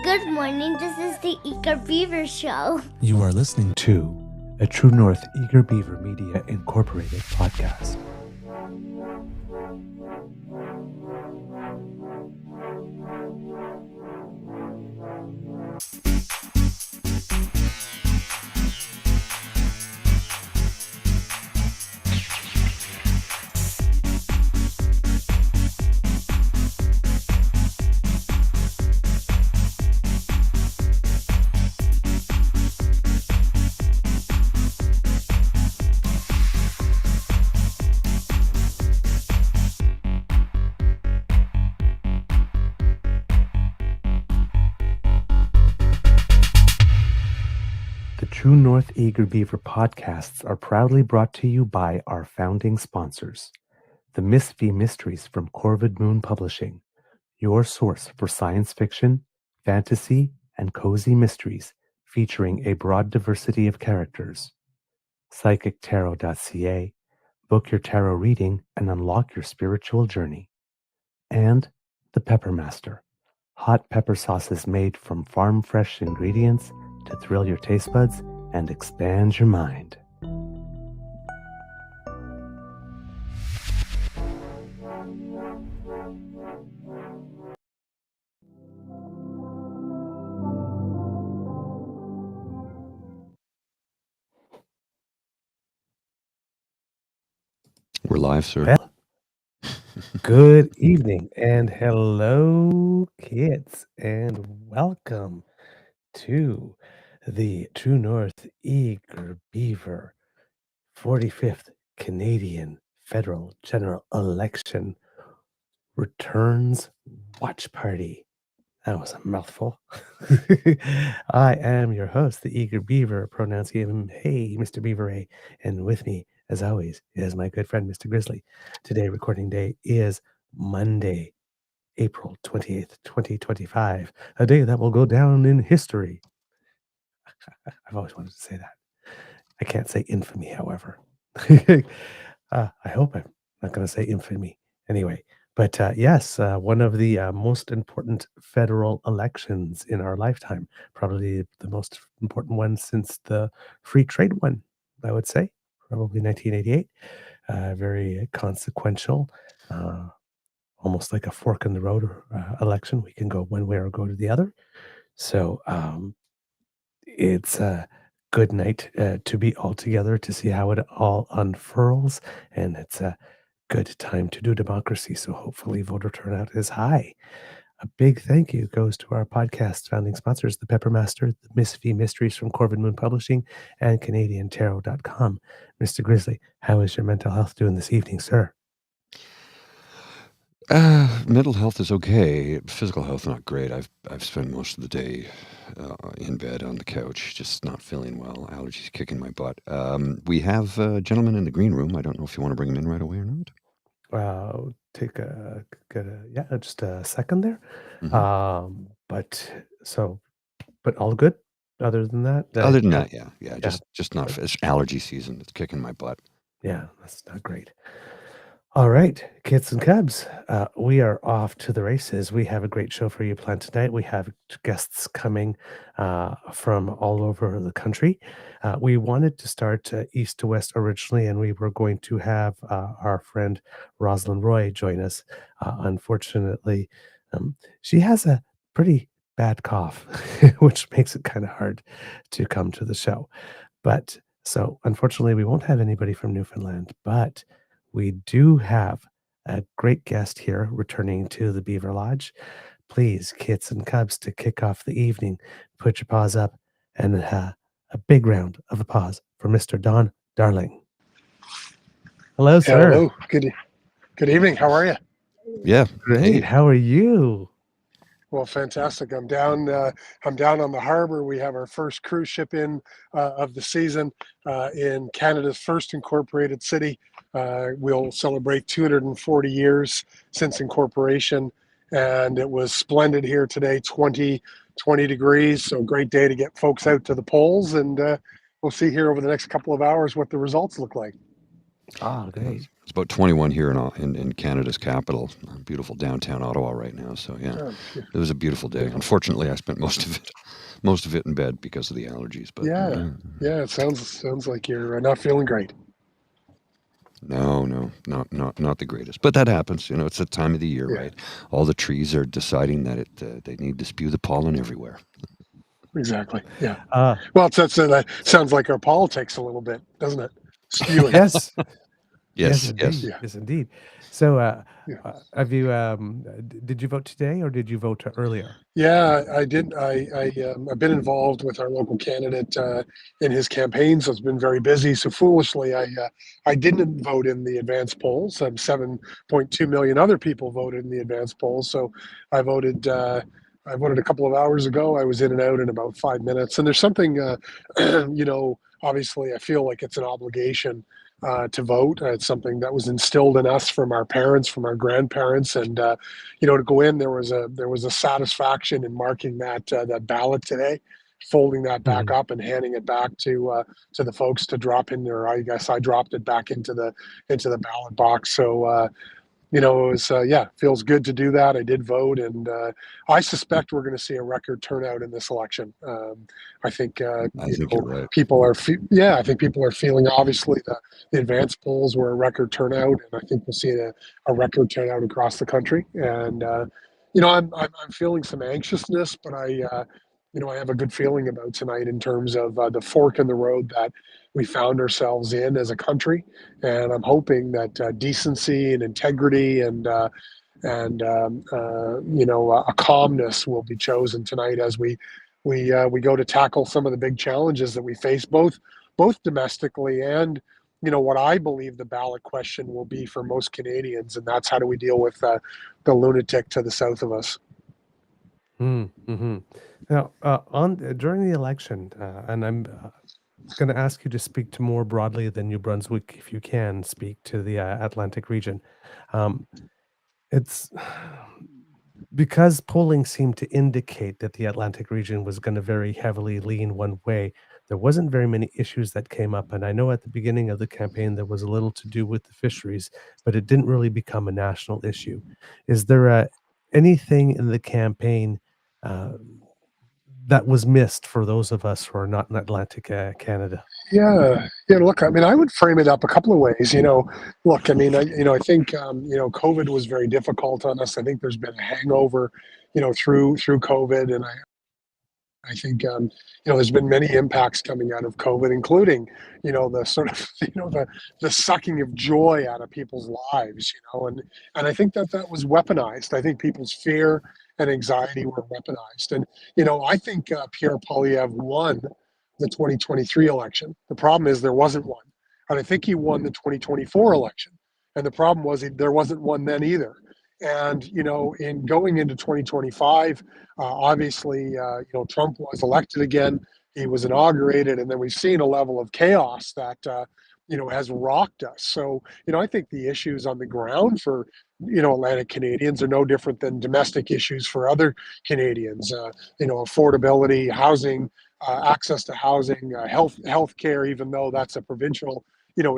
Good morning, this is the Eager Beaver Show. You are listening to a True North Eager Beaver Media Incorporated podcast. The True North Eager Beaver podcasts are proudly brought to you by our founding sponsors, the Miss V Mysteries from Corvid Moon Publishing, your source for science fiction, fantasy, and cozy mysteries featuring a broad diversity of characters. PsychicTarot.ca, book your tarot reading and unlock your spiritual journey. And the Pepper Master, hot pepper sauces made from farm-fresh ingredients to thrill your taste buds and expand your mind. We're live, sir. Well, good evening and hello, kids, and welcome to the True North Eager Beaver 45th Canadian Federal General Election Returns Watch Party. That was a mouthful. I am your host, the Eager Beaver, pronouncing him, hey, Mr. Beaver, and with me, as always, is my good friend, Mr. Grizzly. Today, recording day is Monday, April 28th, 2025, a day that will go down in history. I've always wanted to say that. I can't say infamy, however. I hope I'm not going to say infamy anyway. But yes, one of the most important federal elections in our lifetime, probably the most important one since the free trade one, I would say, probably 1988. Very consequential, almost like a fork in the road election. We can go one way or go to the other. So it's a good night to be all together to see how it all unfurls. And it's a good time to do democracy. So hopefully voter turnout is high. A big thank you goes to our podcast founding sponsors, the Pepper Master, the Miss V Mysteries from Corvid Moon Publishing, and CanadianTarot.com. Mr. Grizzly, how is your mental health doing this evening, sir? Mental health is okay. Physical health not great. I've spent most of the day in bed on the couch, just not feeling well. Allergies kicking my butt. We have a gentleman in the green room. I don't know if you want to bring him in right away or not. Just a second there. Mhm. But all good. Other than that, Other than that, yeah. Just not. It's allergy season. It's kicking my butt. Yeah, that's not great. All right, kids and cubs, we are off to the races. We have a great show for you planned tonight. We have guests coming from all over the country. We wanted to start east to west originally, and we were going to have our friend Rosalind Roy join us. Unfortunately, she has a pretty bad cough, which makes it kind of hard to come to the show. But so unfortunately, we won't have anybody from Newfoundland, but we do have a great guest here returning to the Beaver Lodge. Please, kids and cubs, to kick off the evening, put your paws up and a big round of applause for Mr. Don Darling. Hello, sir. Hello. Good evening. How are you? Yeah. Great. Hey. How are you? Well, fantastic. I'm down on the harbor. We have our first cruise ship in of the season in Canada's first incorporated city. We'll celebrate 240 years since incorporation, and it was splendid here today, 20 degrees. So great day to get folks out to the polls, and we'll see here over the next couple of hours what the results look like. Oh, great. It's about 21 here in Canada's capital, beautiful downtown Ottawa right now. So yeah, Yeah, it was a beautiful day. beautiful. Unfortunately, I spent most of it in bed because of the allergies. But Yeah, yeah. It sounds like you're not feeling great. no, not the greatest. But that happens. It's that time of the year, Yeah, right? All the trees are deciding that they need to spew the pollen everywhere. exactly. Yeah. Uh, Well, that sounds like our politics a little bit, doesn't it? Spewing. yes. Yes, Yes, indeed. yes. Yeah, Yes, indeed. So, yeah. have you did you vote today or did you vote earlier? Yeah, I did. I've been involved with our local candidate in his campaign, so it's been very busy. So foolishly, I didn't vote in the advance polls. 7.2 million other people voted in the advance polls. So I voted. I voted a couple of hours ago. I was in and out in about 5 minutes. And there's something, obviously, I feel like it's an obligation to vote. It's something that was instilled in us from our parents, from our grandparents, and to go in, there was a satisfaction in marking that ballot today, folding that back Mhm. up and handing it back to the folks to drop in there. I guess I dropped it back into the ballot box. So it was feels good to do that. I did vote, and I suspect we're going to see a record turnout in this election. I think I think you're right. I think people are feeling, obviously, the advance polls were a record turnout, and I think we'll see a record turnout across the country. And I'm feeling some anxiousness, but I have a good feeling about tonight in terms of the fork in the road that we found ourselves in as a country, and I'm hoping that decency and integrity and a calmness will be chosen tonight as we go to tackle some of the big challenges that we face, both domestically and what I believe the ballot question will be for most Canadians, and that's how do we deal with the lunatic to the south of us. Mm-hmm. Now, on during the election, and I'm going to ask you to speak to more broadly than New Brunswick, if you can speak to the Atlantic region. Um, it's because polling seemed to indicate that the Atlantic region was going to very heavily lean one way. There wasn't very many issues that came up, and I know at the beginning of the campaign there was a little to do with the fisheries, but it didn't really become a national issue. Is there anything in the campaign uh, that was missed for those of us who are not in Atlantic Canada? Yeah, yeah. Look, I mean, I would frame it up a couple of ways. Look, I mean, I think COVID was very difficult on us. I think there's been a hangover, through COVID, and I think there's been many impacts coming out of COVID, including the sort of the sucking of joy out of people's lives, and I think that was weaponized. I think people's fear and anxiety were weaponized, and I think Pierre Poilievre won the 2023 election. The problem is there wasn't one, and I think he won the 2024 election, and the problem was there wasn't one then either. And in going into 2025. Obviously, Trump was elected again. He was inaugurated, and then we've seen a level of chaos that has rocked us. So, I think the issues on the ground for Atlantic Canadians are no different than domestic issues for other Canadians. Affordability, housing, access to housing, health care. Even though that's a provincial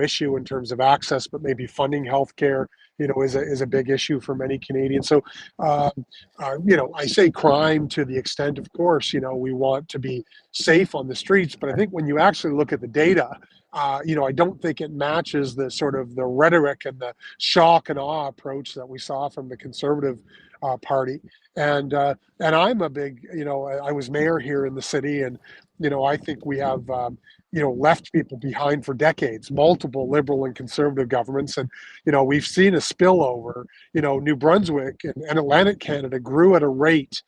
issue in terms of access, but maybe funding healthcare, is a big issue for many Canadians. So, uh, I say crime to the extent, of course, we want to be safe on the streets, but I think when you actually look at the data, I don't think it matches the sort of the rhetoric and the shock and awe approach that we saw from the Conservative Party. And I'm a big, I was mayor here in the city, and I think we have. Left people behind for decades, multiple Liberal and Conservative governments, and we've seen a spillover. New Brunswick and Atlantic Canada grew at a rate,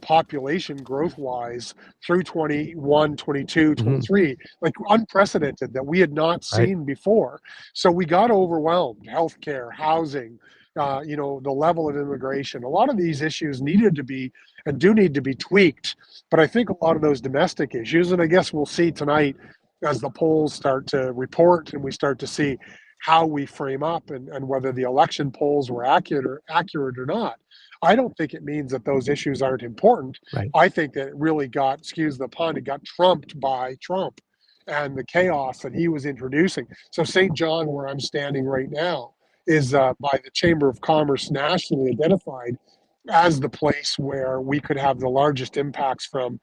population growth wise, through 21, 22, Hmm. 23, like unprecedented that we had not Right. seen before. So we got overwhelmed. Healthcare, housing, the level of immigration. A lot of these issues needed to be and do need to be tweaked. But I think a lot of those domestic issues, and I guess we'll see tonight as the polls start to report and we start to see how we frame up and whether the election polls were accurate or not. I don't think it means that those issues aren't important. Right. I think that it really got, excuse the pun, it got trumped by Trump. and the chaos that he was introducing. So St. John, where I'm standing right now, is by the Chamber of Commerce nationally identified as the place where we could have the largest impacts from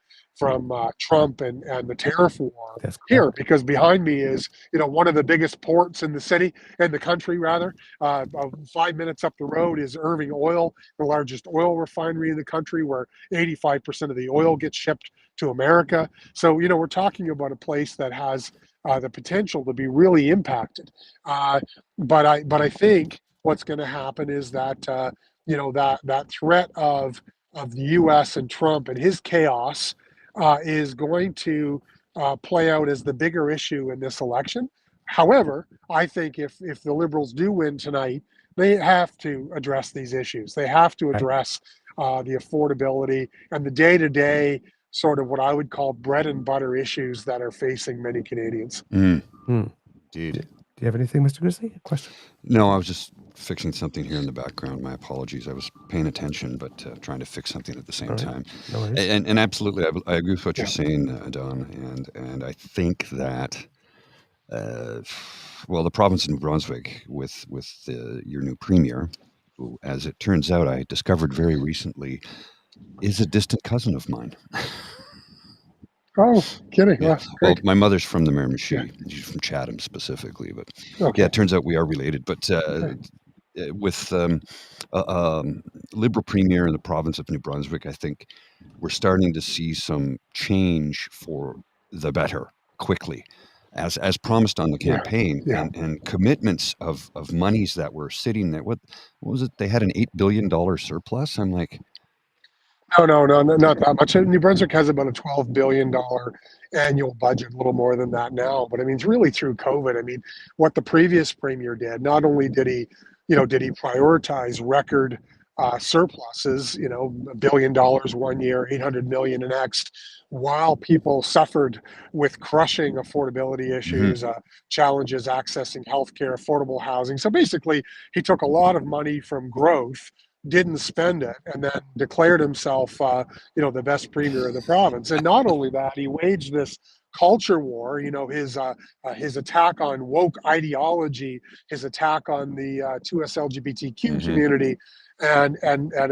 Trump and the tariff war That's here, correct. because behind me is one of the biggest ports in the country rather. 5 minutes up the road is Irving Oil, the largest oil refinery in the country, where 85% of the oil gets shipped to America. So we're talking about a place that has the potential to be really impacted. But I think what's going to happen is that that threat of the U.S. and Trump and his chaos is going to play out as the bigger issue in this election. However, I think if the Liberals do win tonight, they have to address these issues. They have to Right. address the affordability and the day-to-day sort of what I would call bread and butter issues that are facing many Canadians. Mm. Hmm. Indeed. Do you have anything, Mr. Grizzly? A question? No, I was just fixing something here in the background. My apologies. I was paying attention, but trying to fix something at the same All right. time. No worries. And absolutely, I agree with what you're Yeah. saying, Don. And I think that, well, the province of New Brunswick, with your new premier, who, as it turns out, I discovered very recently, is a distant cousin of mine. Oh, kidding. Yeah. Oh, Well, great. my mother's from the Miramichi. Yeah. She's from Chatham specifically, but Okay. yeah, it turns out we are related. But with Liberal premier in the province of New Brunswick, I think we're starting to see some change for the better quickly, as promised on the Yeah. campaign, Yeah. and commitments of monies that were sitting there. What was it? They had an $8 billion surplus. I'm like, No, not that much. New Brunswick has about a $12 billion annual budget, a little more than that now. But I mean, it's really through COVID. I mean, what the previous premier did, not only did he prioritize record surpluses, $1 billion one year, 800 million the next, while people suffered with crushing affordability issues, challenges accessing healthcare, affordable housing. So basically, he took a lot of money from growth, didn't spend it, and then declared himself, the best premier of the province. And not only that, he waged this culture war. His attack on woke ideology, his attack on the 2S LGBTQ community, and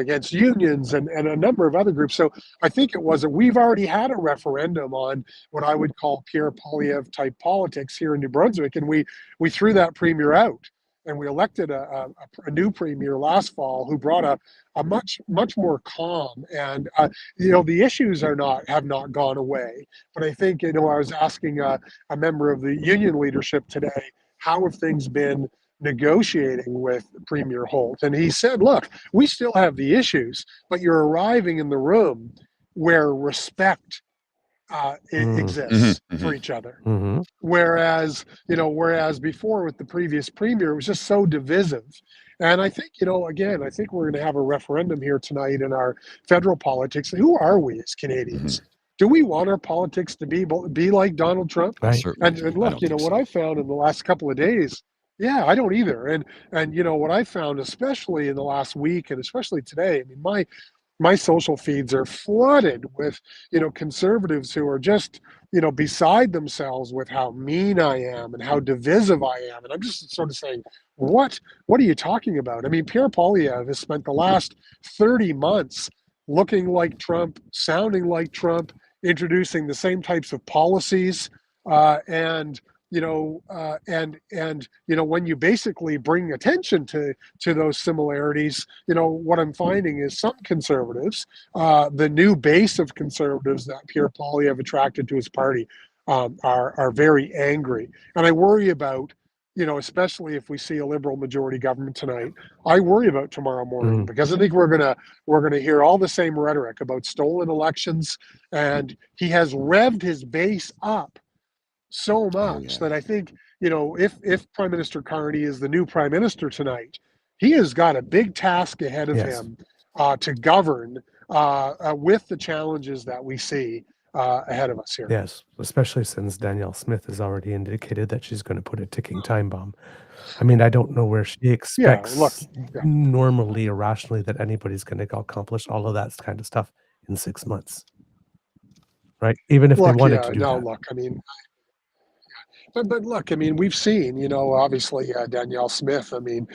against unions and a number of other groups. So I think we've already had a referendum on what I would call Pierre Poilievre type politics here in New Brunswick, and we threw that premier out. And we elected a new premier last fall who brought a much more calm, and the issues have not gone away. But I think I was asking a member of the union leadership today, how have things been negotiating with Premier Holt, and he said, look, we still have the issues, but you're arriving in the room where respect exists for each other. Mm-hmm. Whereas before with the previous premier, it was just so divisive. And I think, again, I think we're going to have a referendum here tonight in our federal politics. Who are we as Canadians? Do we want our politics to be like Donald Trump? Right. certainly. And look, what I found in the last couple of days, yeah, I don't either. And what I found, especially in the last week and especially today, I mean, my social feeds are flooded with conservatives who are just beside themselves with how mean I am and how divisive I am, and I'm just sort of saying, what are you talking about? I mean, Pierre Poilievre has spent the last 30 months looking like Trump, sounding like Trump, introducing the same types of policies, and when you basically bring attention to those similarities, what I'm finding is some conservatives, the new base of conservatives that Pierre Poilievre attracted to his party, are very angry, and I worry about, especially if we see a Liberal majority government tonight, I worry about tomorrow morning, because I think we're gonna hear all the same rhetoric about stolen elections, and he has revved his base up so much that I think, if Prime Minister Carney is the new Prime Minister tonight, he has got a big task ahead of him to govern with the challenges that we see ahead of us here. Yes, especially since Danielle Smith has already indicated that she's going to put a ticking time bomb. I mean, I don't know where she expects normally or rationally that anybody's going to accomplish all of that kind of stuff in 6 months. Right? Even if they wanted to do that. Look, I mean, But look, I mean, we've seen, obviously Danielle Smith, I mean,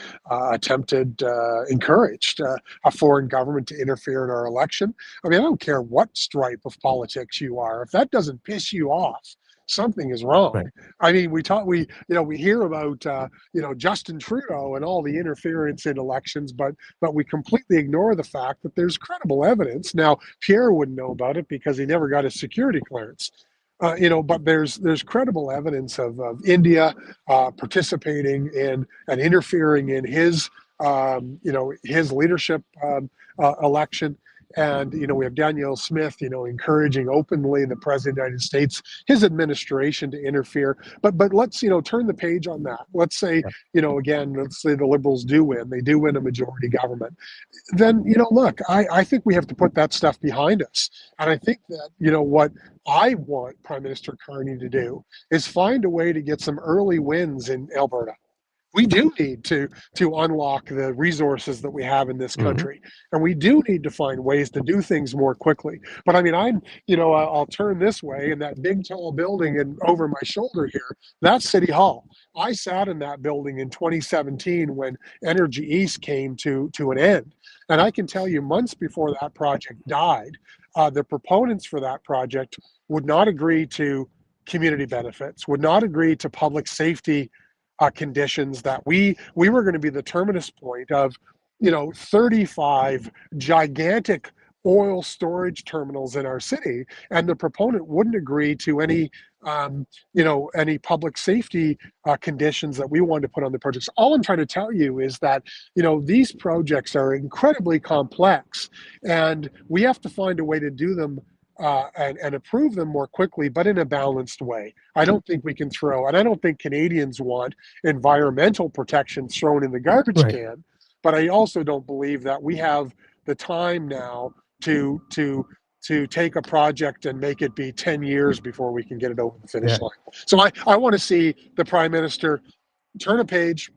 encouraged a foreign government to interfere in our election. I mean, I don't care what stripe of politics you are. If that doesn't piss you off, something is wrong. Right. I mean, we hear about, Justin Trudeau and all the interference in elections, but we completely ignore the fact that there's credible evidence. Now, Pierre wouldn't know about it because he never got his security clearance. But there's credible evidence of India participating in and interfering in his leadership election. And we have Danielle Smith, encouraging openly the president of the United States, his administration to interfere. But let's turn the page on that. Let's say again, let's say the Liberals do win. They do win a majority government. Then look, I think we have to put that stuff behind us. And I think that what I want Prime Minister Carney to do is find a way to get some early wins in Alberta. We do need to unlock the resources that we have in this country, and we do need to find ways to do things more quickly. But I mean, I'll turn this way, and that big tall building and over my shoulder here, that's City Hall. I sat in that building in 2017 when Energy East came to an end, and I can tell you, months before that project died, the proponents for that project would not agree to community benefits, would not agree to public safety conditions, that we were going to be the terminus point of 35 gigantic oil storage terminals in our city, and the proponent wouldn't agree to any public safety conditions that we wanted to put on the projects. All I'm trying to tell you is that these projects are incredibly complex, and we have to find a way to do them and approve them more quickly, but in a balanced way. I don't think we can and I don't think Canadians want environmental protections thrown in the garbage can, but I also don't believe that we have the time now to take a project and make it be 10 years before we can get it over the finish line. So I want to see the Prime Minister turn a page,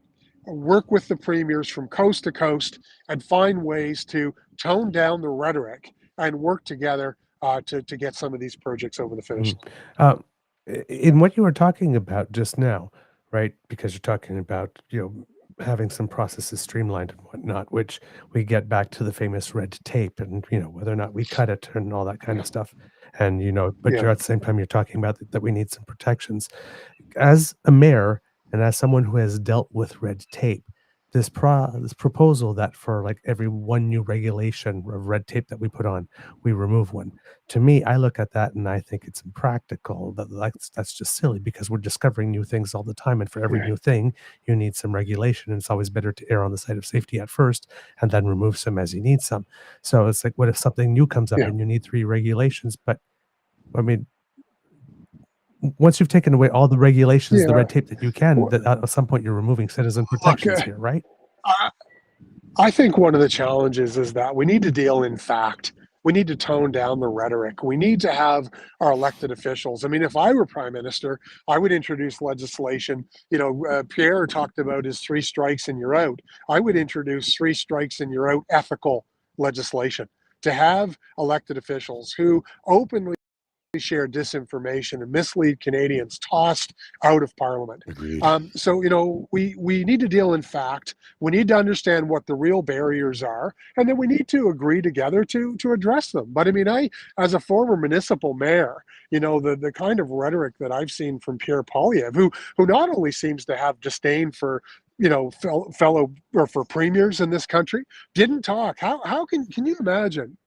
work with the premiers from coast to coast, and find ways to tone down the rhetoric and work together to get some of these projects over the finish line. In what you were talking about just now, right? Because you're talking about, having some processes streamlined and whatnot, which we get back to the famous red tape and, whether or not we cut it and all that kind of stuff. And, but you're at the same time, you're talking about that we need some protections. As a mayor and as someone who has dealt with red tape, this proposal that for like every one new regulation of red tape that we put on, we remove one. To me, I look at that and I think it's impractical. That's just silly, because we're discovering new things all the time, and for every new thing, you need some regulation. And it's always better to err on the side of safety at first, and then remove some as you need some. So it's like, what if something new comes up and you need 3 regulations? But I mean, once you've taken away all the regulations, the red tape that you can, that at some point you're removing citizen protections here, right? I think one of the challenges is that we need to deal in fact. We need to tone down the rhetoric. We need to have our elected officials. I mean, if I were Prime Minister, I would introduce legislation. Pierre talked about his 3 strikes and you're out. I would introduce 3 strikes and you're out ethical legislation to have elected officials who openly share disinformation and mislead Canadians tossed out of Parliament. Agreed. So we need to deal in fact. We need to understand what the real barriers are, and then we need to agree together to address them. But I mean, as a former municipal mayor, the kind of rhetoric that I've seen from Pierre Poilievre, who not only seems to have disdain for fellow or for premiers in this country, didn't talk. How can you imagine?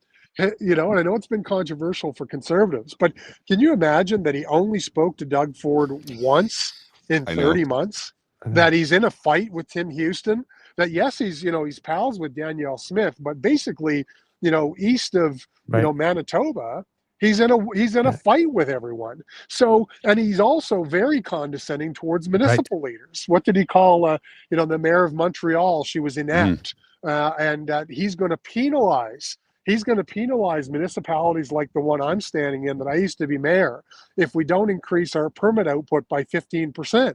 And I know it's been controversial for Conservatives, but can you imagine that he only spoke to Doug Ford once in 30 months? That he's in a fight with Tim Houston? That yes, he's pals with Danielle Smith, but basically, east of Manitoba, he's in a fight with everyone. So, and he's also very condescending towards municipal leaders. What did he call the mayor of Montreal? She was inept, and he's going to penalize. He's going to penalize municipalities like the one I'm standing in that I used to be mayor if we don't increase our permit output by 15%.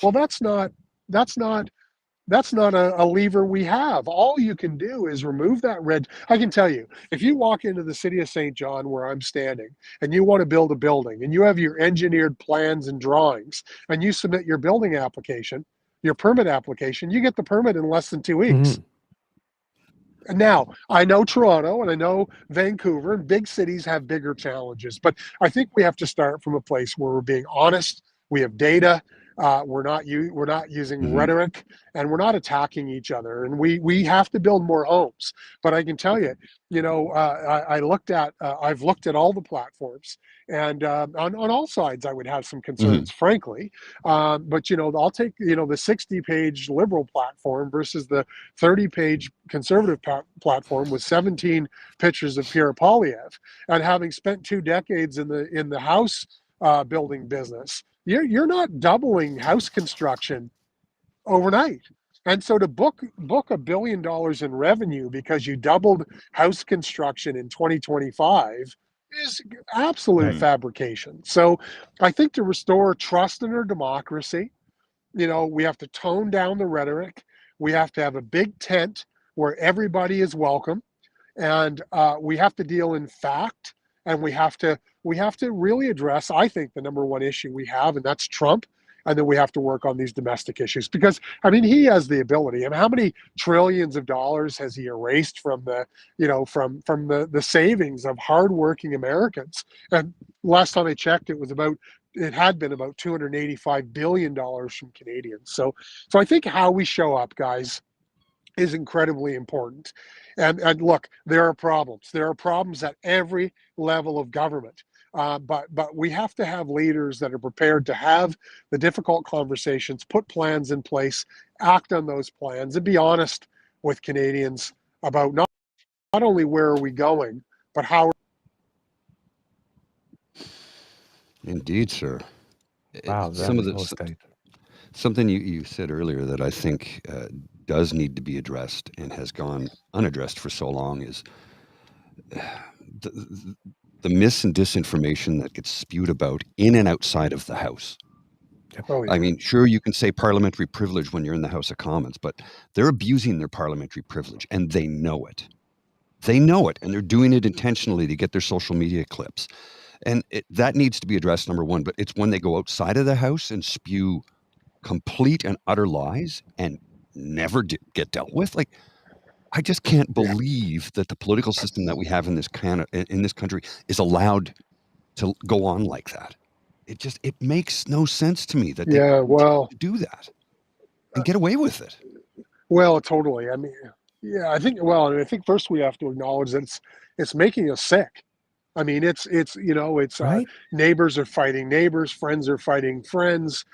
Well, that's not That's not a lever we have. All you can do is remove that red. I can tell you, if you walk into the city of St. John where I'm standing and you want to build a building and you have your engineered plans and drawings and you submit your building application, your permit application, you get the permit in less than 2 weeks. And now, I know Toronto and I know Vancouver and big cities have bigger challenges, but I think we have to start from a place where we're being honest. We have data. We're not using rhetoric, and we're not attacking each other. And we have to build more homes. But I can tell you, I've looked at all the platforms, and on all sides, I would have some concerns, frankly. But I'll take the 60-page liberal platform versus the 30-page conservative platform with 17 pictures of Pierre Poilievre, and having spent 2 decades in the house building business, you're not doubling house construction overnight. And so to book $1 billion in revenue because you doubled house construction in 2025 is absolute fabrication. So I think to restore trust in our democracy, we have to tone down the rhetoric. We have to have a big tent where everybody is welcome, and we have to deal in fact, and we have to really address, I think, the number one issue we have, and that's Trump. And then we have to work on these domestic issues because, I mean, he has the ability. I mean, how many trillions of dollars has he erased from the, from the savings of hardworking Americans? And last time I checked, it had been about $285 billion from Canadians. So I think how we show up, guys, is incredibly important. And look, there are problems. There are problems at every level of government. But we have to have leaders that are prepared to have the difficult conversations, put plans in place, act on those plans, and be honest with Canadians about not only where are we going, but how. Indeed, sir. Wow, Some of very well the stated. something you said earlier that I think does need to be addressed and has gone unaddressed for so long is the mis and disinformation that gets spewed about in and outside of the House. Oh, yeah. I mean, sure, you can say parliamentary privilege when you're in the House of Commons, but they're abusing their parliamentary privilege, and they know it. They know it, and they're doing it intentionally to get their social media clips. And that needs to be addressed, number one. But it's when they go outside of the House and spew complete and utter lies and never get dealt with. Like, I just can't believe that the political system that we have in this country is allowed to go on like that. It makes no sense to me that they do that and get away with it. Well, totally. I mean, yeah, I think. Well, I think first we have to acknowledge that it's making us sick. I mean, it's Right? neighbors are fighting neighbors, friends are fighting friends,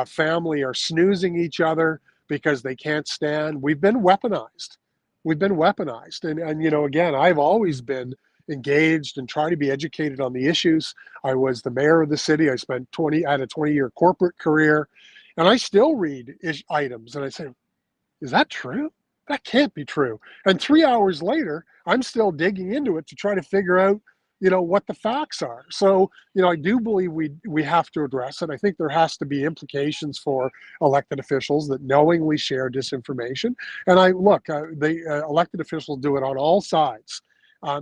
family are snoozing each other because they can't stand. We've been weaponized. We've been weaponized, and again, I've always been engaged and try to be educated on the issues. I was the mayor of the city. I had a 20-year corporate career, and I still read items, and I say, is that true? That can't be true. And 3 hours later, I'm still digging into it to try to figure out, what the facts are. So, I do believe we have to address it. I think there has to be implications for elected officials that knowingly share disinformation. And elected officials do it on all sides.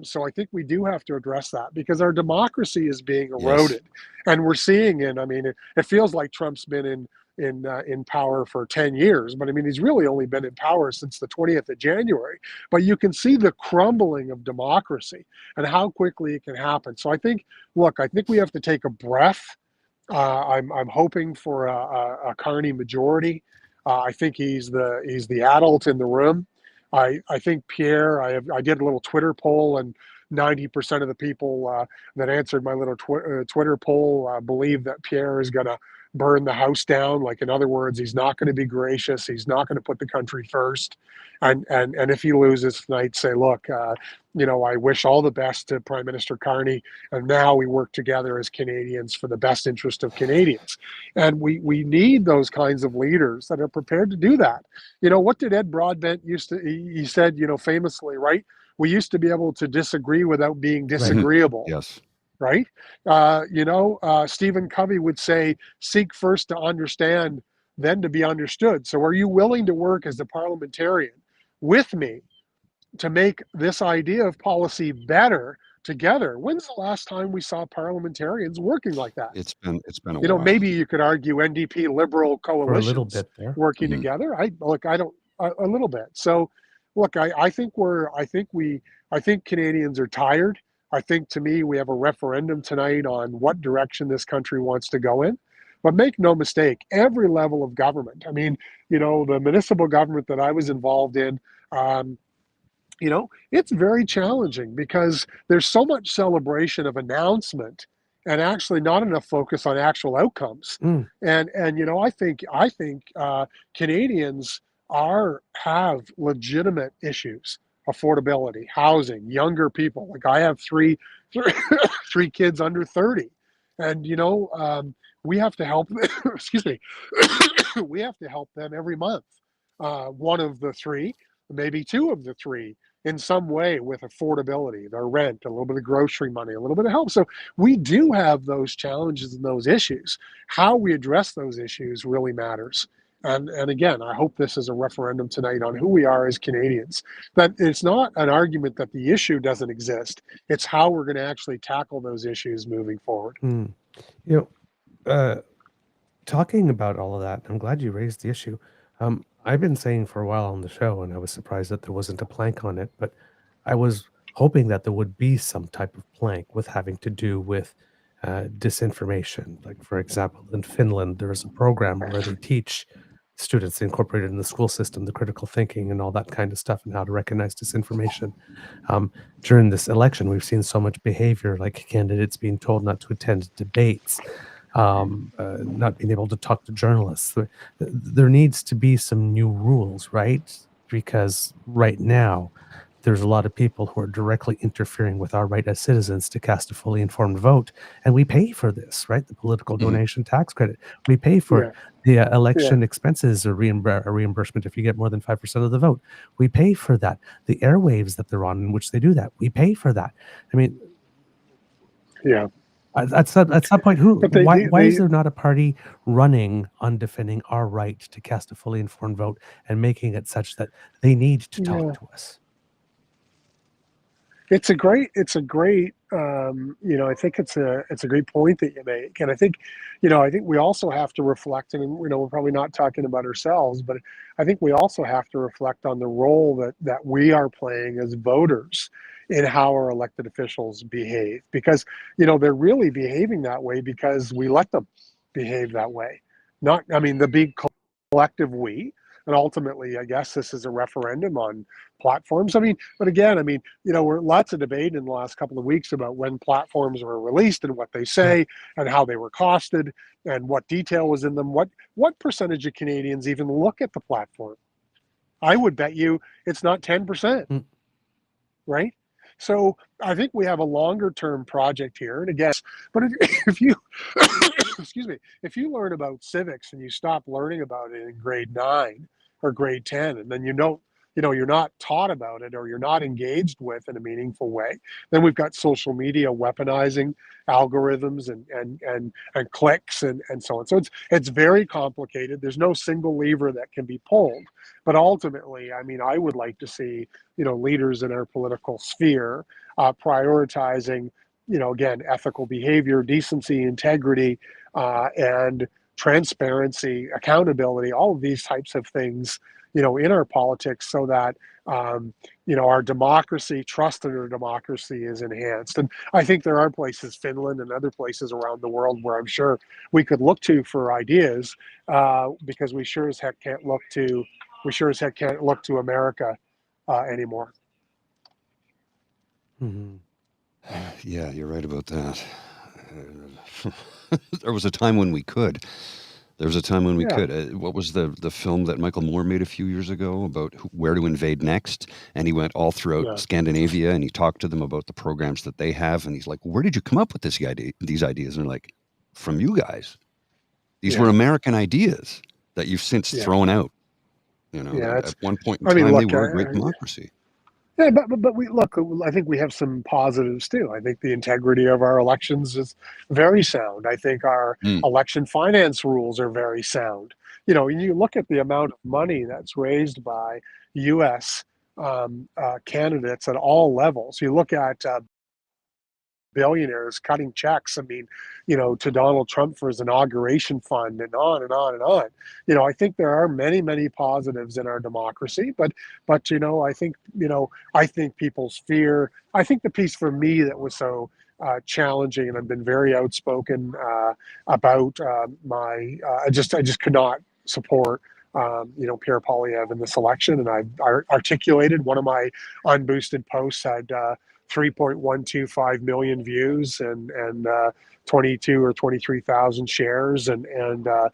So I think we do have to address that because our democracy is being eroded, and we're seeing it. I mean, it feels like Trump's been in power for 10 years, but I mean, he's really only been in power since the 20th of January. But you can see the crumbling of democracy and how quickly it can happen. So I think we have to take a breath. I'm hoping for a Carney majority. I think he's the adult in the room. I think Pierre. I did a little Twitter poll, and 90% of the people that answered my little Twitter poll believe that Pierre is going to burn the house down. Like, in other words, he's not going to be gracious. He's not going to put the country first. And if he loses tonight, say, look, I wish all the best to Prime Minister Carney. And now we work together as Canadians for the best interest of Canadians. And we need those kinds of leaders that are prepared to do that. What did Ed Broadbent he said, famously, right? We used to be able to disagree without being disagreeable. Yes. Right? Stephen Covey would say, seek first to understand then to be understood. So are you willing to work as a parliamentarian with me to make this idea of policy better together? When's the last time we saw parliamentarians working like that? It's been a while. Maybe you could argue NDP Liberal For a little coalitions bit there. working Mhm. together. I don't a little bit. So look, I think Canadians are tired. I think, to me, we have a referendum tonight on what direction this country wants to go in. But make no mistake, every level of government. I mean, the municipal government that I was involved in, um, it's very challenging because there's so much celebration of announcement and actually not enough focus on actual outcomes. Mm. And I think Canadians have legitimate issues: affordability, housing, younger people. Like, I have three kids under 30, and we have to help. Excuse me. We have to help them every month. One of the three, maybe two of the three, in some way, with affordability, their rent, a little bit of grocery money, a little bit of help. So we do have those challenges and those issues. How we address those issues really matters. And again, I hope this is a referendum tonight on who we are as Canadians. That it's not an argument that the issue doesn't exist. It's how we're going to actually tackle those issues moving forward. Mm. Talking about all of that, I'm glad you raised the issue. I've been saying for a while on the show, and I was surprised that there wasn't a plank on it, but I was hoping that there would be some type of plank with having to do with disinformation. Like, for example, in Finland, there is a program where they teach students incorporated in the school system the critical thinking and all that kind of stuff and how to recognize disinformation. During this election, we've seen so much behavior, like candidates being told not to attend debates, not being able to talk to journalists. There needs to be some new rules, right? Because right now, there's a lot of people who are directly interfering with our right as citizens to cast a fully informed vote, and we pay for this, right? The political donation tax credit. We pay for it. The election expenses are reimbursement if you get more than 5% of the vote. We pay for that. The airwaves that they're on in which they do that, we pay for that. I mean, Yeah. at some point, why is there not a party running on defending our right to cast a fully informed vote and making it such that they need to talk to us? It's a great, I think it's a great point that you make. And I think we also have to reflect, and we're probably not talking about ourselves, but I think we also have to reflect on the role that we are playing as voters in how our elected officials behave, because, they're really behaving that way because we let them behave that way. The big collective we. And ultimately, I guess this is a referendum on platforms. But again, we're lots of debate in the last couple of weeks about when platforms were released and what they say and how they were costed and what detail was in them. What percentage of Canadians even look at the platform? I would bet you it's not 10%, right? So I think we have a longer term project here. And again, but if you, excuse me, if you learn about civics and you stop learning about it in grade 9 or grade 10, and then you're not taught about it or you're not engaged with in a meaningful way, then we've got social media weaponizing algorithms and clicks and so on. So it's very complicated. There's no single lever that can be pulled. But ultimately, I would like to see, leaders in our political sphere prioritizing, again, ethical behavior, decency, integrity, and transparency, accountability, all of these types of things, in our politics, so that our democracy, trust in our democracy, is enhanced. And I think there are places, Finland and other places around the world, where I'm sure we could look to for ideas, because we sure as heck can't look to America anymore. Mm-hmm. Yeah, you're right about that. There was a time when we could. What was the film that Michael Moore made a few years ago about where to invade next? And he went all throughout Scandinavia and he talked to them about the programs that they have. And he's like, where did you come up with these ideas? And they're like, from you guys. These were American ideas that you've since thrown out. At one point in time, they were a great democracy. Yeah, but we look. I think we have some positives too. I think the integrity of our elections is very sound. I think our election finance rules are very sound. you look at the amount of money that's raised by U.S. Candidates at all levels. You look at billionaires cutting checks. I mean, to Donald Trump for his inauguration fund, and on and on and on. I think there are many, many positives in our democracy, but I think people's fear. I think the piece for me that was so challenging, and I've been very outspoken about I just could not support. Pierre Poilievre in this election, and I articulated one of my unboosted posts had 3.125 million views and 22 or 23,000 shares and a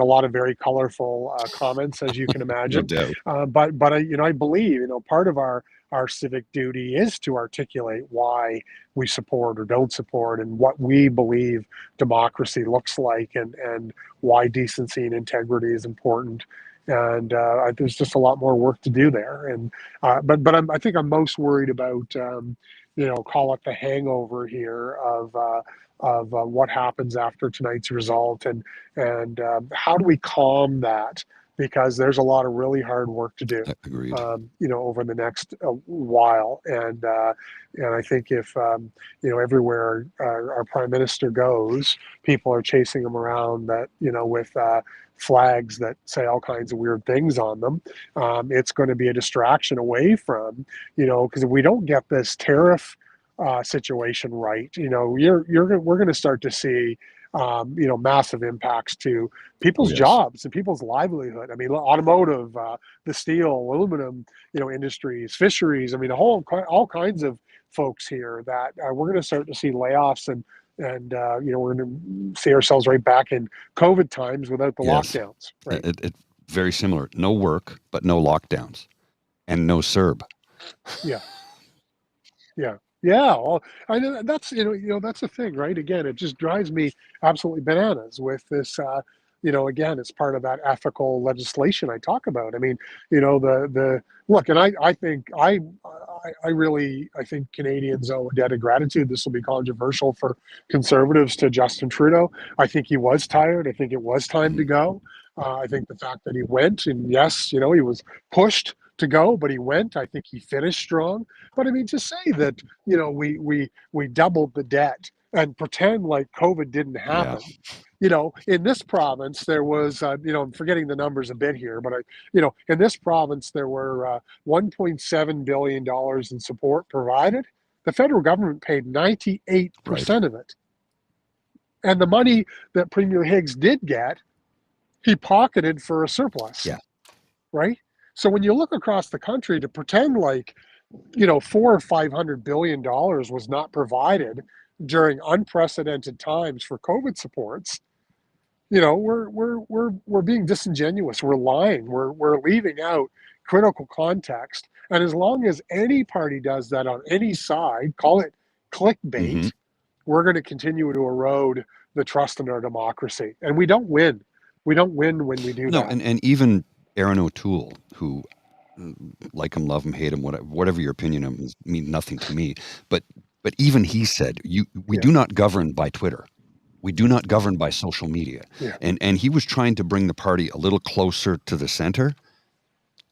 lot of very colorful comments, as you can No imagine. doubt. But I believe part of our civic duty is to articulate why we support or don't support, and what we believe democracy looks like, and why decency and integrity is important. And there's just a lot more work to do there. And but I think I'm most worried about call it the hangover here of what happens after tonight's result, and how do we calm that, because there's a lot of really hard work to do. Agreed. Over the next while, and I think if everywhere our prime minister goes, people are chasing him around with flags that say all kinds of weird things on them. It's going to be a distraction away from because if we don't get this tariff situation right, we're going to start to see massive impacts to people's Yes. jobs and people's livelihood. I mean, automotive, the steel, aluminum, industries, fisheries. I mean, all kinds of folks here that we're going to start to see layoffs, and we're going to see ourselves right back in COVID times without the Yes. lockdowns. Right? It very similar. No work, but no lockdowns, and no CERB. Yeah. Yeah. Yeah, well, I know that's that's the thing, right? Again, it just drives me absolutely bananas with this. Again, it's part of that ethical legislation I talk about. I mean, the look, and I think I think Canadians owe a debt of gratitude. This will be controversial for conservatives to Justin Trudeau. I think he was tired. I think it was time to go. I think the fact that he went, and yes, he was pushed to go, but he went. I think he finished strong. But I mean, to say that we doubled the debt and pretend like COVID didn't happen. In this province there was I'm forgetting the numbers a bit here, but in this province there were $1.7 billion in support provided. The federal government paid 98% of it, and the money that Premier Higgs did get, he pocketed for a surplus. Yeah. Right. So when you look across the country, to pretend like $400 or $500 billion was not provided during unprecedented times for COVID supports, we're being disingenuous. We're lying. We're leaving out critical context. And as long as any party does that on any side, call it clickbait, we're going to continue to erode the trust in our democracy. And we don't win. We don't win when we do that. No, and even Aaron O'Toole, who, like him, love him, hate him, whatever your opinion of him, means nothing to me. But even he said, we do not govern by Twitter. We do not govern by social media. Yeah. And he was trying to bring the party a little closer to the center,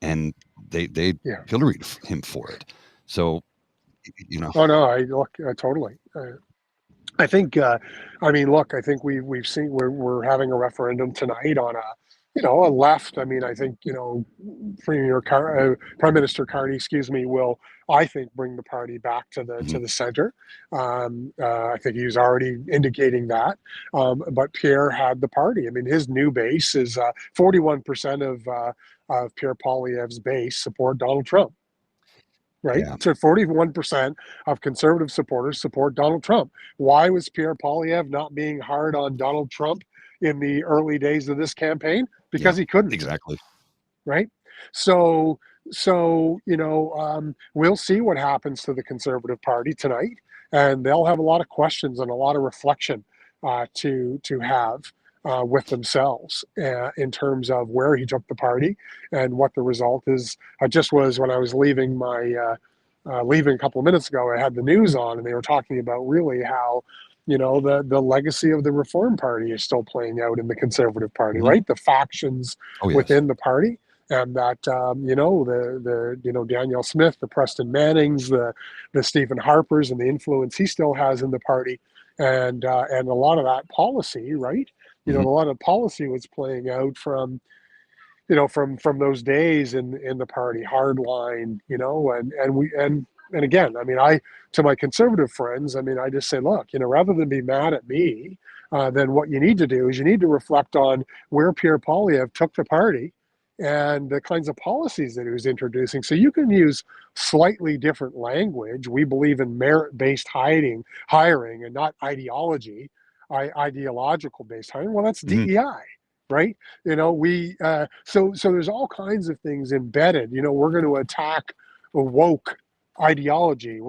and they pilloried him for it. So, Oh no, I look totally. I think, I think we've seen we're having a referendum tonight on a left. I mean, I think Prime Minister Carney, will, I think, bring the party back to the center. I think he's already indicating that. But Pierre had the party. I mean, his new base is 41% of Pierre Poilievre's base support Donald Trump. Right? Yeah. So 41% of conservative supporters support Donald Trump. Why was Pierre Poilievre not being hard on Donald Trump in the early days of this campaign? Because he couldn't. Exactly. Right? So we'll see what happens to the Conservative Party tonight, and they'll have a lot of questions and a lot of reflection to have with themselves in terms of where he took the party and what the result is. I just was, when I was leaving leaving a couple of minutes ago, I had the news on, and they were talking about really how the legacy of the Reform Party is still playing out in the Conservative Party, Mhm. right? The factions Oh, yes. within the party, and that the Danielle Smith, the Preston Mannings, the Stephen Harpers, and the influence he still has in the party, and a lot of that policy, right? A Mhm. lot of policy was playing out from from those days in the party, hardline, and again, I mean, to my conservative friends, I mean, I just say, look, rather than be mad at me, then what you need to do is you need to reflect on where Pierre Poilievre took the party and the kinds of policies that he was introducing. So you can use slightly different language. We believe in merit-based hiring and not ideological based hiring. Well, that's Mhm. DEI, right? So there's all kinds of things embedded. We're going to attack a woke ideology.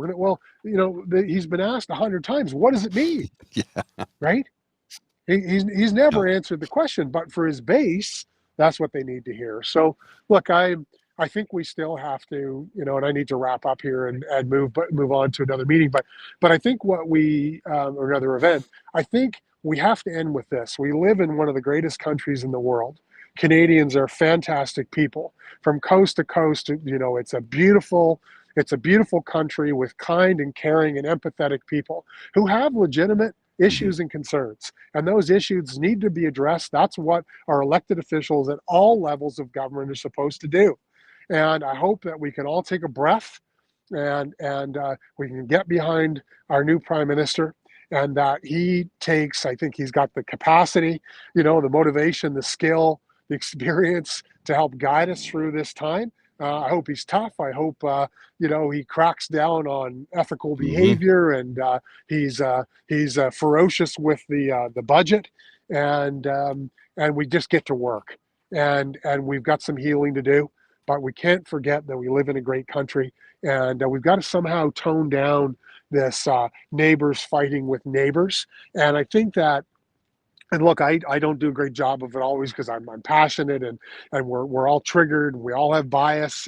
He's been asked 100 times, what does it mean? Yeah. Right? He's never answered the question, but for his base, that's what they need to hear. So look, I think we still have to, and I need to wrap up here and move on to another meeting. But I think or another event, I think we have to end with this. We live in one of the greatest countries in the world. Canadians are fantastic people from coast to coast. It's a beautiful country with kind and caring and empathetic people who have legitimate Mhm. issues and concerns. And those issues need to be addressed. That's what our elected officials at all levels of government are supposed to do. And I hope that we can all take a breath and we can get behind our new prime minister and that he takes, I think he's got the capacity, the motivation, the skill, the experience to help guide us through this time. I hope he's tough. I hope, he cracks down on ethical Mhm. behavior and he's ferocious with the budget and we just get to work and we've got some healing to do, but we can't forget that we live in a great country and we've got to somehow tone down this neighbors fighting with neighbors. And I think that, and look, I don't do a great job of it always because I'm passionate and we're all triggered and we all have bias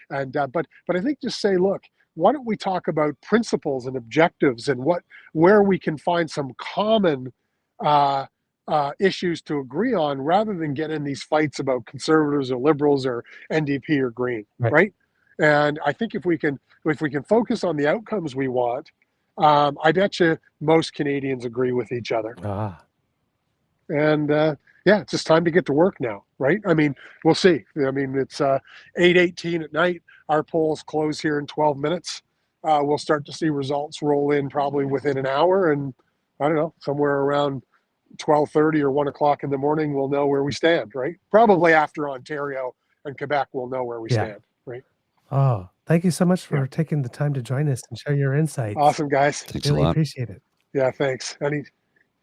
but I think just say, look, why don't we talk about principles and objectives and where we can find some common uh, issues to agree on rather than get in these fights about conservatives or liberals or NDP or Green, Right. right? And I think if we can focus on the outcomes we want, I bet you most Canadians agree with each other. Ah, And yeah, it's just time to get to work now, right? I mean, we'll see. I mean, it's 8:18 at night. Our polls close here in 12 minutes. We'll start to see results roll in probably within an hour, and I don't know, somewhere around 12:30 or 1 o'clock in the morning, we'll know where we stand, right? Probably after Ontario and Quebec, we'll know where we yeah. stand, right? Oh, thank you so much Yeah, for taking the time to join us and share your insights. awesome, guys. Thanks a Really lot. appreciate it. Yeah, thanks.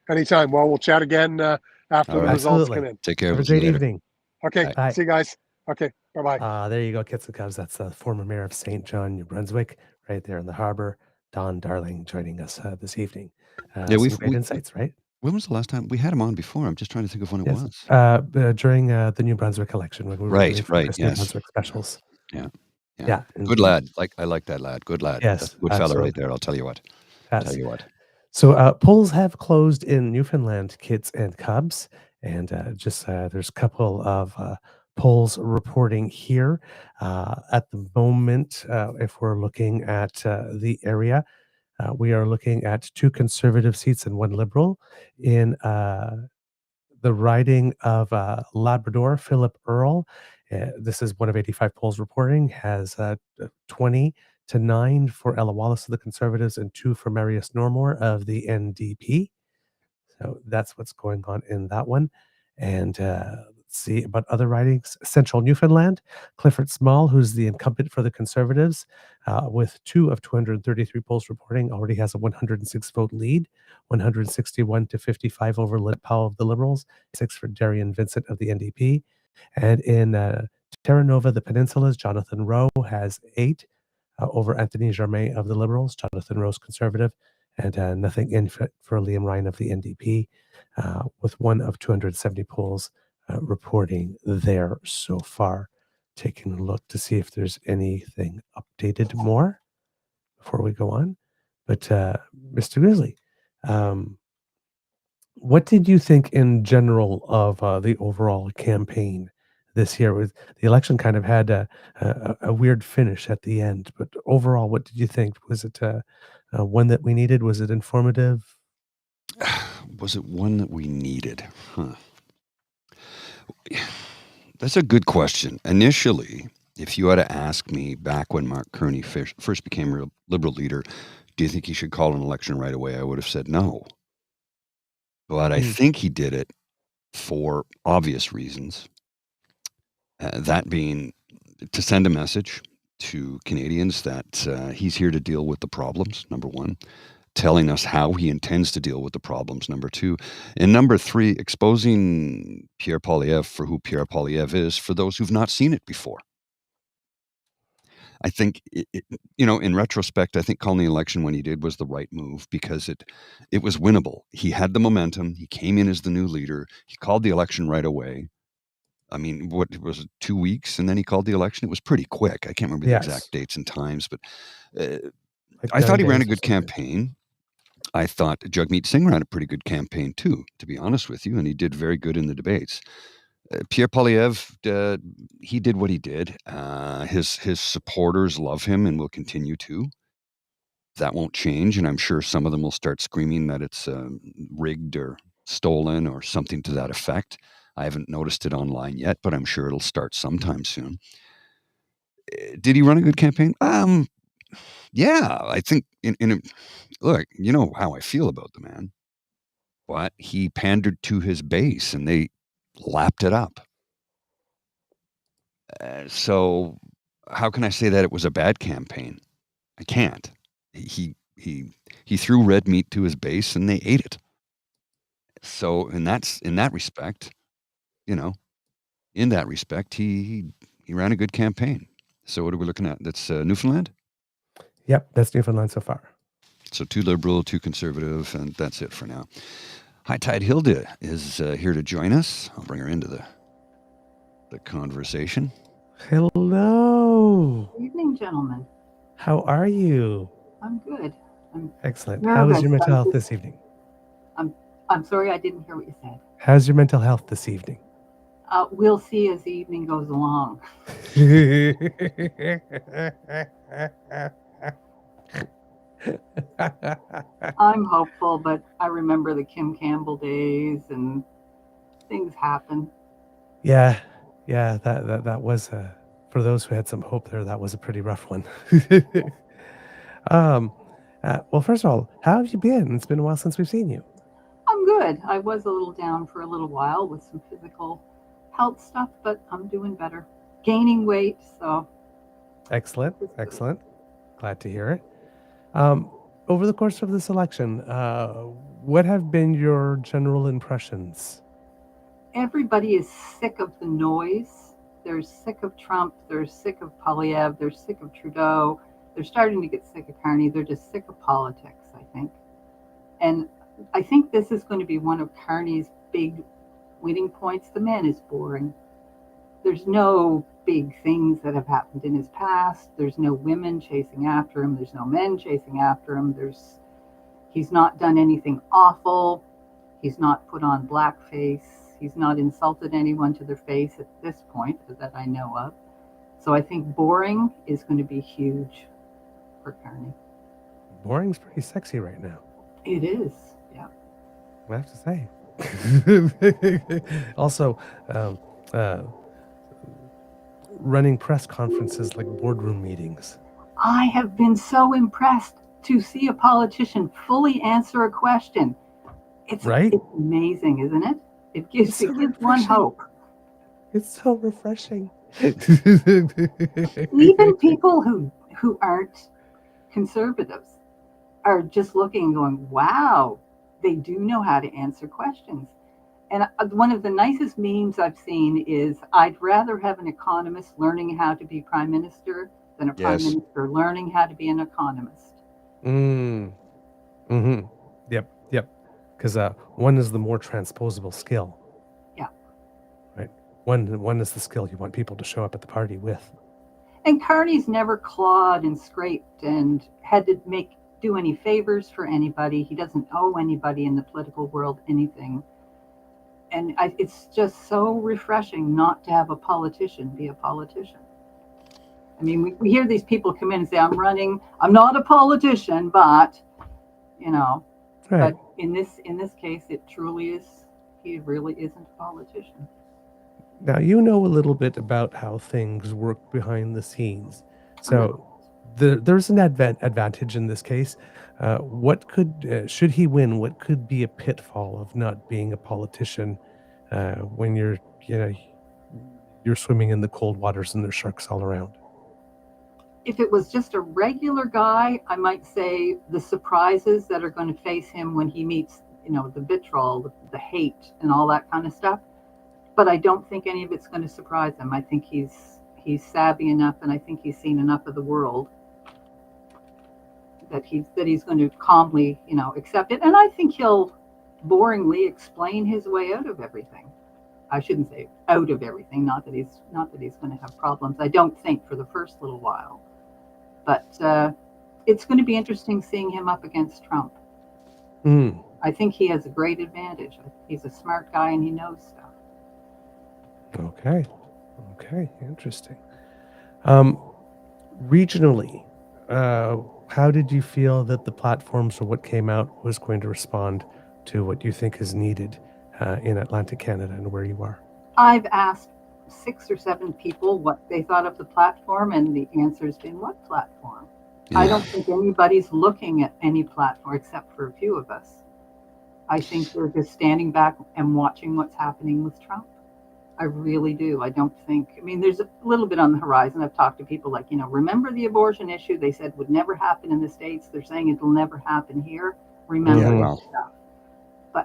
Anytime. Well, we'll chat again after All the right. results come Absolutely. in. Take care. Have We'll a see you great later. evening. Okay, Bye. Bye. see you guys. Okay, bye-bye. There you go, Kits and Cubs. That's the former mayor of St. John, New Brunswick, right there in the harbor. Don Darling joining us this evening. Yeah, Some great insights, right? when was the last time we had him on before? I'm just trying to think of when it Yes. was. During the New Brunswick election when we were doing Right. famous New Yes. Brunswick specials. Yeah. Yeah, Good indeed. lad. I like that lad. Good lad. That's Yes, a good fella right absolutely. there. I'll tell you what. Yes. What. So polls have closed in Newfoundland, Kits and Cubs, and there's a couple of polls reporting here at the moment. If we're looking at the area, we are looking at 2 conservative seats and 1 liberal in the riding of Labrador. Philip Earl, this is one of 85 polls reporting, has 20-9 for Ella Wallace of the Conservatives and 2 for Marius Normore of the NDP. So that's what's going on in that one. And let's see about other ridings. Central Newfoundland, Clifford Small, who's the incumbent for the Conservatives, with 2 of 233 polls reporting, already has a 106 vote lead, 161-55 over Lynn Powell of the Liberals, 6 for Darian Vincent of the NDP. And in Terra Nova, the Peninsulas, Jonathan Rowe has 8 over Anthony Germain of the Liberals, Jonathan Rowe's Conservative, and nothing in for Liam Ryan of the NDP, with 1 of 270 polls reporting there so far. Taking a look to see if there's anything updated more before we go on. But Mr. Grizzly, What did you think in general of the overall campaign this year? Was the election kind of had a weird finish at the end, but overall, what did you think? Was it one that we needed? Was it informative? Was it one that we needed? Huh. That's a good question. Initially, if you had to ask me back when Mark Kearney first became a Liberal leader, do you think he should call an election right away? I would have said no. But I Mm, think he did it for obvious reasons. That being to send a message to Canadians that he's here to deal with the problems, number one, telling us how he intends to deal with the problems, number two, and number three, exposing Pierre Poilievre for who Pierre Poilievre is for those who've not seen it before. I think, in retrospect, I think calling the election when he did was the right move because it was winnable. He had the momentum. He came in as the new leader. He called the election right away. I mean, what was it, 2 weeks, and then he called the election? It was pretty quick. I can't remember the yes, exact dates and times, but like I thought 9 he ran a days or good something. campaign. I thought Jagmeet Singh ran a pretty good campaign too, to be honest with you, and he did very good in the debates. Pierre Poilievre, he did what he did. His supporters love him and will continue to. That won't change, and I'm sure some of them will start screaming that it's rigged or stolen or something to that effect. I haven't noticed it online yet, but I'm sure it'll start sometime soon. Did he run a good campaign? Yeah, I think look, you know how I feel about the man, but he pandered to his base and they lapped it up. So how can I say that it was a bad campaign? I can't. He threw red meat to his base and they ate it. So in that respect, you know, in that respect, he ran a good campaign. So what are we looking at? That's Newfoundland. Yep, that's Newfoundland so far. So too liberal, too conservative, and that's it for now. High Tide Hilda is here to join us. I'll bring her into the conversation. Hello. Good evening, gentlemen. How are you? I'm good. I'm Excellent. How is nervous. your mental health this evening? I'm sorry I didn't hear what you said. How's your mental health this evening? We'll see as the evening goes along. I'm hopeful, but I remember the Kim Campbell days and things happen. Yeah, that was for those who had some hope there. That was a pretty rough one. um, well, first of all, how have you been? It's been a while since we've seen you. I'm good. I was a little down for a little while with some physical health stuff, but I'm doing better. Gaining weight, so Excellent, it's good. excellent. Glad to hear it. Over the course of this election, what have been your general impressions? Everybody is sick of the noise. They're sick of Trump. They're sick of Poilievre. They're sick of Trudeau. They're starting to get sick of Carney. They're just sick of politics, I think. And I think this is going to be one of Carney's big winning points. The man is boring. There's no big things that have happened in his past. There's no women chasing after him. There's no men chasing after him. He's not done anything awful. He's not put on blackface. He's not insulted anyone to their face at this point that I know of. So I think boring is going to be huge for Carney. Boring's pretty sexy right now, It is, yeah. I have to say. Also, running press conferences like boardroom meetings. I have been so impressed to see a politician fully answer a question. It's amazing, isn't it? It gives one hope. It's so refreshing. Even people who aren't conservatives are just looking and going, wow, they do know how to answer questions. And one of the nicest memes I've seen is, I'd rather have an economist learning how to be prime minister than a prime minister learning how to be an economist. Mm-hmm. Yep. Because one is the more transposable skill. Yeah. Right. One is the skill you want people to show up at the party with. And Carney's never clawed and scraped and had to make do any favors for anybody. He doesn't owe anybody in the political world anything. And it's just so refreshing not to have a politician be a politician. I mean, we hear these people come in and say, I'm not a politician, but, Right. but in this case, it truly is, he really isn't a politician. Now, you know a little bit about how things work behind the scenes. So there's an advantage in this case. What should he win, what could be a pitfall of not being a politician when you're swimming in the cold waters and there's sharks all around? If it was just a regular guy, I might say the surprises that are going to face him when he meets, the vitriol, the hate and all that kind of stuff. But I don't think any of it's going to surprise him. I think he's savvy enough, and I think he's seen enough of the world that he's going to calmly, accept it. And I think he'll boringly explain his way out of everything. I shouldn't say out of everything. Not that he's going to have problems. I don't think for the first little while. But it's going to be interesting seeing him up against Trump. I think he has a great advantage. He's a smart guy and he knows stuff. Okay, interesting. Regionally, how did you feel that the platforms or what came out was going to respond to what you think is needed in Atlantic Canada and where you are? I've asked 6 or 7 people what they thought of the platform, and the answer's been, what platform? Yeah. I don't think anybody's looking at any platform except for a few of us. I think they're just standing back and watching what's happening with Trump. I really do. I don't think, there's a little bit on the horizon. I've talked to people like, remember the abortion issue they said would never happen in the States. They're saying it'll never happen here. Remember that stuff.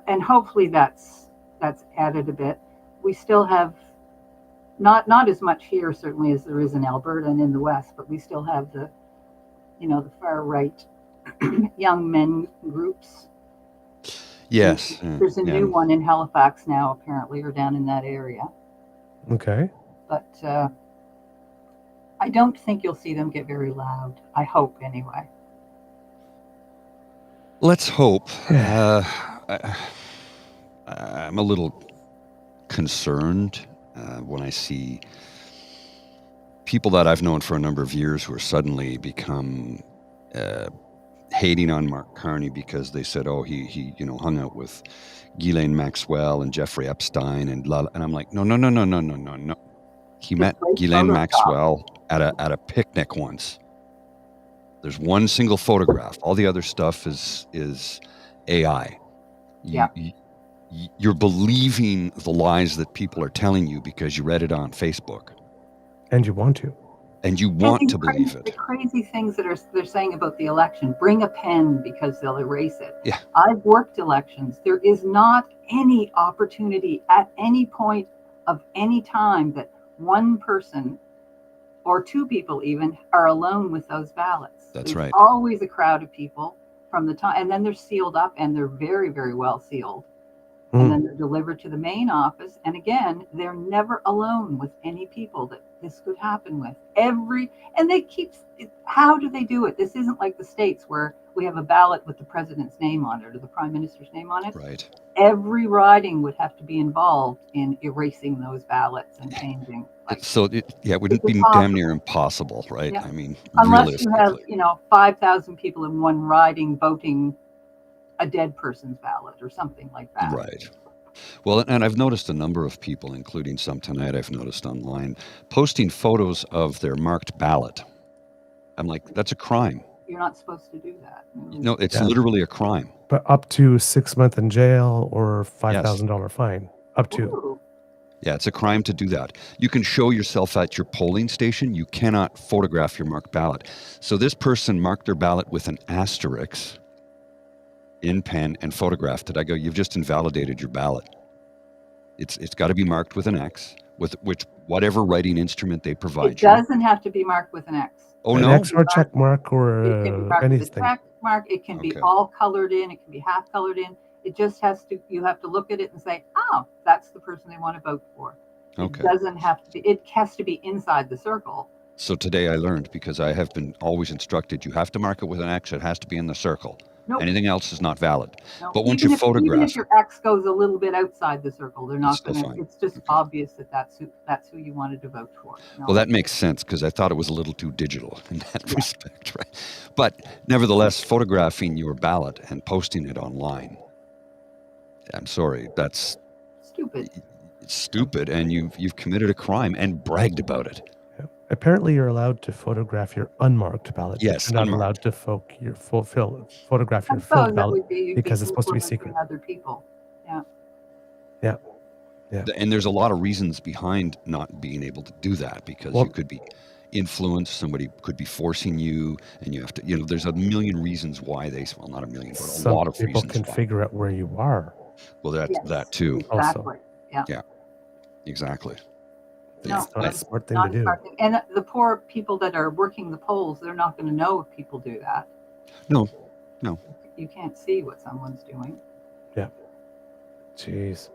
And hopefully that's added a bit. We still have not as much here certainly as there is in Alberta and in the West, but we still have the far right young men groups. Yes. There's a new one in Halifax now, apparently, or down in that area. Okay. But I don't think you'll see them get very loud. I hope, anyway. Let's hope. I'm a little concerned when I see people that I've known for a number of years who are suddenly become hating on Mark Carney because they said, oh, he hung out with Ghislaine Maxwell and Jeffrey Epstein and I'm like, no. He met Ghislaine Maxwell at a picnic once. There's one single photograph. All the other stuff is AI. You're believing the lies that people are telling you because you read it on Facebook. And you want to. And you want to believe it. The crazy things that they're saying about the election. Bring a pen because they'll erase it. Yeah. I've worked elections. There is not any opportunity at any point of any time that one person or 2 people even are alone with those ballots. That's There's right. Always a crowd of people from the time, and then they're sealed up, and they're very, very well sealed. And then they're delivered to the main office. And again, they're never alone with any people that this could happen with. And they keep, how do they do it? This isn't like the States where we have a ballot with the president's name on it or the prime minister's name on it. Right. Every riding would have to be involved in erasing those ballots and changing. It wouldn't be damn near impossible, right? Yeah. I mean, unless you have, 5,000 people in one riding voting a dead person's ballot or something like that. Right. Well, and I've noticed a number of people, including some tonight I've noticed online, posting photos of their marked ballot. I'm like, that's a crime. You're not supposed to do that. No, it's literally a crime. But up to 6 months in jail or $5,000 fine. Up to. Ooh. Yeah, it's a crime to do that. You can show yourself at your polling station. You cannot photograph your marked ballot. So this person marked their ballot with an asterisk in pen and photographed it. I go, you've just invalidated your ballot. It's got to be marked with an X, with whatever writing instrument they provide. It doesn't have to be marked with an X. Oh, an no? X or check mark or it can be marked anything. with a check mark. It can be all colored in. It can be half colored in. It just has to, you have to look at it and say, oh, that's the person they want to vote for. Okay. It doesn't have to be, it has to be inside the circle, So today I learned, because I have been always instructed, you have to mark it with an X. It has to be in the circle. Nope. Anything else is not valid. No. But once even you if photograph your X goes a little bit outside the circle, they're not still going to. fine. It's just obvious that that's who you wanted to vote for. No. Well, that makes sense, because I thought it was a little too digital in that respect, right? But nevertheless, photographing your ballot and posting it online, I'm sorry, that's stupid. It's stupid, and you've committed a crime and bragged about it. Apparently, you're allowed to photograph your unmarked ballot. Yes, you're not unmarked. allowed to photograph your I filled suppose that ballot would be because it's supposed to be secret. Other people. Yeah. Yeah. And there's a lot of reasons behind not being able to do that, because you could be influenced, somebody could be forcing you, and you have to, there's a million reasons why well, not a million, but a lot of Some people reasons can why. figure out where you are. Well, that too. Exactly. Also. Yeah. Exactly. It's not a smart thing to do. And the poor people that are working the polls, they're not going to know if people do that. No. You can't see what someone's doing. Yeah. Jeez.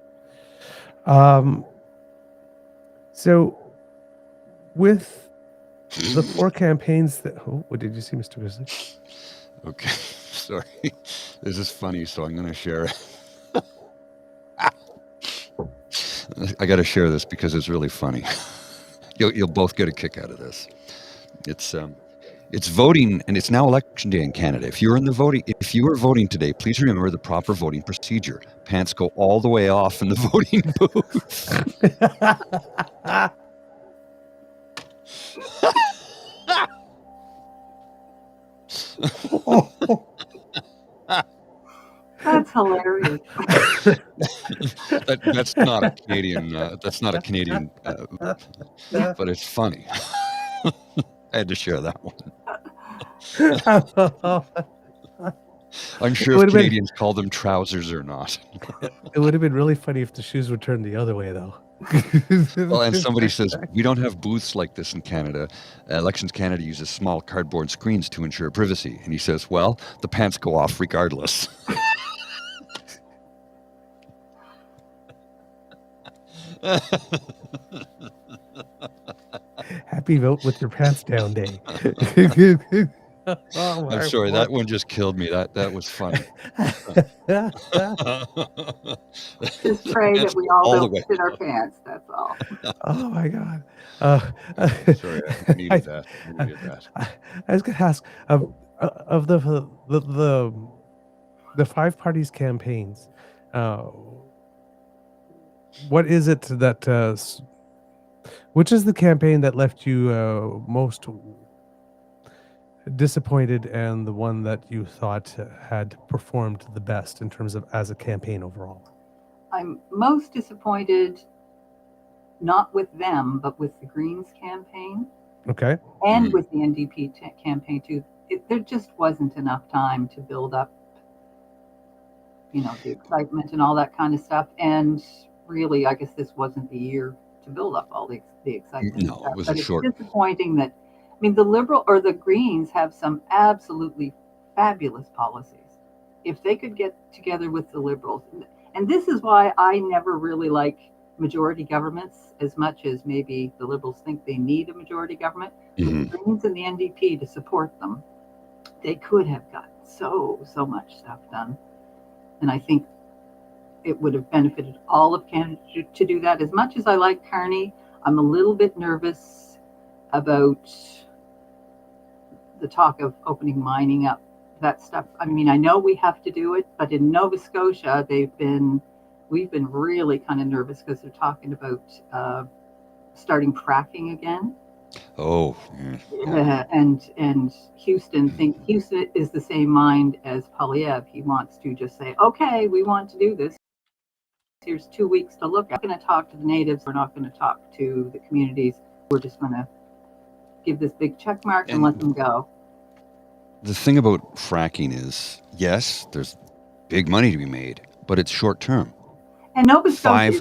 So with the 4 campaigns that... Oh, what did you see, Mr. Grizzly? Okay. Sorry. This is funny, so I'm going to share it. I got to share this because it's really funny. You'll both get a kick out of this. It's voting, and it's now election day in Canada. If you are voting today, please remember the proper voting procedure. Pants go all the way off in the voting booth. That's hilarious. That's not a Canadian. But it's funny. I had to share that one. I'm sure if Canadians call them trousers or not. It would have been really funny if the shoes were turned the other way, though. Well, and somebody says, we don't have booths like this in Canada. Elections Canada uses small cardboard screens to ensure privacy. And he says, well, the pants go off regardless. Happy vote with your pants down day. Oh, I'm sorry, that one just killed me. That was funny. Just pray that we all don't shit our pants. That's all. Oh my God. Sorry, I needed that. I was going to ask, of the 5 parties campaigns, what is it that which is the campaign that left you most disappointed, and the one that you thought had performed the best in terms of as a campaign overall? I'm most disappointed not with them, but with the Greens campaign. Okay. And with the NDP campaign too. There just wasn't enough time to build up, the excitement and all that kind of stuff. And really, I guess this wasn't the year to build up all the excitement. No, it was short. It's disappointing that, the Liberal or the Greens have some absolutely fabulous policies. If they could get together with the Liberals, and this is why I never really like majority governments as much as maybe the Liberals think they need a majority government. With the Greens and the NDP to support them, they could have gotten so much stuff done. And I think it would have benefited all of Canada to do that. As much as I like Carney, I'm a little bit nervous about the talk of opening mining up, that stuff. I know we have to do it, but in Nova Scotia, we've been really kind of nervous because they're talking about starting fracking again. Oh, and Houston is the same mind as Polyev. He wants to just say, okay, we want to do this. Here's 2 weeks to look. We're not going to talk to the natives. We're not going to talk to the communities. We're just going to give this big check mark and let them go. The thing about fracking is, yes, there's big money to be made, but it's short term. And Nova Scotia,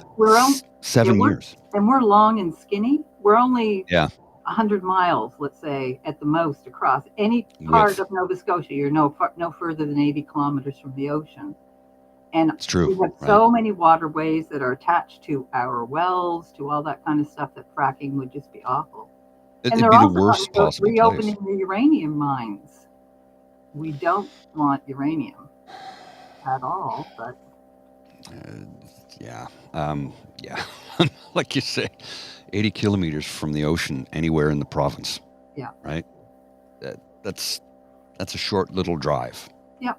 7 years. And we're long and skinny. We're only 100 miles, let's say, at the most across any part of Nova Scotia. You're no further than 80 kilometers from the ocean. And it's true. We have so many waterways that are attached to our wells, to all that kind of stuff, that fracking would just be awful. And It'd they're be the also talking worst about possible place. reopening the uranium mines. We don't want uranium at all, but Yeah. Yeah. Like you say, 80 kilometers from the ocean, anywhere in the province. Yeah. Right. That's a short little drive. yeah.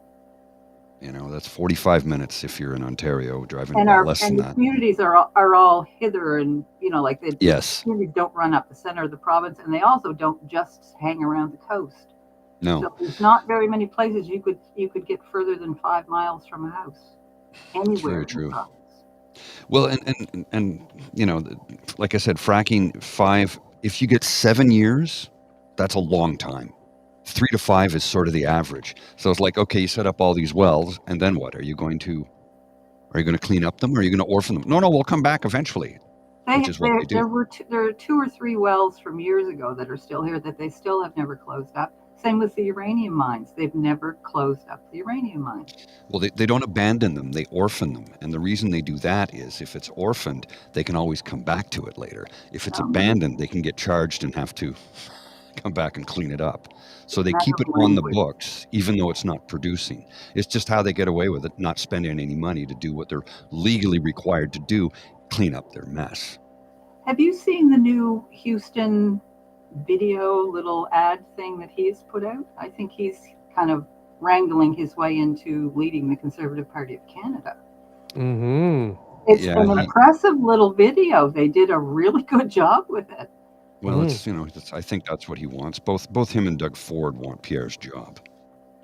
That's 45 minutes if you're in Ontario, driving And about less than the that. communities are all hither, and like the Yes. communities don't run up the center of the province, and they also don't just hang around the coast. No. So there's not very many places you could get further than 5 miles from a house anywhere Very in the true. province. Well, and like I said, fracking if you get 7 years, that's a long time. 3 to 5 is sort of the average. So it's like, okay, you set up all these wells, and then what? Are you going to clean up them, or are you going to orphan them? No, we'll come back eventually, which is what they do. There are 2 or 3 wells from years ago that are still here that they still have never closed up. Same with the uranium mines. They've never closed up the uranium mines. Well, they don't abandon them, they orphan them. And the reason they do that is if it's orphaned, they can always come back to it later. If it's abandoned, they can get charged and have to come back and clean it up. So they keep it on the books, even though it's not producing. It's just how they get away with it, not spending any money to do what they're legally required to do, clean up their mess. Have you seen the new Houston video little ad thing that he's put out? I think he's kind of wrangling his way into leading the Conservative Party of Canada. Mm-hmm. It's an impressive little video. They did a really good job with it. Well, I think that's what he wants. Both him and Doug Ford want Pierre's job,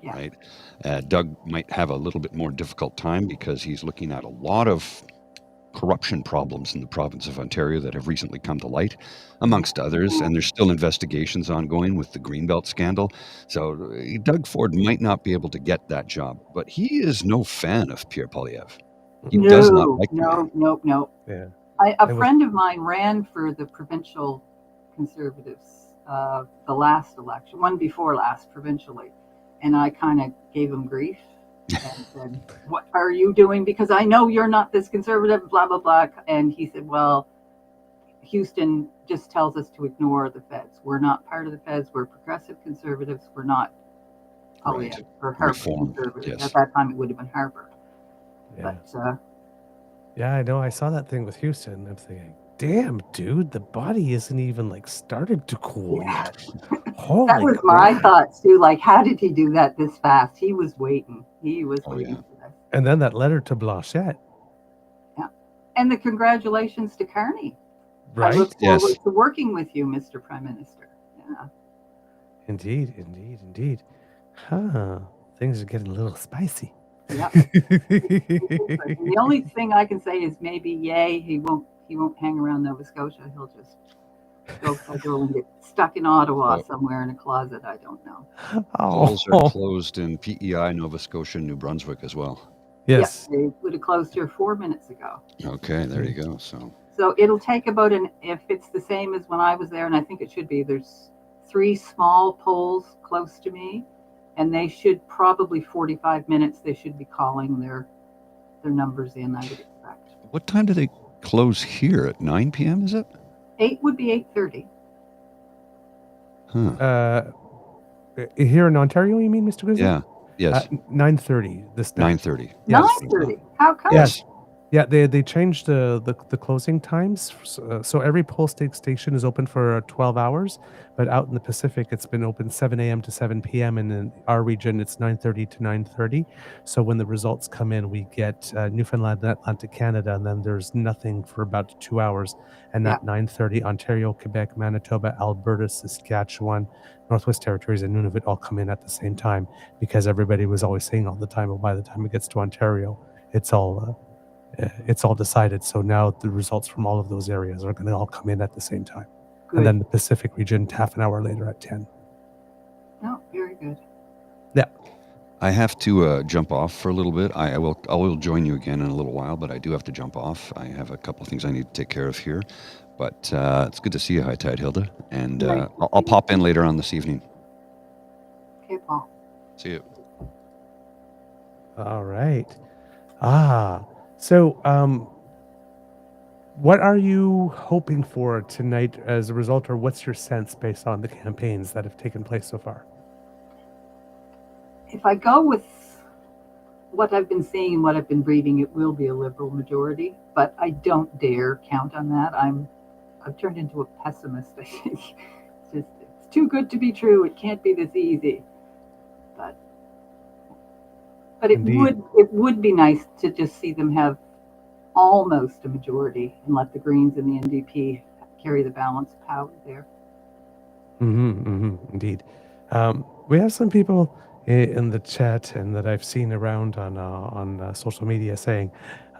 right? Doug might have a little bit more difficult time because he's looking at a lot of corruption problems in the province of Ontario that have recently come to light, amongst others, and there's still investigations ongoing with the Greenbelt scandal. So Doug Ford might not be able to get that job, but he is no fan of Pierre Poilievre. He does not like the man. No. Yeah. A friend of mine ran for the provincial Conservatives, the last election, one before last provincially, and I kind of gave him grief and said, "What are you doing? Because I know you're not this conservative, blah, blah, blah." And he said, "Well, Houston just tells us to ignore the feds. We're not part of the feds. We're progressive conservatives. We're not Poilievre or Harper conservatives." Yes. At that time, it would have been Harper. Yeah. But, yeah, I know. I saw that thing with Houston. I'm thinking, damn, dude, the body isn't even started to cool yet. Holy that was my thoughts too. Like, how did he do that this fast? He was waiting. He was waiting for this. And then that letter to Blanchette. Yeah. And the congratulations to Carney. Right? I look forward to working with you, Mr. Prime Minister. Yeah. Indeed. Huh. Things are getting a little spicy. Yeah. The only thing I can say is maybe, he won't hang around Nova Scotia. He'll just go federal and get stuck in Ottawa somewhere in a closet. I don't know. Polls are closed in PEI, Nova Scotia, and New Brunswick as well. Yes. Yeah, they would have closed here 4 minutes ago. Okay, there you go. So it'll take about if it's the same as when I was there, and I think it should be, there's 3 small polls close to me, and they should probably 45 minutes. They should be calling their numbers in, I would expect. What time do they close here? At 9 p.m., is it? 8 would be 8:30. Huh. Here in Ontario, you mean, Mr. Grizzly? Yeah. Yes. 9:30 this day. 9:30. Yes. 9:30. How come? Yes. Yeah, they changed the closing times. So every polling station is open for 12 hours, but out in the Pacific, it's been open 7 a.m. to 7 p.m. And in our region, it's 9:30 to 9:30. So when the results come in, we get Newfoundland and Atlantic Canada, and then there's nothing for about 2 hours. And at 9:30, Ontario, Quebec, Manitoba, Alberta, Saskatchewan, Northwest Territories, and Nunavut all come in at the same time, because everybody was always saying all the time, well, by the time it gets to Ontario, it's all decided. So now the results from all of those areas are going to all come in at the same time. Good. And then the Pacific region half an hour later at 10. No, very good. Yeah. I have to jump off for a little bit. I will join you again in a little while, but I do have to jump off. I have a couple of things I need to take care of here. But it's good to see you, High Tide Hilda. And I'll pop in later on this evening. Okay, Paul. See you. All right. So What are you hoping for tonight as a result, or what's your sense based on the campaigns that have taken place so far? If I go with what I've been seeing and what I've been reading, it will be a Liberal majority, but I don't dare count on that. I've turned into a pessimist, I think. It's too good to be true. It can't be this easy. But Indeed. it would be nice to just see them have almost a majority and let the Greens and the NDP carry the balance of power there. Indeed. We have some people in the chat and that I've seen around on social media saying,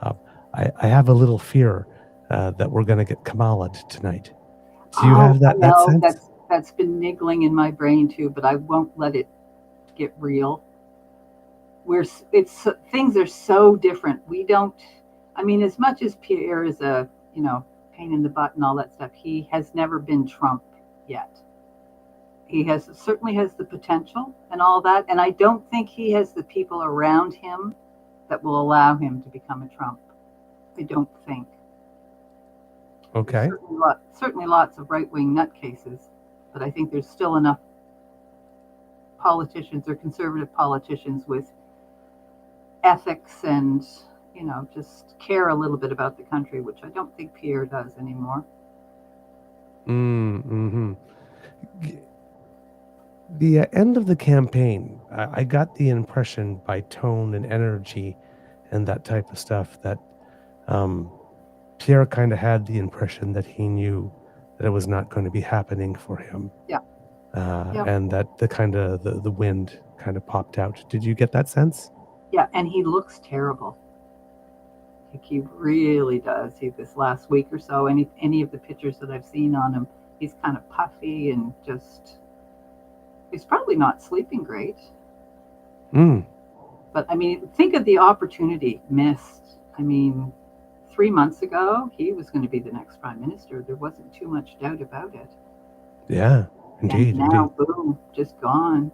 uh, I have a little fear that we're going to get Kamala'd tonight. Do you have that sense? That's been niggling in my brain too, but I won't let it get real. Things are so different. We don't. I mean, as much as Pierre is a pain in the butt and all that stuff, he has never been Trump yet. He certainly has the potential and all that, and I don't think he has the people around him that will allow him to become a Trump. I don't think. Okay. Certainly lots of right-wing nutcases, but I think there's still enough politicians or conservative politicians with ethics and just care a little bit about the country, which I don't think Pierre does anymore. The end of the campaign, I got the impression by tone and energy and that type of stuff that Pierre kind of had the impression that he knew that it was not going to be happening for him. Yeah. And that the wind kind of popped out. Did you get that sense? Yeah, and he looks terrible. Like he really does. This last week or so, any of the pictures that I've seen on him, he's kind of puffy and he's probably not sleeping great. But I mean, think of the opportunity missed. I mean, 3 months ago, he was going to be the next prime minister. There wasn't too much doubt about it. Yeah, indeed. And now, boom, just gone.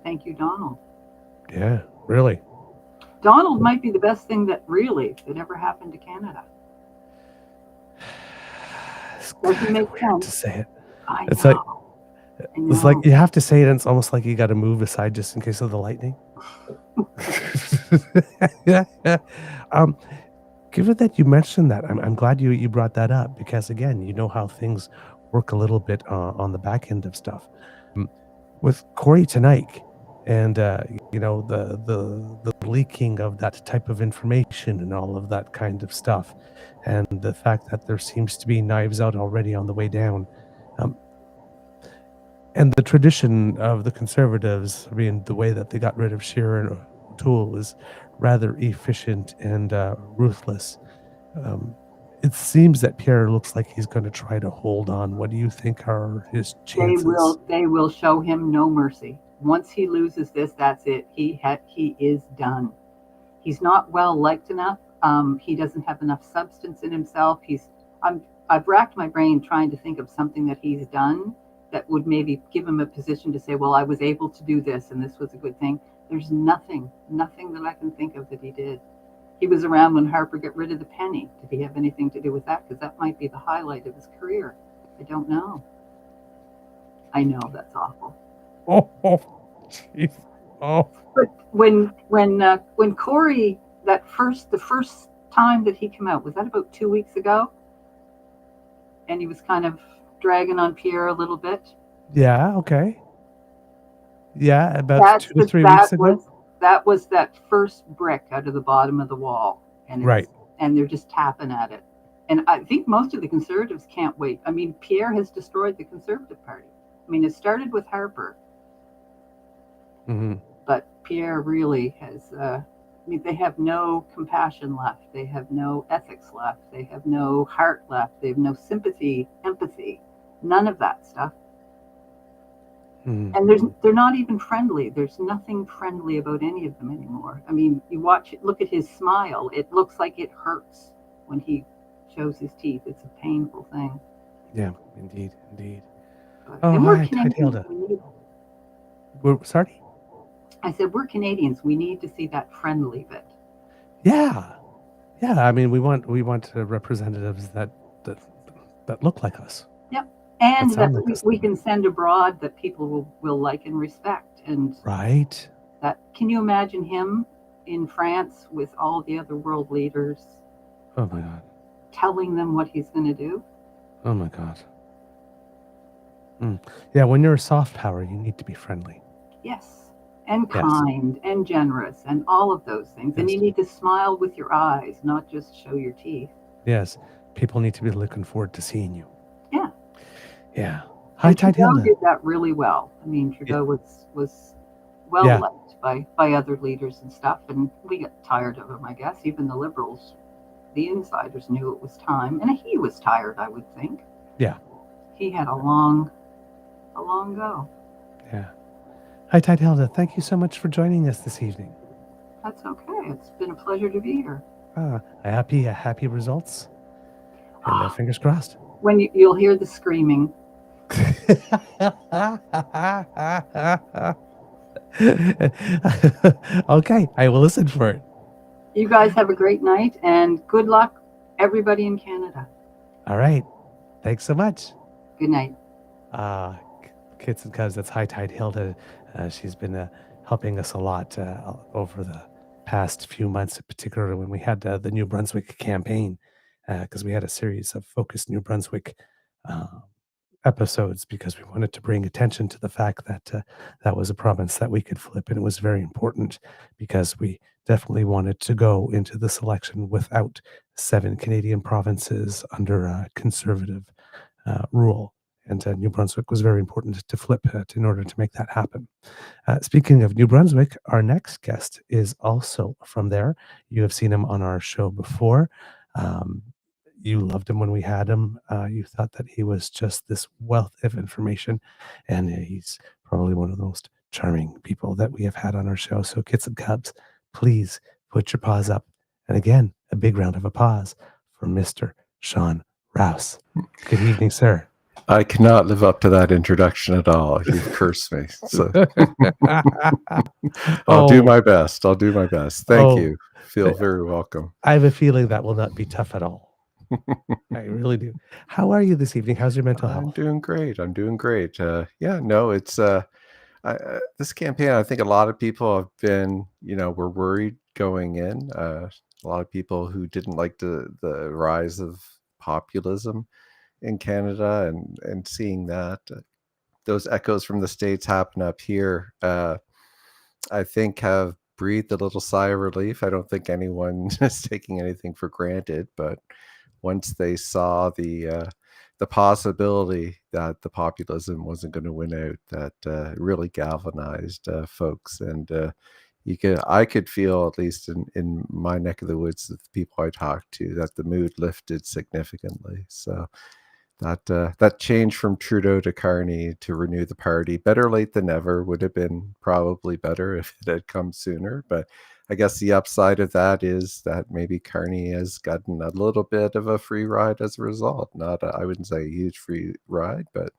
Thank you, Donald. Yeah, really. Donald might be the best thing that ever happened to Canada. It's doesn't make weird sense to say it. It's like you have to say it, and it's almost like you got to move aside just in case of the lightning. Yeah. Given that you mentioned that, I'm glad you brought that up, because again, you know how things work a little bit on the back end of stuff. With Corey tonight, and the leaking of that type of information and all of that kind of stuff, and the fact that there seems to be knives out already on the way down, and the tradition of the Conservatives, I mean, the way that they got rid of Scheer and O'Toole is rather efficient and ruthless. It seems that Pierre looks like he's going to try to hold on. What do you think are his chances? They will show him no mercy. Once he loses this, that's it. He is done. He's not well liked enough. He doesn't have enough substance in himself. I've racked my brain trying to think of something that he's done that would maybe give him a position to say, well, I was able to do this and this was a good thing. There's nothing that I can think of that he did. He was around when Harper got rid of the penny. Did he have anything to do with that? Because that might be the highlight of his career. I don't know. I know that's awful. Oh, jeez. Oh. But when Corey, the first time that he came out, was that about 2 weeks ago? And he was kind of dragging on Pierre a little bit. Yeah. Okay. Yeah, about 2 to 3 weeks ago. That was that first brick out of the bottom of the wall, and right. And they're just tapping at it. And I think most of the Conservatives can't wait. I mean, Pierre has destroyed the Conservative Party. I mean, it started with Harper, but Pierre really has. They have no compassion left. They have no ethics left. They have no heart left. They have no sympathy, empathy, none of that stuff. And they're not even friendly. There's nothing friendly about any of them anymore. I mean, look at his smile. It looks like it hurts when he shows his teeth. It's a painful thing. Yeah, indeed. And we're Canadians. Hilda. We're sorry? I said, we're Canadians. We need to see that friendly bit. Yeah. I mean, we want representatives that that look like us. Yep. And that sound like us. we can send abroad that people will like and respect. And Right. that, can you imagine him in France with all the other world leaders Oh my God. telling them what he's going to do? Oh my God. Yeah, when you're a soft power, you need to be friendly. Yes. And Yes. kind and generous and all of those things. And Yes. you need to smile with your eyes, not just show your teeth. Yes. People need to be looking forward to seeing you. Yeah. Yeah. Hi, And Tide Trudeau Hilda. did that really well. I mean, Trudeau was well Yeah. liked by other leaders and stuff, and we got tired of him, I guess. Even the Liberals, the insiders knew it was time, and he was tired, I would think. Yeah. He had a long go. Yeah. Hi, Tide Hilda. Thank you so much for joining us this evening. That's okay. It's been a pleasure to be here. Happy results. And fingers crossed. When you'll hear the screaming. Okay, I will listen for it. You guys have a great night, and good luck, everybody in Canada. All right. Thanks so much. Good night. Kids and Cubs, that's High Tide Hilda. She's been helping us a lot over the past few months, particularly when we had the New Brunswick campaign, because we had a series of focused New Brunswick episodes because we wanted to bring attention to the fact that that was a province that we could flip, and it was very important because we definitely wanted to go into this election without 7 Canadian provinces under conservative rule. And New Brunswick was very important to flip in order to make that happen. Speaking of New Brunswick, our next guest is also from there. You have seen him on our show before. You loved him when we had him. You thought that he was just this wealth of information, and he's probably one of the most charming people that we have had on our show. So Kits and Cubs, please put your paws up. And again, a big round of applause for Mr. Shawn Rouse. Good evening, sir. I cannot live up to that introduction at all. You've cursed me. So I'll do my best. Thank you. Feel very welcome. I have a feeling that will not be tough at all. I really do. How are you this evening? How's your mental health? I'm doing great. It's this campaign, I think a lot of people have been, were worried going in. A lot of people who didn't like the rise of populism in Canada and seeing that those echoes from the States happen up here, I think have breathed a little sigh of relief. I don't think anyone is taking anything for granted, but once they saw the possibility that the populism wasn't going to win out, that really galvanized folks. And I could feel, at least in my neck of the woods, with the people I talked to, that the mood lifted significantly. So that change from Trudeau to Carney to renew the party, better late than never, would have been probably better if it had come sooner. But I guess the upside of that is that maybe Carney has gotten a little bit of a free ride as a result. I wouldn't say a huge free ride, but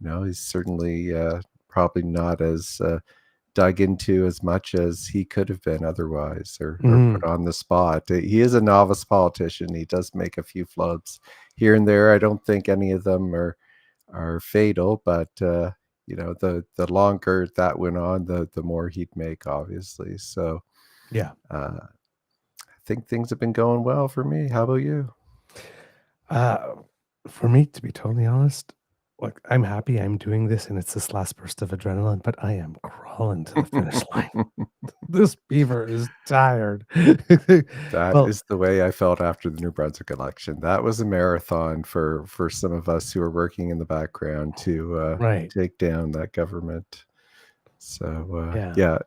he's certainly probably not as dug into as much as he could have been otherwise, or put on the spot. He is a novice politician. He does make a few flubs here and there. I don't think any of them are fatal, but the longer that went on, the more he'd make, obviously. So yeah, I think things have been going well for me. How about you? For me, to be totally honest, look, I'm happy I'm doing this, and it's this last burst of adrenaline, but I am crawling to the finish line. This beaver is tired. That is the way I felt after the New Brunswick election. That was a marathon for some of us who were working in the background to take down that government. So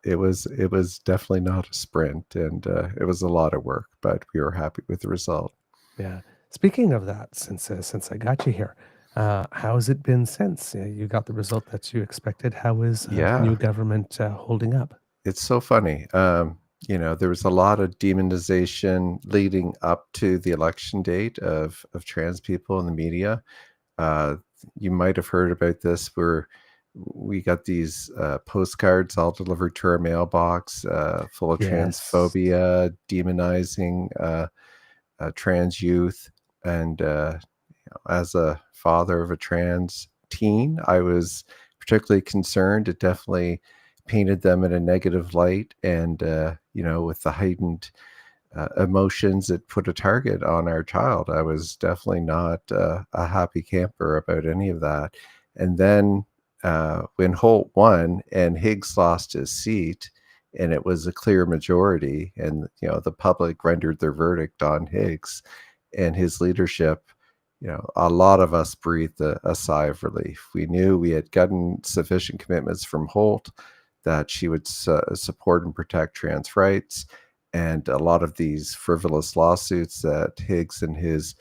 it was definitely not a sprint, and it was a lot of work, but we were happy with the result. Yeah. Speaking of that, since I got you here, how's it been since you got the result that you expected? How is the new government holding up? It's so funny. There was a lot of demonization leading up to the election date of trans people in the media. You might have heard about this, where we got these postcards all delivered to our mailbox full of transphobia, demonizing trans youth. And as a father of a trans teen, I was particularly concerned. It definitely painted them in a negative light, and with the heightened emotions, it put a target on our child. I was definitely not a happy camper about any of that. And then when Holt won and Higgs lost his seat, and it was a clear majority, and the public rendered their verdict on Higgs and his leadership, a lot of us breathed a sigh of relief. We knew we had gotten sufficient commitments from Holt that she would support and protect trans rights. And a lot of these frivolous lawsuits that Higgs and his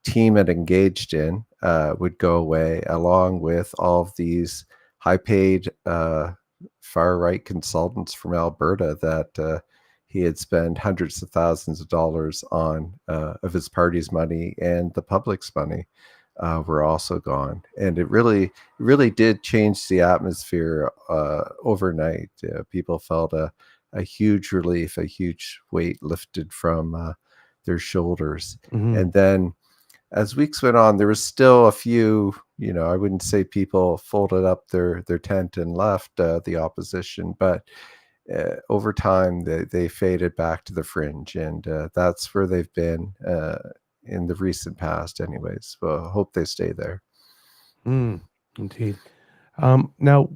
team had engaged in would go away, along with all of these high-paid far-right consultants from Alberta that he had spent hundreds of thousands of dollars on of his party's money and the public's money were also gone. And it really did change the atmosphere overnight. People felt a huge relief, a huge weight lifted from their shoulders. And then as weeks went on, there was still a few, I wouldn't say people folded up their tent and left the opposition, but over time they faded back to the fringe, and that's where they've been in the recent past anyways. Well, hope they stay there. Indeed. Now,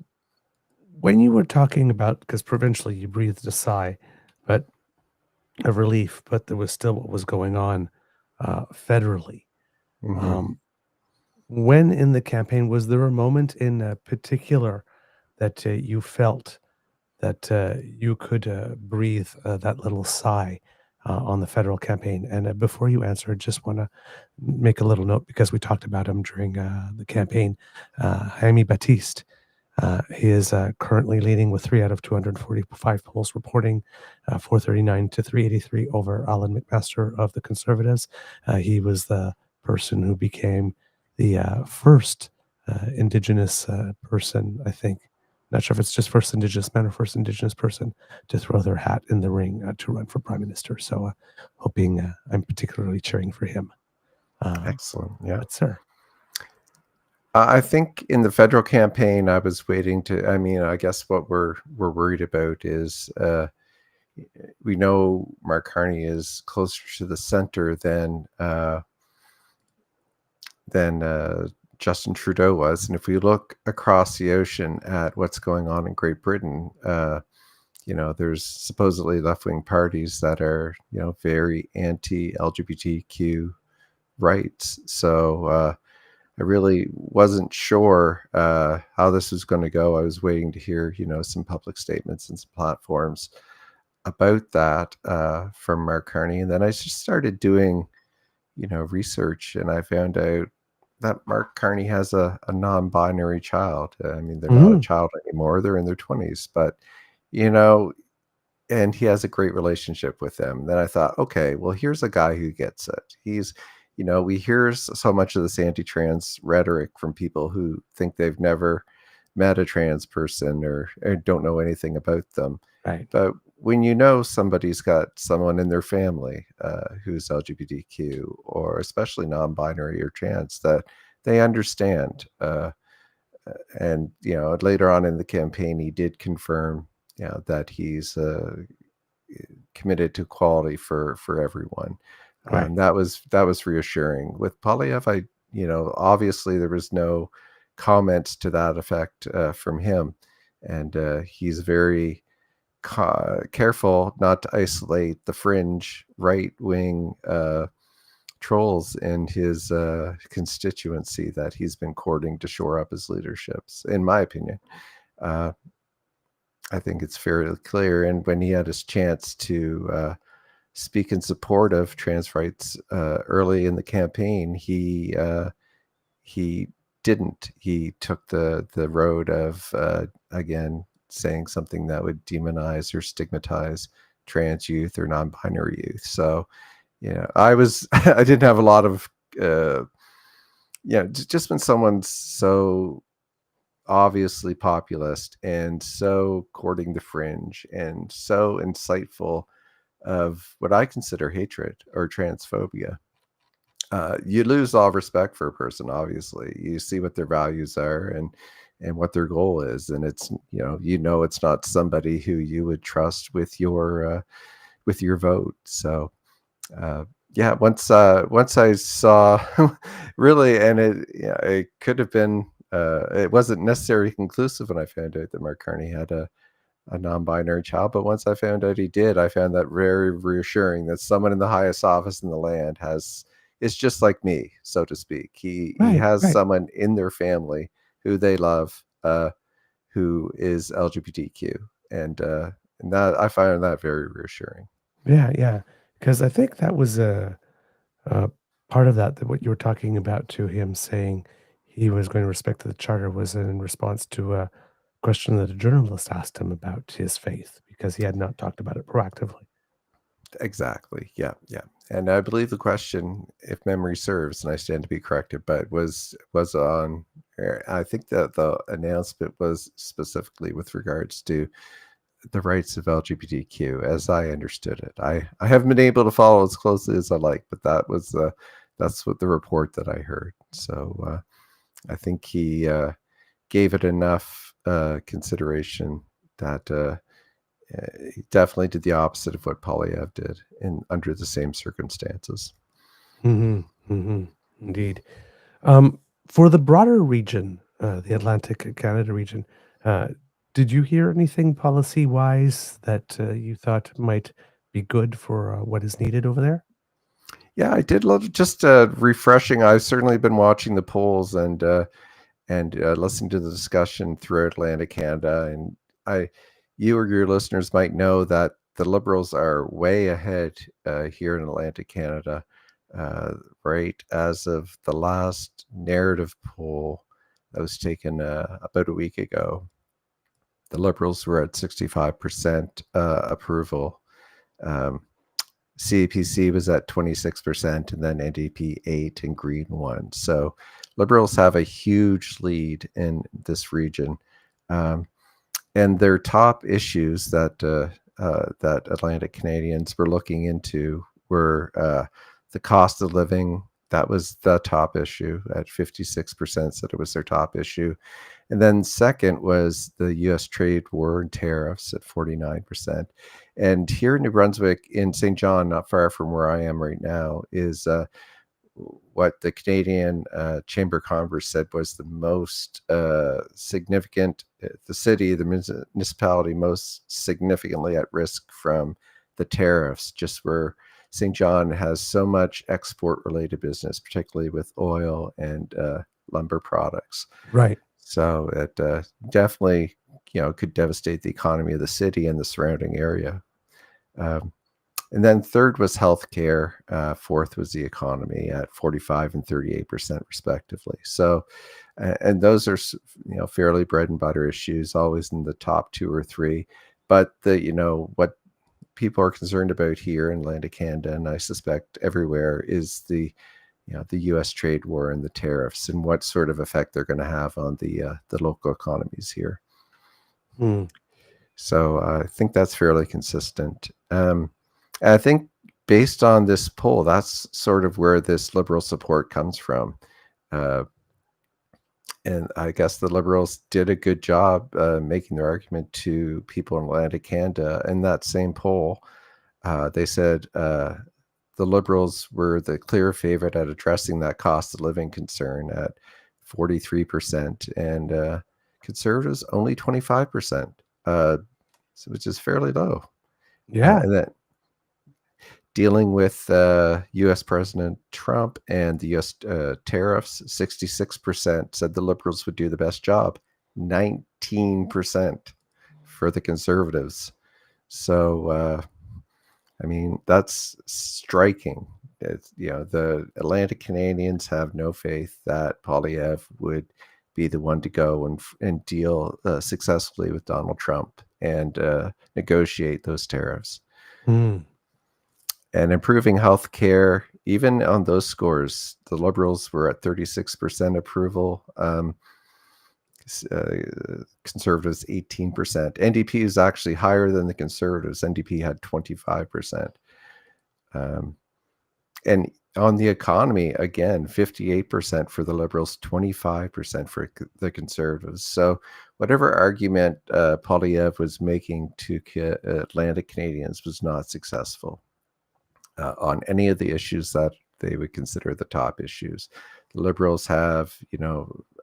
when you were talking about, because provincially you breathed a sigh, but of relief, but there was still what was going on federally. When in the campaign, was there a moment in particular that you felt that you could breathe that little sigh on the federal campaign? And before you answer, just want to make a little note, because we talked about him during the campaign. Jaime Batiste, he is currently leading with 3 out of 245 polls, reporting 439 to 383 over Alan McMaster of the Conservatives. He was the person who became the first Indigenous person, I think. Not sure if it's just first Indigenous man or first Indigenous person to throw their hat in the ring to run for Prime Minister. So hoping, I'm particularly cheering for him. Excellent. Yeah. But sir. I think in the federal campaign, I was waiting I guess what we're worried about is we know Mark Carney is closer to the center than Justin Trudeau was. And if we look across the ocean at what's going on in Great Britain, there's supposedly left-wing parties that are, very anti-LGBTQ rights. So I really wasn't sure how this was going to go. I was waiting to hear, some public statements and some platforms about that from Mark Carney. And then I just started doing, research, and I found out that Mark Carney has a non-binary child. They're not a child anymore. They're in their 20s, but, and he has a great relationship with them. Then I thought, okay, well, here's a guy who gets it. He's, we hear so much of this anti-trans rhetoric from people who think they've never met a trans person or don't know anything about them. Right. But when somebody's got someone in their family who's LGBTQ or especially non-binary or trans, that they understand. And later on in the campaign, he did confirm that he's committed to equality for everyone. Right. That was reassuring. With Polyev, obviously there was no comments to that effect from him, and he's very careful not to isolate the fringe right-wing trolls in his constituency that he's been courting to shore up his leaderships, in my opinion. I think it's fairly clear. And when he had his chance to speak in support of trans rights early in the campaign, he didn't. He took the road of again saying something that would demonize or stigmatize trans youth or non-binary youth. So, I didn't have a lot of, just when someone's so obviously populist and so courting the fringe and so insightful of what I consider hatred or transphobia, you lose all respect for a person. Obviously, you see what their values are and what their goal is, and it's it's not somebody who you would trust with your vote. So yeah, once I saw really, and it could have been it wasn't necessarily conclusive when I found out that Mark Carney had a non-binary child, but once I found out he did, I found that very reassuring that someone in the highest office in the land is just like me, so to speak. He has someone in their family who they love, who is LGBTQ, and that I find that very reassuring. Yeah, because I think that was a part of that what you were talking about, to him saying he was going to respect the charter, was in response to a question that a journalist asked him about his faith, because he had not talked about it proactively. Exactly. Yeah. And I believe the question, if memory serves, and I stand to be corrected, but was on. I think that the announcement was specifically with regards to the rights of LGBTQ, as I understood it. I haven't been able to follow as closely as I like, but that's what the report that I heard. So I think he gave it enough consideration that he definitely did the opposite of what Polyev did under the same circumstances. Indeed. For the broader region, the Atlantic Canada region, did you hear anything policy-wise that you thought might be good for what is needed over there? Yeah, I did love just refreshing. I've certainly been watching the polls and listening to the discussion throughout Atlantic Canada. And you or your listeners might know that the Liberals are way ahead here in Atlantic Canada, right as of the last narrative poll that was taken about a week ago. The Liberals were at 65% approval. CAPC was at 26%, and then NDP 8%, and Green 1%. So Liberals have a huge lead in this region, and their top issues that Atlantic Canadians were looking into were the cost of living. That was the top issue at 56%, said it was their top issue. And then second was the U.S. trade war and tariffs at 49%. And here in New Brunswick, in St. John, not far from where I am right now, is what the Canadian Chamber of Commerce said was the most significant, the city, the municipality most significantly at risk from the tariffs, just where St. John has so much export-related business, particularly with oil and lumber products. Right. So it definitely, could devastate the economy of the city and the surrounding area. And then third was healthcare. Fourth was the economy at 45% and 38% respectively. So, and those are, fairly bread and butter issues, always in the top 2 or 3. But what people are concerned about here in Atlantic Canada, and I suspect everywhere, is the U.S. trade war and the tariffs, and what sort of effect they're going to have on the local economies here. So I think that's fairly consistent. And I think based on this poll, that's sort of where this Liberal support comes from. And I guess the Liberals did a good job making their argument to people in Atlantic Canada. In that same poll, they said the Liberals were the clear favorite at addressing that cost of living concern at 43%, and Conservatives only 25%, which is fairly low. Yeah. And then dealing with U.S. President Trump and the U.S. Tariffs, 66% said the Liberals would do the best job, 19% for the Conservatives. So, that's striking. The Atlantic Canadians have no faith that Polyev would be the one to go and deal successfully with Donald Trump and negotiate those tariffs. And improving health care, even on those scores, the Liberals were at 36% approval. Conservatives 18%. NDP is actually higher than the Conservatives. NDP had 25%. And on the economy, again, 58% for the Liberals, 25% for the Conservatives. So whatever argument Poilievre was making to Atlantic Canadians was not successful on any of the issues that they would consider the top issues. The Liberals have,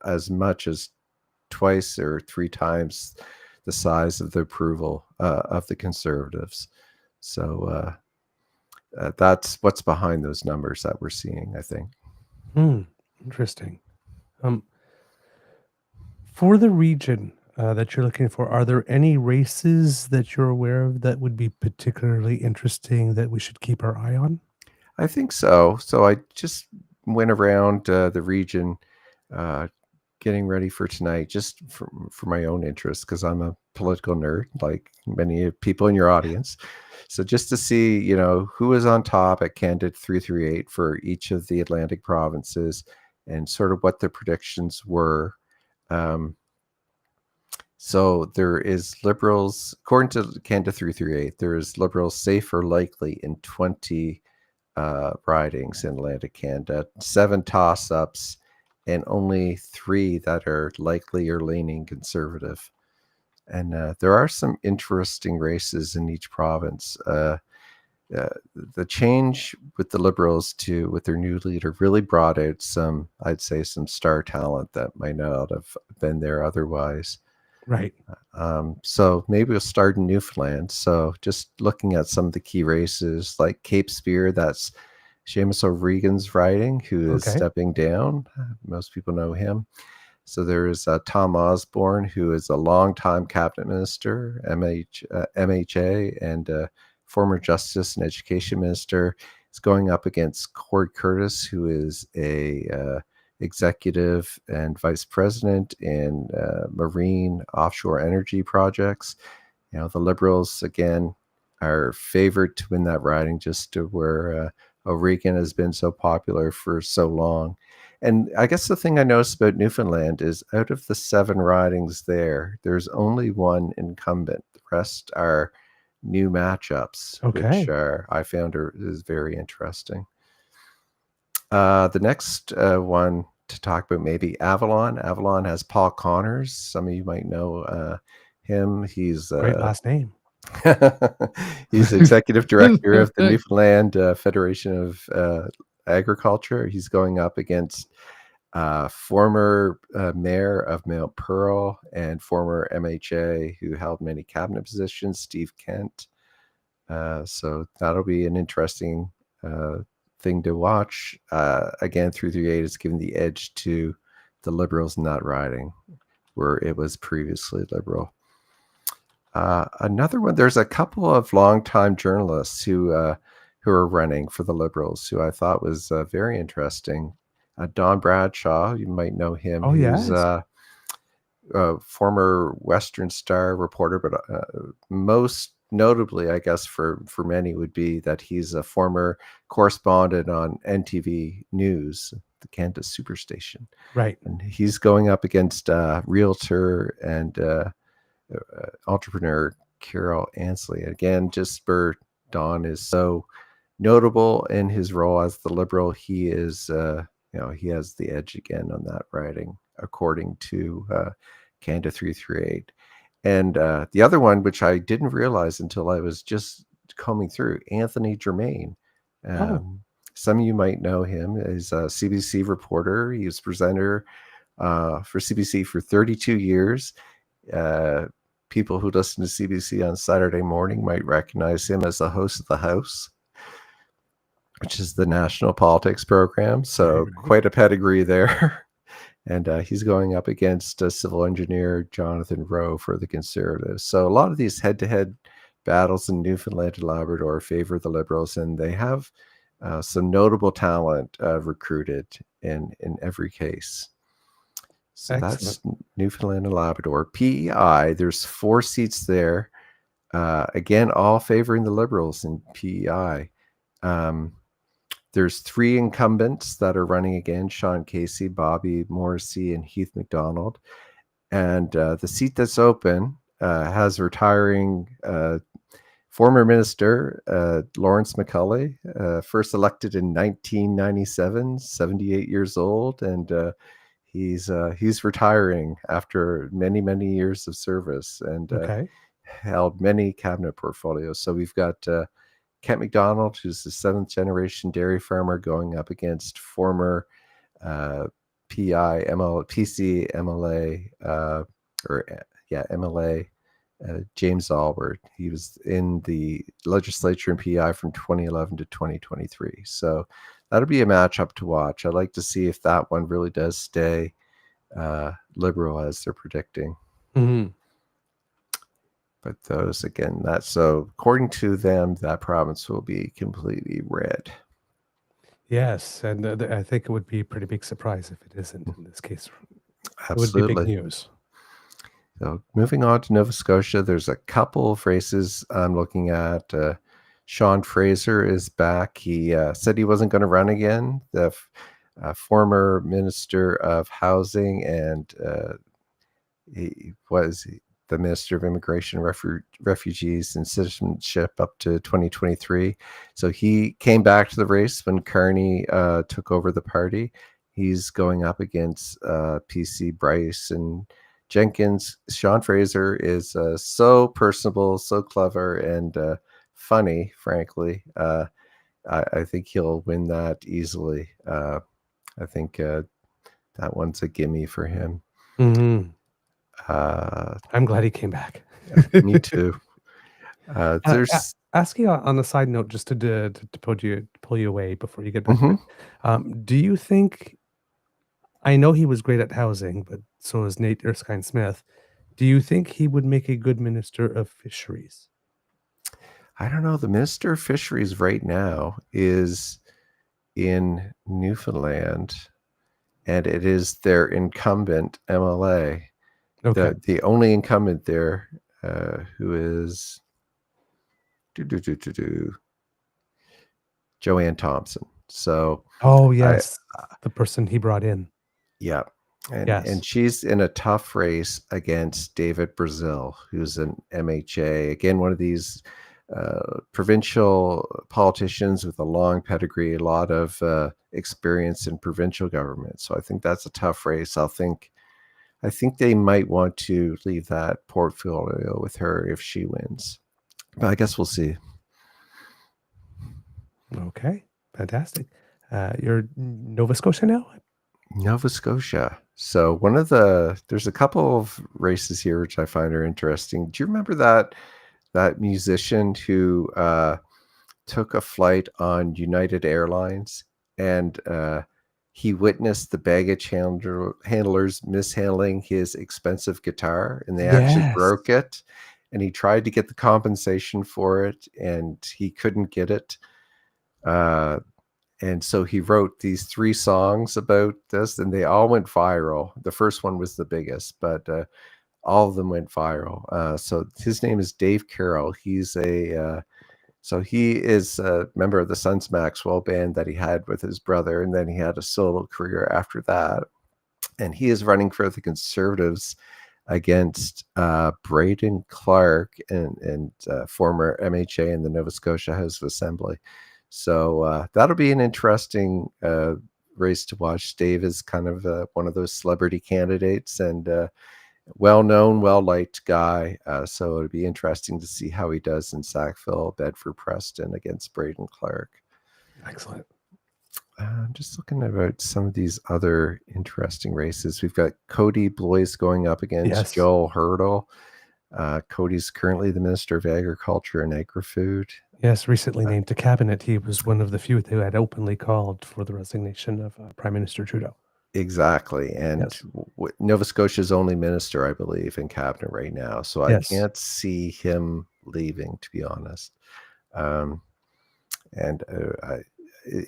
as much as twice or three times the size of the approval of the Conservatives. So that's what's behind those numbers that we're seeing, I think. Interesting. For the region that you're looking for, are there any races that you're aware of that would be particularly interesting that we should keep our eye on? I think so. So I just went around the region getting ready for tonight, just for my own interest, because I'm a political nerd, like many people in your audience. So just to see, who is on top at candidate 338 for each of the Atlantic provinces and sort of what the predictions were. So there is Liberals, according to candidate 338, there is Liberals safe or likely in 20 ridings in Atlantic Canada, 7 toss-ups, and only 3 that are likely or leaning Conservative. And there are some interesting races in each province. The change with the Liberals with their new leader really brought out some star talent that might not have been there otherwise. Right. So maybe we'll start in Newfoundland. So just looking at some of the key races like Cape Spear, that's Seamus O'Regan's riding, who is stepping down. Most people know him. So there is Tom Osborne, who is a longtime cabinet minister, MHA, and former justice and education minister. He's going up against Corey Curtis, who is a executive and vice president in marine offshore energy projects. The Liberals, again, are favored to win that riding, just to where O'Regan has been so popular for so long. And I guess the thing I noticed about Newfoundland is out of the 7 ridings there's only one incumbent. The rest are new matchups, which I found is very interesting. The next one to talk about, maybe Avalon. Avalon has Paul Connors. Some of you might know him. He's great last name. He's executive director of the Newfoundland Federation of Agriculture. He's going up against former mayor of Mount Pearl and former MHA who held many cabinet positions, Steve Kent. So that'll be an interesting thing to watch. Again, 338 is giving the edge to the Liberals in that riding, where it was previously Liberal. Another one, there's a couple of longtime journalists who are running for the Liberals, who I thought was very interesting. Don Bradshaw, you might know him. He's a former Western Star reporter, but most notably, I guess, for many would be that he's a former correspondent on NTV News, the Canada Superstation. Right. And he's going up against realtor and entrepreneur Carol Ansley. Again, just where Don is so notable in his role as the Liberal, he is, he has the edge again on that riding, according to Canada 338. And the other one, which I didn't realize until I was just combing through, Anthony Germain. Some of you might know him as a CBC reporter. He was presenter for CBC for 32 years. People who listen to CBC on Saturday morning might recognize him as the host of The House, which is the national politics program. So quite a pedigree there. And he's going up against civil engineer Jonathan Rowe for the Conservatives. So a lot of these head-to-head battles in Newfoundland and Labrador favor the Liberals, and they have some notable talent recruited in every case. So that's Newfoundland and Labrador. PEI, there's 4 seats there. Again, all favoring the Liberals in PEI. There's 3 incumbents that are running again: Shawn Casey, Bobby Morrissey, and Heath McDonald. And the seat that's open has retiring former minister Lawrence McCulley, first elected in 1997, 78 years old, and he's retiring after many years of service, and Okay. held many cabinet portfolios. So we've got Kent McDonald, who's the 7th generation dairy farmer, going up against former PC MLA MLA James Albert. He was in the legislature in PI from 2011 to 2023. So that'll be a matchup to watch. I'd like to see if that one really does stay liberal as they're predicting. Mm-hmm. But those, again, so according to them, that province will be completely red. Yes, and I think it would be a pretty big surprise if it isn't in this case. Absolutely. It would be big news. So moving on to Nova Scotia, there's a couple of races I'm looking at. Shawn Fraser is back. He said he wasn't going to run again. The former Minister of Housing, and he was the Minister of Immigration, Refugees and Citizenship up to 2023. So he came back to the race when Carney took over the party. He's going up against PC Bryce and Jenkins. Shawn Fraser is so personable, so clever, and funny, frankly. I think he'll win that easily. I think that one's a gimme for him. Mm-hmm. I'm glad he came back. Me too. There's asking on a side note, just to pull you away before you get back. Mm-hmm. Do you think? I know he was great at housing, but so is Nate Erskine-Smith. Do you think he would make a good Minister of Fisheries? I don't know. The Minister of Fisheries right now is in Newfoundland, and it is their incumbent MLA. Okay. The only incumbent there who is Joanne Thompson. So yes, the person he brought in. Yeah. Yes. And she's in a tough race against David Brazil, who's an MHA. Again, one of these provincial politicians with a long pedigree, a lot of experience in provincial government. So I think that's a tough race. I think they might want to leave that portfolio with her if she wins. But I guess we'll see. Okay, fantastic. You're Nova Scotia now? Nova Scotia. So there's a couple of races here which I find are interesting. Do you remember that musician who took a flight on United Airlines, and he witnessed the baggage handlers mishandling his expensive guitar, and they actually broke it, and he tried to get the compensation for it, and he couldn't get it. And so he wrote these 3 songs about this, and they all went viral. The first one was the biggest, but all of them went viral. So his name is Dave Carroll. He's he is a member of the Sons Maxwell band that he had with his brother, and then he had a solo career after that. And he is running for the Conservatives against Braden Clark and former MHA in the Nova Scotia House of Assembly. So that'll be an interesting race to watch. Dave is kind of one of those celebrity candidates, and well-known, well-liked guy. So it'll be interesting to see how he does in Sackville, Bedford, Preston against Braden Clark. Excellent. I'm just looking about some of these other interesting races. We've got Cody Blois going up against Joel Hurdle. Cody's currently the Minister of Agriculture and Agri-Food. Yes, recently named to cabinet. He was one of the few who had openly called for the resignation of Prime Minister Trudeau. Exactly. And Nova Scotia's only minister, I believe, in cabinet right now. So I can't see him leaving, to be honest.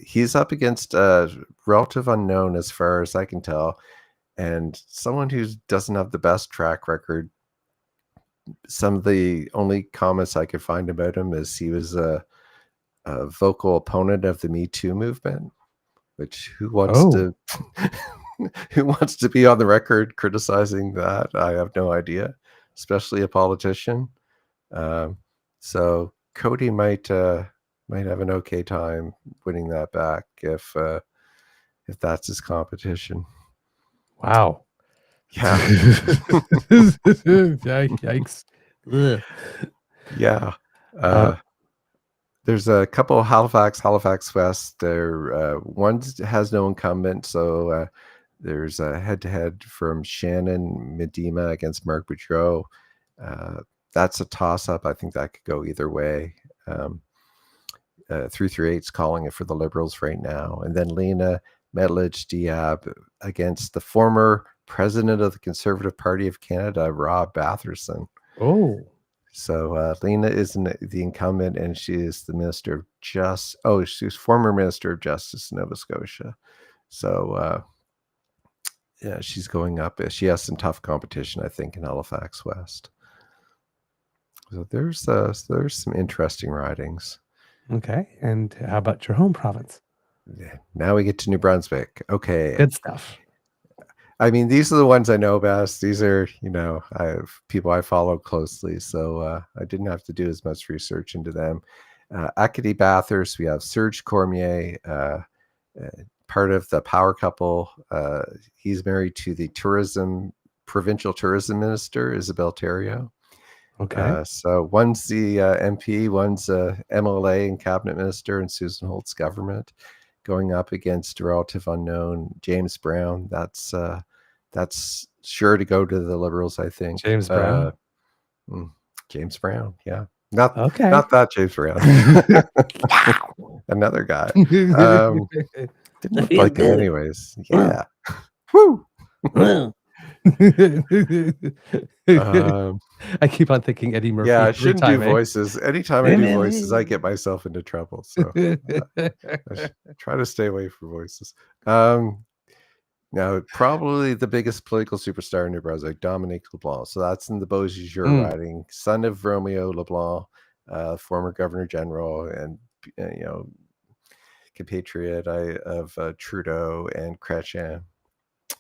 He's up against a relative unknown as far as I can tell, and someone who doesn't have the best track record. Some of the only comments I could find about him is he was a vocal opponent of the Me Too movement, which who wants to be on the record criticizing that? I have no idea, especially a politician. So Cody might have an okay time winning that back if that's his competition. Wow. Yeah. Yikes. Ugh. Yeah. There's a couple Halifax West. There one has no incumbent, so there's a head-to-head from Shannon Medema against Mark Boudreau. That's a toss-up. I think that could go either way. 338's calling it for the Liberals right now. And then Lena Mettledge Diab against the former president of the Conservative Party of Canada, Rob Batherson. Oh. So Lena is the incumbent, and she is the Minister of she's former Minister of Justice in Nova Scotia. So yeah, she's going up. She has some tough competition, I think, in Halifax West. So there's some interesting ridings. Okay. And how about your home province? Yeah. Now we get to New Brunswick. Okay. Good stuff. I mean, these are the ones I know best. These are, I have people I follow closely, so I didn't have to do as much research into them. Acadie Bathurst, we have Serge Cormier, part of the power couple. He's married to the provincial tourism minister, Isabel Theriault. Okay. So one's the MP, one's MLA and cabinet minister in Susan Holt's government, going up against a relative unknown, James Brown. That's sure to go to the Liberals, I think. James Brown. James Brown, yeah. Not that James Brown. Another guy. Didn't look like him anyways. Yeah. Woo! I keep on thinking Eddie Murphy. Yeah, I shouldn't do voices. Anytime I do voices, I get myself into trouble. So I try to stay away from voices. Now, probably the biggest political superstar in New Brunswick, Dominique LeBlanc. So that's in the Beausejour riding, son of Romeo LeBlanc, former Governor General, and compatriot of Trudeau and Chrétien.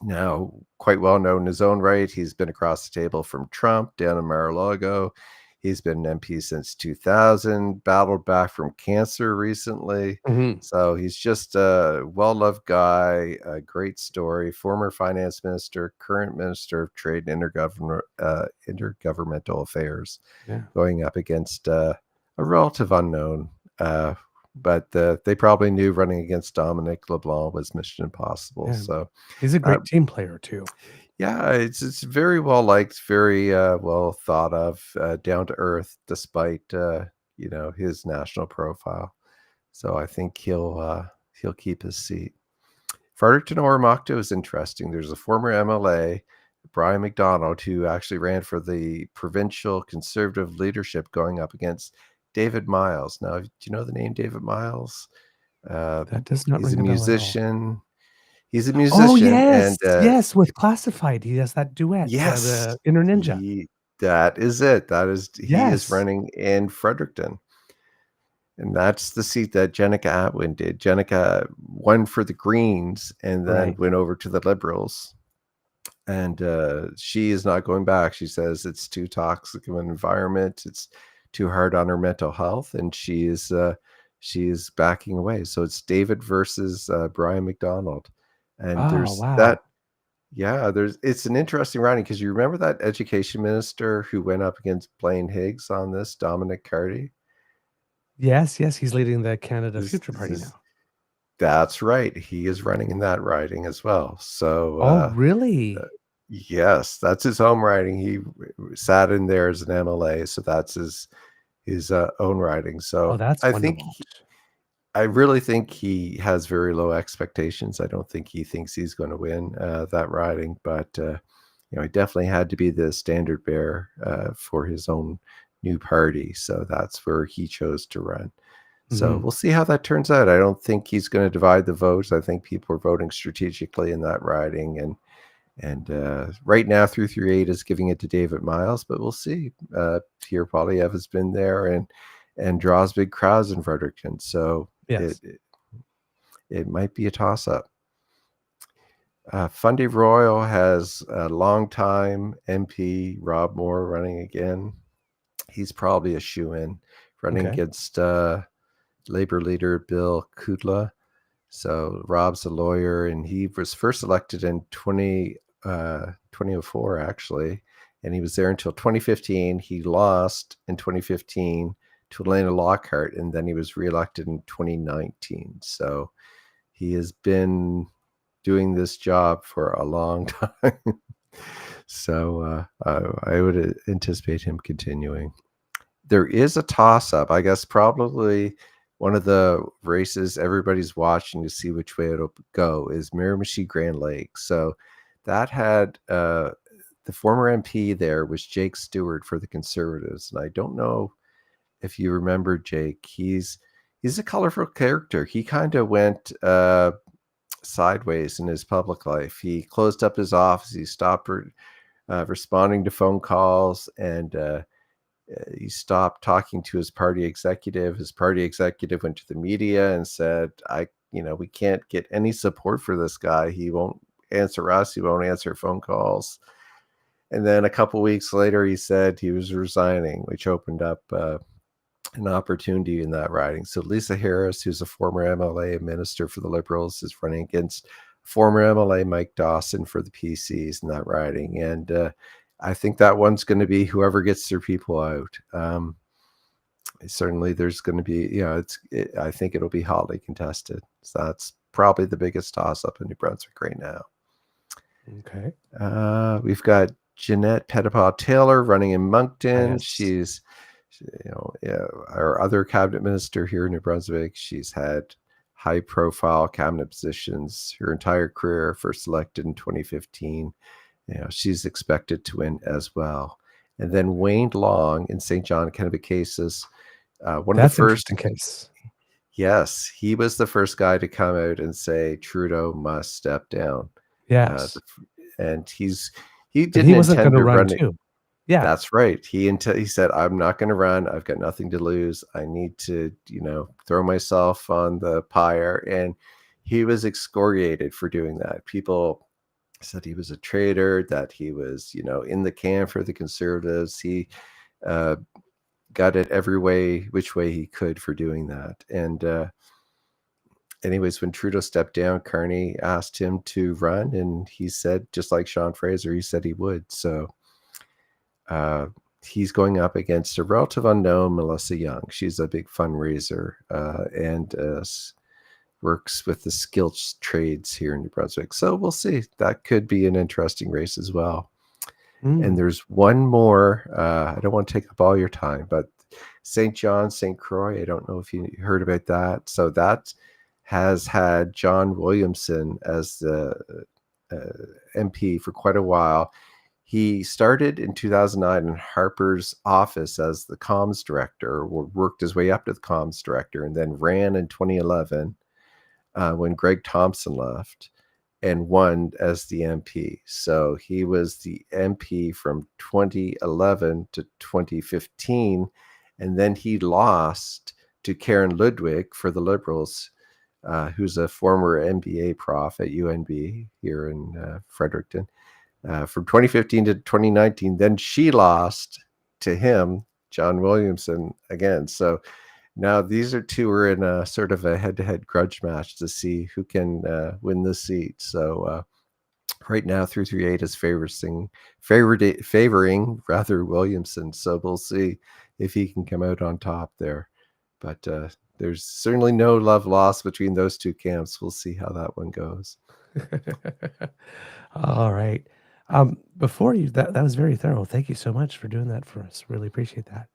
Now, quite well known in his own right. He's been across the table from Trump down in Mar-a-Lago. He's been an MP since 2000, battled back from cancer recently. Mm-hmm. So he's just a well-loved guy, a great story, former finance minister, current minister of trade and intergovernmental affairs, going up against a relative unknown. But they probably knew running against Dominique LeBlanc was mission impossible. Yeah. So he's a great team player too. Yeah, it's very well liked, very well thought of, down to earth, despite his national profile. So I think he'll keep his seat. Fredericton Oromocto is interesting. There's a former MLA, Brian McDonald, who actually ran for the provincial Conservative leadership, going up against David Miles. Now, do you know the name David Miles? That does not ring a bell. He's a musician. He's a musician. Oh, yes. And, yes, with Classified. He has that duet. Yes. The Inner Ninja. That is it. He is running in Fredericton. And that's the seat that Jenica Atwin did. Jenica won for the Greens and then went over to the Liberals. And she is not going back. She says it's too toxic of an environment. It's too hard on her mental health. And she is backing away. So it's David versus Brian McDonald. And it's an interesting riding, because you remember that education minister who went up against Blaine Higgs on this, Dominic Carty? Yes, he's leading the Canada Future Party now. That's right. He is running in that riding as well. So, really? Yes, that's his home riding. He sat in there as an MLA, so that's his own riding. So that's wonderful. I really think he has very low expectations. I don't think he thinks he's going to win that riding, but he definitely had to be the standard bearer for his own new party. So that's where he chose to run. So we'll see how that turns out. I don't think he's going to divide the votes. I think people are voting strategically in that riding, and right now 338 is giving it to David Miles, but we'll see. Pierre Poilievre has been there and draws big crowds in Fredericton. So it might be a toss-up. Fundy Royal has a longtime MP, Rob Moore, running again. He's probably a shoo-in running Okay. against Labor leader Bill Kudla. So Rob's a lawyer, and he was first elected in 2004, actually. And he was there until 2015. He lost in 2015 to Elena Lockhart, and then he was reelected in 2019. So he has been doing this job for a long time. So I would anticipate him continuing. There is a toss-up. I guess probably one of the races everybody's watching to see which way it'll go is Miramichi Grand Lake. So that had the former MP there was Jake Stewart for the Conservatives. And I don't know if you remember Jake. He's a colorful character. He kind of went sideways in his public life. He closed up his office. He stopped responding to phone calls, and he stopped talking to his party executive. His party executive went to the media and said, we can't get any support for this guy. He won't answer us. He won't answer phone calls. And then a couple weeks later, he said he was resigning, which opened up an opportunity in that riding. So Lisa Harris, who's a former MLA minister for the Liberals, is running against former MLA Mike Dawson for the PCs in that riding. And I think that one's going to be whoever gets their people out. Certainly there's going to be, I think it'll be hotly contested. So that's probably the biggest toss-up in New Brunswick right now. Okay. We've got Jeanette Pettipaw-Taylor running in Moncton. Yes. She's our other cabinet minister here in New Brunswick. She's had high-profile cabinet positions her entire career. First elected in 2015. She's expected to win as well. And then Wayne Long in St. John, Kennebecasis. One of the first. Interesting case. Yes, he was the first guy to come out and say Trudeau must step down. Yes. And he didn't wasn't intend to run run. too. Yeah, that's right. He said, "I'm not going to run. I've got nothing to lose. I need to, throw myself on the pyre." And he was excoriated for doing that. People said he was a traitor, that he was, in the camp for the Conservatives. He got it which way he could for doing that. And anyways, when Trudeau stepped down, Carney asked him to run, and he said, just like Sean Fraser, he said he would. So he's going up against a relative unknown, Melissa Young. She's a big fundraiser and works with the skilled trades here in New Brunswick. So we'll see. That could be an interesting race as well. And there's one more. I don't want to take up all your time, but St. John, St. Croix. I don't know if you heard about that. So that has had John Williamson as the MP for quite a while. He started in 2009 in Harper's office as the comms director, worked his way up to the comms director, and then ran in 2011 when Greg Thompson left, and won as the MP. So he was the MP from 2011 to 2015, and then he lost to Karen Ludwig for the Liberals, who's a former MBA prof at UNB here in Fredericton. From 2015 to 2019, then she lost to him, John Williamson, again. So now these are two are in a sort of a head-to-head grudge match to see who can win the seat. So right now, 338 is favoring Williamson. So we'll see if he can come out on top there. But there's certainly no love lost between those two camps. We'll see how that one goes. All right. Before you, that was very thorough. Thank you so much for doing that for us. Really appreciate that.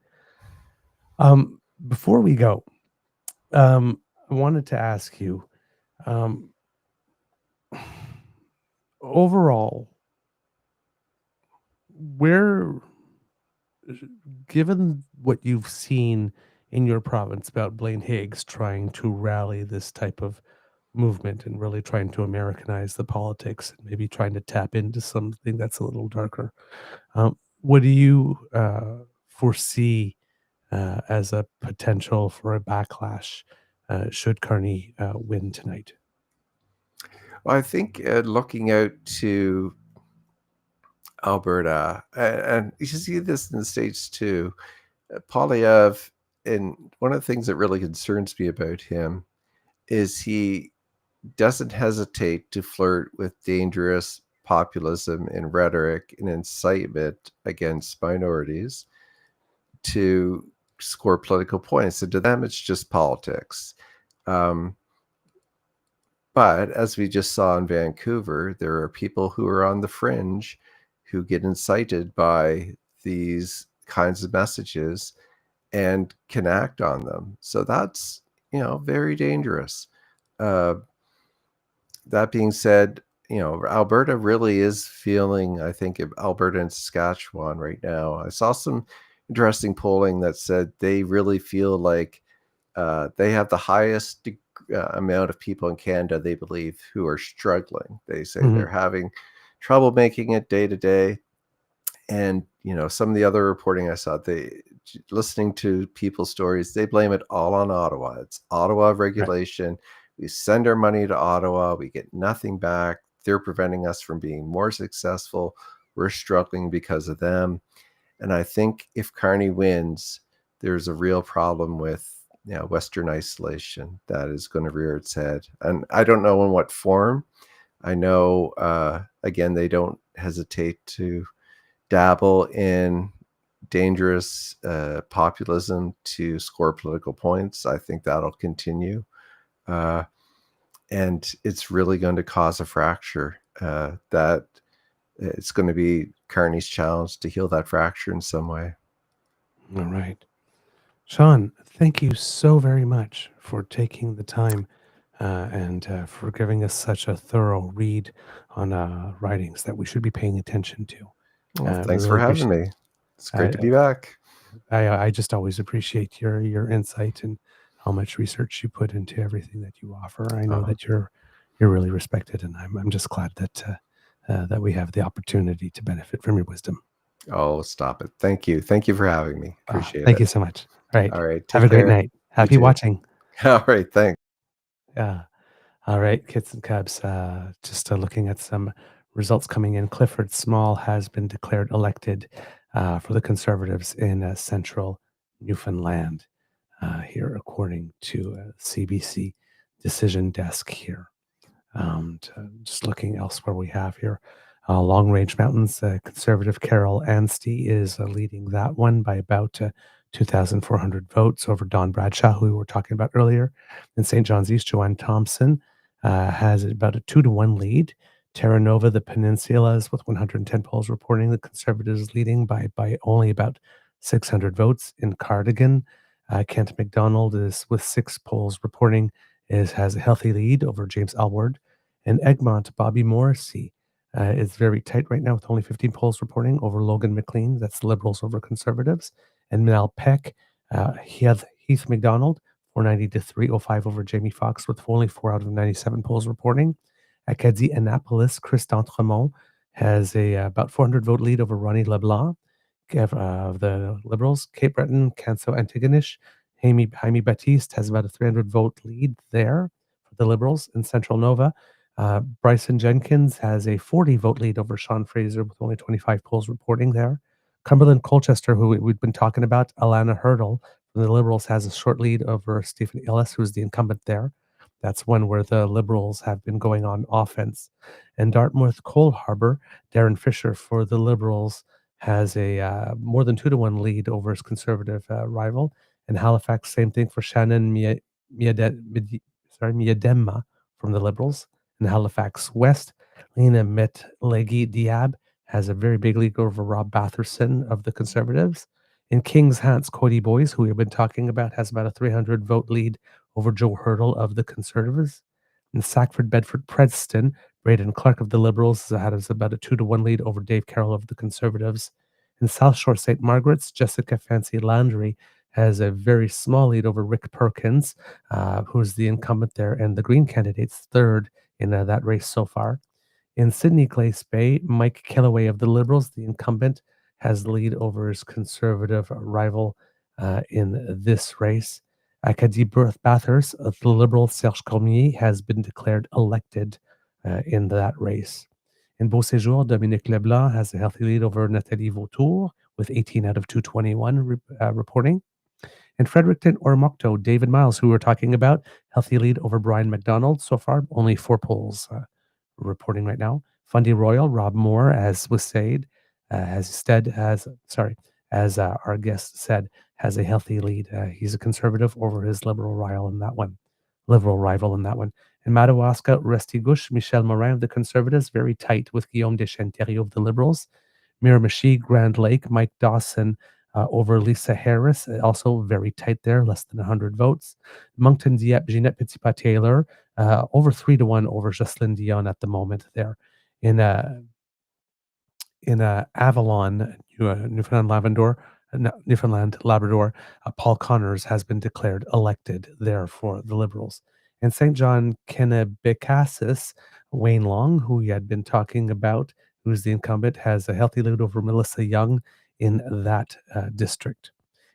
Before we go, I wanted to ask you, overall, given what you've seen in your province about Blaine Higgs trying to rally this type of movement and really trying to Americanize the politics and maybe trying to tap into something that's a little darker, what do you foresee as a potential for a backlash should Carney win tonight? Well, I think looking out to Alberta, and you see this in the States too, Poilievre and one of the things that really concerns me about him is he doesn't hesitate to flirt with dangerous populism and rhetoric and incitement against minorities to score political points. And to them, it's just politics. But as we just saw in Vancouver, there are people who are on the fringe who get incited by these kinds of messages and can act on them. So that's, very dangerous. That being said, Alberta really is feeling, I think, Alberta and Saskatchewan right now. I saw some interesting polling that said they really feel like they have the highest amount of people in Canada, they believe, who are struggling. They say they're having trouble making it day to day. And, some of the other reporting I saw, listening to people's stories, they blame it all on Ottawa. It's Ottawa regulation. Right. We send our money to Ottawa. We get nothing back. They're preventing us from being more successful. We're struggling because of them. And I think if Carney wins, there's a real problem with Western isolation that is going to rear its head. And I don't know in what form. I know, again, they don't hesitate to dabble in dangerous populism to score political points. I think that'll continue. And it's really going to cause a fracture that it's going to be Carney's challenge to heal that fracture in some way. All right. Shawn, thank you so very much for taking the time and for giving us such a thorough read on writings that we should be paying attention to. Well, thanks for having me. It's great to be back. I just always appreciate your insight and how much research you put into everything that you offer. I know that you're really respected, and I'm just glad that that we have the opportunity to benefit from your wisdom. Oh, stop it. Thank you. Thank you for having me. Appreciate it. Thank you so much. All right. Have a great night. Happy watching. All right. Thanks. Yeah. All right, kids and cubs, just looking at some results coming in. Clifford Small has been declared elected for the Conservatives in central Newfoundland here, according to CBC Decision Desk here. Just looking elsewhere we have here. Long Range Mountains, Conservative Carol Anstey is leading that one by about 2,400 votes over Don Bradshaw, who we were talking about earlier. In St. John's East, Joanne Thompson has about a 2-to-1 lead. Terra Nova, the Peninsulas, with 110 polls reporting the Conservatives leading by only about 600 votes. In Cardigan, Kent McDonald is with 6 polls reporting has a healthy lead over James Alward. In Egmont, Bobby Morrissey is very tight right now with only 15 polls reporting over Logan McLean. That's Liberals over Conservatives. And Mel Peck, Heath McDonald, 490 to 305 over Jamie Foxx with only 4 out of 97 polls reporting. Acadie Annapolis, Chris D'Entremont has a about 400 vote lead over Ronnie LeBlanc of the Liberals. Cape Breton, Canso Antigonish, Jaime Batiste has about a 300 vote lead there for the Liberals. In Central Nova, Bryson Jenkins has a 40 vote lead over Shawn Fraser with only 25 polls reporting there. Cumberland Colchester, who we've been talking about, Alana Hurdle from the Liberals has a short lead over Stephen Ellis, who's the incumbent there. That's one where the Liberals have been going on offense. And Dartmouth Cole Harbour, Darren Fisher for the Liberals has a more than 2-to-1 lead over his Conservative rival. And Halifax, same thing for Shannon Miedema from the Liberals. In Halifax West, Lena Metlegi Diab has a very big lead over Rob Batherson of the Conservatives. In Kings Hants, Cody Boyce, who we've been talking about, has about a 300 vote lead over Joe Hurdle of the Conservatives. In Sackford, Bedford, Preston, Braden Clark of the Liberals has about a 2-to-1 lead over Dave Carroll of the Conservatives. In South Shore, St. Margaret's, Jessica Fancy Landry has a very small lead over Rick Perkins, who's the incumbent there, and the Green candidate's third in that race so far. In Sydney Glace Bay, Mike Kellaway of the Liberals, the incumbent, has the lead over his Conservative rival in this race. Acadie Bathurst, the Liberal Serge Cormier has been declared elected in that race. In Beauséjour, Dominique Leblanc has a healthy lead over Nathalie Vautour with 18 out of 221 reporting. In Fredericton or Mokto, David Miles, who we're talking about, healthy lead over Brian McDonald so far, only 4 polls reporting right now. Fundy Royal, Rob Moore, as was said, as our guest said, has a healthy lead. He's a conservative over his liberal rival in that one. In Madawaska, Restigouche, Michel Morin of the Conservatives, very tight with Guillaume Deschanteriau of the Liberals. Miramichi, Grand Lake, Mike Dawson over Lisa Harris, also very tight there, less than 100 votes. Moncton Dieppe, Jeanette Petitpas-Taylor, over 3-1 over Jocelyn Dion at the moment there. In Avalon, Newfoundland, Labrador, Paul Connors has been declared elected there for the Liberals. In St. John, Kennebecassis, Wayne Long, who we had been talking about, who's the incumbent, has a healthy lead over Melissa Young in that district.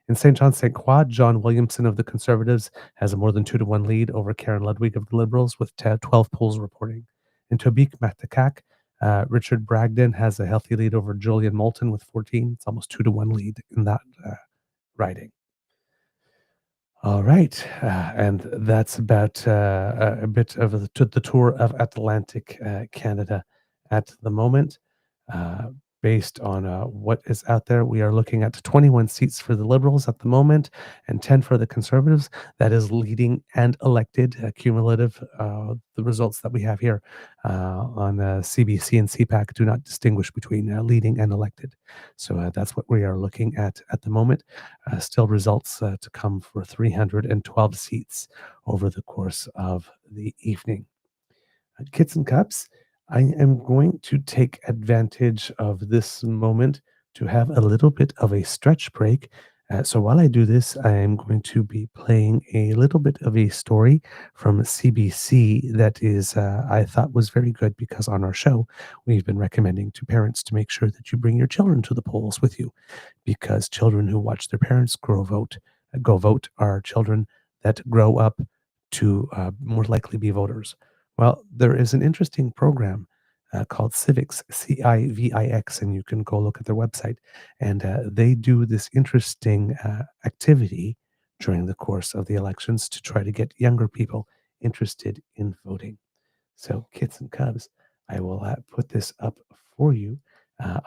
In St. John, St. Croix, John Williamson of the Conservatives has a more than 2-1 lead over Karen Ludwig of the Liberals with 12 polls reporting. In Tobique, Matakac, Richard Bragdon has a healthy lead over Julian Moulton with 14. It's almost 2-1 lead in that riding. All right, and that's about a bit of the tour of Atlantic Canada at the moment. Based on what is out there, we are looking at 21 seats for the Liberals at the moment and 10 for the Conservatives. That is leading and elected cumulative. The results that we have here on CBC and CPAC do not distinguish between leading and elected. So that's what we are looking at the moment. Still results to come for 312 seats over the course of the evening. Kits and Cups, I am going to take advantage of this moment to have a little bit of a stretch break. So while I do this, I am going to be playing a little bit of a story from CBC that is, I thought was very good because on our show, we've been recommending to parents to make sure that you bring your children to the polls with you, because children who watch their parents go vote are children that grow up to more likely be voters. Well, there is an interesting program called Civics, CIVIX, and you can go look at their website. And they do this interesting activity during the course of the elections to try to get younger people interested in voting. So, Kits and Cubs, I will put this up for you.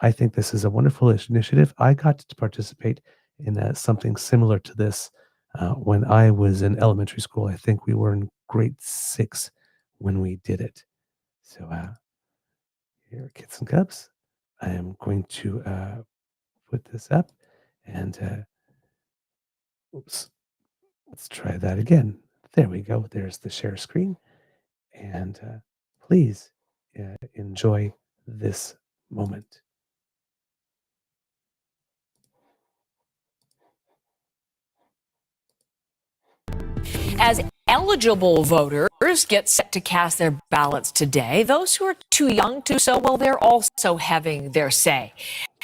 I think this is a wonderful initiative. I got to participate in something similar to this when I was in elementary school. I think we were in grade 6 when we did it. So here, Kits and Cubs, I am going to put this up and oops, let's try that again. There we go. There's the share screen. And please enjoy this moment. As eligible voters get set to cast their ballots today, those who are too young to do so, well, they're also having their say.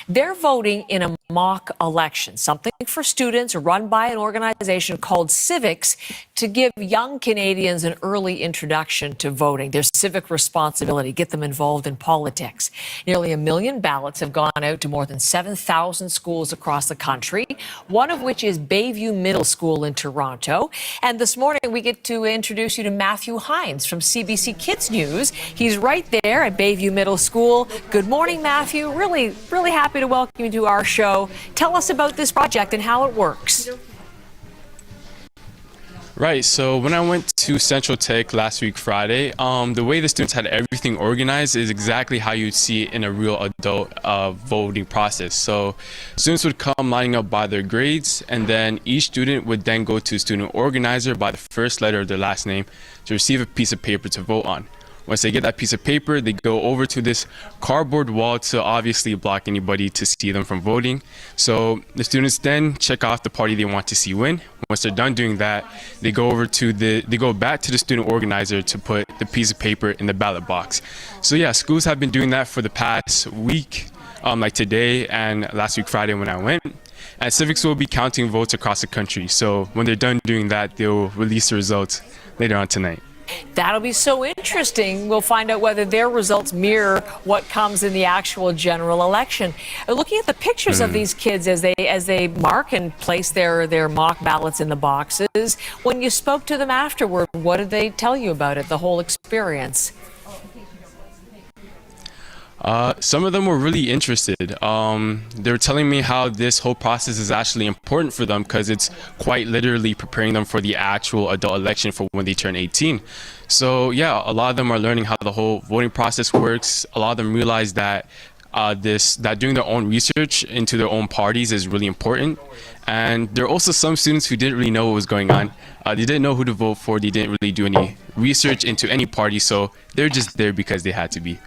They're voting in a mock election, something for students run by an organization called Civics to give young Canadians an early introduction to voting, their civic responsibility, get them involved in politics. Nearly 1 million ballots have gone out to more than 7,000 schools across the country, one of which is Bayview Middle School in Toronto. And this morning we get to introduce you to Matthew Hines from CBC Kids News. He's right there at Bayview Middle School. Good morning, Matthew. Really happy to welcome you to our show. Tell us about this project and how it works. Right, so when I went to Central Tech last week Friday, the way the students had everything organized is exactly how you'd see it in a real adult voting process. So students would come lining up by their grades, and then each student would then go to student organizer by the first letter of their last name to receive a piece of paper to vote on. Once they get that piece of paper, they go over to this cardboard wall to obviously block anybody to see them from voting. So the students then check off the party they want to see win. Once they're done doing that, they go back to the student organizer to put the piece of paper in the ballot box. So yeah, schools have been doing that for the past week, like today and last week Friday when I went. And Civics will be counting votes across the country. So when they're done doing that, they'll release the results later on tonight. That'll be so interesting. We'll find out whether their results mirror what comes in the actual general election. Looking at the pictures of these kids as they mark and place their mock ballots in the boxes, when you spoke to them afterward, what did they tell you about it, the whole experience? Some of them were really interested. They were telling me how this whole process is actually important for them because it's quite literally preparing them for the actual adult election for when they turn 18. So yeah, a lot of them are learning how the whole voting process works. A lot of them realize that that doing their own research into their own parties is really important. And there are also some students who didn't really know what was going on. They didn't know who to vote for. They didn't really do any research into any party, so they're just there because they had to be.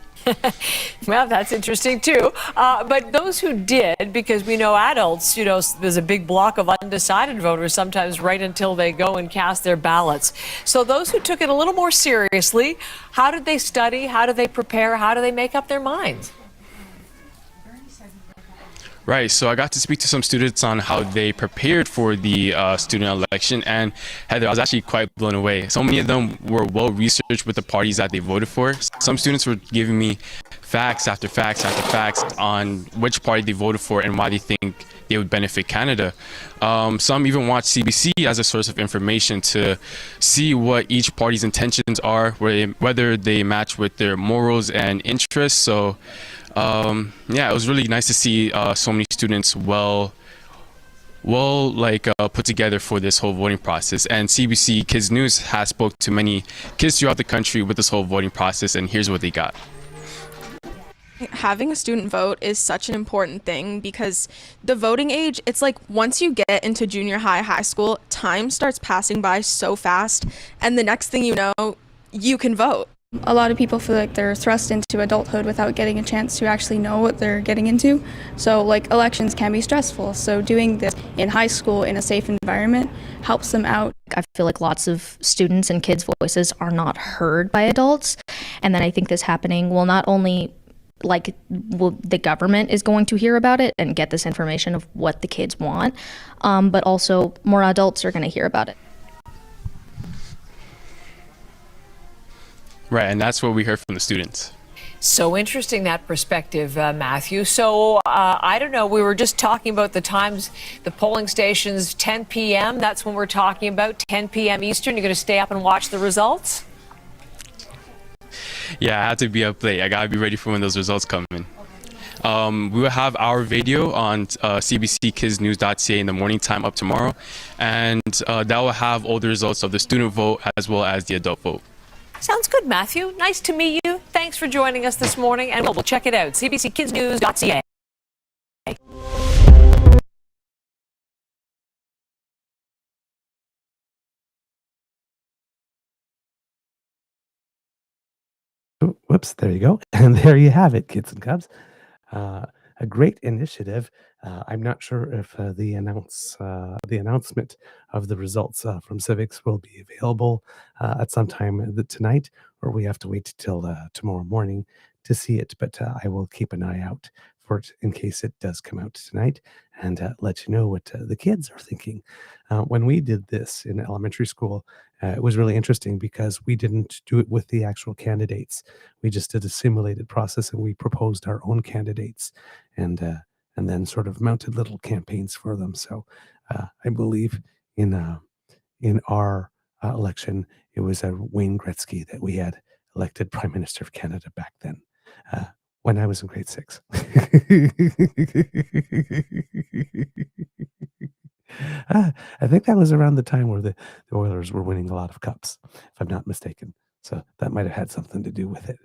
Well, that's interesting too. But those who did, because we know adults, there's a big block of undecided voters sometimes right until they go and cast their ballots. So those who took it a little more seriously, how did they study? How did they prepare? How do they make up their minds? Right, so I got to speak to some students on how they prepared for the student election, and Heather, I was actually quite blown away. So many of them were well researched with the parties that they voted for. Some students were giving me facts after facts after facts on which party they voted for and why they think they would benefit Canada. Some even watched CBC as a source of information to see what each party's intentions are, whether they match with their morals and interests. So yeah, it was really nice to see so many students put together for this whole voting process. And CBC Kids News has spoke to many kids throughout the country with this whole voting process, and here's what they got. Having a student vote is such an important thing because the voting age, it's like once you get into junior high school, time starts passing by so fast, and the next thing you know, you can vote. A lot of people feel like they're thrust into adulthood without getting a chance to actually know what they're getting into. So like elections can be stressful. So doing this in high school in a safe environment helps them out. I feel like lots of students and kids' voices are not heard by adults. And then I think this happening will not only the government is going to hear about it and get this information of what the kids want, but also more adults are going to hear about it. Right, and that's what we heard from the students. So interesting, that perspective, Matthew. So I don't know, we were just talking about the times, the polling stations, 10 p.m. That's when we're talking about, 10 p.m. Eastern. You're going to stay up and watch the results? Yeah, I had to be up late. I got to be ready for when those results come in. We will have our video on cbckidsnews.ca in the morning time up tomorrow. And that will have all the results of the student vote as well as the adult vote. Sounds good, Matthew. Nice to meet you. Thanks for joining us this morning, and we'll check it out, cbckidsnews.ca. Oh, whoops, there you go. And there you have it, kids and cubs. A great initiative. I'm not sure if the announcement of the results from civics will be available at some time tonight, or we have to wait till tomorrow morning to see it. But I will keep an eye out for it in case it does come out tonight, and let you know what the kids are thinking. When we did this in elementary school, it was really interesting because we didn't do it with the actual candidates. We just did a simulated process, and we proposed our own candidates, and then sort of mounted little campaigns for them. So I believe in our election, it was Wayne Gretzky that we had elected Prime Minister of Canada back then, when I was in grade 6. I think that was around the time where the Oilers were winning a lot of cups, if I'm not mistaken. So that might have had something to do with it.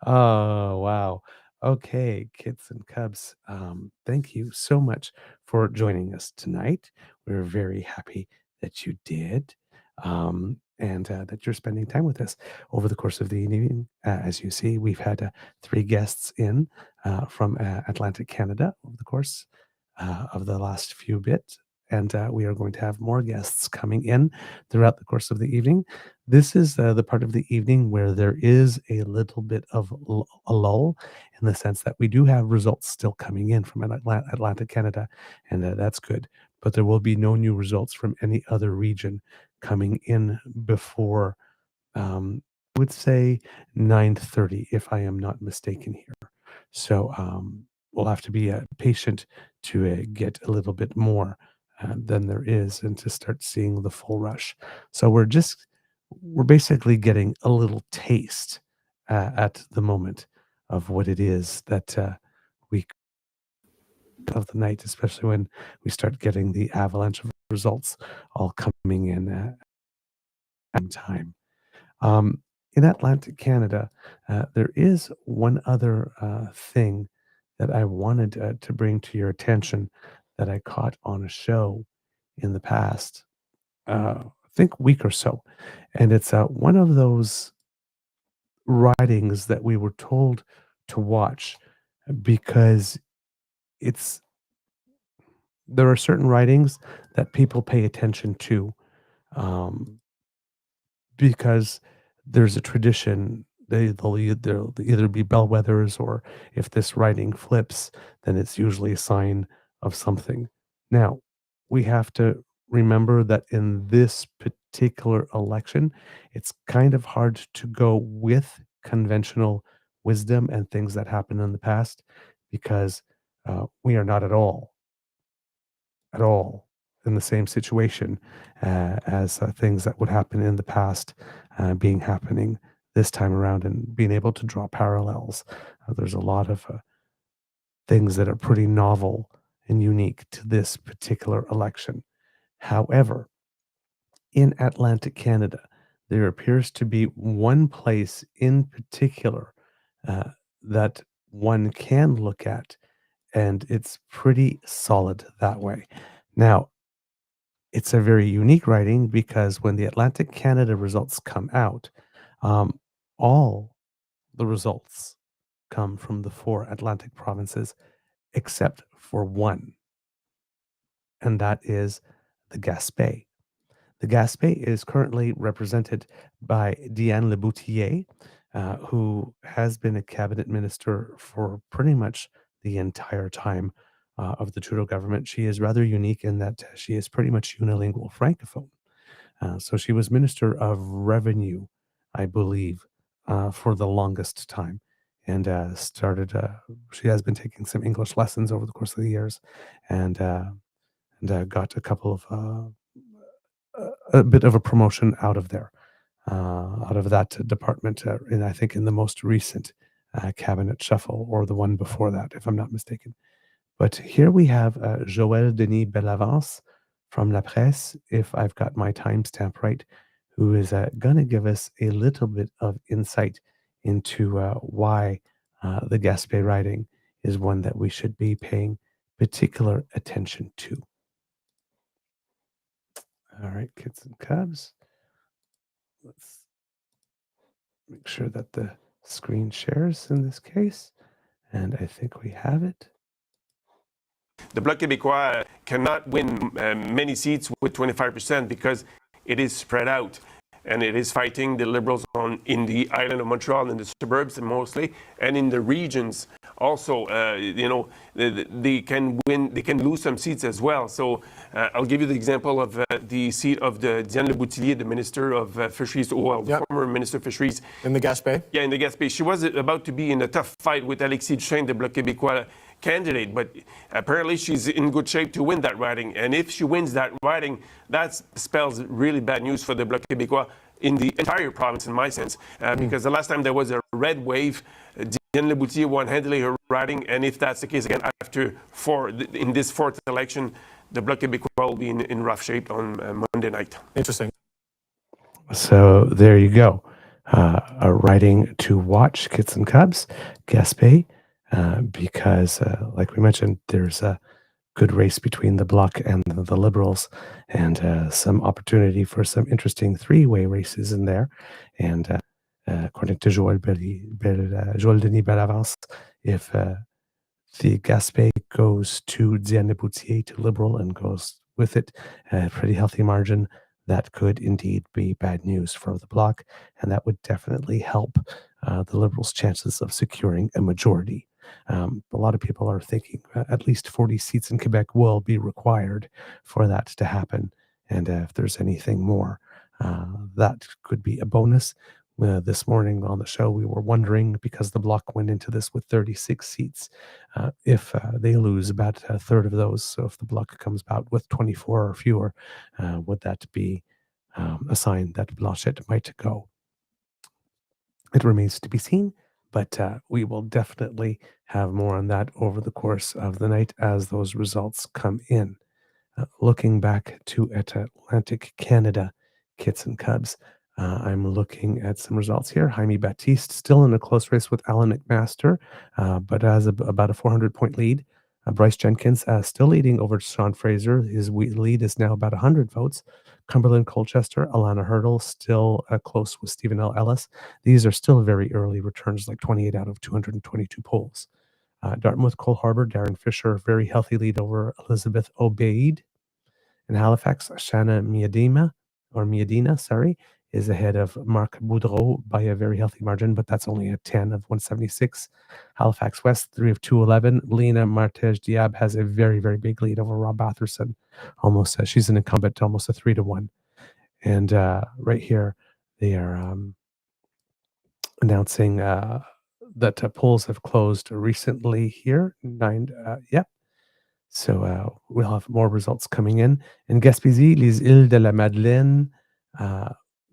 Oh, wow. Okay, kids and cubs, thank you so much for joining us tonight. We're very happy that you did, and that you're spending time with us over the course of the evening. As you see, we've had 3 guests in from Atlantic Canada over the course of the last few bit. and we are going to have more guests coming in throughout the course of the evening. This is the part of the evening where there is a little bit of a lull, in the sense that we do have results still coming in from Atlantic Canada, and that's good. But there will be no new results from any other region coming in before, I would say 9:30, if I am not mistaken here. So we'll have to be patient to get a little bit more than there is, and to start seeing the full rush. So we're basically getting a little taste at the moment of what it is that we of the night, especially when we start getting the avalanche of results all coming in at time. In Atlantic Canada, there is one other thing that I wanted to bring to your attention that I caught on a show in the past, I think week or so, and it's one of those writings that we were told to watch because it's there are certain writings that people pay attention to, um, because there's a tradition. They'll either be bellwethers, or if this writing flips, then it's usually a sign of something. Now, we have to remember that in this particular election, it's kind of hard to go with conventional wisdom and things that happened in the past, because we are not at all in the same situation as things that would happen in the past being happening this time around, and being able to draw parallels. There's a lot of things that are pretty novel and unique to this particular election. However, in Atlantic Canada, there appears to be one place in particular that one can look at, and it's pretty solid that way. Now, it's a very unique writing, because when the Atlantic Canada results come out, all the results come from the 4 Atlantic provinces except for one, and that is the Gaspé. The Gaspé is currently represented by Diane Leboutillier, who has been a cabinet minister for pretty much the entire time of the Trudeau government. She is rather unique in that she is pretty much unilingual francophone. So she was Minister of Revenue, I believe, for the longest time, and she has been taking some English lessons over the course of the years, and got a couple of a bit of a promotion out of there, out of that department, and I think in the most recent cabinet shuffle, or the one before that, if I'm not mistaken. But here we have Joël Denis Bellavance from La Presse, if I've got my timestamp right, who is going to give us a little bit of insight into why the Gaspé riding is one that we should be paying particular attention to. All right, kids and cubs. Let's make sure that the screen shares in this case. And I think we have it. The Bloc Québécois cannot win many seats with 25% because it is spread out. And it is fighting the Liberals in the island of Montreal, in the suburbs mostly, and in the regions also. They can win, they can lose some seats as well. So I'll give you the example of the seat of Diane Leboutillier, the Minister of Fisheries, former Minister of Fisheries. In the Gaspé? Yeah, in the Gaspé. She was about to be in a tough fight with Alexis Duchesne, the Bloc Québécois candidate, but apparently she's in good shape to win that riding. And if she wins that riding, that spells really bad news for the Bloc Québécois in the entire province, in my sense, because the last time there was a red wave, Diane Leboutillier won handily her riding, and if that's the case again in this fourth election, the Bloc Québécois will be in rough shape on Monday night. Interesting. So there you go. A riding to watch, kids and cubs, Gaspé, because, like we mentioned, there's a good race between the Bloc and the Liberals, and some opportunity for some interesting three-way races in there. And according to Joël Denis Bellavance, if the Gaspé goes to Diane Leboutillier to Liberal and goes with it a pretty healthy margin, that could indeed be bad news for the Bloc, and that would definitely help the Liberals' chances of securing a majority. A lot of people are thinking at least 40 seats in Quebec will be required for that to happen, and if there's anything more, that could be a bonus. This morning on the show, we were wondering, because the Bloc went into this with 36 seats, if they lose about a third of those, so if the Bloc comes out with 24 or fewer, would that be a sign that Blanchet might go? It remains to be seen, but we will definitely have more on that over the course of the night as those results come in. Looking back to Atlantic Canada, Kits and Cubs, I'm looking at some results here. Jaime Baptiste still in a close race with Alan McMaster, but has about a 400-point lead. Bryce Jenkins still leading over Shawn Fraser. His lead is now about 100 votes. Cumberland Colchester, Alana Hurdle still close with Stephen L. Ellis. These are still very early returns, like 28 out of 222 polls. Dartmouth, Cole Harbour, Darren Fisher, very healthy lead over Elizabeth Obeid. In Halifax, Shanna Miadina, is ahead of Marc Boudreau by a very healthy margin, but that's only a 10 of 176. Halifax West, 3 of 211. Lena Martej Diab has a very, very big lead over Rob Batherson. Almost, she's an incumbent, almost a 3-1. And right here, they are announcing that polls have closed recently here. So we'll have more results coming in. In Gaspésie, les Îles de la Madeleine,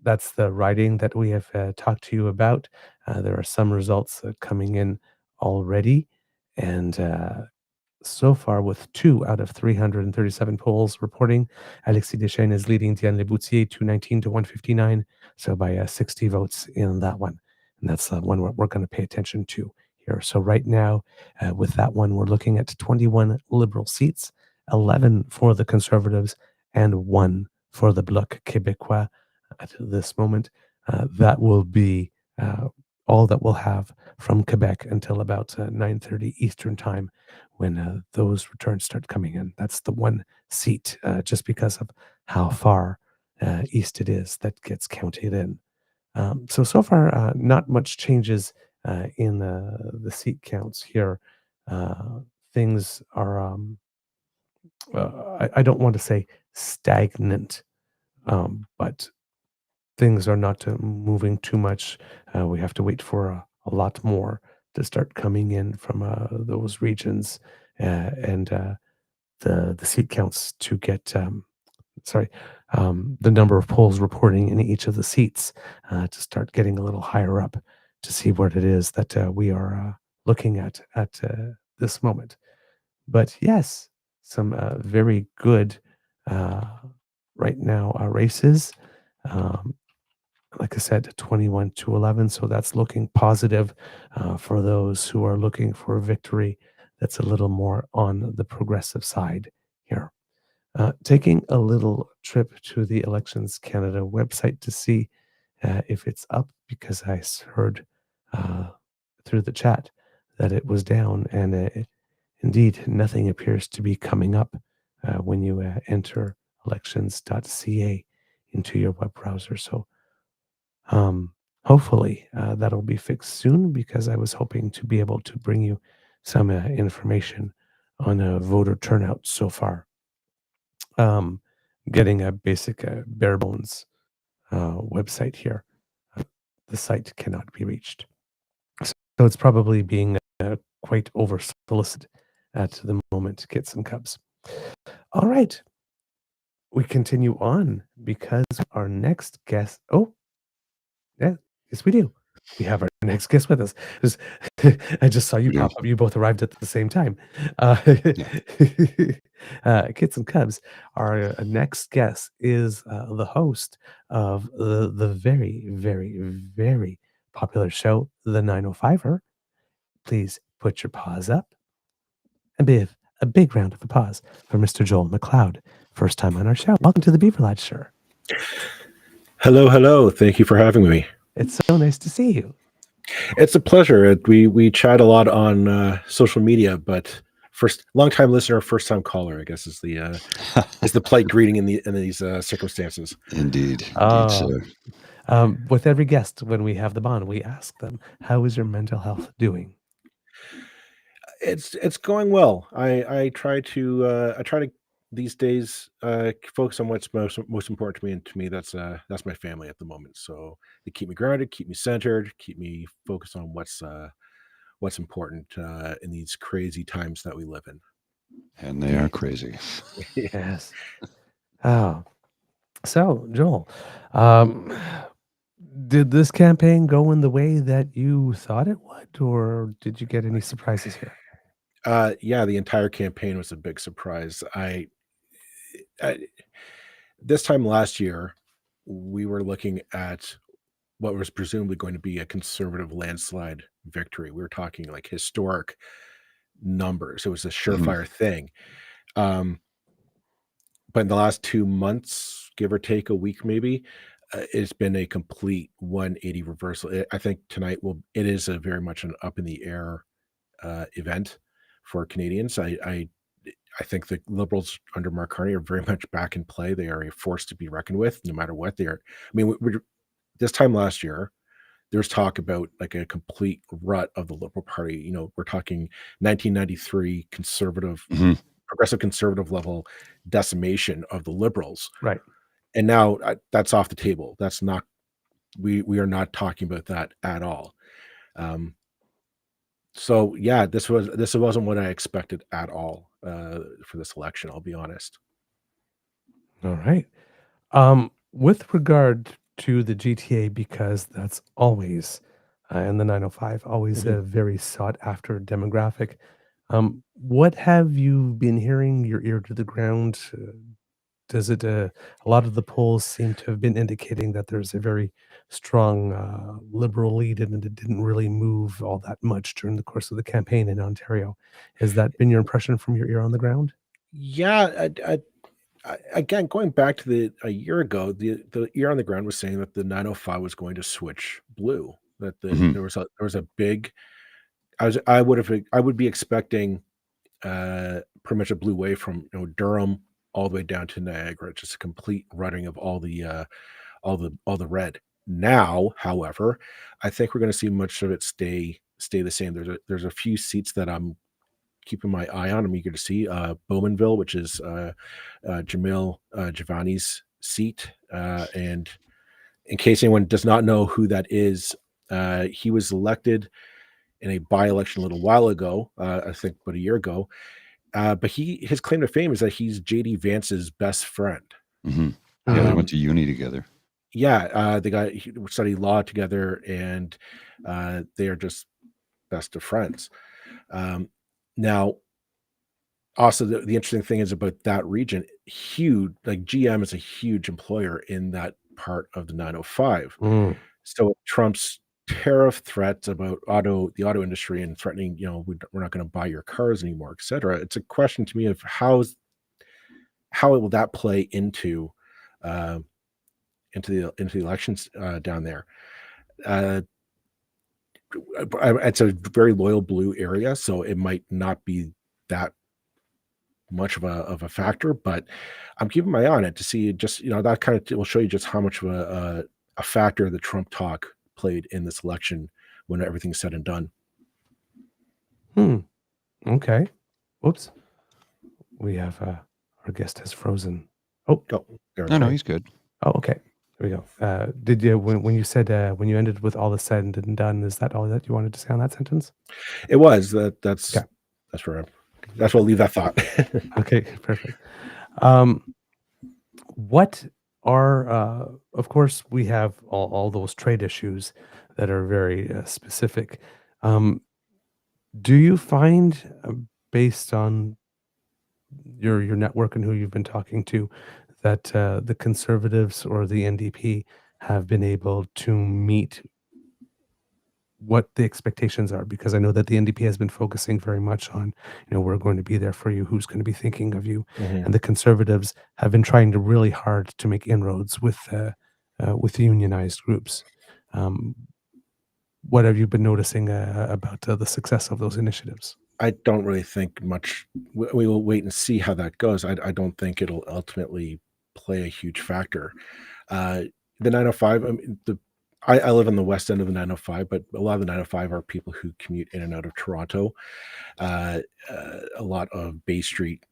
that's the riding that we have talked to you about. There are some results coming in already. And so far, with 2 out of 337 polls reporting, Alexis Deschênes is leading Diane Leboutier 219 to 159. So by 60 votes in that one. And that's the one we're going to pay attention to here. So right now, with that one, we're looking at 21 Liberal seats, 11 for the Conservatives, and 1 for the Bloc Québécois at this moment. That will be all that we'll have from Quebec until about 9:30 Eastern time, when those returns start coming in. That's the one seat, just because of how far east it is, that gets counted in. So far, not much changes in the seat counts here. Things are, I don't want to say stagnant, but things are not moving too much. We have to wait for a lot more to start coming in from those regions, and the seat counts to get, the number of polls reporting in each of the seats to start getting a little higher up, to see what it is that we are looking at this moment. But yes, some very good right now races. Like I said, 21 to 11. So that's looking positive for those who are looking for a victory that's a little more on the progressive side here. Taking a little trip to the Elections Canada website to see if it's up, because I heard through the chat that it was down, and indeed nothing appears to be coming up when you enter elections.ca into your web browser. So hopefully that'll be fixed soon, because I was hoping to be able to bring you some information on voter turnout so far. Getting a basic bare bones website here. The site cannot be reached. So it's probably being quite over solicited at the moment, Kits and Cubs. All right. We continue on, because our next guest. Oh, yeah, yes, we do. We have our next guest with us. I just saw you pop up. You both arrived at the same time. Kits and Cubs, our next guest is the host of the very, very, very popular show, The 905er. Please put your paws up and give a big round of applause for Mr. Joel McLeod. First time on our show. Welcome to the Beaver Lodge, sir. Hello, hello. Thank you for having me. It's so nice to see you. It's a pleasure. We chat a lot on social media, but long time listener, first time caller, I guess is the polite greeting in these circumstances. Indeed, Oh, sir. with every guest, when we have them on, we ask them, "How is your mental health doing?" It's going well. I try to these days focus on what's most important to me, and to me that's my family at the moment. So they keep me grounded, keep me centered, keep me focused on what's important in these crazy times that we live in. And they are crazy. Yes. Oh, so Joel, um, did this campaign go in the way that you thought it would, or did you get any surprises here? Yeah, the entire campaign was a big surprise. I This time last year, we were looking at what was presumably going to be a conservative landslide victory. We were talking like historic numbers. It was a surefire thing. Um, but in the last 2 months, give or take a week maybe, it's been a complete 180 reversal. I think tonight it is a very much an up in the air event for Canadians. I think the Liberals under Mark Carney are very much back in play. They are a force to be reckoned with, no matter what they are. I mean, this time last year, there was talk about like a complete rut of the Liberal Party. You know, we're talking 1993 conservative, progressive conservative level decimation of the Liberals. Right. And now that's off the table. That's not, we are not talking about that at all. So yeah, this wasn't what I expected at all for this election. I'll be honest. All right. With regard to the GTA, because that's always in the 905, always a very sought after demographic. What have you been hearing? Your ear to the ground? Does it? A lot of the polls seem to have been indicating that there's a very strong liberal lead, and it didn't really move all that much during the course of the campaign in Ontario. Has that been your impression from your ear on the ground? Yeah, again, going back to a year ago, the ear on the ground was saying that the 905 was going to switch blue. That there was a big. I would be expecting pretty much a blue wave from Durham all the way down to Niagara, just a complete running of all the red. Now, however, I think we're going to see much of it stay the same. There's a few seats that I'm keeping my eye on. I'm eager to see Bowmanville, which is Jamil Javani's seat. And in case anyone does not know who that is, he was elected in a by-election a little while ago, I think about a year ago. But his claim to fame is that he's J.D. Vance's best friend. Yeah, they went to uni together. Yeah, they studied law together, and they are just best of friends. Now, also the interesting thing is about that region, huge, like GM is a huge employer in that part of the 905. So Trump's tariff threats about the auto industry and threatening, we're not going to buy your cars anymore, et cetera. It's a question to me of how will that play into the elections down there. It's a very loyal blue area, so it might not be that much of a factor, but I'm keeping my eye on it to see just, that kind of will show you just how much of a factor the Trump talk played in this election when everything's said and done. Okay. Whoops. We have our guest has frozen. Oh, No, he's good. Oh, okay. There we go. Did you when you said when you ended with all the said and done? Is that all that you wanted to say on that sentence? It was that's where we'll leave that thought. Okay, perfect. What are of course we have all those trade issues that are very specific. Do you find based on your network and who you've been talking to that the Conservatives or the NDP have been able to meet what the expectations are? Because I know that the NDP has been focusing very much on, we're going to be there for you, who's going to be thinking of you. And the Conservatives have been trying to really hard to make inroads with unionized groups. What have you been noticing about the success of those initiatives? I don't really think much. We will wait and see how that goes. I don't think it'll ultimately play a huge factor. The 905, I mean, I live on the west end of the 905, but a lot of the 905 are people who commute in and out of Toronto. A lot of Bay Street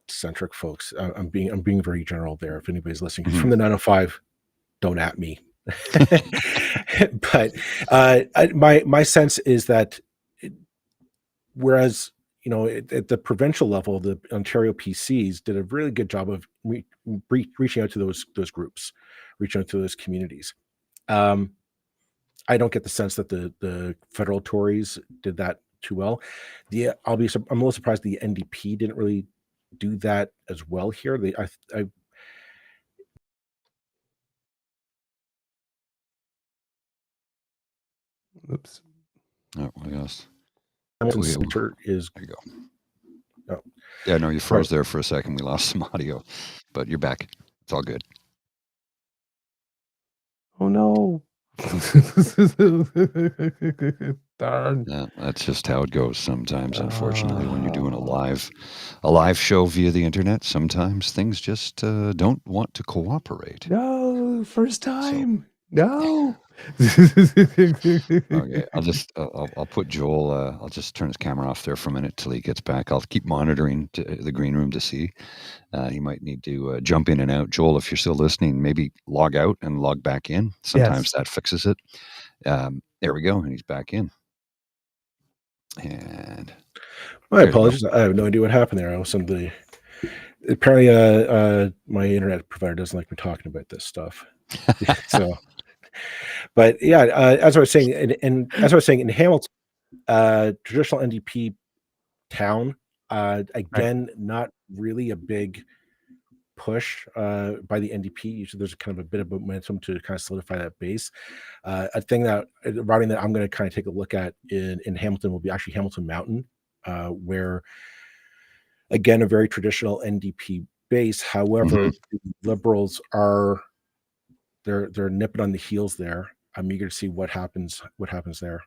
centric folks. I'm being very general there. If anybody's listening from the 905, don't at me. But my sense is that whereas at the provincial level, the Ontario PCs did a really good job of reaching out to those groups, reaching out to those communities. I don't get the sense that the federal Tories did that too well. I'm a little surprised the NDP didn't really do that as well here. Oops. Oh, I guess. Center is. There you go. Oh. Yeah, no, you froze there for a second. We lost some audio, but you're back. It's all good. Oh no. Darn. Yeah, that's just how it goes sometimes, unfortunately, when you're doing a live show via the internet. Sometimes things just don't want to cooperate. No, first time. No. Okay, I'll put Joel. I'll just turn his camera off there for a minute till he gets back. I'll keep monitoring the green room to see. He might need to jump in and out. Joel, if you're still listening, maybe log out and log back in. Sometimes that fixes it. There we go, and he's back in. And my apologies. I have no idea what happened there. Apparently my internet provider doesn't like me talking about this stuff. So, but yeah, as I was saying, in Hamilton, traditional NDP town, again, not really a big push by the NDP. Usually there's kind of a bit of momentum to kind of solidify that base. A routing that I'm going to kind of take a look at in Hamilton will be actually Hamilton Mountain, where again, a very traditional NDP base. However, the Liberals they're nipping on the heels there. I'm eager to see what happens there.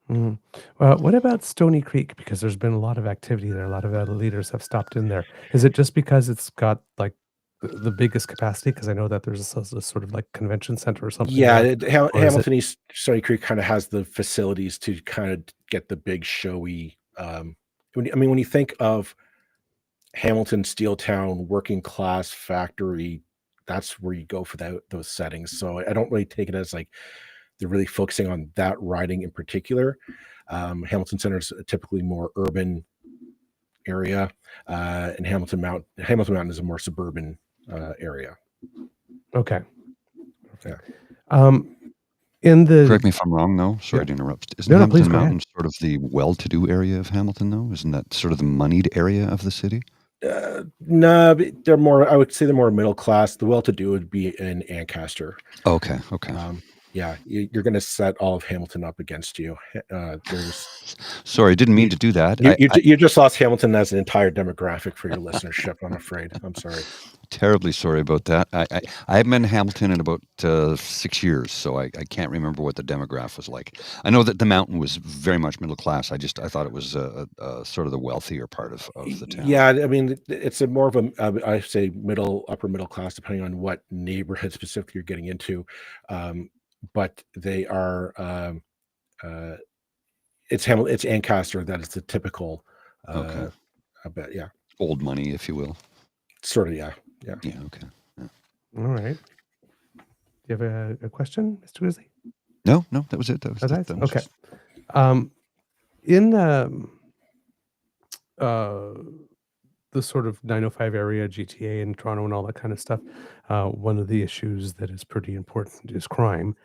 Well, what about Stony Creek? Because there's been a lot of activity there. A lot of leaders have stopped in there. Is it just because it's got like the biggest capacity? Because I know that there's a sort of like convention center or something. Yeah, Hamilton East Stony Creek kind of has the facilities to kind of get the big showy. When you think of Hamilton, steel town, working class factory, that's where you go for those settings. So I don't really take it as like they're really focusing on that riding in particular. Hamilton Center is typically more urban area, and Hamilton Mountain is a more suburban area. Okay. Yeah. Correct me if I'm wrong, though. Sorry to interrupt. Isn't Hamilton Mountain sort of the well-to-do area of Hamilton, though? Isn't that sort of the moneyed area of the city? No, they're more. I would say they're more middle class. The well-to-do would be in Ancaster. Okay. Yeah, you're going to set all of Hamilton up against you. Sorry, didn't mean to do that. You just lost Hamilton as an entire demographic for your listenership. I'm afraid. I'm sorry. Terribly sorry about that. I haven't been in Hamilton in about 6 years, so I can't remember what the demographic was like. I know that the mountain was very much middle class. I thought it was sort of the wealthier part of the town. Yeah, I mean, it's a more of a I say upper middle class, depending on what neighborhood specifically you're getting into. But they are it's Ancaster that is the typical okay. I bet, yeah. Old money, if you will. Sort of, yeah. Yeah, okay. Yeah. All right. Do you have a question, Mr. Grizzly? No, that was it. That was okay. Just... In the sort of 905 area, GTA and Toronto and all that kind of stuff, one of the issues that is pretty important is crime,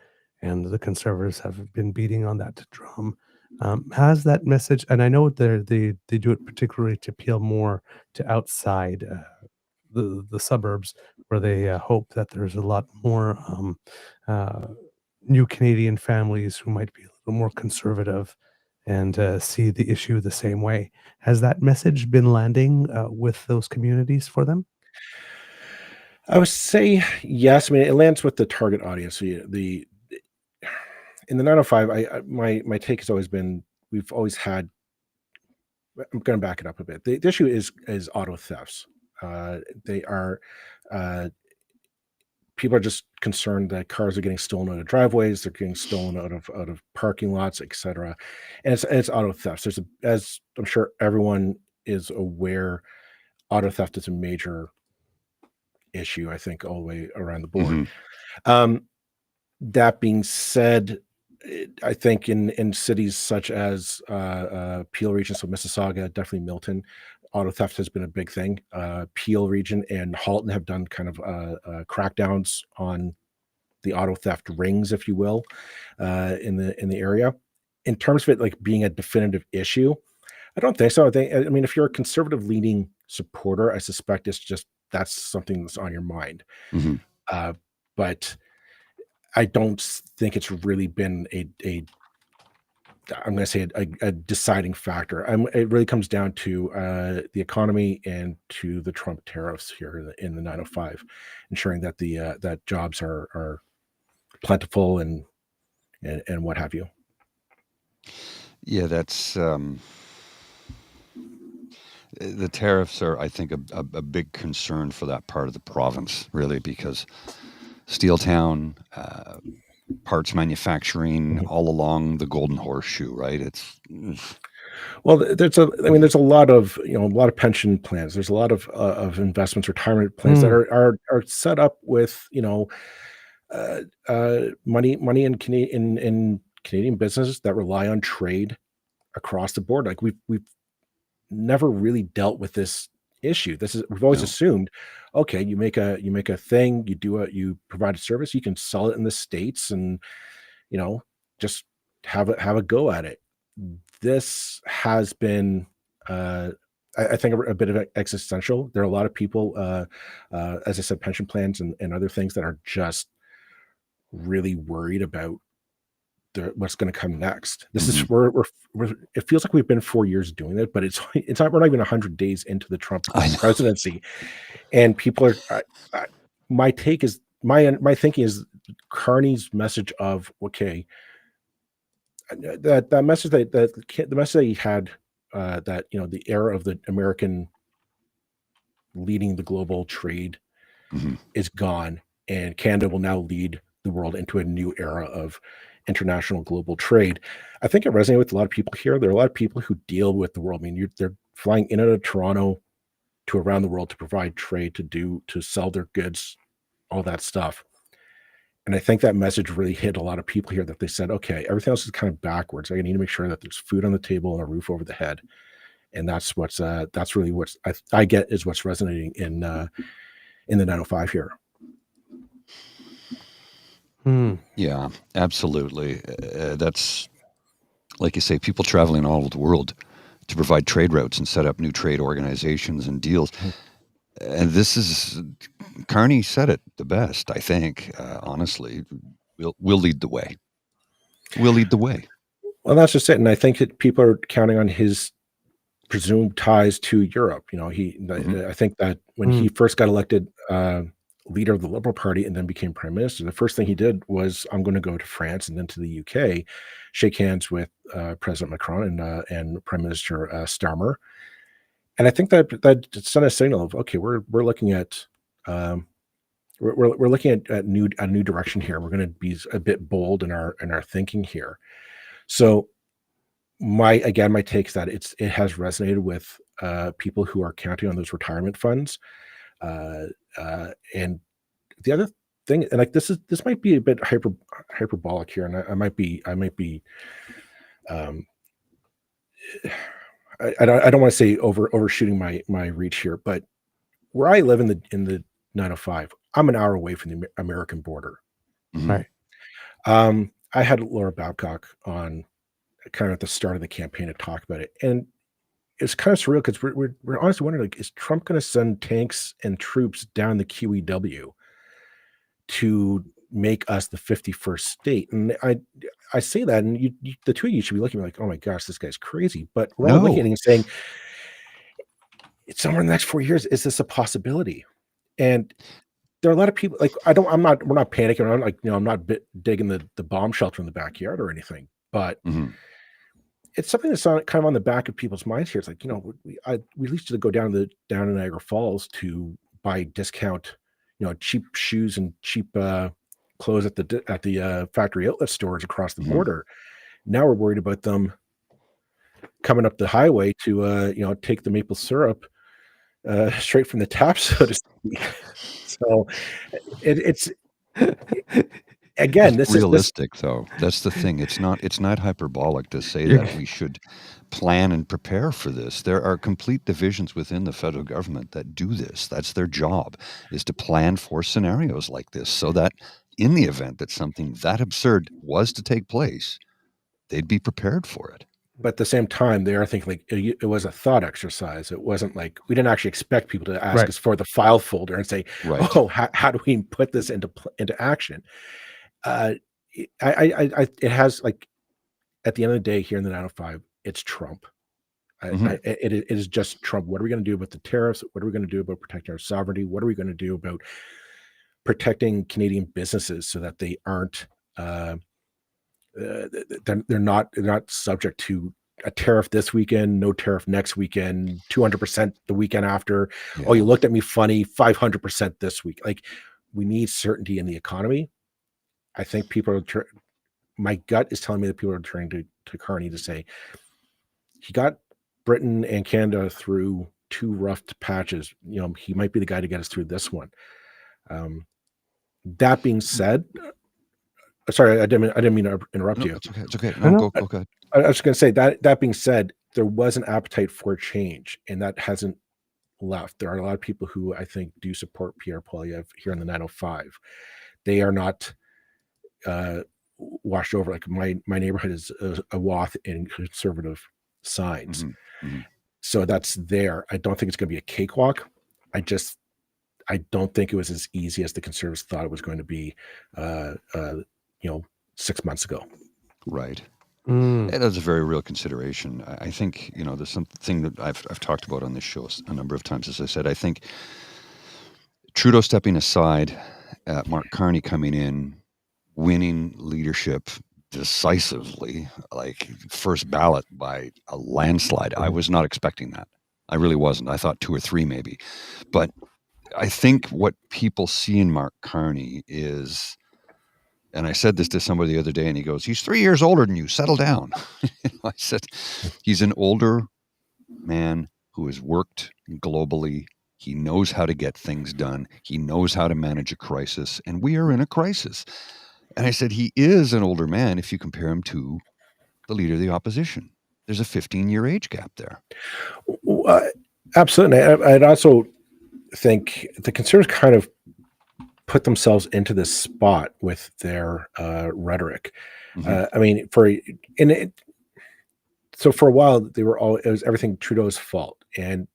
and the Conservatives have been beating on that drum. Has that message, and I know they do it particularly to appeal more to outside the suburbs, where they hope that there's a lot more new Canadian families who might be a little more conservative and see the issue the same way. Has that message been landing with those communities for them? I would say yes. I mean, it lands with the target audience. In the 905, my take has always been we've always had I'm going to back it up a bit. The issue is auto thefts. They are people are just concerned that cars are getting stolen out of driveways, they're getting stolen out of parking lots, etc. And it's auto thefts. As I'm sure everyone is aware, auto theft is a major issue, I think, all the way around the board. That being said, I think in cities such as Peel region, so Mississauga, definitely Milton, auto theft has been a big thing. Peel region and Halton have done kind of crackdowns on the auto theft rings, if you will, in the area. In terms of it like being a definitive issue, I don't think so. I mean, if you're a conservative leaning supporter, I suspect it's just that's something that's on your mind. But I don't think it's really been I'm going to say a deciding factor. It really comes down to the economy and to the Trump tariffs here in the 905, ensuring that that jobs are plentiful and what have you. Yeah, that's the tariffs are, I think, a big concern for that part of the province, really, because Steeltown, parts manufacturing, all along the Golden Horseshoe, right? It's well, there's a lot of pension plans. There's a lot of investments, retirement plans that are set up with money in Canadian businesses that rely on trade across the board. Like we've never really dealt with this issue. We've always assumed, okay, you make a thing, you provide a service, you can sell it in the States and just have a go at it. This has been I think a bit of existential. There are a lot of people, as I said, pension plans and other things that are just really worried about what's going to come next. This is we're it feels like we've been 4 years doing it, but it's not, we're not even 100 days into the Trump presidency, and people are. My take is my thinking is Carney's message of okay, that message the message that he had, that the era of the American leading the global trade is gone, and Canada will now lead the world into a new era of international global trade. I think it resonated with a lot of people here. There are a lot of people who deal with the world. I mean, they're flying in and out of Toronto to around the world to provide trade, to sell their goods, all that stuff. And I think that message really hit a lot of people here, that they said, okay, everything else is kind of backwards. I need to make sure that there's food on the table and a roof over the head. And that's really what I get is what's resonating in the 905 here. Yeah, absolutely. That's, like you say, people traveling all over the world to provide trade routes and set up new trade organizations and deals. And this is, Carney said it the best, I think, honestly. We'll lead the way. We'll lead the way. Well, that's just it. And I think that people are counting on his presumed ties to Europe. I think that when he first got elected leader of the Liberal Party and then became prime minister, the first thing he did was, I'm going to go to France and then to the UK, shake hands with President Macron and Prime Minister Starmer. And I think that sent a signal of, okay, we're looking at we're looking at a new direction here. We're going to be a bit bold in our thinking here. So my take is that it has resonated with people who are counting on those retirement funds. And the other thing, and like this might be a bit hyperbolic here, and I might be I don't want to say overshooting my reach here, but where I live in the 905, I'm an hour away from the American border. Right. I had Laura Babcock on kind of at the start of the campaign to talk about it, and it's kind of surreal because we're honestly wondering, like, is Trump going to send tanks and troops down the QEW to make us the 51st state? And I say that, and you the two of you should be looking like, oh my gosh, this guy's crazy. But we're all looking at it and saying, it's somewhere in the next 4 years. Is this a possibility? And there are a lot of people like, we're not panicking. I'm not digging the bomb shelter in the backyard or anything, but it's something that's kind of on the back of people's minds here. It's like, we used to go down to Niagara Falls to buy discount, cheap shoes and cheap clothes at the factory outlet stores across the border. Now we're worried about them coming up the highway to take the maple syrup straight from the tap, so to speak. So it's again, It's this realistic, though. That's the thing. It's not hyperbolic to say that we should plan and prepare for this. There are complete divisions within the federal government that do this. That's their job, is to plan for scenarios like this, so that in the event that something that absurd was to take place, they'd be prepared for it. But at the same time, they are thinking like it was a thought exercise. It wasn't like we didn't actually expect people to ask us for the file folder and say, "Oh, how do we put this into action?" It has, like, at the end of the day, here in the 905, it's Trump. It is just Trump. What are we going to do about the tariffs? What are we going to do about protecting our sovereignty? What are we going to do about protecting Canadian businesses so that they aren't they're not subject to a tariff this weekend, no tariff next weekend, 200% the weekend after. Oh, you looked at me funny, 500% this week. Like, we need certainty in the economy. I think people are my gut is telling me that people are turning to Carney to say he got Britain and Canada through two rough patches. He might be the guy to get us through this one. That being said, sorry, I didn't mean to interrupt you. It's okay. No, go ahead. I was going to say that being said, there was an appetite for change, and that hasn't left. There are a lot of people who I think do support Pierre Poilievre here in the 905. They are not washed over. Like my neighborhood is awath in conservative signs. So that's there. I don't think it's going to be a cakewalk. I don't think it was as easy as the Conservatives thought it was going to be 6 months ago. Right. That is a very real consideration. I think, there's something that I've talked about on this show a number of times. As I said, I think Trudeau stepping aside, Mark Carney coming in, winning leadership decisively, like first ballot by a landslide. I was not expecting that. I really wasn't. I thought 2 or 3 maybe. But I think what people see in Mark Carney is, and I said this to somebody the other day, and he goes, "He's 3 years older than you. Settle down." I said, he's an older man who has worked globally. He knows how to get things done. He knows how to manage a crisis, and we are in a crisis. And I said, he is an older man if you compare him to the leader of the opposition. There's a 15-year age gap there. Absolutely. I'd also think the Conservatives kind of put themselves into this spot with their rhetoric. So for a while it was everything Trudeau's fault, and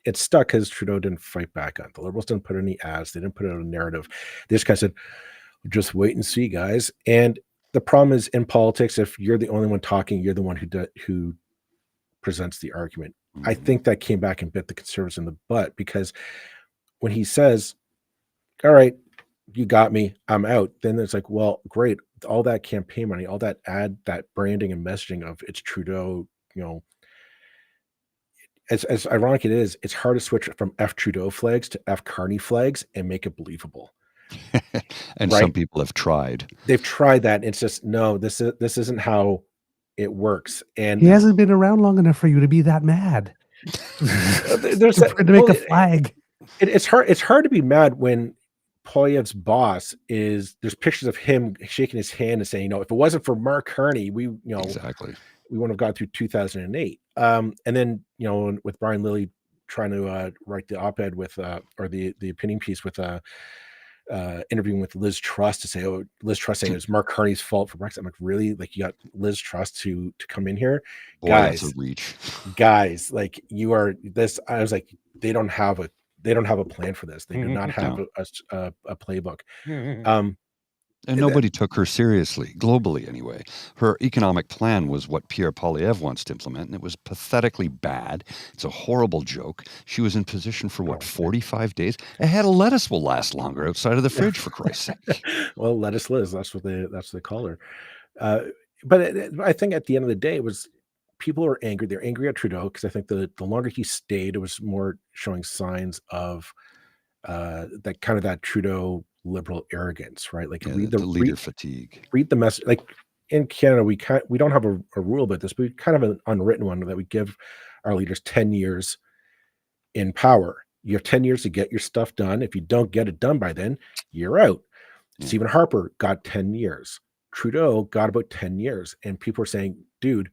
it stuck because Trudeau didn't fight back on it. The Liberals didn't put any ads, they didn't put out a narrative. They just kind of said, just wait and see, guys. And the problem is, in politics, if you're the only one talking, you're the one who presents the argument. I think that came back and bit the Conservatives in the butt, because when he says, "All right, you got me, I'm out," then it's like, well, great, all that campaign money, all that that branding and messaging of it's Trudeau, as ironic it is, it's hard to switch from F Trudeau flags to F Carney flags and make it believable. And some people have tried. They've tried that. And it's just, no, this isn't how it works. And he hasn't been around long enough for you to be that mad. to make a flag. It's hard to be mad when Poilievre's boss there's pictures of him shaking his hand and saying, if it wasn't for Mark Carney, we exactly, we wouldn't have got through 2008. And then, with Brian Lilley trying to write the op-ed with, or the opinion piece with, interviewing with Liz Truss to say, Liz Truss saying it was Mark Carney's fault for Brexit. I'm like, really? Like, you got Liz Truss to come in here? Boy, guys, that's a reach. Guys, like, you are this. I was like, they don't have a plan for this. They do not have a playbook. And nobody took her seriously, globally anyway. Her economic plan was what Pierre Poilievre wants to implement, and it was pathetically bad. It's a horrible joke. She was in position for 45 days? A head of lettuce will last longer outside of the fridge, for Christ's sake. Well, Lettuce Liz, that's what they call her. But I think at the end of the day, it was people are angry. They're angry at Trudeau because I think the longer he stayed, it was more showing signs of that Trudeau liberal arrogance, right? Like the leader fatigue. Read the message. Like in Canada, we don't have a rule about this, but we kind of an unwritten one that we give our leaders 10 years in power. You have 10 years to get your stuff done. If you don't get it done by then, you're out. Stephen Harper got 10 years. Trudeau got about 10 years. And people are saying, dude,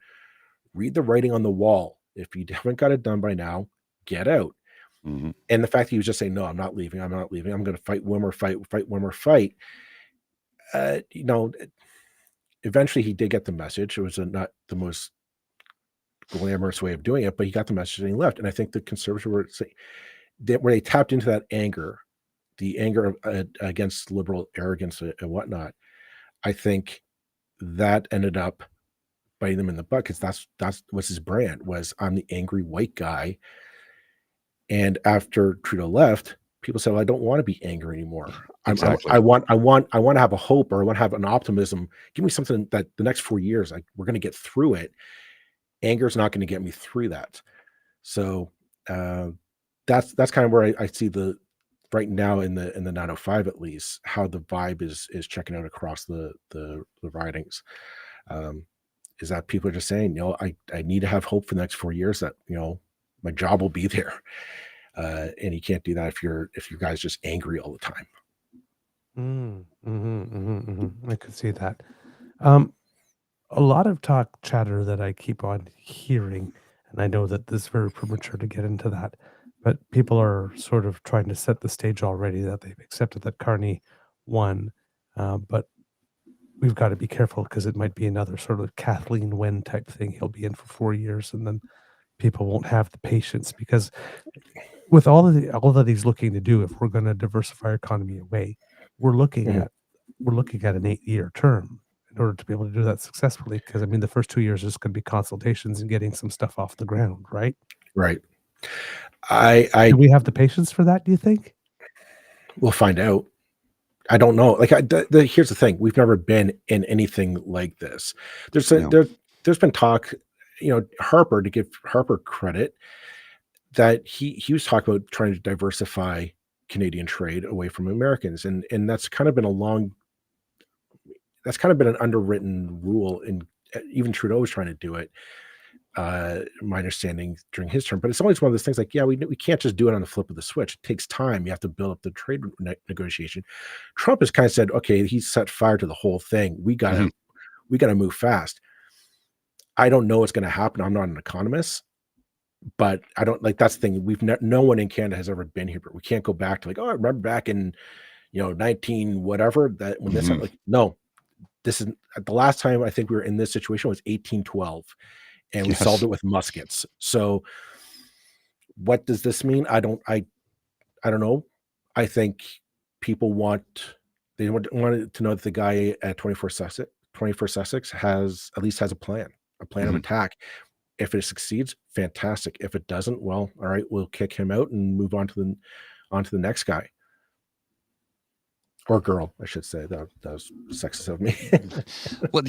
read the writing on the wall. If you haven't got it done by now, get out. Mm-hmm. And the fact that he was just saying, no, I'm not leaving. I'm going to fight one more fight. Eventually he did get the message. It was not the most glamorous way of doing it, but he got the message and he left. And I think the Conservatives were saying that where they tapped into that anger, the anger against liberal arrogance and whatnot, I think that ended up biting them in the butt, because that's what's his brand was. I'm the angry white guy. And after Trudeau left, people said, well, I don't want to be angry anymore. Exactly. I want to have a hope, or I want to have an optimism. Give me something that the next 4 years, we're going to get through it. Anger is not going to get me through that. So that's kind of where I see the right now in the 905, at least, how the vibe is checking out across the ridings. Is that people are just saying, I need to have hope for the next 4 years that, my job will be there. And you can't do that if your guy's just angry all the time. I could see that. A lot of chatter that I keep on hearing, and I know that this is very premature to get into that, but people are sort of trying to set the stage already that they've accepted that Carney won, but we've got to be careful because it might be another sort of Kathleen Wynne type thing. He'll be in for 4 years, and then people won't have the patience, because with all that he's looking to do, if we're going to diversify our economy away, we're looking at an 8-year term in order to be able to do that successfully. Because the first 2 years is going to be consultations and getting some stuff off the ground, right? Right. Do we have the patience for that, do you think? We'll find out. I don't know. Here's the thing: we've never been in anything like this. There's been talk. Harper, to give Harper credit, that he was talking about trying to diversify Canadian trade away from Americans, and that's kind of been an underwritten rule, and even Trudeau was trying to do it. My understanding during his term, but it's always one of those things we can't just do it on the flip of the switch. It takes time. You have to build up the trade negotiation. Trump has kind of said, okay, he's set fire to the whole thing. We gotta move fast. I don't know what's going to happen. I'm not an economist, but I don't that's the thing. No one in Canada has ever been here, but we can't go back to I remember back in 19 whatever that when this no, this is the last time I think we were in this situation was 1812, and we solved it with muskets. So what does this mean? I don't know. I think people want to know that the guy at 21st Sussex has a plan of attack. If it succeeds, fantastic. If it doesn't, well, all right, we'll kick him out and move on to the next guy. Or girl, I should say. That was sexist of me. Well,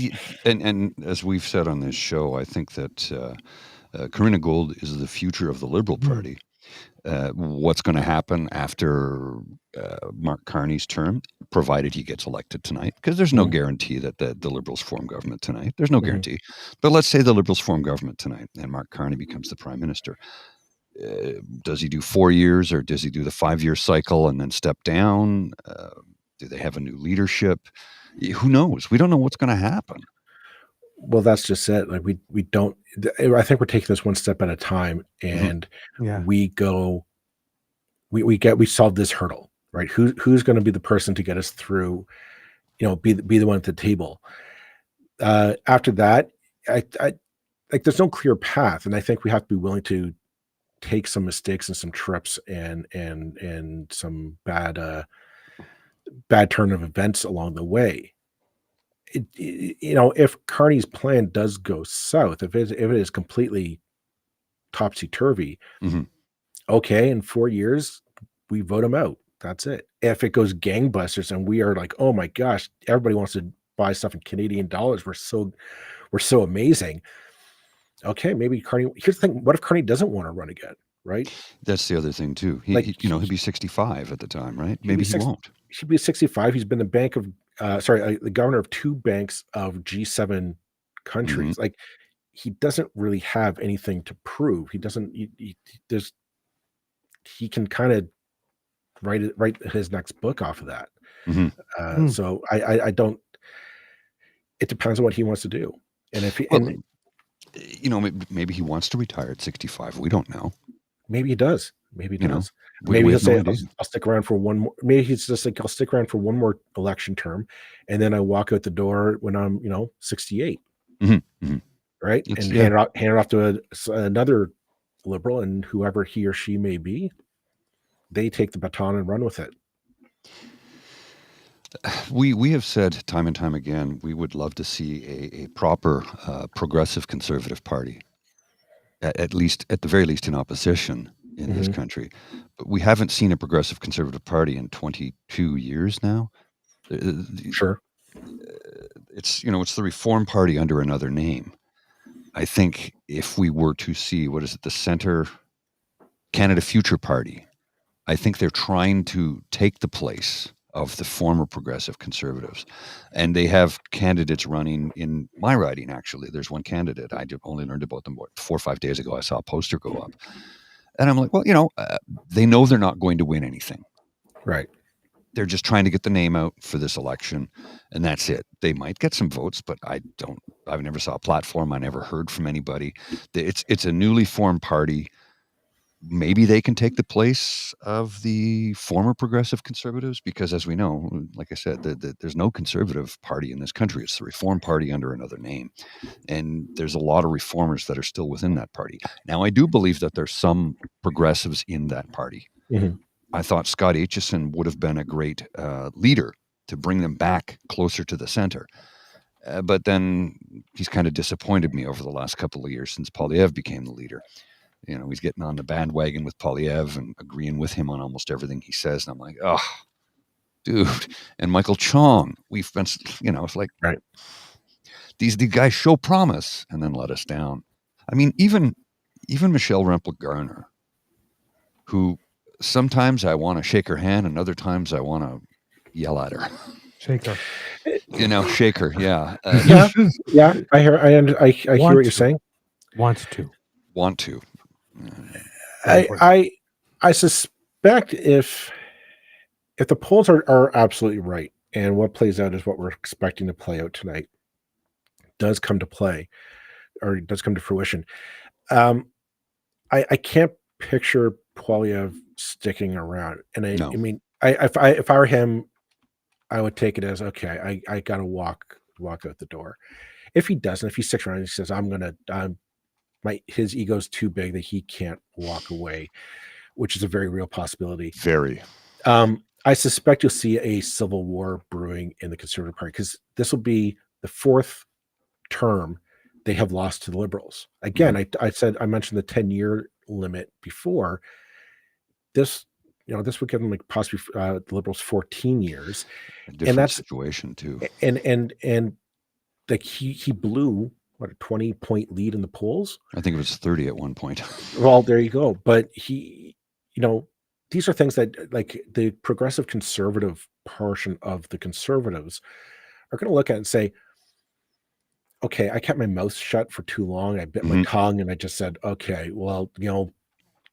and as we've said on this show, I think that Karina Gold is the future of the Liberal Party. What's going to happen after Mark Carney's term, provided he gets elected tonight, because there's no guarantee that the Liberals form government tonight. There's no guarantee. But let's say the Liberals form government tonight and Mark Carney becomes the Prime Minister. Does he do 4 years, or does he do the 5-year cycle and then step down? Do they have a new leadership? Who knows? We don't know what's going to happen. Well, that's just it. We don't. I think we're taking this one step at a time, and we solve this hurdle, right? Who's going to be the person to get us through? Be the one at the table. After that, I there's no clear path, and I think we have to be willing to take some mistakes and some trips and some bad turn of events along the way. If Carney's plan does go south, if it is completely topsy-turvy, okay, in 4 years we vote him out. That's it. If it goes gangbusters and we are like, oh my gosh, everybody wants to buy stuff in Canadian dollars, we're so amazing, Okay, maybe Carney. Here's the thing: what if Carney doesn't want to run again? Right? That's the other thing too. Like He'll be 65 at the time, right? he'd be Maybe he won't. He'd be 65. He's been the the governor of 2 banks of G7 Mhm. countries. Like he doesn't really have anything to prove. He doesn't. He can kind of write his next book off of that. Mhm. So I don't. It depends on what he wants to do, and if he Well, maybe he wants to retire at 65. We don't know. maybe he does. Maybe he You know, does. we Maybe he'll have no say, idea. I'll stick around for one more. Maybe he's just like, I'll stick around for one more election term, and then I walk out the door when I'm 68, Mhm, mhm. right? It's And yeah. hand it off to another liberal, and whoever he or she may be, they take the baton and run with it. We have said time and time again we would love to see a proper progressive conservative party, at the very least in opposition in this Mhm. country. But we haven't seen a progressive conservative party in 22 years now. Sure. It's it's the Reform Party under another name. I think if we were to see the Centre Canada Future Party, I think they're trying to take the place of the former progressive conservatives. And they have candidates running in my riding, actually. There's one candidate. I only learned about them, 4 or 5 days ago. I saw a poster go up. And I'm like, well, they know they're not going to win anything. Right. They're just trying to get the name out for this election, and that's it. They might get some votes, but I've never saw a platform. I never heard from anybody. It's a newly formed party. Maybe they can take the place of the former progressive conservatives because, as we know, like I said, there's no conservative party in this country. It's the Reform Party under another name. And there's a lot of reformers that are still within that party. Now, I do believe that there's some progressives in that party. Mhm. I thought Scott Aitchison would have been a great leader to bring them back closer to the center. But then he's kind of disappointed me over the last couple of years since Poilievre became the leader. He's getting on the bandwagon with Poilievre and agreeing with him on almost everything he says. And I'm like, oh, dude. And Michael Chong, we've been, it's like, right. These guys show promise and then let us down. I mean, even Michelle Rempel-Garner, who sometimes I want to shake her hand and other times I want to yell at her. Shake her. Shake her. Yeah. Yeah. I hear what you're saying. Want to. I suspect if the polls are absolutely right and what plays out is what we're expecting to play out tonight does come to play or does come to fruition. I can't picture Poilievre sticking around. And No. I mean, if I were him, I would take it as, okay, I got to walk out the door. If he doesn't, if he sticks around and he says, his ego's too big that he can't walk away, which is a very real possibility. Very. I suspect you'll see a civil war brewing in the Conservative Party because this will be the 4th term they have lost to the Liberals. Again, I mentioned the 10-year limit before. This would give them like possibly the Liberals 14 years. A different situation too. And like he blew a 20-point lead in the polls. I think it was 30 at one point. Well, there you go. But these are things that like the progressive conservative portion of the conservatives are going to look at and say, okay, I kept my mouth shut for too long. I bit my tongue and I just said, okay, well,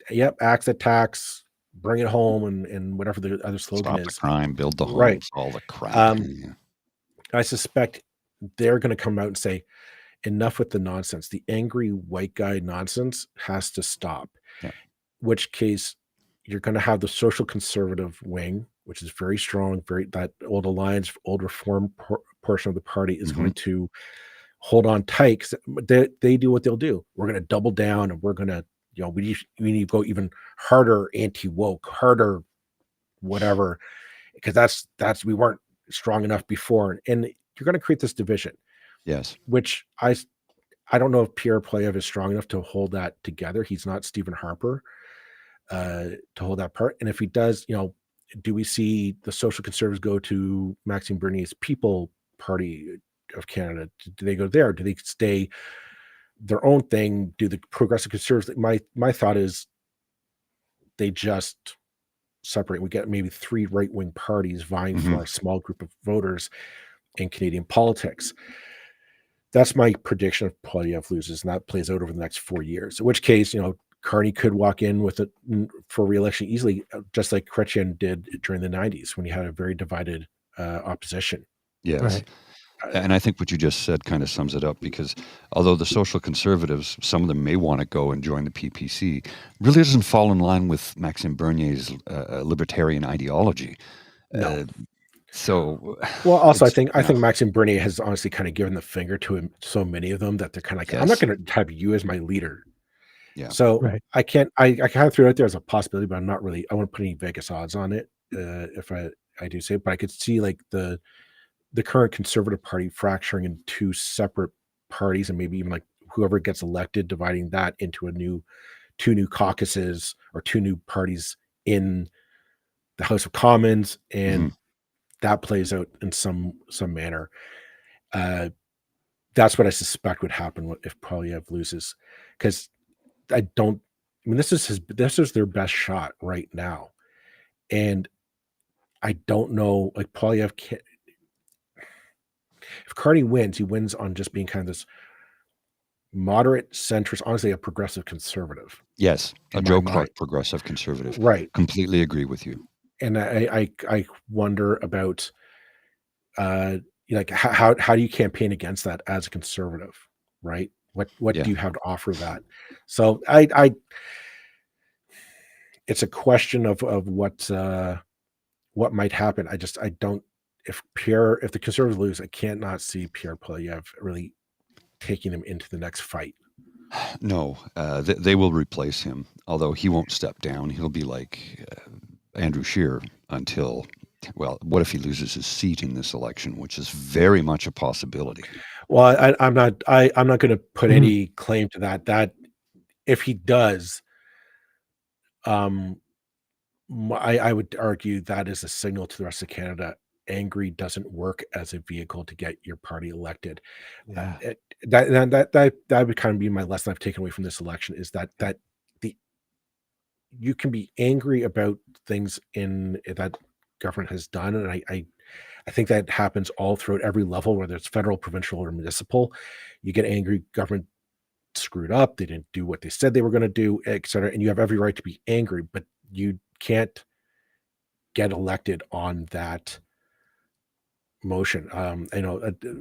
yep, axe attacks, bring it home, and whatever the other slogan is. Stop the crime, build the homes, right. All the crap. I suspect they're going to come out and say, enough with the nonsense. The angry white guy nonsense has to stop. Yeah. Which case you're going to have the social conservative wing, which is very strong, that old alliance, old reform portion of the party is going to hold on tight because they do what they'll do. We're going to double down and we're going to, we need to go even harder anti-woke, harder whatever, because that's we weren't strong enough before. And you're going to create this division. Yes. Which I don't know if Pierre Poilievre is strong enough to hold that together. He's not Stephen Harper to hold that part. And if he does, do we see the social conservatives go to Maxime Bernier's People Party of Canada? Do they go there? Do they stay their own thing, do the progressive conservatives. My thought is they just separate. We get maybe 3 right-wing parties vying for a small group of voters in Canadian politics. That's my prediction if Poilievre loses, and that plays out over the next 4 years. In which case, Carney could walk in with it for re-election easily, just like Chrétien did during the 90s when he had a very divided opposition. Yes. Right. And I think what you just said kind of sums it up, because although the social conservatives, some of them may want to go and join the PPC, really doesn't fall in line with Maxime Bernier's libertarian ideology. No. So, well, also I think Maxime Bernier has honestly kind of given the finger to him, so many of them, that they're kind of like, I'm not going to have you as my leader. Yeah. So Right. I kind of threw it out there as a possibility, but I'm not really. I won't put any Vegas odds on it if I do say it. But I could see like the current Conservative Party fracturing into 2 separate parties, and maybe even like whoever gets elected, dividing that into 2 new caucuses or 2 new parties in the House of Commons, and that plays out in some manner. That's what I suspect would happen if Poilievre loses, because this is their best shot right now, and I don't know, like Poilievre can't. If Carney wins, he wins on just being kind of this moderate centrist, honestly, a progressive conservative. Yes, a in Joe my Clark mind. progressive conservative. Right. Completely agree with you. And I wonder about like how do you campaign against that as a conservative, right? What do you have to offer that? So it's a question of what might happen. I don't. If the Conservatives lose, I cannot see Pierre Poilievre really taking him into the next fight. No, they will replace him, although he won't step down. He'll be like Andrew Scheer until, well, what if he loses his seat in this election, which is very much a possibility. Well, I'm not going to put any claim to that. That if he does, I would argue that is a signal to the rest of Canada. Angry doesn't work as a vehicle to get your party elected. Yeah. That would kind of be my lesson I've taken away from this election, is that you can be angry about things in that government has done, and I think that happens all throughout every level, whether it's federal, provincial, or municipal. You get angry, government screwed up, they didn't do what they said they were going to do, etc. And you have every right to be angry, but you can't get elected on that motion.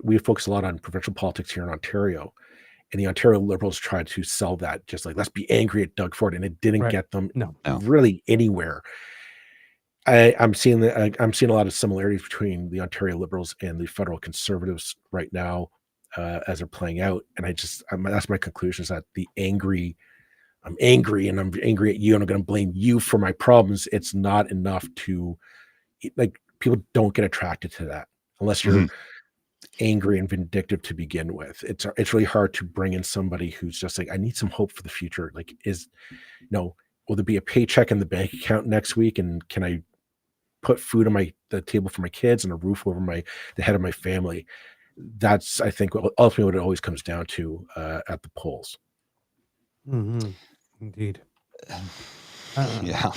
We focus a lot on provincial politics here in Ontario, and the Ontario Liberals tried to sell that, just like, let's be angry at Doug Ford, and it didn't get them really anywhere. I'm seeing a lot of similarities between the Ontario Liberals and the federal Conservatives right now as they're playing out, and that's my conclusion, is that I'm angry and I'm angry at you and I'm going to blame you for my problems. It's not enough to, like, people don't get attracted to that unless you're angry and vindictive to begin with. It's really hard to bring in somebody who's just like, I need some hope for the future. Like, will there be a paycheck in the bank account next week, and can I put food on the table for my kids and a roof over the head of my family? That's, I think, ultimately what it always comes down to at the polls. Indeed. Yeah.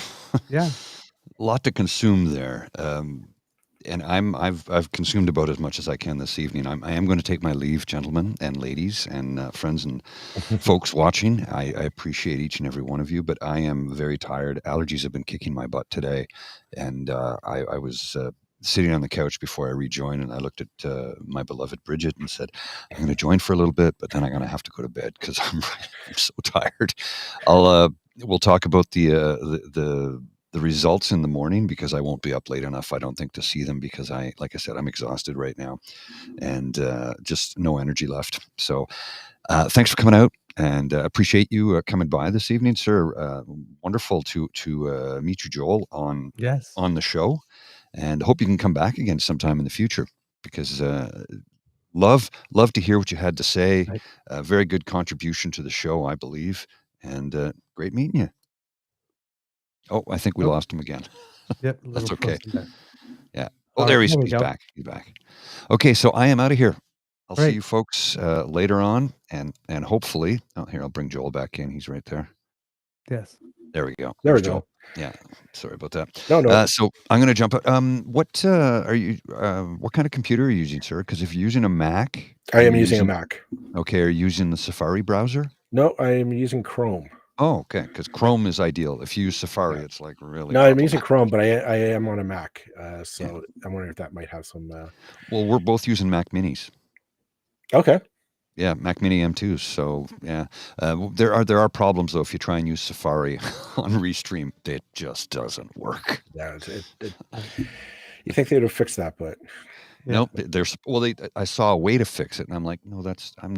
Yeah. A lot to consume there. And I've consumed about as much as I can this evening. I am going to take my leave, gentlemen and ladies and friends and folks watching. I appreciate each and every one of you, but I am very tired. Allergies have been kicking my butt today, and I was sitting on the couch before I rejoined, and I looked at my beloved Bridget and said, I'm going to join for a little bit, but then I'm going to have to go to bed because I'm so tired. We'll talk about the results in the morning, because I won't be up late enough, I don't think, to see them, because like I said, I'm exhausted right now and just no energy left. So thanks for coming out, and appreciate you coming by this evening, sir. Wonderful to meet you, Joel, on the show, and hope you can come back again sometime in the future, because love to hear what you had to say. Right. Very good contribution to the show, I believe, and great meeting you. Oh, I think we lost him again. Yep. That's okay. There. Yeah. Oh, there he's back. He's back. Okay, so I am out of here. I'll Right. see you folks later on, and hopefully, oh, here I'll bring Joel back in. He's right there. Yes. There we go. There we There's go. Joel. Yeah, sorry about that. No. So I'm going to jump. What are you? What kind of computer are you using, sir? Because if you're using a Mac, I are am you using a Mac. Okay, are you using the Safari browser? No, I am using Chrome. Oh, okay. Because Chrome is ideal. If you use Safari, it's like really. No, I'm using Chrome, but I am on a Mac, so I'm wondering if that might have some. Well, we're both using Mac Minis. Okay. Yeah, Mac Mini M2s. So yeah, there are problems though if you try and use Safari on Restream, it just doesn't work. Yeah, you think they would have fixed that, but nope. I saw a way to fix it, and I'm like, no, I'm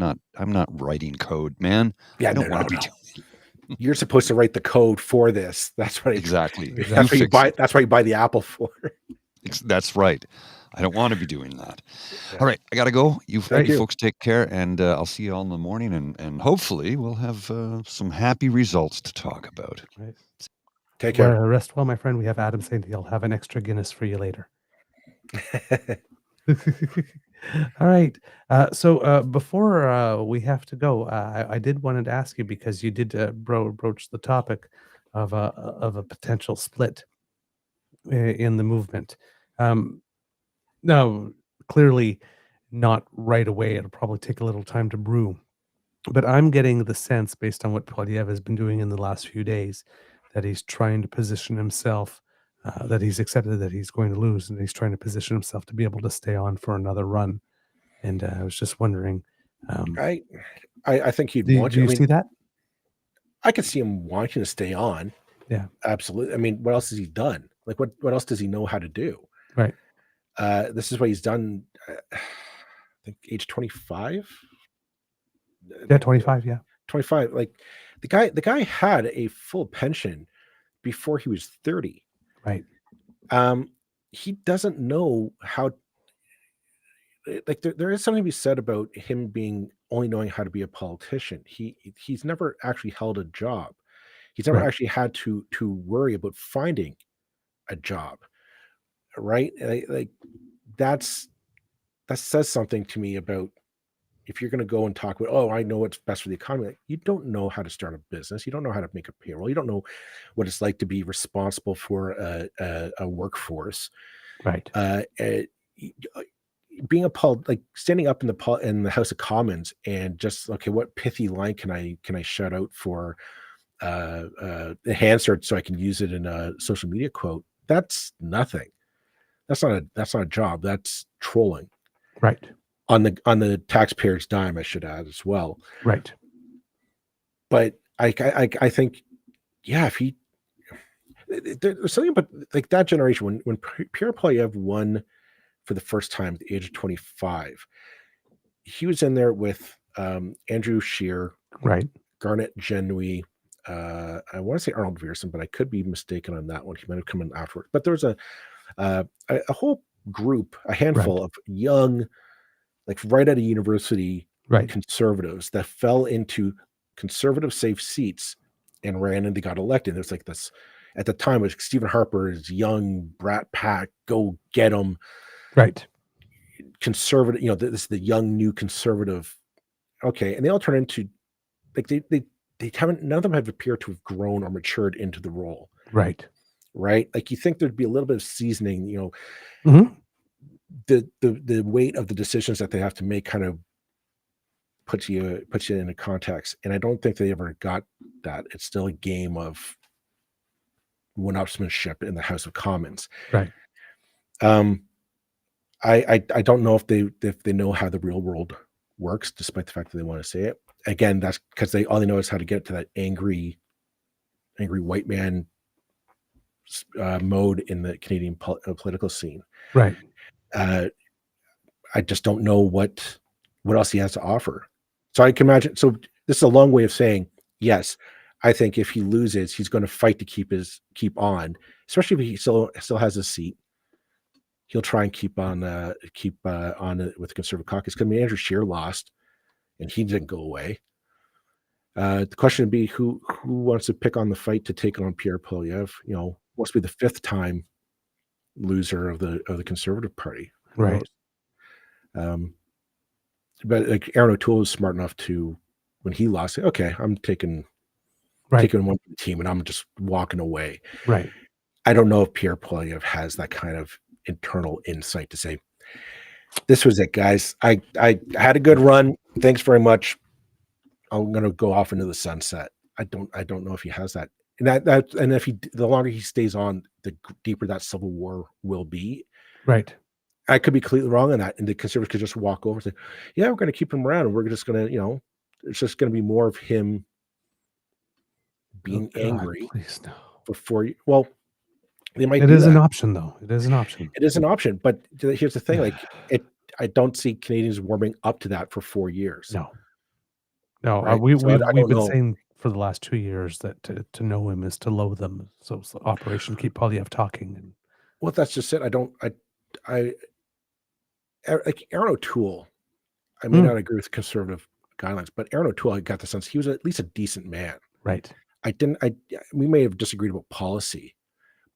not writing code, man. Yeah, I don't want to be doing. You're supposed to write the code for this. That's what Exactly. That's what you buy. That's why you buy the Apple for. That's right. I don't want to be doing that. Yeah. All right, I got to go. You folks take care, and I'll see you all in the morning, and hopefully we'll have some happy results to talk about. Right. Take care. Well, rest well, my friend. We have Adam saying he'll have an extra Guinness for you later. All right. So before we have to go, I did want to ask you, because you did broach the topic of a potential split in the movement. Now, clearly not right away. It'll probably take a little time to brew. But I'm getting the sense, based on what Polyev has been doing in the last few days, that he's trying to position himself, that he's accepted that he's going to lose, and he's trying to position himself to be able to stay on for another run. And I was just wondering. I think he'd want to. Do you see that? I could see him wanting to stay on. Yeah, absolutely. I mean, what else has he done? Like, what else does he know how to do? Right. This is what he's done. I think age 25. Yeah, 25. Yeah, 25. Like the guy had a full pension before he was 30. Right. He doesn't know how. Like there is something to be said about him only knowing how to be a politician. He's never actually held a job. He's never actually had to worry about finding a job, right? Like that says something to me about, if you're going to go and talk about, oh, I know what's best for the economy. Like, you don't know how to start a business. You don't know how to make a payroll. You don't know what it's like to be responsible for a workforce. Right. Being like standing up in the House of Commons and just, okay, what pithy line can I shout out for the Hansard so I can use it in a social media quote? That's nothing. That's not a job. That's trolling. Right. On the taxpayer's dime, I should add as well. Right. But I think, yeah, if there's something about like that generation when Pierre Poilievre won for the first time at the age of 25, he was in there with Andrew Scheer, right, Garnet Genouille, I want to say Arnold Viersen, but I could be mistaken on that one. He might have come in afterward. But there was a whole group, a handful of young, like right out of university conservatives that fell into conservative safe seats and ran, and they got elected. There's like this, at the time, it was Stephen Harper's young brat pack, go get them. Right. Conservative, this is the young new conservative. Okay. And they all turn into, like, they haven't, none of them have appeared to have grown or matured into the role. Right. Right. Like, you think there'd be a little bit of seasoning, mm-hmm. the weight of the decisions that they have to make kind of puts you in a context. And I don't think they ever got that. It's still a game of one-upsmanship in the House of Commons. Right. I don't know if they know how the real world works, despite the fact that they want to say it. Again, that's because all they know is how to get to that angry white man mode in the Canadian political scene. Right. I just don't know what else he has to offer. So I can imagine. So this is a long way of saying, yes, I think if he loses, he's going to fight to keep on, especially if he still has a seat. He'll try and keep on with the Conservative caucus. Because Andrew Scheer lost, and he didn't go away. The question would be who wants to pick on the fight to take on Pierre Poilievre? Must be the fifth time loser of the Conservative Party. Right. but like Aaron O'Toole was smart enough to, when he lost, say, okay, I'm taking Right. one for the team and I'm just walking away. Right. I don't know if Pierre Poilievre has that kind of internal insight to say, this was it, guys. I had a good run. Thanks very much. I'm going to go off into the sunset. I don't know if he has that. And and if the longer he stays on, the deeper that civil war will be. Right. I could be completely wrong on that. And the Conservatives could just walk over and say, yeah, we're going to keep him around. And we're just going to, it's just going to be more of him being angry. Please no. Before you, well, they might. It is an option, though. It is an option. It is an option, but here's the thing: I don't see Canadians warming up to that for 4 years. No. Right? We've been know. saying for the last 2 years that to know him is to loathe him. So it's the Operation Keep Poilievre Talking. And well, that's just it. I like Aaron O'Toole. I may not agree with conservative guidelines, but Aaron O'Toole, I got the sense he was at least a decent man. Right. We may have disagreed about policy,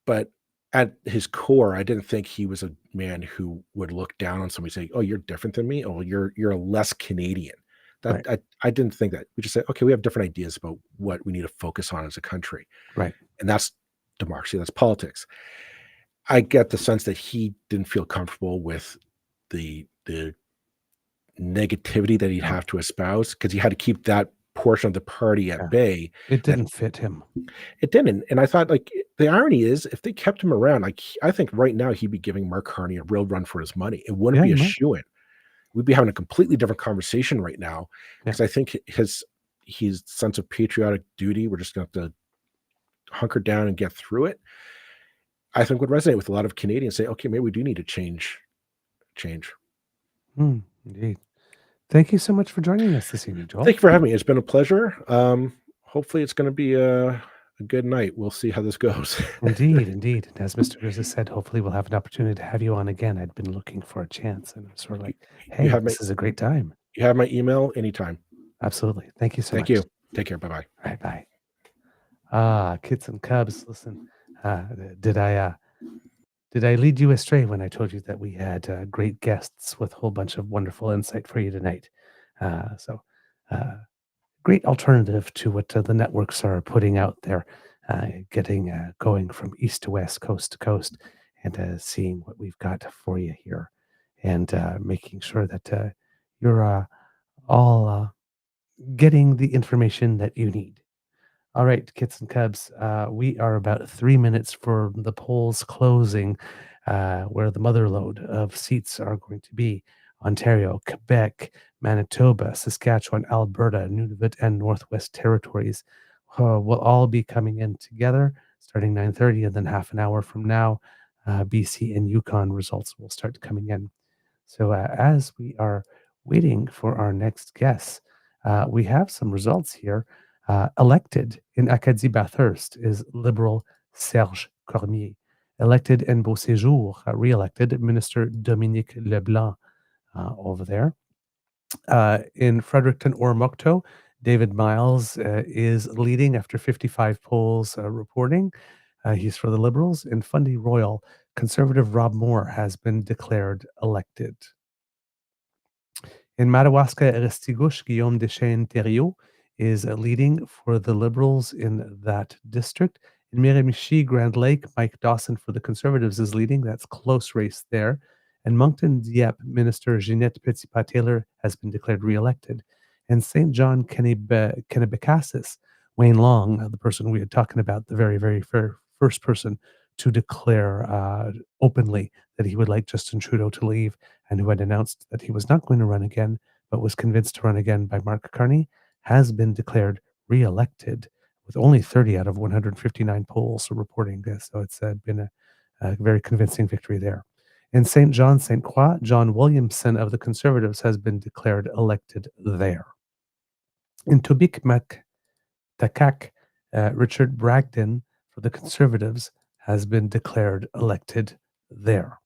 but at his core, I didn't think he was a man who would look down on somebody saying, "Oh, you're different than me. Oh, you're less Canadian." That right. I didn't think that. We just said, okay, we have different ideas about what we need to focus on as a country. Right. And that's democracy. That's politics. I get the sense that he didn't feel comfortable with the negativity that he'd have to espouse, because he had to keep that portion of the party at bay. It didn't fit him. It didn't. And I thought, like, the irony is, if they kept him around, like, I think right now he'd be giving Mark Carney a real run for his money. It wouldn't be a shoo-in. We'd be having a completely different conversation right now, because I think his sense of patriotic duty, we're just going to have to hunker down and get through it, I think would resonate with a lot of Canadians. Say, okay, maybe we do need to change. Indeed. Thank you so much for joining us this evening, Joel. Thank you for having me. It's been a pleasure. Hopefully it's going to be a good night. We'll see how this goes. Indeed. And as Mr. Grizza said, hopefully we'll have an opportunity to have you on again. I'd been looking for a chance, and I'm sort of like, hey, this is a great time. You have my email anytime. Absolutely. Thank you so much. Thank you. Take care. Bye-bye. All right, bye. Kids and Cubs, listen, did I lead you astray when I told you that we had great guests with a whole bunch of wonderful insight for you tonight? Great alternative to what the networks are putting out there, getting going from east to west, coast to coast, and seeing what we've got for you here, and making sure that you're all getting the information that you need. All right, Kits and Cubs, we are about 3 minutes for the polls closing, where the mother load of seats are going to be. Ontario, Quebec, Manitoba, Saskatchewan, Alberta, Nunavut, and Northwest Territories will all be coming in together starting 9:30, and then half an hour from now, BC and Yukon results will start coming in. So as we are waiting for our next guests, we have some results here. Elected in Acadie-Bathurst is Liberal Serge Cormier. Elected in Beauséjour, re-elected Minister Dominique Leblanc over there. In Fredericton or Mukto, David Miles is leading after 55 polls reporting. He's for the Liberals. In Fundy Royal, Conservative Rob Moore has been declared elected. In Madawaska-Restigouche, Guillaume Deschênes-Thériault is leading for the Liberals in that district. In Miramichi, Grand Lake, Mike Dawson for the Conservatives is leading. That's close race there. And Moncton Dieppe, Minister Ginette Petitpas-Taylor has been declared re-elected. And St. John Kennebecassis, Wayne Long, the person we were talking about, the very, very first person to declare openly that he would like Justin Trudeau to leave, and who had announced that he was not going to run again, but was convinced to run again by Mark Carney, has been declared re-elected with only 30 out of 159 polls reporting this. So it's been a very convincing victory there. In St. John, St. Croix, John Williamson of the Conservatives has been declared elected there. In Tobique-Takak, Richard Bragdon for the Conservatives has been declared elected there.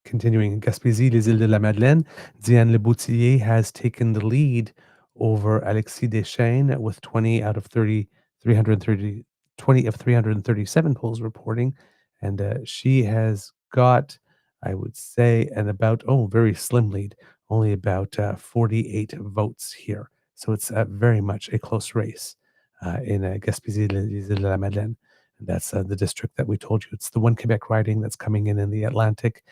Continuing in Gaspésie, les Îles de la Madeleine, Diane Leboutillier has taken the lead over Alexis Deschênes with 20 of 337 polls reporting, and she has got, I would say, very slim lead only about 48 votes here. So it's very much a close race in Gaspésie-les-Îles-de-la-Madeleine. That's the district that we told you. It's the one Quebec riding that's coming in the Atlantic,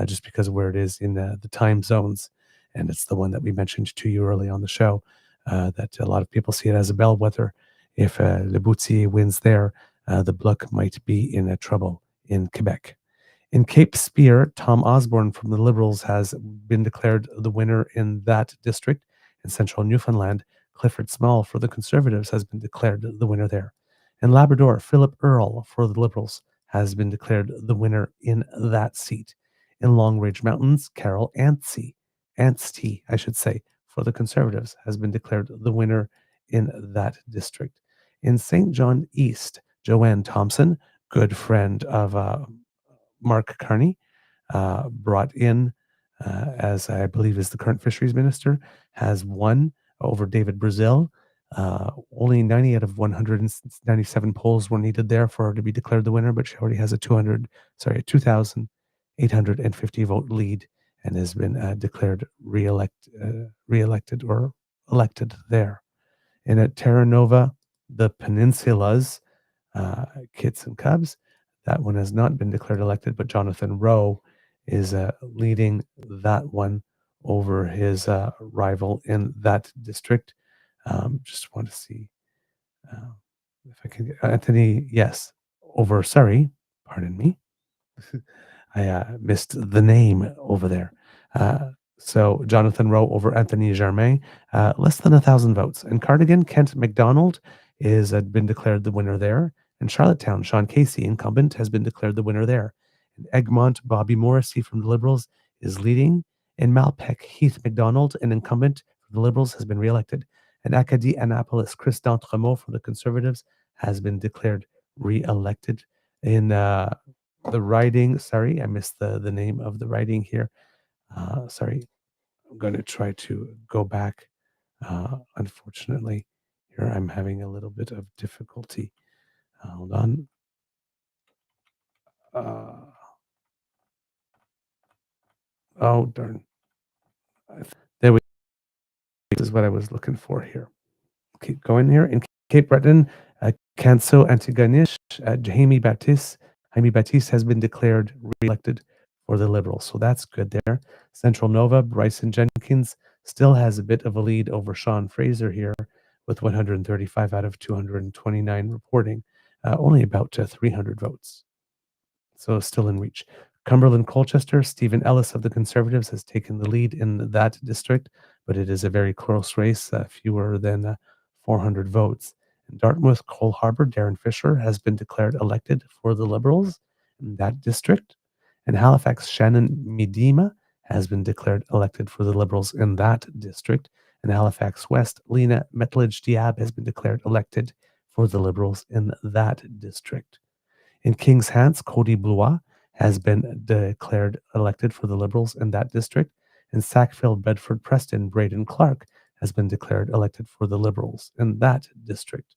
just because of where it is in the time zones. And it's the one that we mentioned to you early on the show, that a lot of people see it as a bellwether. If Le Boutier wins there, the Bloc might be in trouble in Quebec. In Cape Spear, Tom Osborne from the Liberals has been declared the winner in that district. In central Newfoundland, Clifford Small for the Conservatives has been declared the winner there. In Labrador, Philip Earle for the Liberals has been declared the winner in that seat. In Long Ridge Mountains, Carol Anstey, I should say, for the Conservatives has been declared the winner in that district. In St. John East, Joanne Thompson, good friend of Mark Carney, brought in as I believe is the current fisheries minister, has won over David Brazil. Only 90 out of 197 polls were needed there for her to be declared the winner, but she already has a 2,850 vote lead and has been declared reelected or elected there. And at Terra Nova, the Peninsulas, Kits and Cubs, that one has not been declared elected, but Jonathan Rowe is leading that one over his rival in that district. Just want to see if I can get Anthony, yes, over Surrey, pardon me. I missed the name over there. So Jonathan Rowe over Anthony Germain, less than 1,000 votes. In Cardigan, Kent McDonald is been declared the winner there. In Charlottetown, Sean Casey, incumbent, has been declared the winner there. In Egmont, Bobby Morrissey from the Liberals is leading. In Malpeque, Heath McDonald, an incumbent for the Liberals, has been reelected. In Acadie Annapolis, Chris D'Entremont for the Conservatives has been declared reelected. In the riding, sorry, I missed the name of the riding here. Sorry, I'm going to try to go back. Unfortunately, here I'm having a little bit of difficulty. Hold on. Oh, darn. There we go. This is what I was looking for here. Keep going here. In Cape Breton, Canso Antigonish, Jaime Baptiste has been declared re-elected for the Liberals. So that's good there. Central Nova, Bryson Jenkins still has a bit of a lead over Sean Fraser here with 135 out of 229 reporting, only about 300 votes. So still in reach. Cumberland Colchester, Stephen Ellis of the Conservatives has taken the lead in that district, but it is a very close race, fewer than 400 votes. In Dartmouth, Cole Harbour, Darren Fisher has been declared elected for the Liberals in that district. In Halifax, Shannon Medema has been declared elected for the Liberals in that district. In Halifax West, Lena Metledge Diab has been declared elected for the Liberals in that district. In King's Hants, Cody Blois has been declared elected for the Liberals in that district. In Sackville, Bedford, Preston, Braden Clark has been declared elected for the Liberals in that district.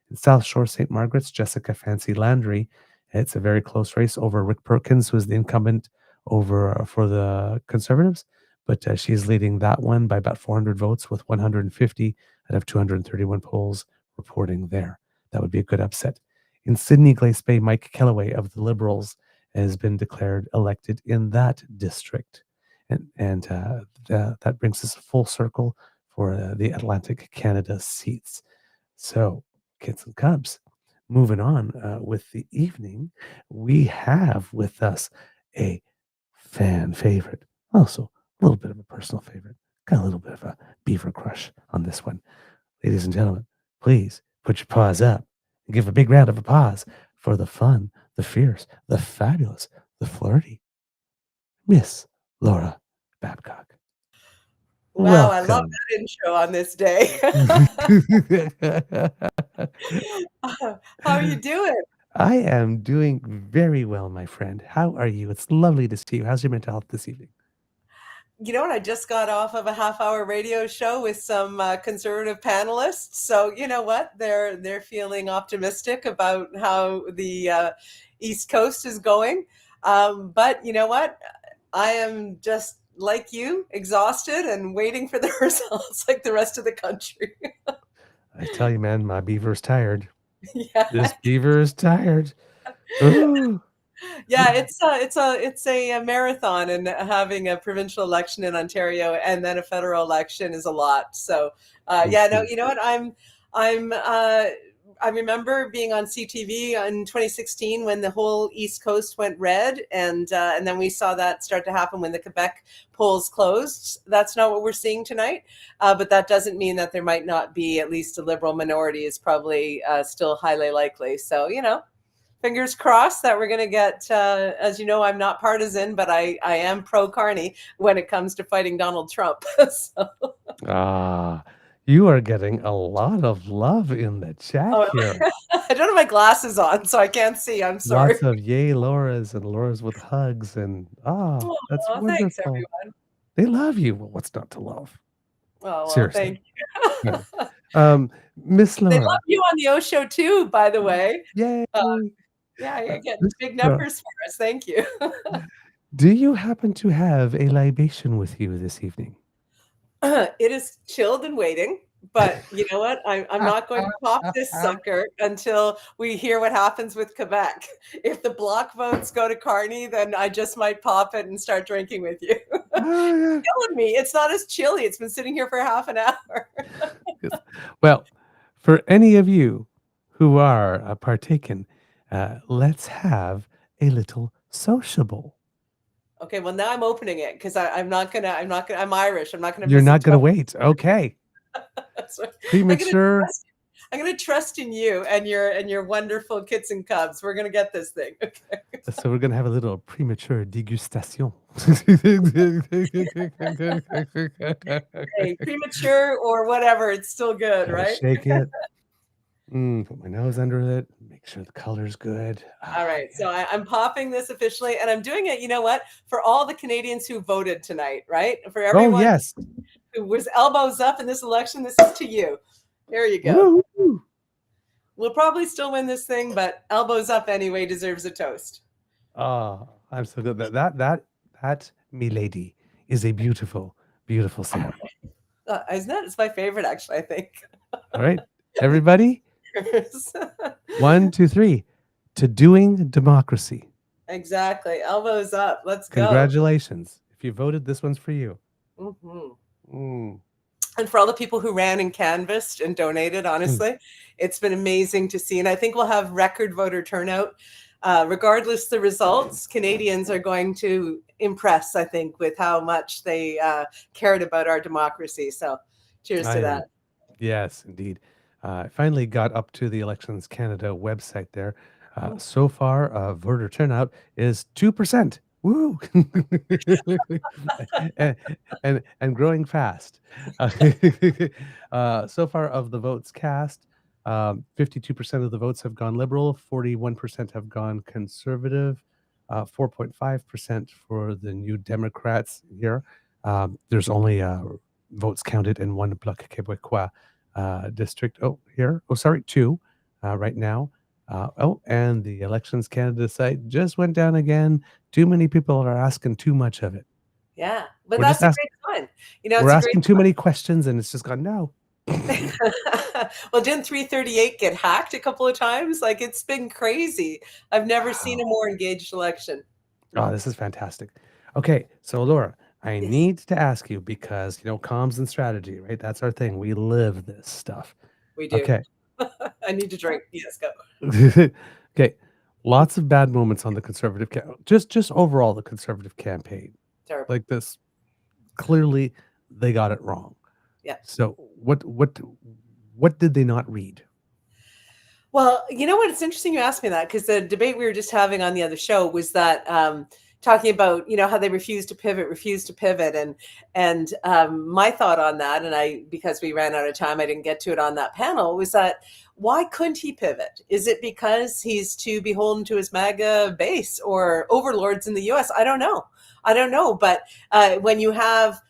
In South Shore, St. Margaret's, Jessica Fancy Landry, it's a very close race over Rick Perkins, who is the incumbent over for the Conservatives, but she's leading that one by about 400 votes with 150 out of 231 polls reporting there. That would be a good upset. In Sydney, Glace Bay, Mike Kellaway of the Liberals has been declared elected in that district. And that brings us full circle for the Atlantic Canada seats. So, Kids and Cubs, moving on with the evening, we have with us a fan favorite, also a little bit of a personal favorite. Got a little bit of a beaver crush on this one. Ladies and gentlemen, please put your paws up and give a big round of applause for the fun, the fierce, the fabulous, the flirty Miss Laura Babcock. Wow, I love that intro on this day. How are you doing? I am doing very well, my friend. How are you? It's lovely to see you. How's your mental health this evening? You know what? I just got off of a half-hour radio show with some conservative panelists. So you know what? They're feeling optimistic about how the East Coast is going. But you know what? I am just like you, exhausted and waiting for the results like the rest of the country. I tell you, man, my beaver's tired. Yeah. This beaver is tired. Ooh. Yeah, it's a marathon, and having a provincial election in Ontario and then a federal election is a lot. So, yeah, no, you know what? I remember being on CTV in 2016 when the whole East Coast went red, and then we saw that start to happen when the Quebec polls closed. That's not what we're seeing tonight, but that doesn't mean that there might not be at least a Liberal minority is probably still highly likely. So, fingers crossed that we're going to get, as you know, I'm not partisan, but I am pro-Carney when it comes to fighting Donald Trump. You are getting a lot of love in the chat here. I don't have my glasses on, so I can't see. I'm sorry. Lots of yay Laura's and Laura's with hugs and that's wonderful. Thanks, everyone. They love you. Well, what's not to love? Oh, well, Seriously. thank you. Miss Laura. They love you on the O Show too, by the way. Yay. Yeah, you're getting big numbers for us. Thank you. Do you happen to have a libation with you this evening? It is chilled and waiting, but you know what? I'm not going to pop this sucker until we hear what happens with Quebec. If the block votes go to Carney, then I just might pop it and start drinking with you. It's killing me. It's not as chilly. It's been sitting here for half an hour. Well, for any of you who are partaking, let's have a little sociable. Okay, well now I'm opening it because I'm Irish. I'm not gonna. You're not gonna wait. Okay. Premature. I'm gonna trust in you and your wonderful kits and cubs. We're gonna get this thing. Okay. So we're gonna have a little premature degustation. Hey, premature or whatever, it's still good, Gotta right? shake it. Put my nose under it. Make sure the color's good. All right, so I'm popping this officially, and I'm doing it. You know what? For all the Canadians who voted tonight, right? For everyone yes. who was elbows up in this election, this is to you. There you go. Woo-hoo. We'll probably still win this thing, but elbows up anyway deserves a toast. Oh, I'm so good. That milady is a beautiful, beautiful sound. Isn't it? It's my favorite, actually, I think. All right, everybody. 1, 2, 3. To doing democracy. Exactly. Elbows up. Let's go. Congratulations. If you voted, this one's for you. And for all the people who ran and canvassed and donated, honestly, it's been amazing to see. And I think we'll have record voter turnout. Regardless the results, Canadians are going to impress, I think, with how much they cared about our democracy. So cheers to that. Yes, indeed. I finally got up to the Elections Canada website there. So far, voter turnout is 2%. Woo! and growing fast. So far of the votes cast, 52% of the votes have gone Liberal, 41% have gone Conservative, 4.5% for the New Democrats here. There's only votes counted in one Bloc Québécois district. Two right now. And the Elections Canada site just went down again. Too many people are asking too much of it. Yeah, but that's a great sign. We're asking too many questions, and it's just gone, no. Well, didn't 338 get hacked a couple of times? Like, it's been crazy. I've never seen a more engaged election. Oh, this is fantastic. Okay, so Laura, I need to ask you because, comms and strategy, right? That's our thing. We live this stuff. We do. Okay. I need to drink. Yes, go. Okay. Lots of bad moments on the Conservative just overall the Conservative campaign. Terrible. Like this, clearly they got it wrong. Yeah. So what did they not read? Well, you know what? It's interesting you asked me that because the debate we were just having on the other show was that talking about how they refuse to pivot, and my thought on that, and because we ran out of time, I didn't get to it on that panel, was that why couldn't he pivot? Is it because he's too beholden to his MAGA base or overlords in the U.S.? I don't know. But when you have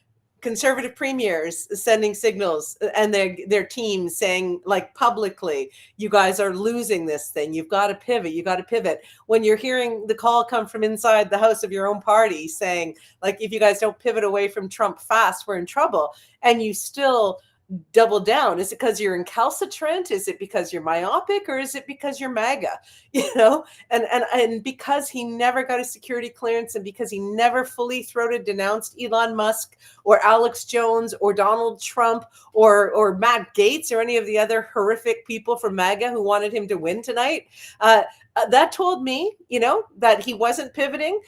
conservative premiers sending signals and their teams saying, like, publicly, you guys are losing this thing. You've got to pivot. You got to pivot. When you're hearing the call come from inside the house of your own party saying, like, if you guys don't pivot away from Trump fast, we're in trouble. And you still double down. Is it because you're recalcitrant? Is it because you're myopic, or is it because you're MAGA? And because he never got a security clearance, and because he never fully throated denounced Elon Musk or Alex Jones or Donald Trump or Matt Gaetz or any of the other horrific people from MAGA who wanted him to win tonight, that told me, that he wasn't pivoting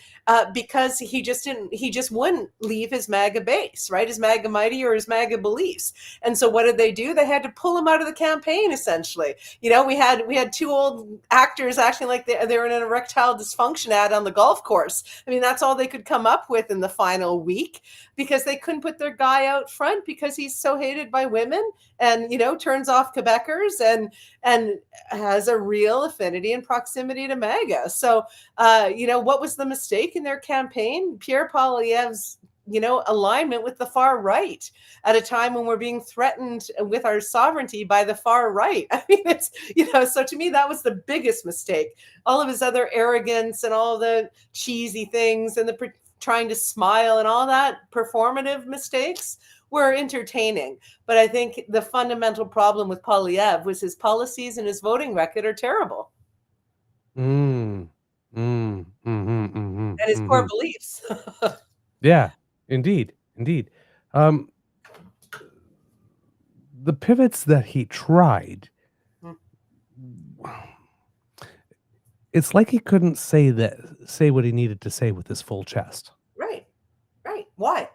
because he just wouldn't leave his MAGA base, right? His MAGA mighty or his MAGA beliefs. And so what did they do? They had to pull him out of the campaign, essentially. We had two old actors acting like they were in an erectile dysfunction ad on the golf course. I mean, that's all they could come up with in the final week, because they couldn't put their guy out front because he's so hated by women and, turns off Quebecers and has a real affinity and proximity to MAGA. So, what was the mistake in their campaign? Pierre Poilievre's, alignment with the far right at a time when we're being threatened with our sovereignty by the far right. I mean, it's, so to me, that was the biggest mistake. All of his other arrogance and all the cheesy things and the trying to smile and all that performative mistakes were entertaining. But I think the fundamental problem with Poilievre was his policies and his voting record are terrible. And his core beliefs. Yeah, indeed. The pivots that he tried, it's like he couldn't say what he needed to say with his full chest. Right. Why?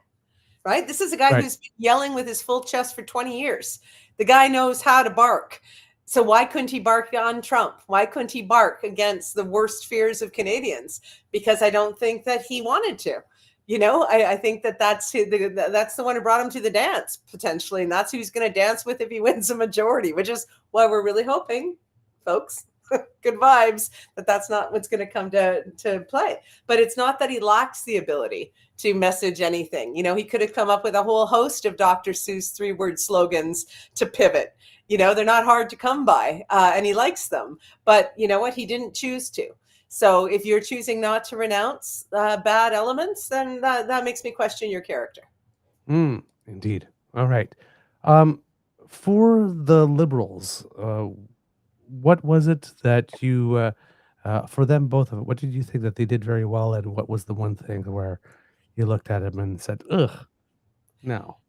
Right? This is a guy who's been yelling with his full chest for 20 years. The guy knows how to bark. So why couldn't he bark on Trump? Why couldn't he bark against the worst fears of Canadians? Because I don't think that he wanted to. I think that's the one who brought him to the dance, potentially. And that's who he's going to dance with if he wins a majority, which is why we're really hoping, folks, good vibes, that's not what's going to come to play. But it's not that he lacks the ability to message anything. He could have come up with a whole host of Dr. Seuss 3-word slogans to pivot. They're not hard to come by, and he likes them. But you know what? He didn't choose to. So if you're choosing not to renounce bad elements, then that makes me question your character. Indeed. All right. For the Liberals, what was it that you, for them both, what did you think that they did very well, and what was the one thing where you looked at him and said, ugh, no?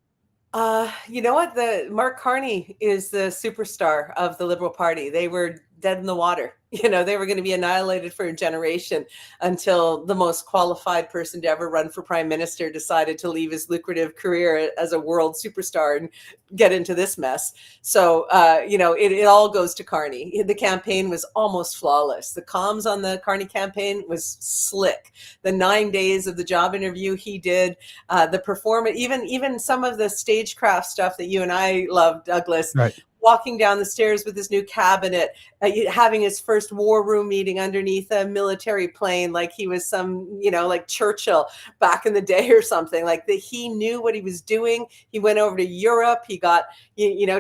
You know what? Mark Carney is the superstar of the Liberal Party. They were dead in the water. They were going to be annihilated for a generation until the most qualified person to ever run for prime minister decided to leave his lucrative career as a world superstar and get into this mess. So, it all goes to Carney. The campaign was almost flawless. The comms on the Carney campaign was slick. The 9 days of the job interview he did, the performance, even some of the stagecraft stuff that you and I love, Douglas. Right. Walking down the stairs with his new cabinet, having his first war room meeting underneath a military plane, like he was some, like Churchill back in the day or something. Like he knew what he was doing. He went over to Europe. He got,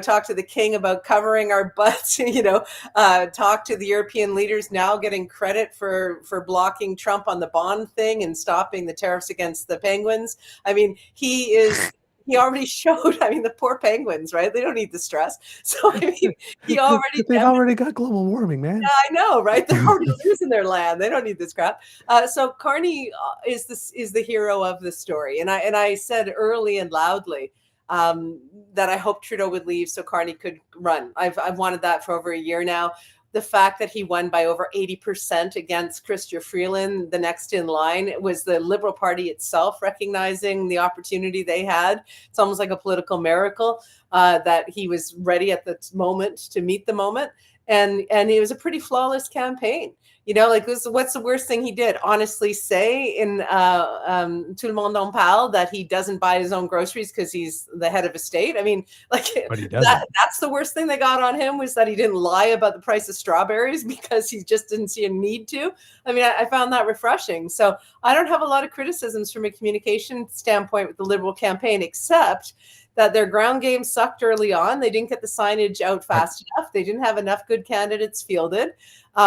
talked to the king about covering our butts. Talked to the European leaders, now getting credit for blocking Trump on the bond thing and stopping the tariffs against the penguins. I mean, he already showed, the poor penguins, right? They don't need the stress. So, he already... They've already got global warming, man. Yeah, I know, right? They're already losing their land. They don't need this crap. So Carney is the hero of the story. And I said early and loudly that I hoped Trudeau would leave so Carney could run. I've wanted that for over a year now. The fact that he won by over 80% against Chrystia Freeland, the next in line, was the Liberal Party itself recognizing the opportunity they had. It's almost like a political miracle that he was ready at the moment to meet the moment. And it was a pretty flawless campaign. You know, like what's the worst thing he did? Honestly, say in Tout le monde en parle that he doesn't buy his own groceries because he's the head of a state. I mean, like But he doesn't. that's the worst thing they got on him, was that he didn't lie about the price of strawberries because he just didn't see a need to. I mean, I found that refreshing. So I don't have a lot of criticisms from a communication standpoint with the Liberal campaign, except that their ground game sucked early on. They didn't get the signage out fast enough. They didn't have enough good candidates fielded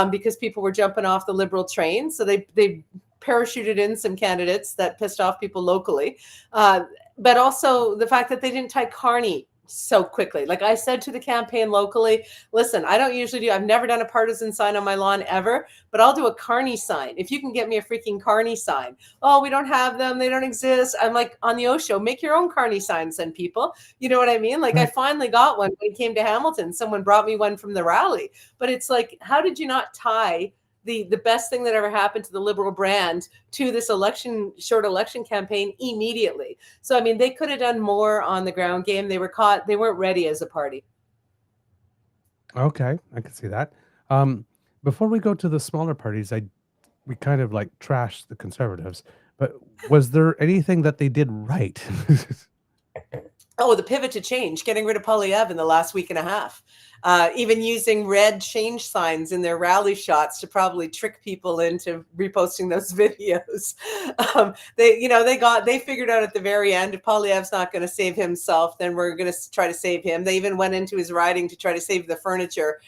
because people were jumping off the Liberal train. So they parachuted in some candidates that pissed off people locally. But also the fact that they didn't tie Carney so quickly. Like I said to the campaign locally, listen, I've never done a partisan sign on my lawn ever, but I'll do a Carney sign. If you can get me a freaking Carney sign. Oh, we don't have them. They don't exist. I'm like, on the O show, make your own Carney signs then, people. You know what I mean? Like I finally got one when it came to Hamilton. Someone brought me one from the rally, but it's like, how did you not tie the best thing that ever happened to the Liberal brand to this short election campaign immediately? So, I mean, they could have done more on the ground game. They weren't ready as a party. Okay, I can see that. Before we go to the smaller parties, we kind of like trashed the Conservatives, but was there anything that they did right? Oh, the pivot to change, getting rid of Polyev in the last week and a half. Even using red change signs in their rally shots to probably trick people into reposting those videos. They figured out at the very end, if Polyev's not going to save himself, then we're going to try to save him. They even went into his riding to try to save the furniture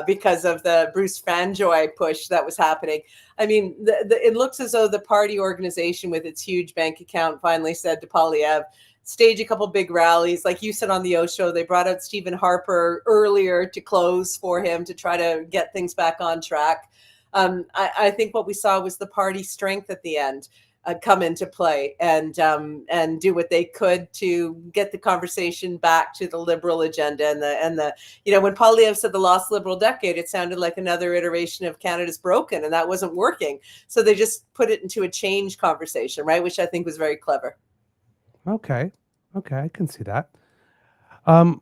because of the Bruce Fanjoy push that was happening. I mean, it looks as though the party organization with its huge bank account finally said to Polyev, stage a couple big rallies. Like you said on the O show, they brought out Stephen Harper earlier to close for him to try to get things back on track. I think what we saw was the party strength at the end come into play and do what they could to get the conversation back to the Liberal agenda. And when Polyev said the lost Liberal decade, it sounded like another iteration of Canada's broken, and that wasn't working. So they just put it into a change conversation, right? Which I think was very clever. Okay, I can see that.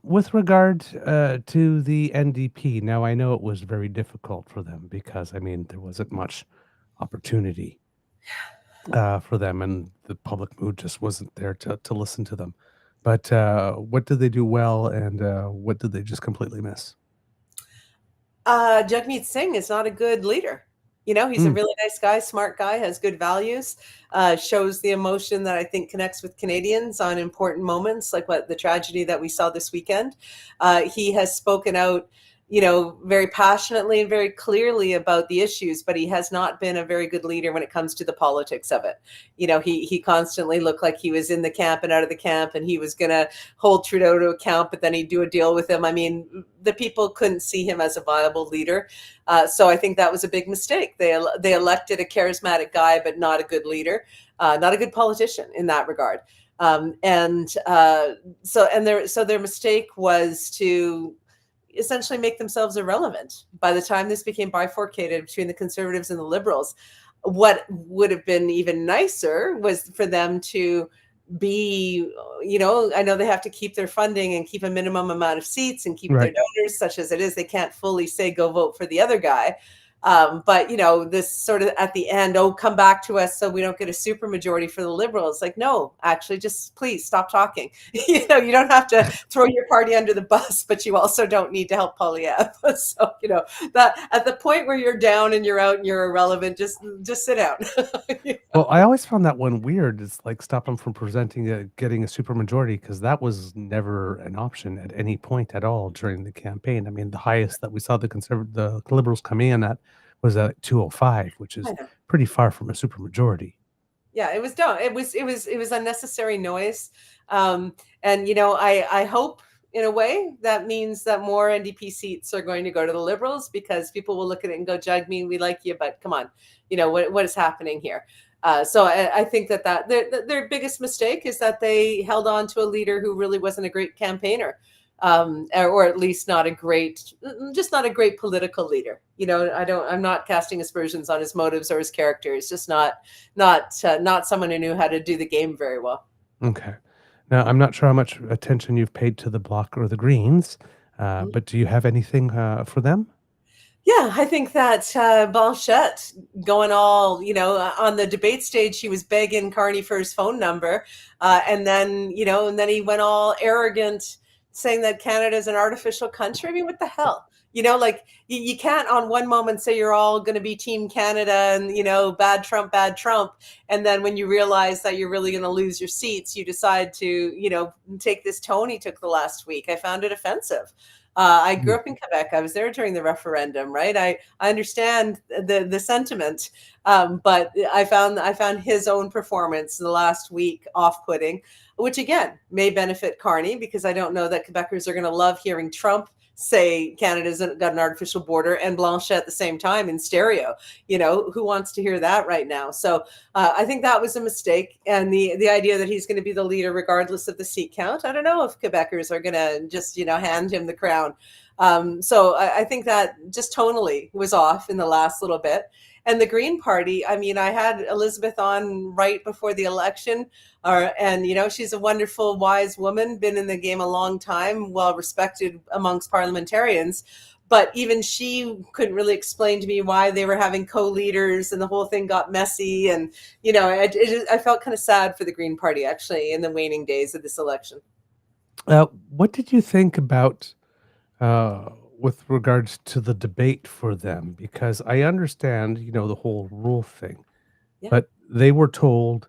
With regard to the NDP, now I know it was very difficult for them because, I mean, there wasn't much opportunity for them, and the public mood just wasn't there to listen to them. But what did they do well, and what did they just completely miss? Jagmeet Singh is not a good leader. You know, he's a really nice guy, smart guy, has good values, shows the emotion that I think connects with Canadians on important moments, like the tragedy that we saw this weekend. He has spoken out, very passionately and very clearly about the issues, but he has not been a very good leader when it comes to the politics of it. He constantly looked like he was in the camp and out of the camp, and he was going to hold Trudeau to account, but then he'd do a deal with him. I mean, the people couldn't see him as a viable leader. So I think that was a big mistake. They elected a charismatic guy, but not a good leader, not a good politician in that regard. So their mistake was to essentially make themselves irrelevant. By the time this became bifurcated between the Conservatives and the Liberals, what would have been even nicer was for them to be, I know they have to keep their funding and keep a minimum amount of seats and keep their donors, such as it is. They can't fully say, go vote for the other guy. But this sort of at the end, come back to us so we don't get a super majority for the Liberals. Like, no, actually, just please stop talking. You don't have to throw your party under the bus, but you also don't need to help Polyev. So, that at the point where you're down and you're out and you're irrelevant, just sit down. Well, I always found that one weird. It's like stop them from getting a super majority, because that was never an option at any point at all during the campaign. I mean, the highest that we saw the Liberals come in at was at 205, which is pretty far from a supermajority. Yeah, it was dumb. It was unnecessary noise. I hope in a way that means that more NDP seats are going to go to the Liberals, because people will look at it and go, Jagmeet, we like you, but come on, what is happening here? So I think that their biggest mistake is that they held on to a leader who really wasn't a great campaigner. Or at least not a great political leader. I'm not casting aspersions on his motives or his character. It's just not someone who knew how to do the game very well. Okay. Now, I'm not sure how much attention you've paid to the Bloc or the Greens, but do you have anything for them? Yeah, I think that Blanchette going all, on the debate stage, she was begging Carney for his phone number. And then he went all arrogant saying that Canada is an artificial country. I mean, what the hell? Like you can't on one moment say you're all going to be Team Canada and, bad Trump, bad Trump. And then when you realize that you're really going to lose your seats, you decide to, take this tone he took the last week. I found it offensive. I grew up in Quebec. I was there during the referendum, right? I understand the sentiment, but I found his own performance the last week off-putting, which again may benefit Carney because I don't know that Quebecers are going to love hearing Trump say Canada's got an artificial border and Blanchet at the same time in stereo. Who wants to hear that right now? So I think that was a mistake. And the idea that he's going to be the leader regardless of the seat count, I don't know if Quebecers are going to just, hand him the crown. So I think that just tonally was off in the last little bit. And the Green Party, I mean, I had Elizabeth on right before the election, and she's a wonderful, wise woman, been in the game a long time, well respected amongst parliamentarians. But even she couldn't really explain to me why they were having co-leaders and the whole thing got messy. And, I felt kind of sad for the Green Party, actually, in the waning days of this election. What did you think about with regards to the debate for them? Because I understand, the whole rule thing, Yeah. but they were told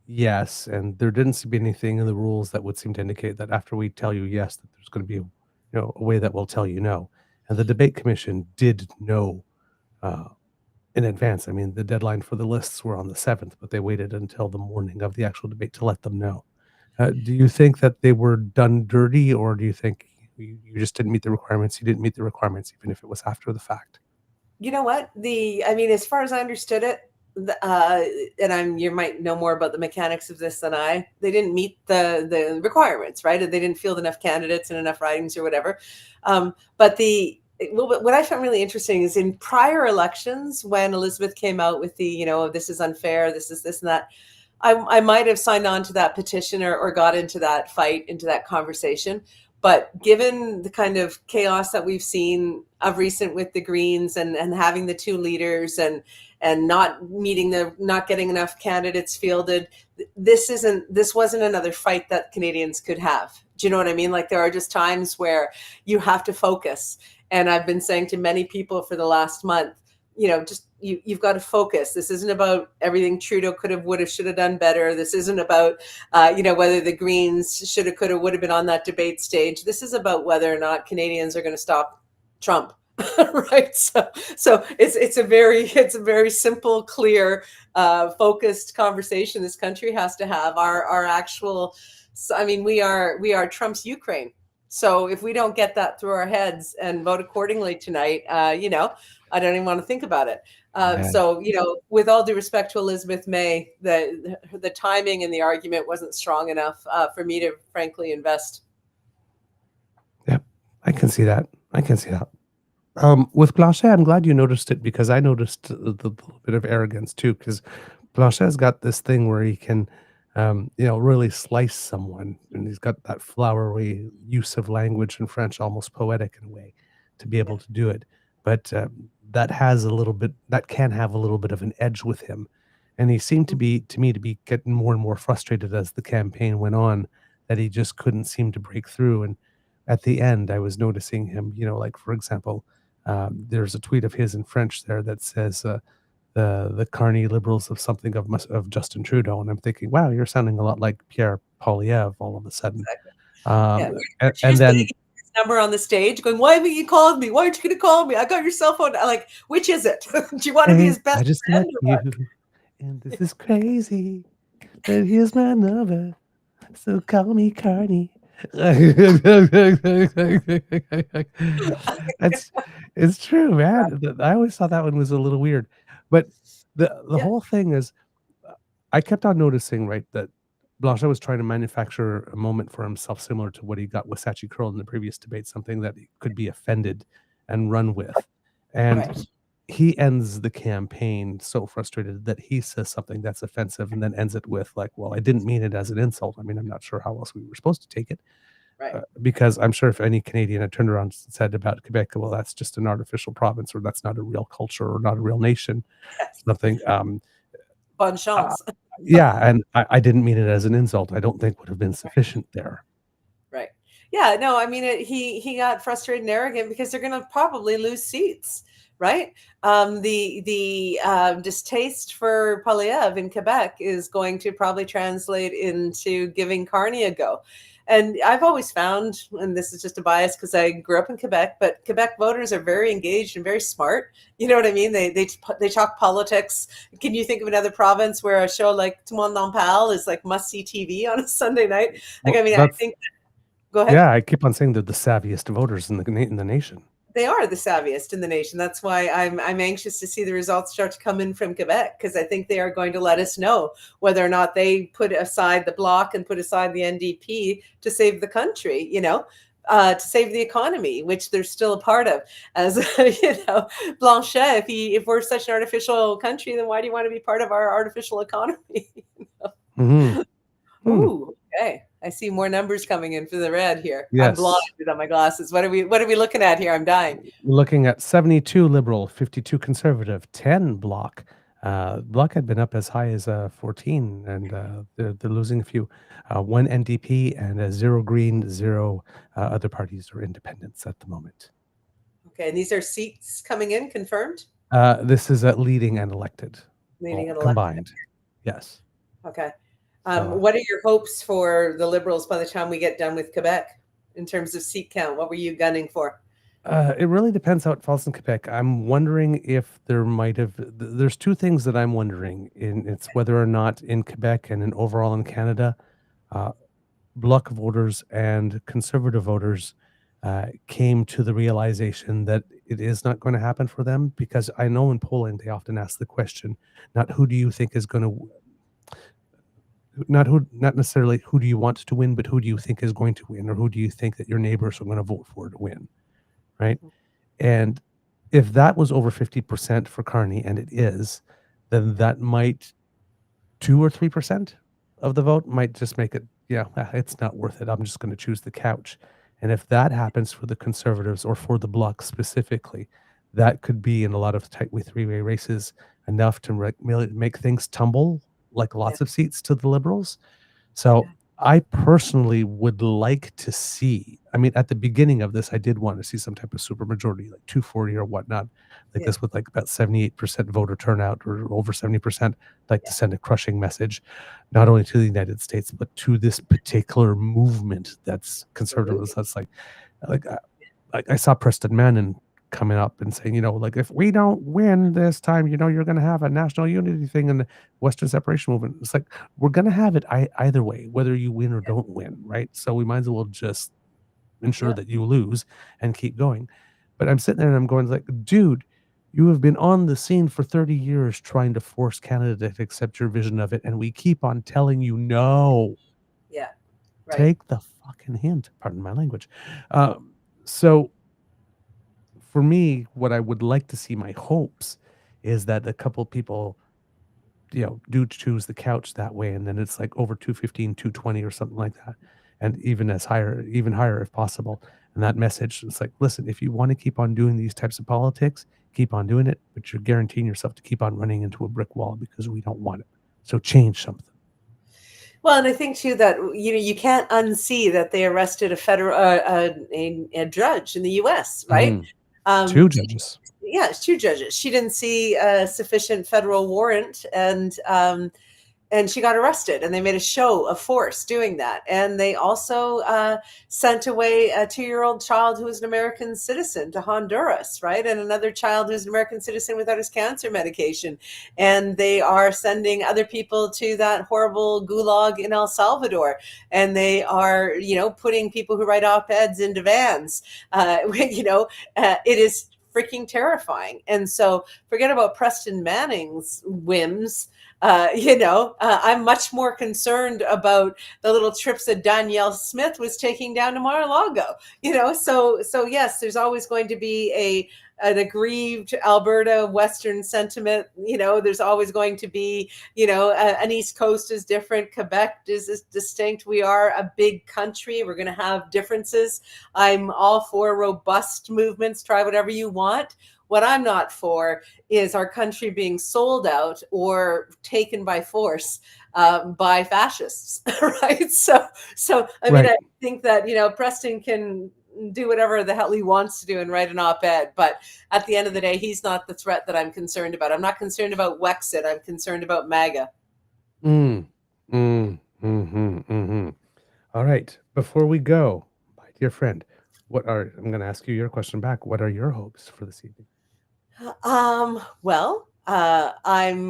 yes, and there didn't seem to be anything in the rules that would seem to indicate that after we tell you yes, that there's going to be a way that will tell you no. And the debate commission did know in advance. I mean, the deadline for the lists were on the 7th, but they waited until the morning of the actual debate to let them know. Do you think that they were done dirty, or do you think you just didn't meet the requirements? You didn't meet the requirements, even if it was after the fact. You know what? As far as I understood it, you might know more about the mechanics of this than I. They didn't meet the requirements, right? They didn't field enough candidates and enough ridings or whatever. What I found really interesting is in prior elections, when Elizabeth came out with this is unfair, this is this and that, I might have signed on to that petition or got into that fight, into that conversation. But given the kind of chaos that we've seen of recent with the Greens and having the two leaders and not getting enough candidates fielded, this wasn't another fight that Canadians could have. Do you know what I mean? Like, there are just times where you have to focus. And I've been saying to many people for the last month, you've got to focus. This isn't about everything Trudeau could have, would have, should have done better. This isn't about, whether the Greens should have, could have, would have been on that debate stage. This is about whether or not Canadians are going to stop Trump. Right. So it's a very simple, clear, focused conversation this country has to have. Our actual, we are Trump's Ukraine. So if we don't get that through our heads and vote accordingly tonight, I don't even want to think about it. So, with all due respect to Elizabeth May, the timing and the argument wasn't strong enough for me to frankly invest. Yep, I can see that. With Blanchet, I'm glad you noticed it, because I noticed the little bit of arrogance too, because Blanchet's got this thing where he can, really slice someone, and he's got that flowery use of language in French, almost poetic in a way, to be able to do it. But that can have a little bit of an edge with him. And he seemed to me to be getting more and more frustrated as the campaign went on, that he just couldn't seem to break through. And at the end, I was noticing him, like, for example, there's a tweet of his in French there that says, the Carney Liberals of something of Justin Trudeau. And I'm thinking, wow, you're sounding a lot like Pierre Poilievre all of a sudden. Exactly. And then number on the stage going, why haven't you called me? Why aren't you going to call me? I got your cell phone. Like, which is it? Do you want to be his best I just friend? met you, and this is crazy, but here's my number, so call me Carney. It's true, man. I always thought that one was a little weird, but the whole thing is, I kept on noticing, right, that Blanchet was trying to manufacture a moment for himself similar to what he got with Sachi Curl in the previous debate, something that he could be offended and run with. And he ends the campaign so frustrated that he says something that's offensive and then ends it with, like, well, I didn't mean it as an insult. I mean, I'm not sure how else we were supposed to take it. Right. Because I'm sure if any Canadian had turned around and said about Quebec, well, that's just an artificial province, or that's not a real culture, or not a real nation, Yes. something. Bonne chance. Yeah, and I didn't mean it as an insult. I don't think would have been sufficient there. Right. Yeah. No, I mean, he got frustrated and arrogant because they're going to probably lose seats. Right. The distaste for Polyev in Quebec is going to probably translate into giving Carney a go. And I've always found, and this is just a bias because I grew up in Quebec, but Quebec voters are very engaged and very smart. You know what I mean? They talk politics. Can you think of another province where a show like Tout le monde en parle is like must-see TV on a Sunday night? Like, Well, I mean, I think. Go ahead. Yeah, I keep on saying they're the savviest voters in the nation. They are the savviest in the nation. That's why I'm anxious to see the results start to come in from Quebec, because I think they are going to let us know whether or not they put aside the Bloc and put aside the NDP to save the country, to save the economy, which they're still a part of. As Blanchet, if we're such an artificial country, then why do you want to be part of our artificial economy? Ooh, okay. I see more numbers coming in for the red here. Yes. I'm blinded on my glasses. What are we looking at here? I'm dying. We're looking at 72 Liberal, 52 Conservative, 10 Bloc. Bloc had been up as high as 14, and they're losing a few. 1 NDP and 0 Green, 0 other parties or independents at the moment. Okay, and these are seats coming in confirmed? This is leading and elected. Leading and elected. Combined. Yes. Okay. What are your hopes for the Liberals by the time we get done with Quebec in terms of seat count? What were you gunning for? It really depends how it falls in Quebec. I'm wondering if there might have. There's two things that I'm wondering. It's whether or not in Quebec and in overall in Canada, Bloc voters and Conservative voters came to the realization that it is not going to happen for them. Because I know in Poland they often ask the question, not who do you think is going to. Not necessarily who do you want to win, but who do you think is going to win, or who do you think that your neighbors are going to vote for to win, right? And if that was over 50% for Carney, and it is, then that might 2 or 3% of the vote might just make it, it's not worth it. I'm just going to choose the couch. And if that happens for the Conservatives or for the Bloc specifically, that could be in a lot of tightly three-way races enough to make things tumble, like lots of seats to the Liberals. So I personally would like to see, I mean, at the beginning of this, I did want to see some type of supermajority, like 240 or whatnot, like this with like about 78% voter turnout or over 70%, like to send a crushing message, not only to the United States, but to this particular movement that's conservative. That's like I saw Preston Manning coming up and saying, like, if we don't win this time, you're going to have a national unity thing in the Western separation movement. It's like, we're going to have it either way, whether you win or don't win, right? So we might as well just ensure that you lose and keep going. But I'm sitting there and I'm going like, dude, you have been on the scene for 30 years trying to force Canada to accept your vision of it, and we keep on telling you no. Yeah. Right. Take the fucking hint. Pardon my language. So for me, what I would like to see, my hopes, is that a couple people, do choose the couch that way, and then it's like over 215, 220 or something like that, and even higher if possible. And that message is like, listen, if you want to keep on doing these types of politics, keep on doing it, but you're guaranteeing yourself to keep on running into a brick wall because we don't want it. So change something. Well, and I think too that you can't unsee that they arrested a federal a judge in the U.S. Right. 2 judges. Yeah, 2 judges. She didn't see a sufficient federal warrant, and she got arrested, and they made a show of force doing that. And they also sent away a 2-year-old child who was an American citizen to Honduras, right? And another child who's an American citizen without his cancer medication. And they are sending other people to that horrible gulag in El Salvador. And they are, putting people who write op-eds into vans. It is freaking terrifying. And so forget about Preston Manning's whims. I'm much more concerned about the little trips that Danielle Smith was taking down to Mar-a-Lago. So yes, there's always going to be an aggrieved Alberta Western sentiment. There's always going to be, an East Coast is different. Quebec is distinct. We are a big country. We're going to have differences. I'm all for robust movements. Try whatever you want. What I'm not for is our country being sold out or taken by force by fascists, right? So I mean, Right. I think that, Preston can do whatever the hell he wants to do and write an op-ed, but at the end of the day, he's not the threat that I'm concerned about. I'm not concerned about Wexit. I'm concerned about MAGA. All right. Before we go, my dear friend, I'm going to ask you your question back. What are your hopes for this evening? I'm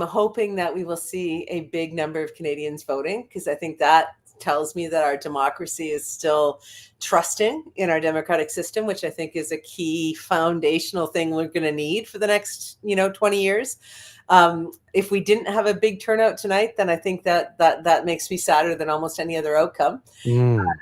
hoping that we will see a big number of Canadians voting, because I think that tells me that our democracy is still trusting in our democratic system, which I think is a key foundational thing we're going to need for the next, 20 years. If we didn't have a big turnout tonight, then I think that makes me sadder than almost any other outcome.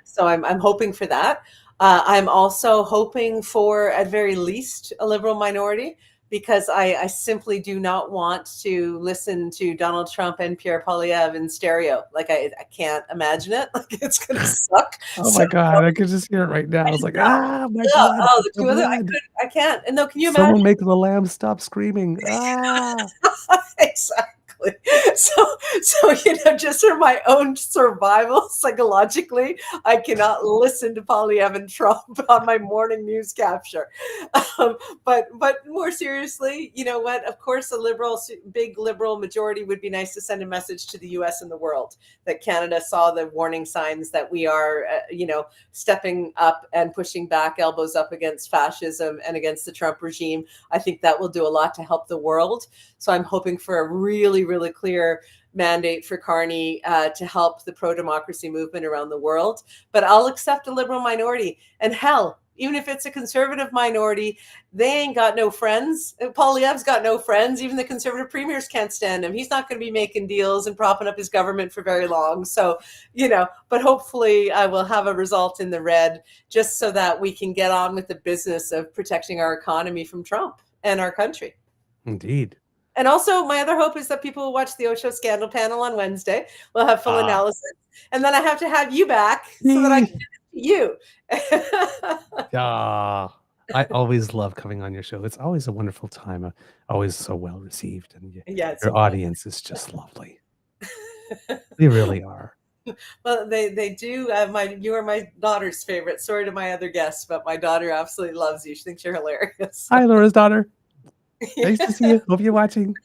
So I'm hoping for that. I'm also hoping for, at very least, a Liberal minority, because I simply do not want to listen to Donald Trump and Pierre Poilievre in stereo. Like, I can't imagine it. Like, it's going to suck. Oh my God, I can just hear it right now. I was like, my blood. The my two other, blood. I can't. And no, can you Someone imagine? make the lamb stop screaming. Exactly. So just for my own survival psychologically, I cannot listen to Poilievre and Trump on my morning news capture. But more seriously, you know what? Of course, big liberal majority would be nice to send a message to the U.S. and the world that Canada saw the warning signs that we are, stepping up and pushing back, elbows up against fascism and against the Trump regime. I think that will do a lot to help the world. So I'm hoping for a really, really clear mandate for Carney to help the pro-democracy movement around the world. But I'll accept a Liberal minority. And hell, even if it's a Conservative minority, they ain't got no friends. Poilievre's got no friends. Even the Conservative premiers can't stand him. He's not going to be making deals and propping up his government for very long. So, but hopefully I will have a result in the red, just so that we can get on with the business of protecting our economy from Trump and our country. Indeed. And also, my other hope is that people will watch the Osho Scandal panel on Wednesday. We'll have full analysis. And then I have to have you back so that I can you. I always love coming on your show. It's always a wonderful time. Always so well received, and your audience is just lovely. They really are. Well, they do. You are my daughter's favorite. Sorry to my other guests, but my daughter absolutely loves you. She thinks you're hilarious. Hi, Laura's daughter. Nice to see you. Hope you're watching.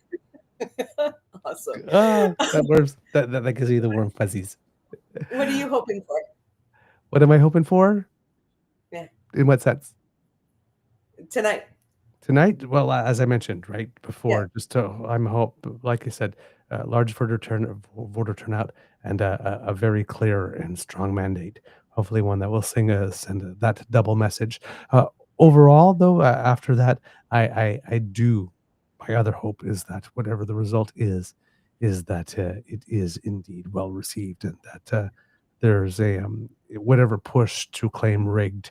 Awesome. That gives you the warm fuzzies. What are you hoping for? What am I hoping for? Yeah. In what sense? Tonight. Well, as I mentioned right before, I'm like I said, large voter turnout, and a very clear and strong mandate. Hopefully, one that will send that double message. Overall, though, after that, I do. My other hope is that whatever the result is that it is indeed well received, and that there's whatever push to claim rigged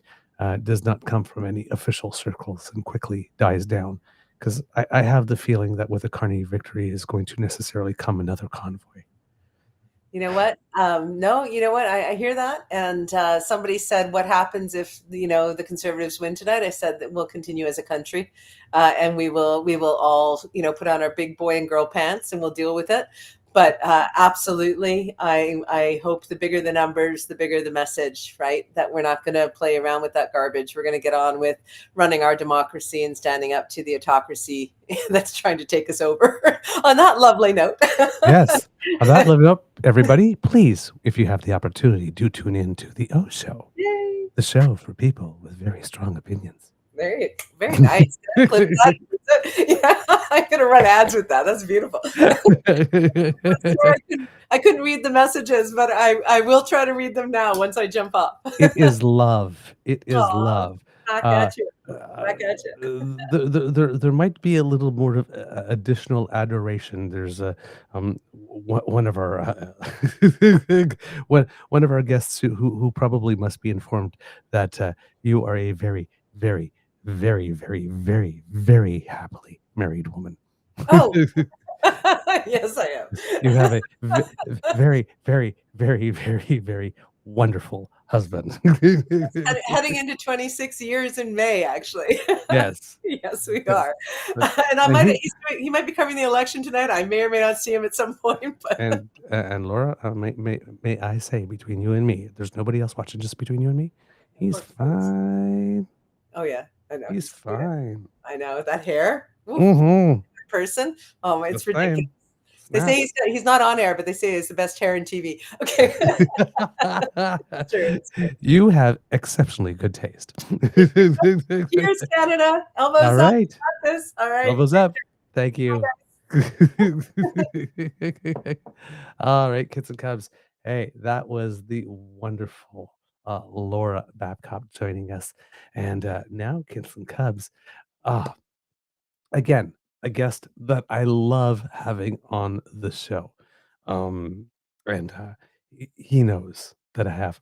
does not come from any official circles and quickly dies down. Because I have the feeling that with a Carney victory is going to necessarily come another convoy. You know what? No, you know what? I hear that. And somebody said, what happens if, the Conservatives win tonight? I said that we'll continue as a country and we will all, put on our big boy and girl pants and we'll deal with it. But absolutely, I hope the bigger the numbers, the bigger the message, right? That we're not going to play around with that garbage. We're going to get on with running our democracy and standing up to the autocracy that's trying to take us over. On that lovely note. Yes. On that lovely note, everybody, please, if you have the opportunity, do tune in to the O Show. Yay. The show for people with very strong opinions. Very, very nice. I'm going to run ads with that. That's beautiful. I couldn't read the messages, but I will try to read them now once I jump up. It is love. It is love. Back at you. Back at you. There might be a little more of additional adoration. There's one of our one of our guests who probably must be informed that you are a very, very, very, very, very, very happily married woman. Oh, yes, I am. You have a very, very, very, very, very wonderful husband. Heading into 26 years in May, actually. Yes. Yes, we Yes. are. And I And might he he might be covering the election tonight. I may or may not see him at some point, but and Laura, may I say between you and me, there's nobody else watching, just between you and me. He's fine. oh yeah, I know. He's fine. I know that hair. Oof, Mhm. person. Oh, it's Just ridiculous. saying. They Snap. say he's not on air, but they say it's the best hair in TV. Okay. True. You have exceptionally good taste. Cheers, Canada. Elbows All up. right. Got this. All right. Elbows up. Thank you. All right, kids and cubs. Hey, that was the wonderful Laura Babcock joining us. And now, kids and cubs, uh, again, a guest that I love having on the show. And he knows that I have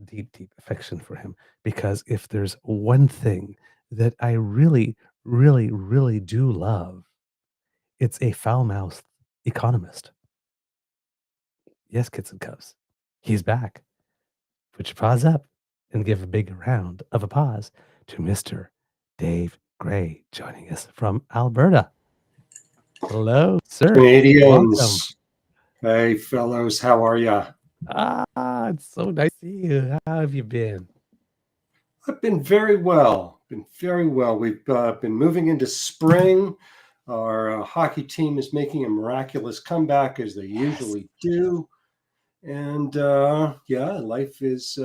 deep, deep affection for him, because if there's one thing that I really, really, really do love, it's a foul-mouthed economist. Yes, kids and cubs, he's back. Put your paws up and give a big round of applause to Mr. Dave Gray, joining us from Alberta. Hello, sir. Welcome. Canadians. Hey, fellows, how are ya? It's so nice to see you. How have you been? I've been very well. We've been moving into spring. Our hockey team is making a miraculous comeback, as they usually do. And yeah, life is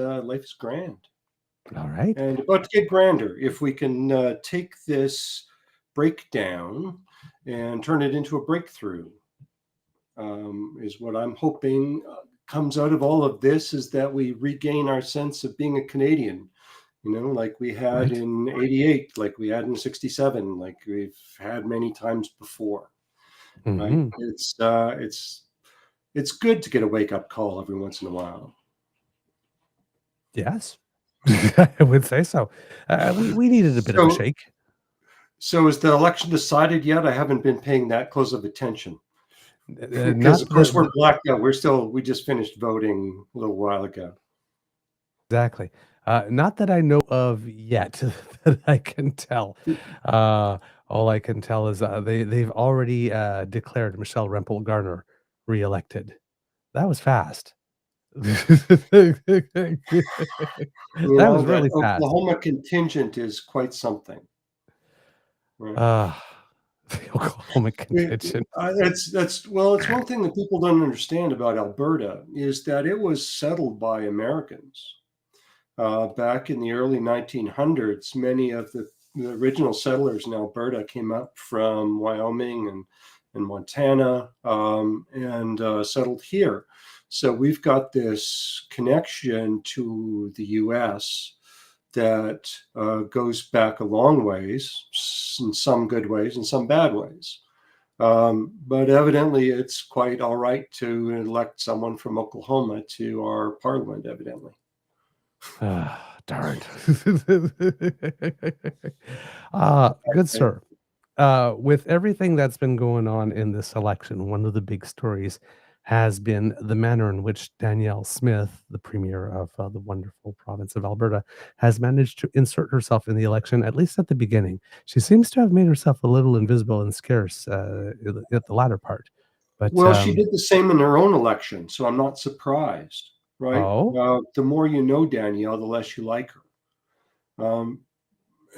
grand. All right. And about to get grander if we can take this breakdown and turn it into a breakthrough. Is what I'm hoping comes out of all of this, is that we regain our sense of being a Canadian, like we had in 88, like we had in 67, like we've had many times before. Right? It's good to get a wake-up call every once in a while. Yes, I would say so. We needed a bit of a shake. So is the election decided yet? I haven't been paying that close of attention. Because of course we're blacked out. We just finished voting a little while ago. Exactly. Not that I know of yet that I can tell. All I can tell is they've already declared Michelle Rempel Garner reelected. That was fast. That was really fast. Oklahoma contingent is quite something. Right? The Oklahoma contingent. It's one thing that people don't understand about Alberta, is that it was settled by Americans. Back in the early 1900s, many of the original settlers in Alberta came up from Wyoming and Montana and settled here. So we've got this connection to the U.S. that goes back a long ways, in some good ways and some bad ways. But evidently it's quite all right to elect someone from Oklahoma to our parliament, evidently. Darn. Good sir. With everything that's been going on in this election, one of the big stories has been the manner in which Danielle Smith, the premier of the wonderful province of Alberta, has managed to insert herself in the election, at least at the beginning. She seems to have made herself a little invisible and scarce at the latter part. But well, she did the same in her own election, so I'm not surprised. Right. Oh. The more you know Danielle, the less you like her.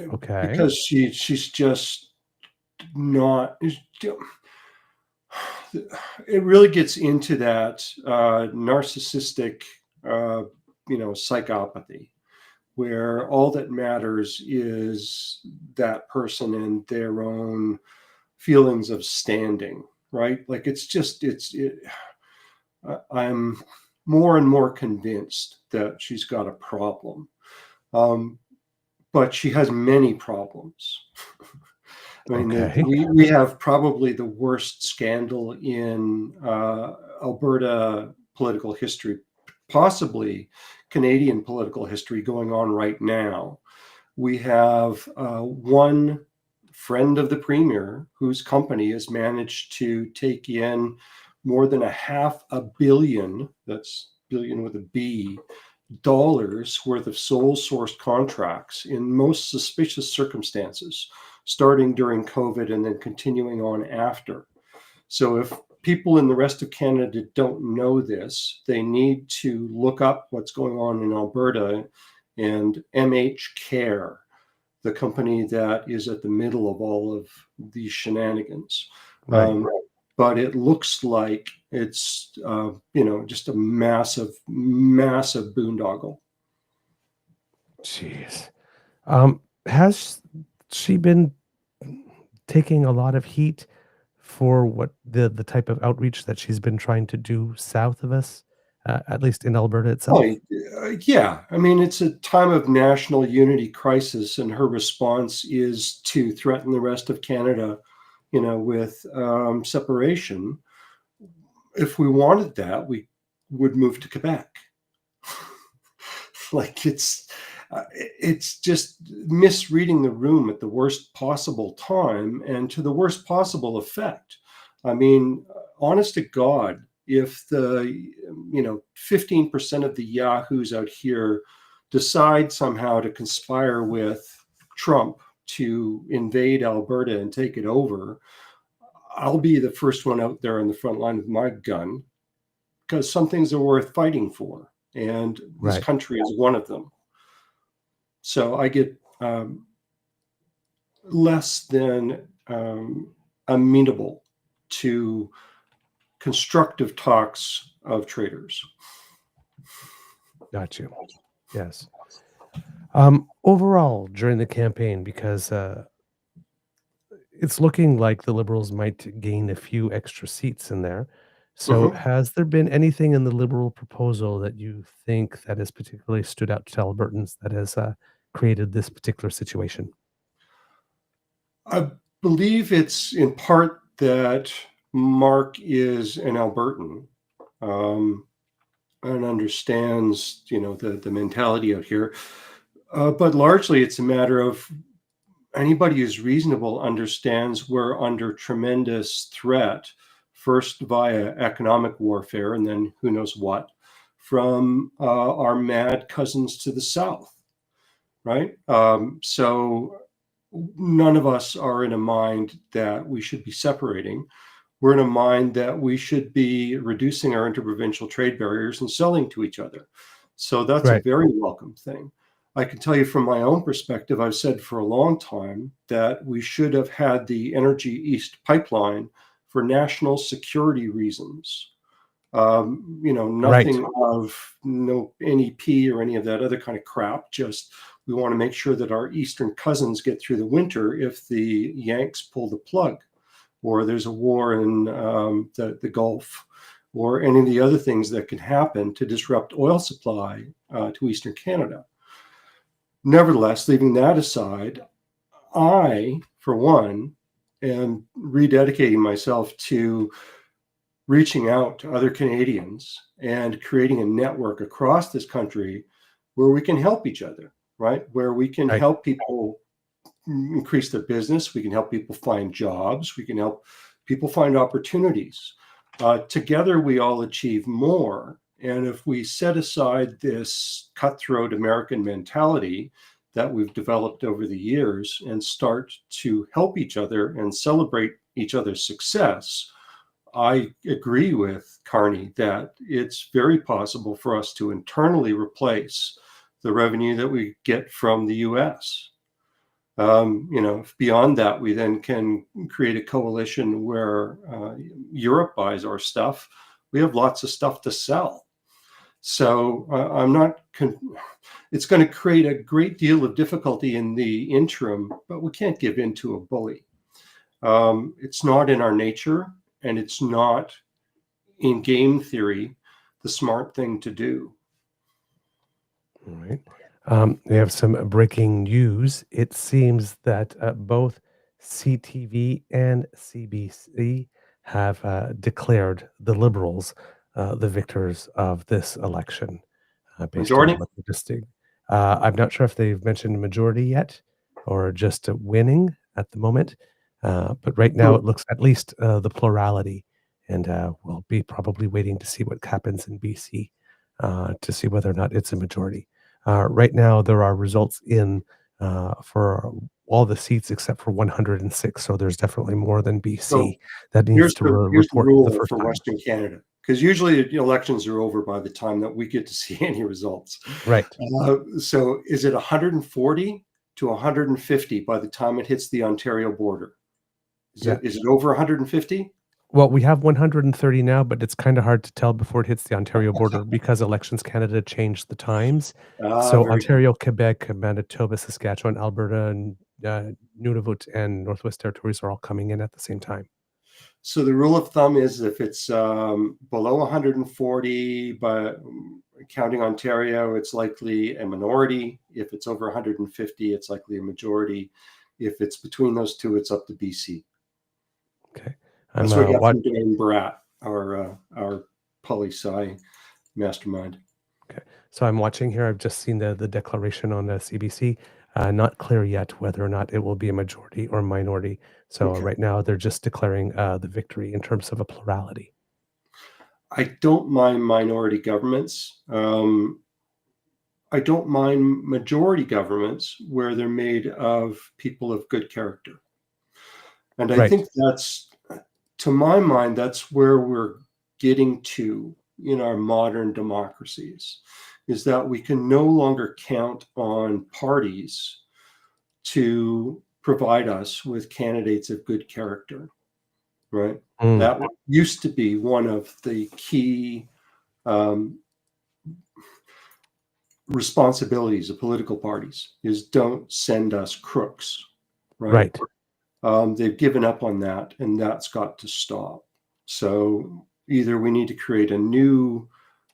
Okay. Because she's just not. It really gets into that narcissistic, psychopathy, where all that matters is that person and their own feelings of standing. Right. Like I'm more and more convinced that she's got a problem. but she has many problems. I mean, Okay. we have probably the worst scandal in Alberta political history, possibly Canadian political history, going on right now. We have one friend of the premier whose company has managed to take in more than $500 million, that's billion with a B, dollars worth of sole sourced contracts in most suspicious circumstances, starting during COVID and then continuing on after. So if people in the rest of Canada don't know this, they need to look up what's going on in Alberta. And MH Care, the company that is at the middle of all of these shenanigans. Right. But it looks like it's, just a massive, massive boondoggle. Jeez. Has she been taking a lot of heat for what the type of outreach that she's been trying to do south of us, at least in Alberta itself? Yeah. I mean, it's a time of national unity crisis, and her response is to threaten the rest of Canada, with separation. If we wanted that, we would move to Quebec. Like it's just misreading the room at the worst possible time and to the worst possible effect. I mean, honest to God, if the 15% of the yahoos out here decide somehow to conspire with Trump to invade Alberta and take it over, I'll be the first one out there on the front line with my gun, because some things are worth fighting for, and this country is one of them. So I get less than amenable to constructive talks of traitors. Got you. Yes. Overall, during the campaign, because it's looking like the Liberals might gain a few extra seats in there. So has there been anything in the Liberal proposal that you think that has particularly stood out to Albertans that has created this particular situation? I believe it's in part that Mark is an Albertan and understands, the mentality out here. But largely it's a matter of anybody who's reasonable understands we're under tremendous threat, first via economic warfare, and then who knows what, from our mad cousins to the south, right? So none of us are in a mind that we should be separating. We're in a mind that we should be reducing our interprovincial trade barriers and selling to each other. So that's a very welcome thing. I can tell you from my own perspective, I've said for a long time that we should have had the Energy East pipeline for national security reasons. Nothing of no NEP or any of that other kind of crap. Just we want to make sure that our eastern cousins get through the winter if the Yanks pull the plug, or there's a war in the Gulf, or any of the other things that can happen to disrupt oil supply to Eastern Canada. Nevertheless, leaving that aside, I, for one, am rededicating myself to reaching out to other Canadians and creating a network across this country where we can help each other, right? Where we can help people increase their business. We can help people find jobs. We can help people find opportunities. Together, we all achieve more. And if we set aside this cutthroat American mentality that we've developed over the years and start to help each other and celebrate each other's success, I agree with Carney that it's very possible for us to internally replace the revenue that we get from the US. Beyond that, we then can create a coalition where Europe buys our stuff. We have lots of stuff to sell. So it's going to create a great deal of difficulty in the interim, but we can't give in to a bully. It's not in our nature, and it's not in game theory the smart thing to do. All right. We have some breaking news. It seems that both CTV and CBC have declared the Liberals the victors of this election based on Majority? what they just did. I'm not sure if they've mentioned majority yet or just winning at the moment. But right now it looks at least the plurality. And we'll be probably waiting to see what happens in BC to see whether or not it's a majority. Right now, there are results in for all the seats except for 106. So there's definitely more than So BC that needs to here's the report the rule first for time. Western Canada, because usually the elections are over by the time that we get to see any results. Right. So is it 140 to 150 by the time it hits the Ontario border? Yeah. Is it over 150? Well, we have 130 now, but it's kind of hard to tell before it hits the Ontario border because Elections Canada changed the times. So Very good. Ontario, Quebec, Manitoba, Saskatchewan, Alberta, and Nunavut and Northwest Territories are all coming in at the same time. So the rule of thumb is if it's below 140, but counting Ontario, it's likely a minority. If it's over 150, it's likely a majority. If it's between those two, it's up to BC. Okay. That's what we got from Dan Bratt, our poli-sci mastermind. Okay. So I'm watching here. I've just seen the declaration on CBC. Not clear yet whether or not it will be a majority or minority. So right now they're just declaring the victory in terms of a plurality. I don't mind minority governments. I don't mind majority governments where they're made of people of good character. And I think that's, to my mind, that's where we're getting to in our modern democracies, is that we can no longer count on parties to provide us with candidates of good character, right? That used to be one of the key responsibilities of political parties, is don't send us crooks, right? They've given up on that, and that's got to stop. So either we need to create a new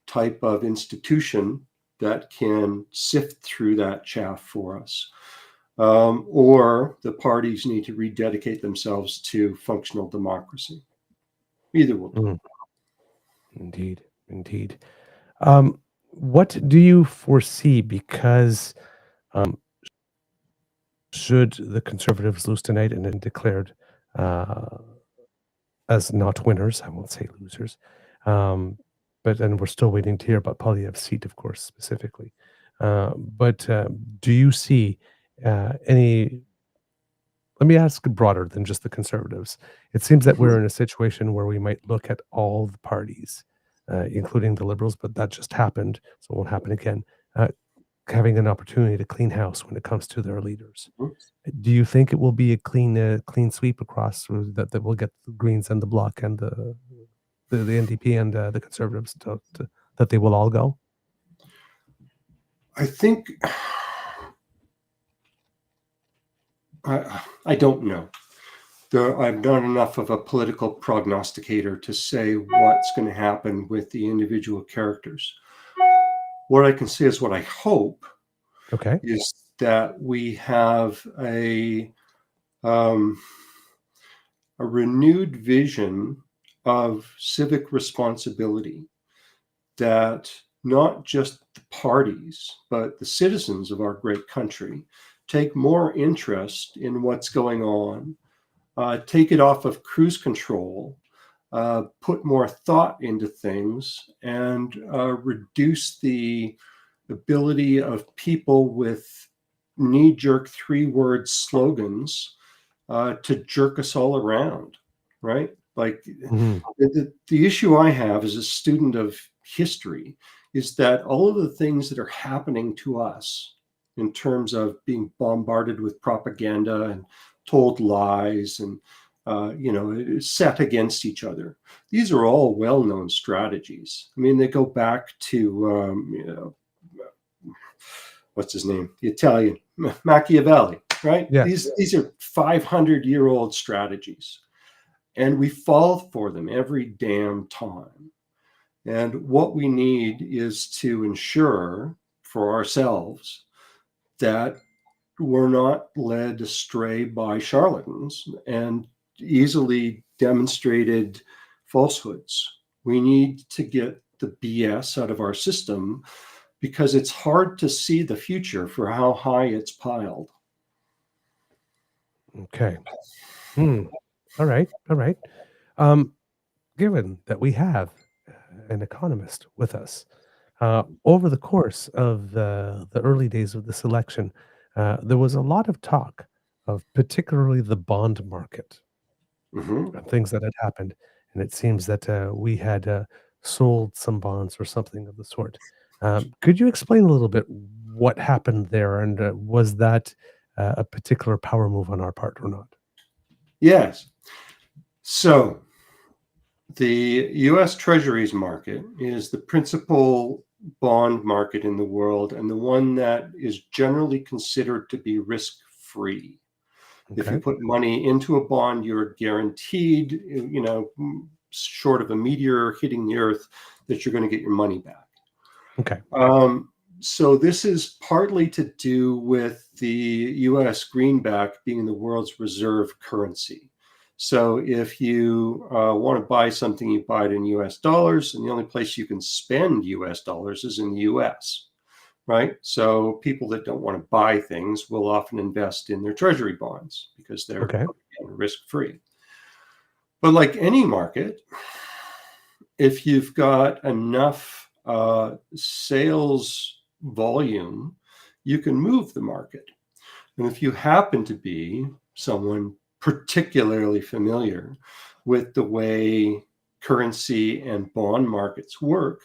type of institution that can sift through that chaff for us, or the parties need to rededicate themselves to functional democracy. Either will do. Indeed. What do you foresee? Because should the Conservatives lose tonight and then declared as not winners, I won't say losers, but then we're still waiting to hear about Poilievre's seat, of course, specifically. But do you see any? Let me ask broader than just the Conservatives. It seems that we're in a situation where we might look at all the parties, including the Liberals, but that just happened, so it won't happen again, having an opportunity to clean house when it comes to their leaders. Do you think it will be a clean sweep across that will get the Greens and the Bloc and the NDP and the Conservatives that they will all go? I think I don't know. I'm not enough of a political prognosticator to say what's going to happen with the individual characters. What I can say is what I hope is that we have a renewed vision of civic responsibility, that not just the parties, but the citizens of our great country take more interest in what's going on, take it off of cruise control, put more thought into things, and reduce the ability of people with knee-jerk three-word slogans to jerk us all around, right? Like the issue I have as a student of history is that all of the things that are happening to us in terms of being bombarded with propaganda and told lies and set against each other, these are all well-known strategies. I mean, they go back to what's his name, the Italian Machiavelli, right? These are 500-year-old strategies, and we fall for them every damn time. And what we need is to ensure for ourselves that were not led astray by charlatans and easily demonstrated falsehoods. We need to get the BS out of our system because it's hard to see the future for how high it's piled. Okay. All right. Given that we have an economist with us, over the course of the early days of this election, there was a lot of talk of particularly the bond market and things that had happened. And it seems that we had sold some bonds or something of the sort. Could you explain a little bit what happened there? And was that a particular power move on our part or not? Yes. So the US Treasuries market is the principal bond market in the world and the one that is generally considered to be risk-free. If you put money into a bond, you're guaranteed, short of a meteor hitting the earth, that you're going to get your money back. Okay. So this is partly to do with the US greenback being the world's reserve currency. So if you want to buy something, you buy it in US dollars, and the only place you can spend US dollars is in the US, right? So people that don't want to buy things will often invest in their treasury bonds because they're risk-free. But like any market, if you've got enough sales volume, you can move the market. And if you happen to be someone particularly familiar with the way currency and bond markets work,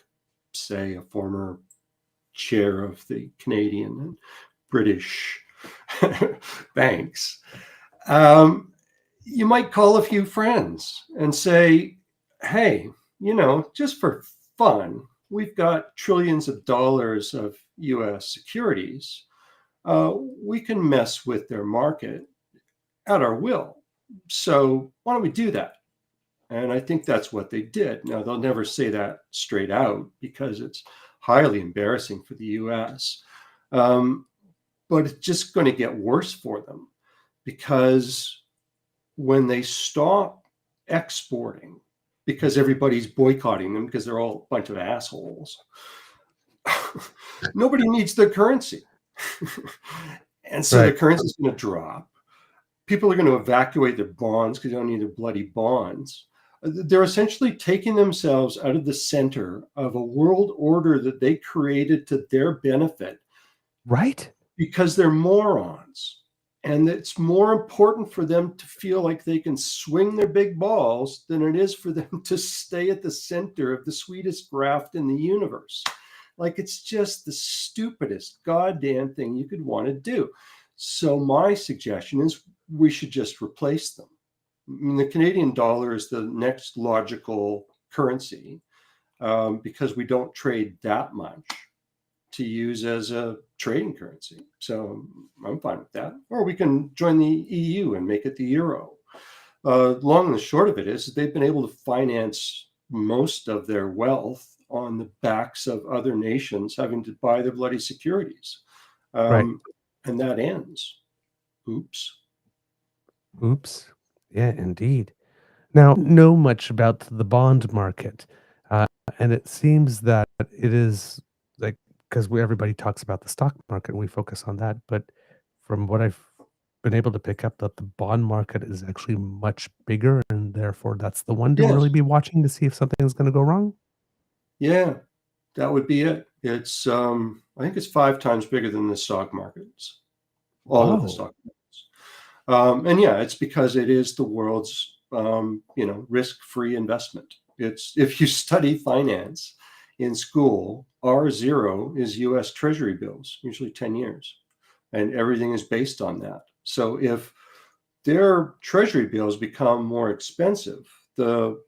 say a former chair of the Canadian and British banks, you might call a few friends and say, hey, just for fun, we've got trillions of dollars of US securities. We can mess with their market at our will. So why don't we do that? And I think that's what they did. Now, they'll never say that straight out because it's highly embarrassing for the US. But it's just going to get worse for them because when they stop exporting, because everybody's boycotting them because they're all a bunch of assholes, nobody needs their currency. And so the currency is going to drop. People are going to evacuate their bonds because they don't need their bloody bonds. They're essentially taking themselves out of the center of a world order that they created to their benefit. Right. Because they're morons. And it's more important for them to feel like they can swing their big balls than it is for them to stay at the center of the sweetest graft in the universe. Like, it's just the stupidest goddamn thing you could want to do. So my suggestion is we should just replace them. I mean, the Canadian dollar is the next logical currency because we don't trade that much to use as a trading currency. So I'm fine with that. Or we can join the EU and make it the euro. Long and the short of it is they've been able to finance most of their wealth on the backs of other nations having to buy their bloody securities. And that ends. Oops. Yeah, indeed. Now, know much about the bond market. And it seems that it is like, because everybody talks about the stock market and we focus on that. But from what I've been able to pick up, that the bond market is actually much bigger. And therefore, that's the one to really be watching to see if something is going to go wrong. Yeah, that would be it. It's, I think it's 5 times bigger than the stock markets. All of the stock markets. And yeah, it's because it is the world's, risk-free investment. It's, if you study finance in school, R0 is US Treasury bills, usually 10 years. And everything is based on that. So if their Treasury bills become more expensive, the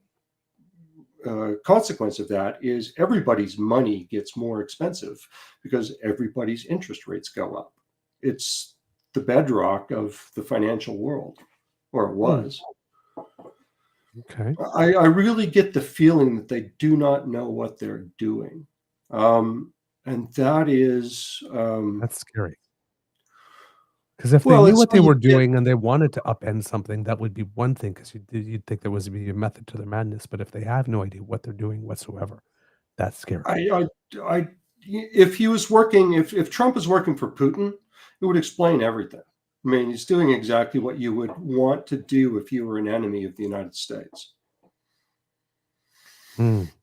consequence of that is everybody's money gets more expensive because everybody's interest rates go up. It's the bedrock of the financial world, or it was. Okay. I really get the feeling that they do not know what they're doing. And that is... that's scary. Because if they Well, knew it's what they when you were get doing and they wanted to upend something, that would be one thing, because you'd think there was be a method to their madness. But if they have no idea what they're doing whatsoever, that's scary. I if he was working, if Trump is working for Putin, it would explain everything. I mean, he's doing exactly what you would want to do if you were an enemy of the United States.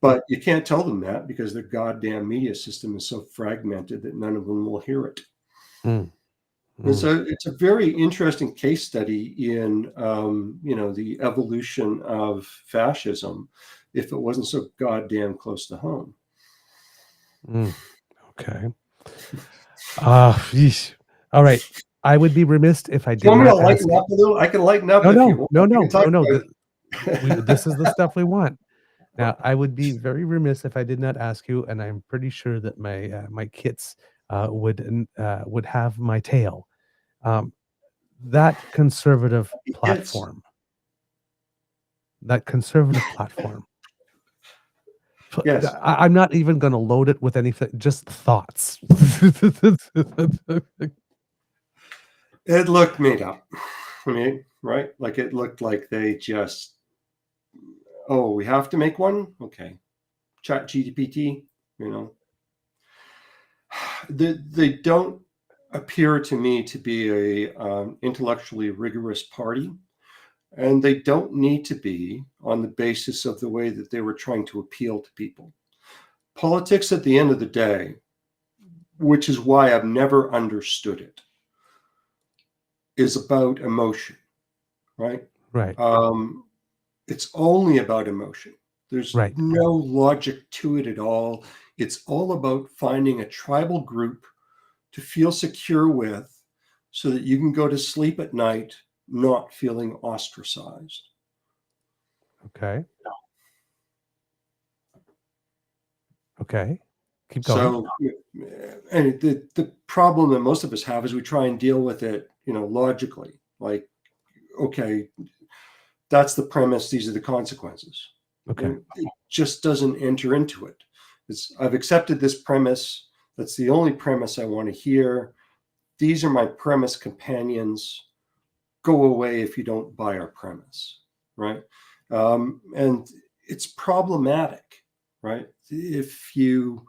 But you can't tell them that because their goddamn media system is so fragmented that none of them will hear it. It's a very interesting case study in the evolution of fascism, if it wasn't so goddamn close to home. Okay. All right. I would be remiss if I Do you did want me to not ask lighten you. up a little? I can lighten up if you want. No, We no, can talk no, no. about This is the stuff we want. Now, I would be very remiss if I did not ask you, and I'm pretty sure that my kits would have my tail. That conservative platform. That conservative platform. Yes. I'm not even going to load it with anything. Just thoughts. It looked made up. I mean, right? Like it looked like they just, oh, we have to make one? Okay. Chat GPT, They don't appear to me to be a intellectually rigorous party, and they don't need to be on the basis of the way that they were trying to appeal to people. Politics at the end of the day, which is why I've never understood it, is about emotion, right? Right. It's only about emotion. There's Right. no logic to it at all. It's all about finding a tribal group to feel secure with so that you can go to sleep at night not feeling ostracized. Okay. Okay. Keep going. So, and the problem that most of us have is we try and deal with it, logically. Like, okay, that's the premise. These are the consequences. Okay. It just doesn't enter into it. I've accepted this premise. That's the only premise I want to hear. These are my premise companions. Go away if you don't buy our premise, right? And it's problematic, right? If you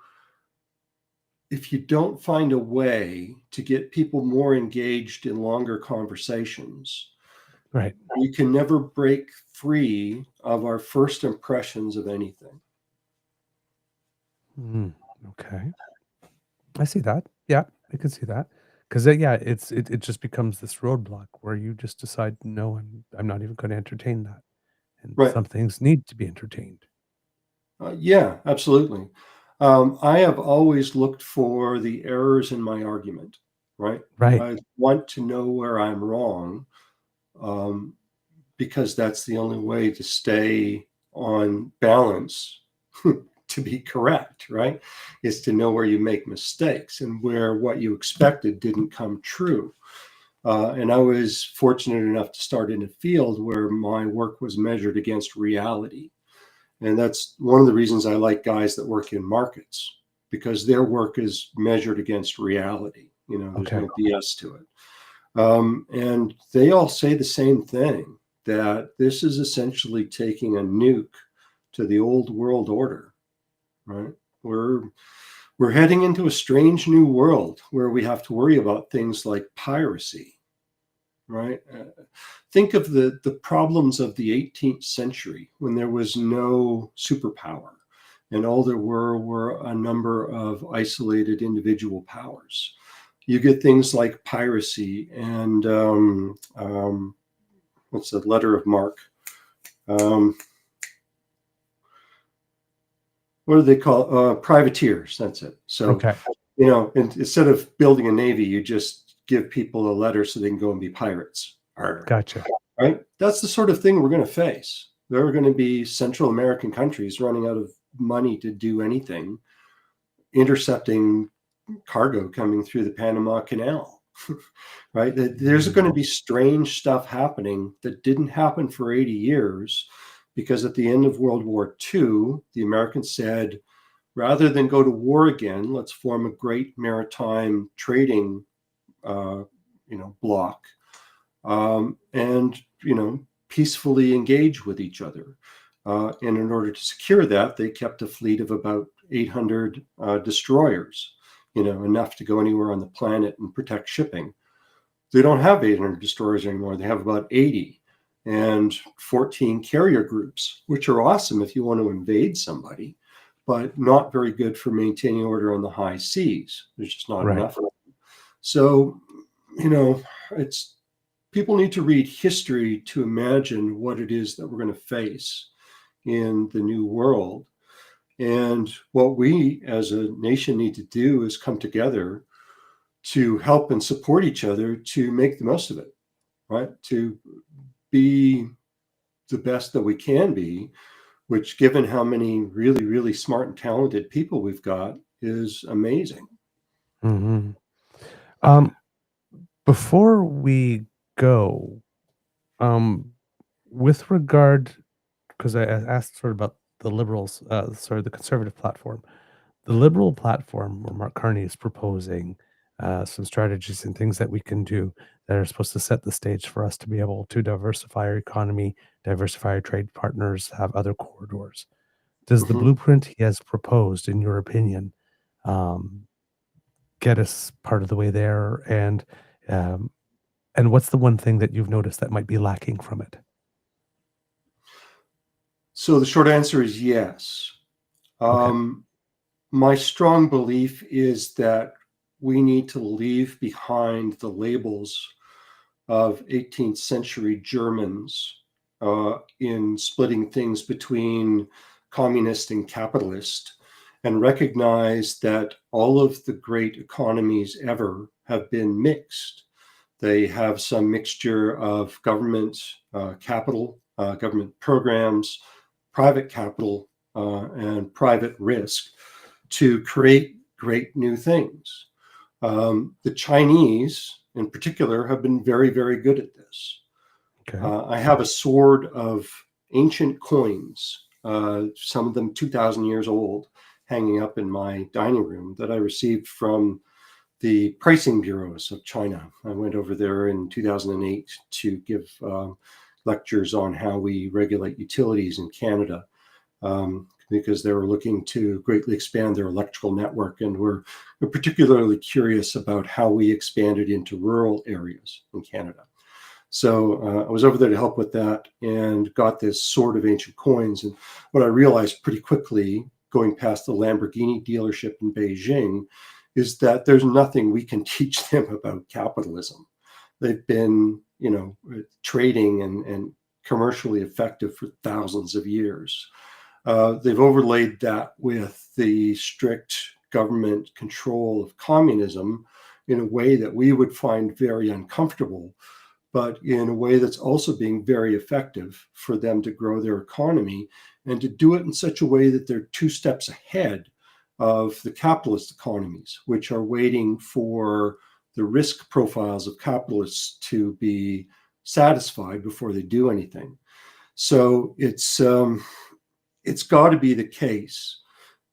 don't find a way to get people more engaged in longer conversations, right, you can never break free of our first impressions of anything. Okay. I see that. Yeah, I can see that. Because it just becomes this roadblock where you just decide, no, I'm not even going to entertain that. And Right. some things need to be entertained. Yeah, absolutely. I have always looked for the errors in my argument, right? Right. I want to know where I'm wrong, because that's the only way to stay on balance, to be correct, right? Is to know where you make mistakes and where what you expected didn't come true. And I was fortunate enough to start in a field where my work was measured against reality. And that's one of the reasons I like guys that work in markets, because their work is measured against reality. There's no BS to it. And they all say the same thing, that this is essentially taking a nuke to the old world order, right? We're heading into a strange new world where we have to worry about things like piracy, right? Think of the problems of the 18th century when there was no superpower and all there were a number of isolated individual powers. You get things like piracy and what's the letter of marque? What do they call privateers? That's it. So, okay. Instead of building a navy, you just give people a letter so they can go and be pirates. Gotcha. Right? That's the sort of thing we're going to face. There are going to be Central American countries running out of money to do anything, intercepting cargo coming through the Panama Canal, right? There's going to be strange stuff happening that didn't happen for 80 years because at the end of World War II, the Americans said, rather than go to war again, let's form a great maritime trading bloc, and peacefully engage with each other. And in order to secure that, they kept a fleet of about 800 destroyers, enough to go anywhere on the planet and protect shipping. They don't have 800 destroyers anymore. They have about 80 and 14 carrier groups, which are awesome if you want to invade somebody, but not very good for maintaining order on the high seas. There's just not enough of them. So, it's people need to read history to imagine what it is that we're going to face in the new world. And what we as a nation need to do is come together to help and support each other to make the most of it, right? To be the best that we can be, which, given how many really, really smart and talented people we've got, is amazing. Mm-hmm. Before we go, with regard, because I asked sort of about the liberals, the conservative platform. The liberal platform, where Mark Carney is proposing some strategies and things that we can do that are supposed to set the stage for us to be able to diversify our economy, diversify our trade partners, have other corridors. Does the blueprint he has proposed, in your opinion, get us part of the way there? And what's the one thing that you've noticed that might be lacking from it? So the short answer is yes. My strong belief is that we need to leave behind the labels of 18th century Germans in splitting things between communist and capitalist, and recognize that all of the great economies ever have been mixed. They have some mixture of government capital, government programs, private capital, and private risk to create great new things. The Chinese, in particular, have been very, very good at this. I have a sword of ancient coins, some of them 2,000 years old, hanging up in my dining room that I received from the pricing bureaus of China. I went over there in 2008 to give lectures on how we regulate utilities in Canada, because they were looking to greatly expand their electrical network, and we're particularly curious about how we expanded into rural areas in Canada. So I was over there to help with that and got this sword of ancient coins. And what I realized pretty quickly, going past the Lamborghini dealership in Beijing, is that there's nothing we can teach them about capitalism. They've been, trading and commercially effective for thousands of years. They've overlaid that with the strict government control of communism in a way that we would find very uncomfortable, but in a way that's also being very effective for them to grow their economy, and to do it in such a way that they're 2 steps ahead of the capitalist economies, which are waiting for the risk profiles of capitalists to be satisfied before they do anything. So it's got to be the case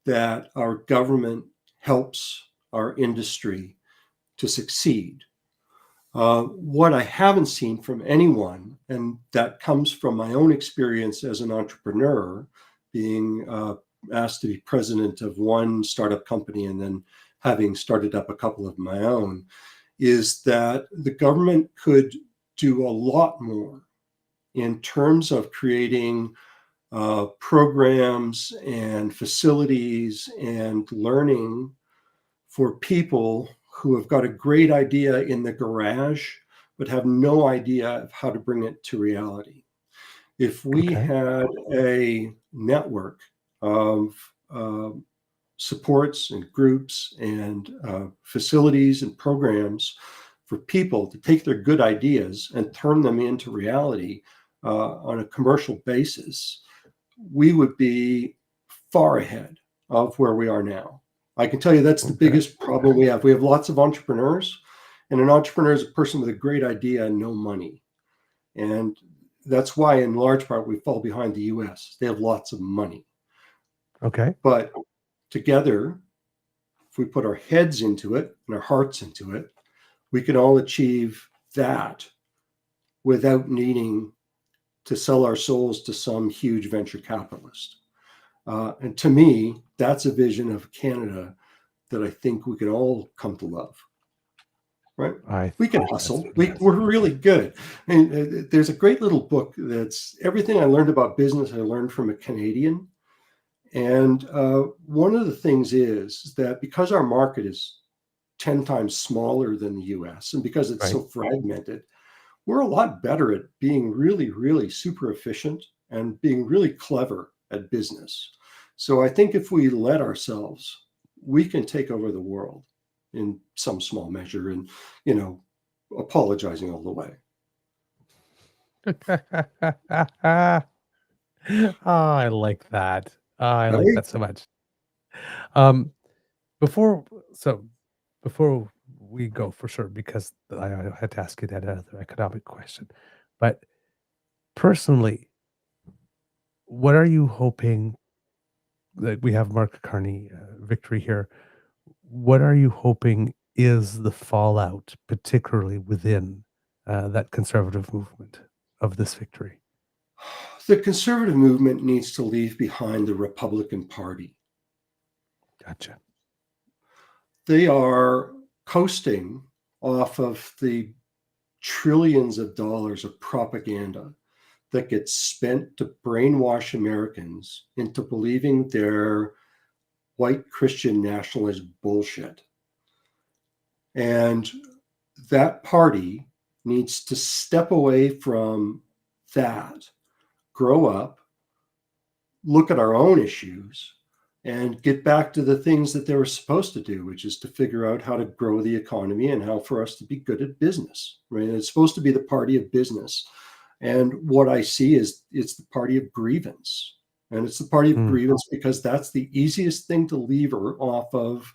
that our government helps our industry to succeed. What I haven't seen from anyone, and that comes from my own experience as an entrepreneur, being asked to be president of one startup company and then having started up a couple of my own, is that the government could do a lot more in terms of creating programs and facilities and learning for people who have got a great idea in the garage, but have no idea of how to bring it to reality. If we had a network of supports and groups and facilities and programs for people to take their good ideas and turn them into reality on a commercial basis, we would be far ahead of where we are now. I can tell you that's the biggest problem we have. We have lots of entrepreneurs, and an entrepreneur is a person with a great idea and no money. And that's why, in large part, we fall behind the US. They have lots of money. But together, if we put our heads into it and our hearts into it, we can all achieve that without needing to sell our souls to some huge venture capitalist. And to me, that's a vision of Canada that I think we can all come to love. Right? We can hustle. We're really good. And there's a great little book that's everything I learned about business, I learned from a Canadian. And one of the things is that because our market is 10 times smaller than the US, and because it's so fragmented, we're a lot better at being really, really super efficient and being really clever at business. So I think if we let ourselves, we can take over the world in some small measure, and, apologizing all the way. Oh, I like that. Oh, I like Right? that so much. Before we go, for sure, because I had to ask you that other economic question. But personally, what are you hoping that we have Mark Carney victory here? What are you hoping is the fallout, particularly within that conservative movement of this victory? The conservative movement needs to leave behind the Republican Party. Gotcha. They are coasting off of the trillions of dollars of propaganda that gets spent to brainwash Americans into believing they're white Christian nationalist bullshit. And that party needs to step away from that, grow up, look at our own issues, and get back to the things that they were supposed to do, which is to figure out how to grow the economy and how for us to be good at business, right? And it's supposed to be the party of business. And what I see is it's the party of grievance. And it's the party of grievance because that's the easiest thing to lever off of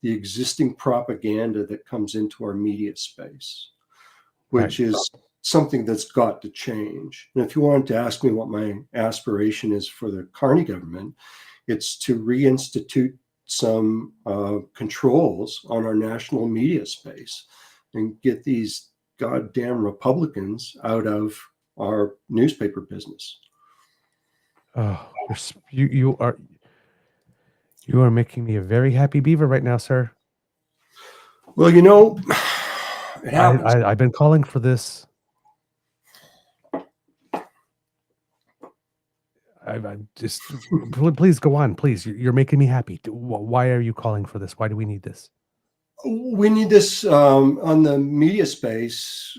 the existing propaganda that comes into our media space, which is something that's got to change. And if you wanted to ask me what my aspiration is for the Carney government, it's to reinstitute some controls on our national media space and get these goddamn Republicans out of our newspaper business. Oh, you are making me a very happy beaver right now, sir. Well, it happens. I've been calling for this. I'm just please go on, please. You're making me happy. Why are you calling for this? Why do we need this? We need this on the media space.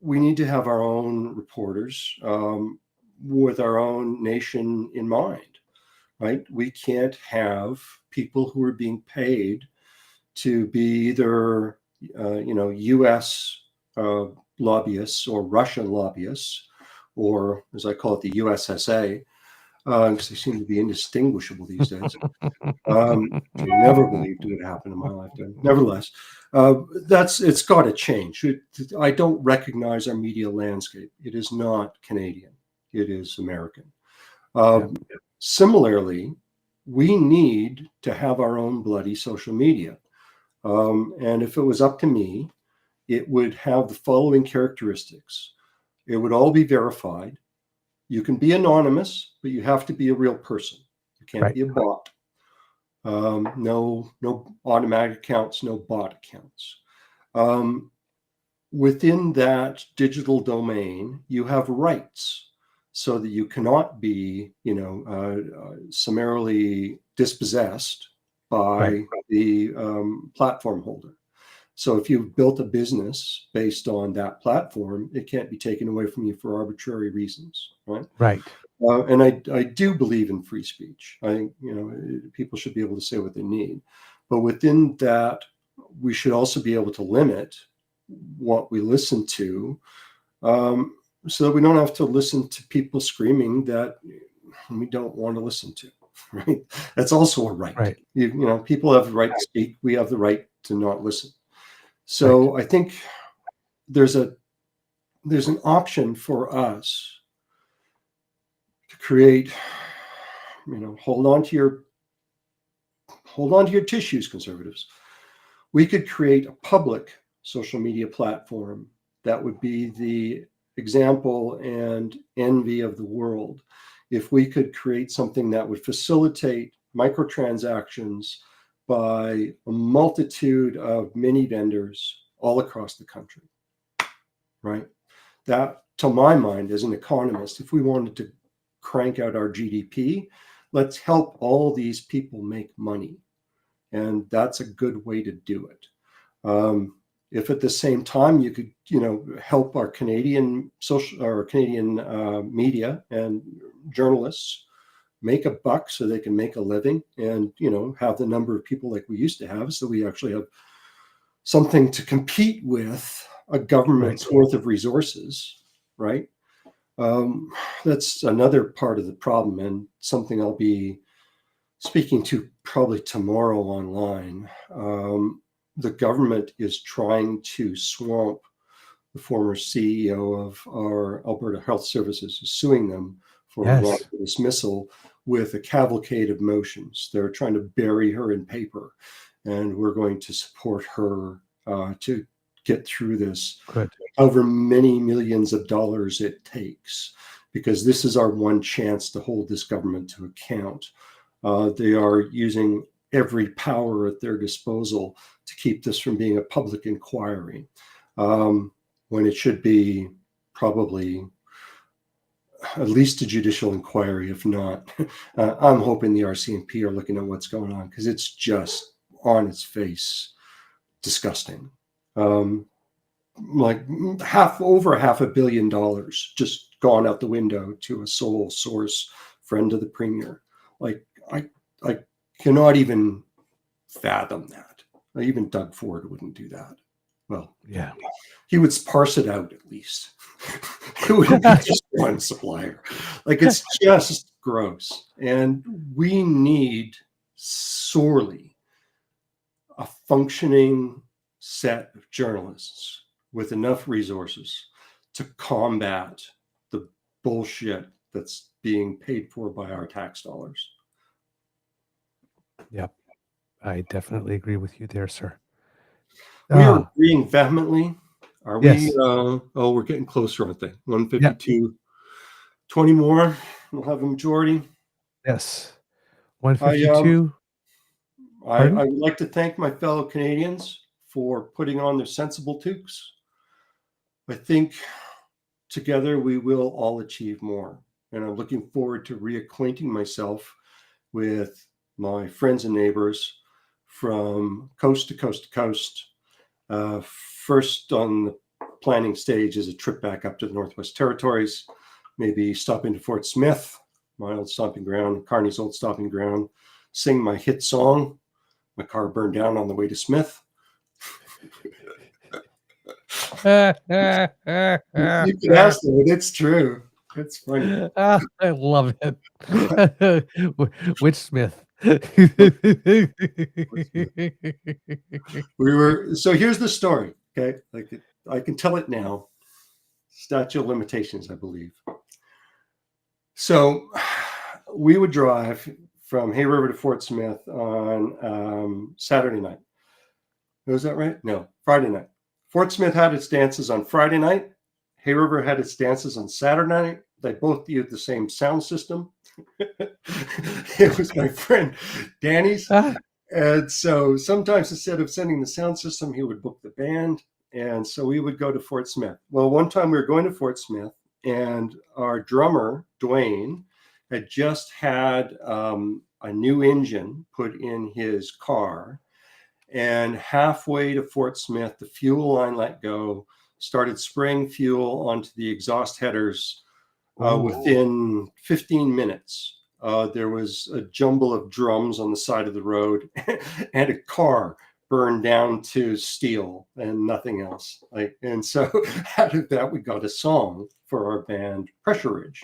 We need to have our own reporters with our own nation in mind, right? We can't have people who are being paid to be either, U.S. Lobbyists or Russian lobbyists, or as I call it, the USSA, because they seem to be indistinguishable these days. Never believed it would happen in my lifetime. Nevertheless, it's got to change. I don't recognize our media landscape. It is not Canadian. It is American. Similarly, we need to have our own bloody social media. And if it was up to me, it would have the following characteristics. It would all be verified. You can be anonymous, but you have to be a real person. You can't be a bot. No automatic accounts, no bot accounts. Within that digital domain, you have rights so that you cannot be, summarily dispossessed by the platform holder. So if you've built a business based on that platform, it can't be taken away from you for arbitrary reasons, right? Right. And I do believe in free speech. I think, people should be able to say what they need. But within that, we should also be able to limit what we listen to so that we don't have to listen to people screaming that we don't want to listen to, right? That's also a right. People have the right to speak. We have the right to not listen. So I think there's an option for us to create, hold on to your tissues, conservatives. We could create a public social media platform that would be the example and envy of the world. If we could create something that would facilitate microtransactions by a multitude of mini vendors all across the country, right? That, to my mind, as an economist, if we wanted to crank out our GDP, let's help all these people make money. And that's a good way to do it. If at the same time you could, help our Canadian media and journalists make a buck so they can make a living and, have the number of people like we used to have, so we actually have something to compete with a government's worth of resources, right? That's another part of the problem, and something I'll be speaking to probably tomorrow online. The government is trying to swamp the former CEO of our Alberta Health Services, is suing them for wrongful dismissal with a cavalcade of motions. They're trying to bury her in paper, and we're going to support her to get through this, however many millions of dollars it takes, because this is our one chance to hold this government to account. They are using every power at their disposal to keep this from being a public inquiry, when it should be probably at least a judicial inquiry, if not. I'm hoping the RCMP are looking at what's going on, because it's just on its face disgusting. Like over $500 million just gone out the window to a sole source friend of the premier. Like I cannot even fathom that. Even Doug Ford wouldn't do that. Well, yeah, he would parse it out at least. It would be just one supplier. Like, it's just gross. And we need sorely a functioning set of journalists with enough resources to combat the bullshit that's being paid for by our tax dollars. Yep. I definitely agree with you there, sir. We are agreeing vehemently. Are Yes. we? We're getting closer, I think. 152. 20 more. We'll have a majority. Yes. 152. I would like to thank my fellow Canadians for putting on their sensible toques. I think together we will all achieve more. And I'm looking forward to reacquainting myself with my friends and neighbors from coast to coast to coast. First on the planning stage is a trip back up to the Northwest Territories, maybe stopping to Fort Smith, my old stomping ground, Kearney's old stomping ground, sing my hit song, My Car Burned Down on the Way to Smith. You can ask them, but it's true. It's funny. I love it. Which Smith? So here's the story. Okay. I can tell it now. Statute of limitations, I believe. So we would drive from Hay River to Fort Smith on Saturday night. Was that right? No, Friday night. Fort Smith had its dances on Friday night. Hay River had its dances on Saturday night. They both used the same sound system. It was my friend Danny's. And so sometimes instead of sending the sound system, he would book the band. And so we would go to Fort Smith. Well, one time we were going to Fort Smith, and our drummer, Dwayne, had just had a new engine put in his car. And halfway to Fort Smith, the fuel line let go, started spraying fuel onto the exhaust headers. Within 15 minutes, there was a jumble of drums on the side of the road and a car burned down to steel and nothing else. And so out of that, we got a song for our band, Pressure Ridge.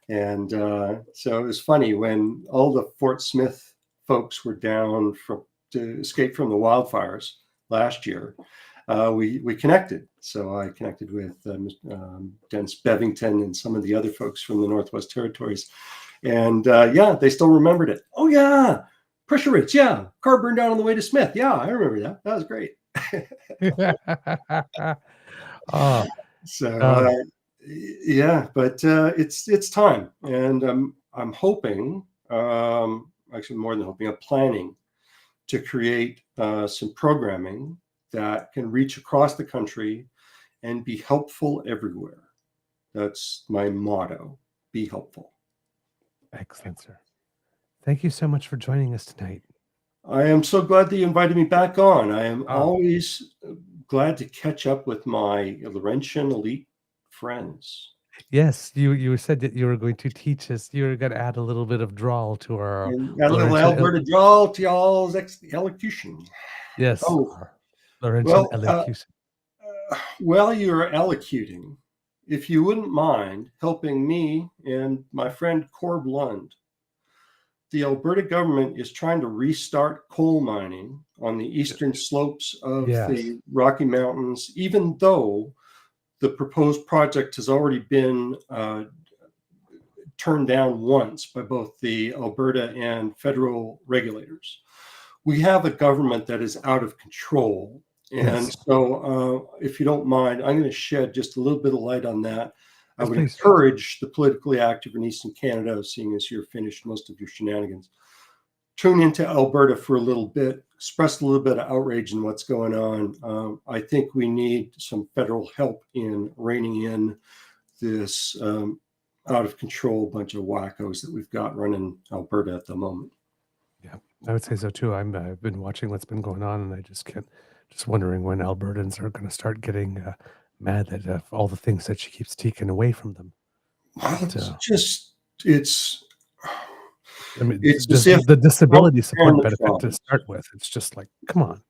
And so it was funny when all the Fort Smith folks were down to escape from the wildfires last year. We connected. So I connected with Dennis Bevington and some of the other folks from the Northwest Territories. And they still remembered it. Oh, yeah. Pressure Ridge. Yeah. Car burned down on the way to Smith. Yeah, I remember that. That was great. Oh, So um, yeah, but it's time, and I'm hoping, actually more than hoping, I'm planning to create some programming that can reach across the country and be helpful everywhere. That's my motto: be helpful. excellent, sir. Thank you so much for joining us tonight. I am so glad that you invited me back on. I am Oh, always glad to catch up with my Laurentian elite friends. yes, you said that you were going to teach us. You were going to add a little bit of drawl to our And got a little Laurentian. Alberta draw to y'all's elocution. Yes, Oh, our Laurentian well, elocution. while you're elocuting, if you wouldn't mind helping me and my friend Corb Lund, the Alberta government is trying to restart coal mining on the eastern slopes of Yes. the Rocky Mountains, even though the proposed project has already been turned down once by both the Alberta and federal regulators. We have a government that is out of control. And Yes. so, if you don't mind, I'm going to shed just a little bit of light on that. I Yes, would please. encourage the politically active in Eastern Canada, seeing as you're finished most of your shenanigans, tune into Alberta for a little bit, express a little bit of outrage in what's going on. I think we need some federal help in reining in this out of control bunch of wackos that we've got running Alberta at the moment. Yeah, I would say so too. I've been watching what's been going on, and I just wondering when Albertans are going to start getting mad at all the things that she keeps taking away from them. Well, But, I mean, it's just as if the disability support the benefit to province. start with. It's just like, come on.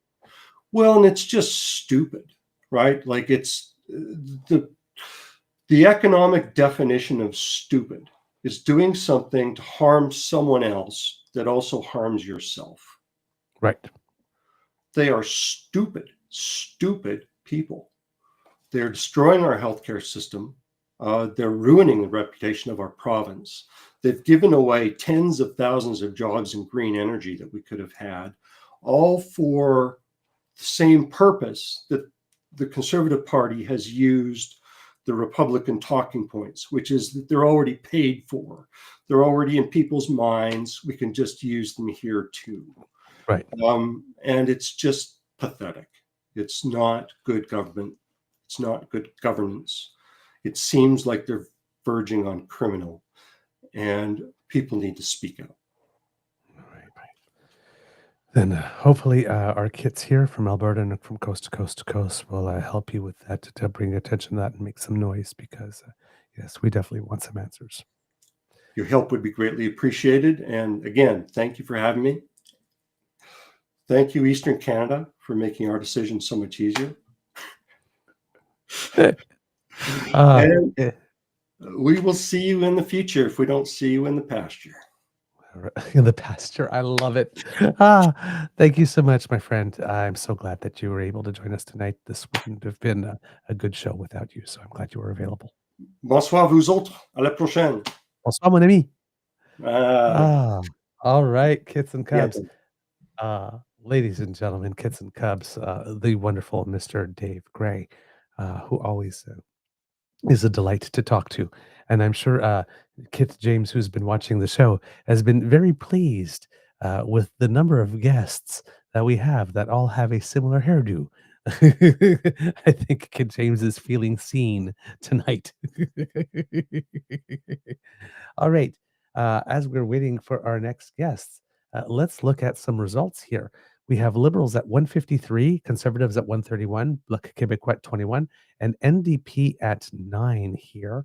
Well, and it's just stupid, right? Like it's the economic definition of stupid is doing something to harm someone else that also harms yourself. Right. They are stupid people. They're destroying our healthcare system. They're ruining the reputation of our province. They've given away tens of thousands of jobs in green energy that we could have had, all for the same purpose that the Conservative Party has used the Republican talking points, which is that they're already paid for. They're already in people's minds. We can just use them here too. Right. And it's just pathetic. It's not good government. It's not good governance. It seems like they're verging on criminal, and people need to speak out. Then hopefully our kits here from Alberta and from coast to coast to coast will help you with that to bring attention to that and make some noise because, yes, we definitely want some answers. Your help would be greatly appreciated. And again, thank you for having me. Thank you, Eastern Canada, for making our decision so much easier. And we will see you in the future if we don't see you in the pasture. In the pasture. I love it. Thank you so much, my friend. I'm so glad that you were able to join us tonight. This wouldn't have been a good show without you, so I'm glad you were available. Bonsoir, vous autres. À la prochaine. Bonsoir, mon ami. All right, kits and cubs. Ladies and gentlemen, kits and cubs, the wonderful Mr. Dave Gray, who always is a delight to talk to. And I'm sure Kit James, who's been watching the show, has been very pleased with the number of guests that we have that all have a similar hairdo. I think Kit James is feeling seen tonight. All right. As we're waiting for our next guests, let's look at some results here. We have Liberals at 153, Conservatives at 131, Bloc Québécois at 21, and NDP at 9 here.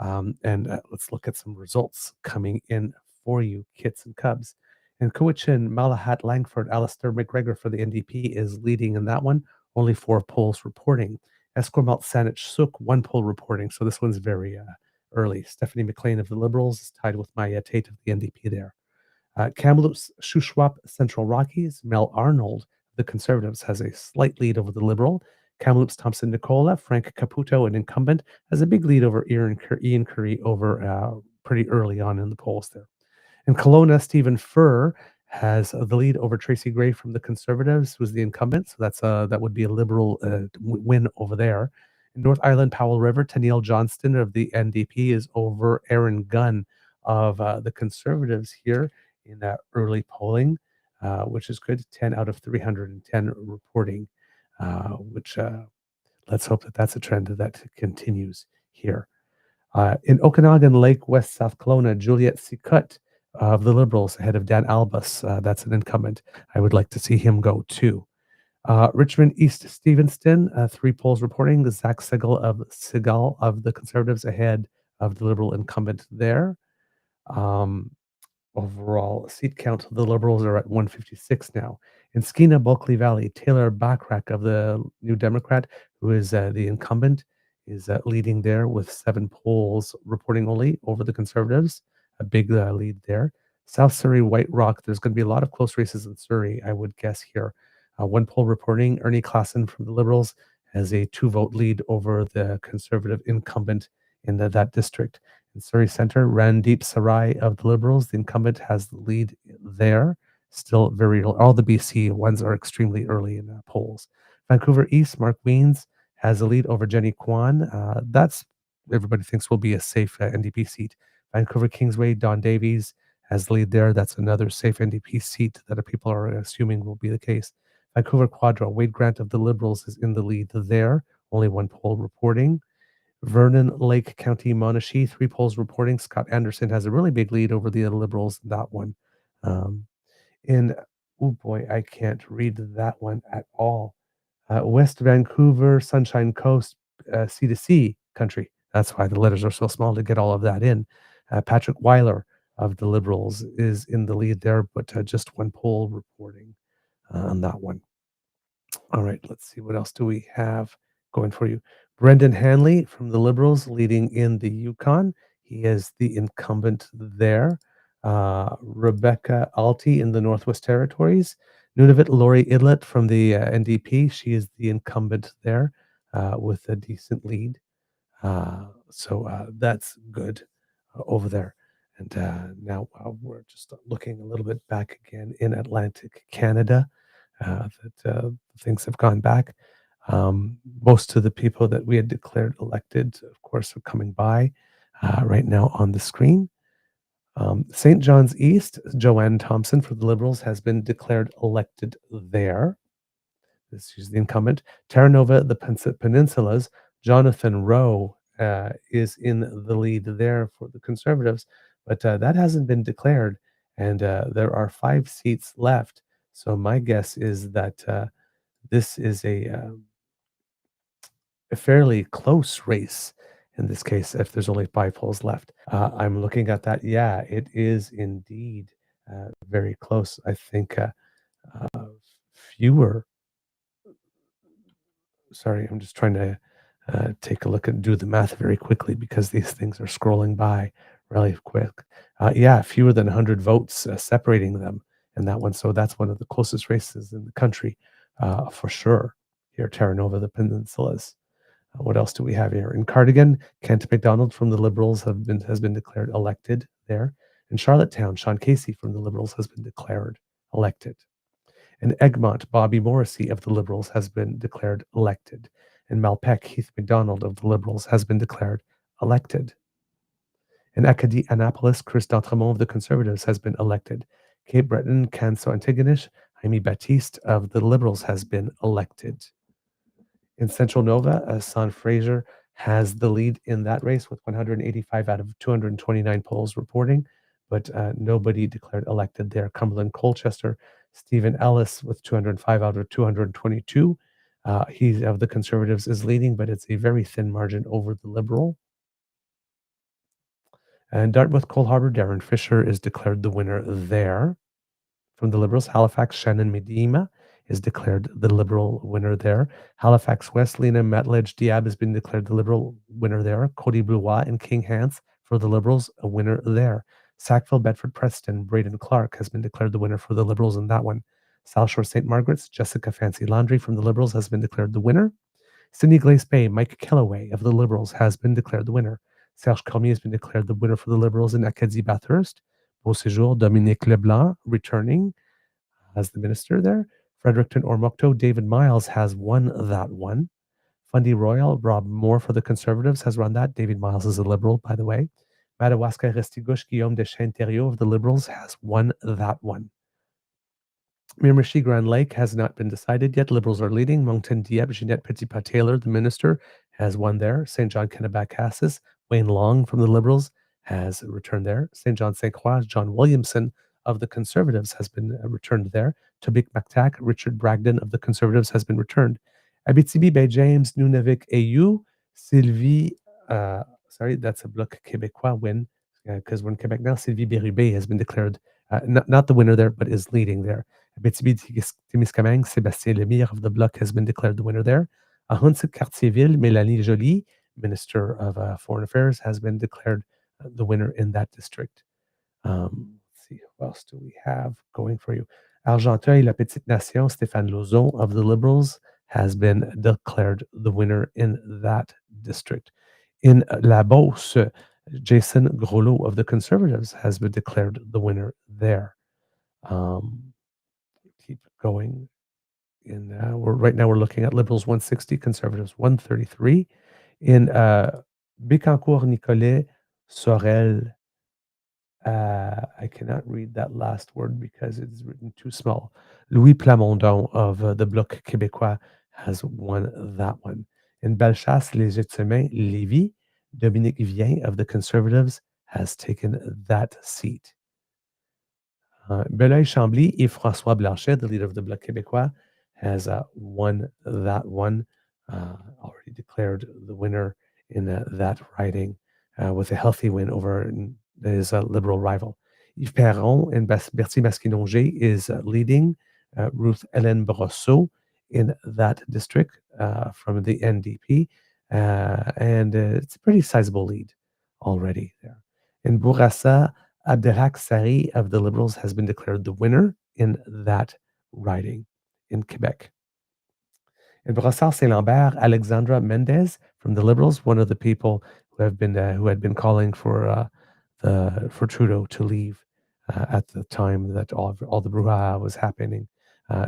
Let's look at some results coming in for you, kits and cubs. And Cowichan, Malahat, Langford, Alistair McGregor for the NDP is leading in that one. Only 4 polls reporting. Esquimalt, Saanich, Suk, 1 poll reporting. So this one's very early. Stephanie McLean of the Liberals is tied with Maya Tate of the NDP there. Kamloops, Shuswap, Central Rockies, Mel Arnold, the Conservatives, has a slight lead over the Liberal. Kamloops, Thompson Nicola, Frank Caputo, an incumbent, has a big lead over Ian Curry over pretty early on in the polls there. In Kelowna, Stephen Furr has the lead over Tracy Gray from the Conservatives, who's the incumbent. So that would be a Liberal win over there. In North Island, Powell River, Tennille Johnston of the NDP is over Aaron Gunn of the Conservatives here in early polling, which is good. 10 out of 310 reporting, which let's hope that that's a trend that continues here. In Okanagan Lake, West South Kelowna, Juliet Sikut of the Liberals ahead of Dan Albus. That's an incumbent. I would like to see him go too. Richmond East Stevenston, 3 polls reporting. Zach Segal of the Conservatives ahead of the Liberal incumbent there. Overall seat count, the Liberals are at 156 now. In Skeena, Bulkley Valley, Taylor Backrack of the New Democrat, who is the incumbent, is leading there with 7 polls reporting only over the Conservatives. A big lead there. South Surrey, White Rock, there's going to be a lot of close races in Surrey, I would guess here. 1 poll reporting, Ernie Klassen from the Liberals has a 2-vote lead over the Conservative incumbent in that district. In Surrey Centre, Randeep Sarai of the Liberals, the incumbent, has the lead there. Still very early. All the BC ones are extremely early in polls. Vancouver East, Mark Weens has a lead over Jenny Kwan. That's everybody thinks will be a safe NDP seat. Vancouver Kingsway, Don Davies has the lead there. That's another safe NDP seat that people are assuming will be the case. Vancouver Quadro, Wade Grant of the Liberals is in the lead there. Only 1 poll reporting. Vernon Lake County, Monashee, 3 polls reporting. Scott Anderson has a really big lead over the Liberals in that one. Oh boy, I can't read that one at all. West Vancouver, Sunshine Coast, C2C country. That's why the letters are so small to get all of that in. Patrick Weiler of the Liberals is in the lead there, but just 1 poll reporting on that one. All right, let's see. What else do we have going for you? Brendan Hanley from the Liberals leading in the Yukon. He is the incumbent there. Rebecca Alty in the Northwest Territories. Nunavut, Lori Idlet from the NDP. She is the incumbent there with a decent lead. So that's good over there. And now we're just looking a little bit back again in Atlantic Canada. That things have gone back. Most of the people that we had declared elected, of course, are coming by right now on the screen. St. John's East, Joanne Thompson for the Liberals has been declared elected there. This is the incumbent. Terra Nova, the Peninsulas, Jonathan Rowe is in the lead there for the Conservatives, but that hasn't been declared, and there are 5 seats left. So my guess is that this is a fairly close race in this case, if there's only 5 polls left. I'm looking at that. Yeah, it is indeed very close. I think fewer. Sorry, I'm just trying to take a look and do the math very quickly because these things are scrolling by really quick. Yeah, fewer than 100 votes separating them in that one. So that's one of the closest races in the country for sure. Here, Terra Nova, the Peninsulas. What else do we have here? In Cardigan, Kent McDonald from the Liberals has been declared elected there. In Charlottetown, Sean Casey from the Liberals has been declared elected. In Egmont, Bobby Morrissey of the Liberals has been declared elected. In Malpeque, Heath McDonald of the Liberals has been declared elected. In Acadie, Annapolis, Chris D'Entremont of the Conservatives has been elected. Cape Breton, Canso Antigonish, Jaime Baptiste of the Liberals has been elected. In Central Nova, Son Fraser has the lead in that race with 185 out of 229 polls reporting, but nobody declared elected there. Cumberland Colchester, Stephen Ellis with 205 out of 222. He of the Conservatives is leading, but it's a very thin margin over the Liberal. And Dartmouth, Cole Harbour, Darren Fisher is declared the winner there. From the Liberals, Halifax, Shannon Medema is declared the Liberal winner there. Halifax West, Lena Metledge Diab has been declared the Liberal winner there. Cody Blois and King Hance for the Liberals, a winner there. Sackville, Bedford, Preston, Braden Clark has been declared the winner for the Liberals in that one. South Shore St. Margaret's, Jessica Fancy Landry from the Liberals has been declared the winner. Sydney Glace Bay, Mike Kellaway of the Liberals has been declared the winner. Serge Cormier has been declared the winner for the Liberals in Acadie Bathurst. Beauséjour, Dominique Leblanc returning. as the minister there. Fredericton Ormocto, David Miles has won that one. Fundy Royal, Rob Moore for the Conservatives has run that. David Miles is a Liberal, by the way. Madawaska Restigouche, Guillaume Deschênes-Thériault of the Liberals has won that one. Miramichi Grand Lake has not been decided yet. Liberals are leading. Moncton Dieppe, Jeanette Petitpas-Taylor, the minister, has won there. St. John Kennebec-Cassis, Wayne Long from the Liberals has returned there. St. John St. Croix, John Williamson of the Conservatives has been returned there. Tobique Mactac, Richard Bragdon of the Conservatives has been returned. Abitibi, Bay James, Nunavik, AU, Sylvie, that's a Bloc Québécois win, because we're in Quebec now. Sylvie Bérubé has been declared not the winner there, but is leading there. Abitibi-Témiscamingue, Sébastien Lemire of the Bloc has been declared the winner there. Ahuntsic-Cartierville, Mélanie Joly, Minister of Foreign Affairs, has been declared the winner in that district. Let's see, what else do we have going for you? Argenteuil, La Petite Nation, Stéphane Lauzon of the Liberals has been declared the winner in that district. In La Beauce, Jason Groslo of the Conservatives has been declared the winner there. Keep going. Right now we're looking at Liberals 160, Conservatives 133. In Bécancour, Nicolet, Sorel, I cannot read that last word because it's written too small. Louis Plamondon of the Bloc Québécois has won that one. In Bellechasse, Les Échemins, Lévis, Dominique Vien of the Conservatives has taken that seat. Belleuil-Chambly, Yves-François Blanchet, the leader of the Bloc Québécois, has won that one, already declared the winner in that riding with a healthy win over his Liberal rival. Yves Perron in Berthier-Masquinongé is leading. Ruth Hélène Brosseau in that district from the NDP, and it's a pretty sizable lead already there. In Bourassa, Abdelhak Sari of the Liberals has been declared the winner in that riding in Quebec. In Brossard-Saint-Lambert, Alexandra Mendez from the Liberals, one of the people who had been calling for Trudeau to leave at the time that all the brouhaha was happening.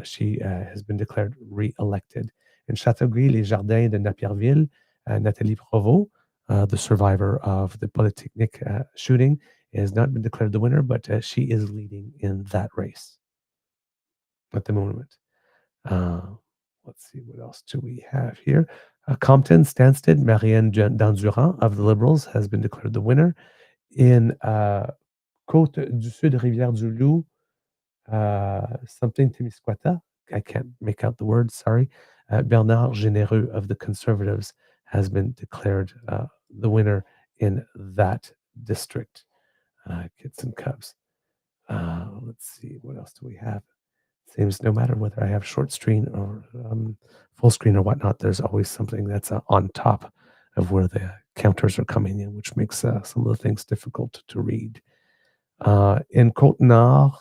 She has been declared re-elected. In Châteauguay, Les Jardins de Napierville, Nathalie Provost, the survivor of the Polytechnic shooting, has not been declared the winner, but she is leading in that race at the moment. Let's see, what else do we have here? Compton, Stansted, Marianne Dandurand of the Liberals has been declared the winner. In Côte du Sud, Rivière-du-Loup, something Témiscouata, I can't make out the words, sorry. Bernard Généreux of the Conservatives has been declared the winner in that district. Kids and Cubs. Let's see, what else do we have? Seems no matter whether I have short screen or full screen or whatnot, there's always something that's on top of where the counters are coming in, which makes some of the things difficult to read. In Côte-Nord,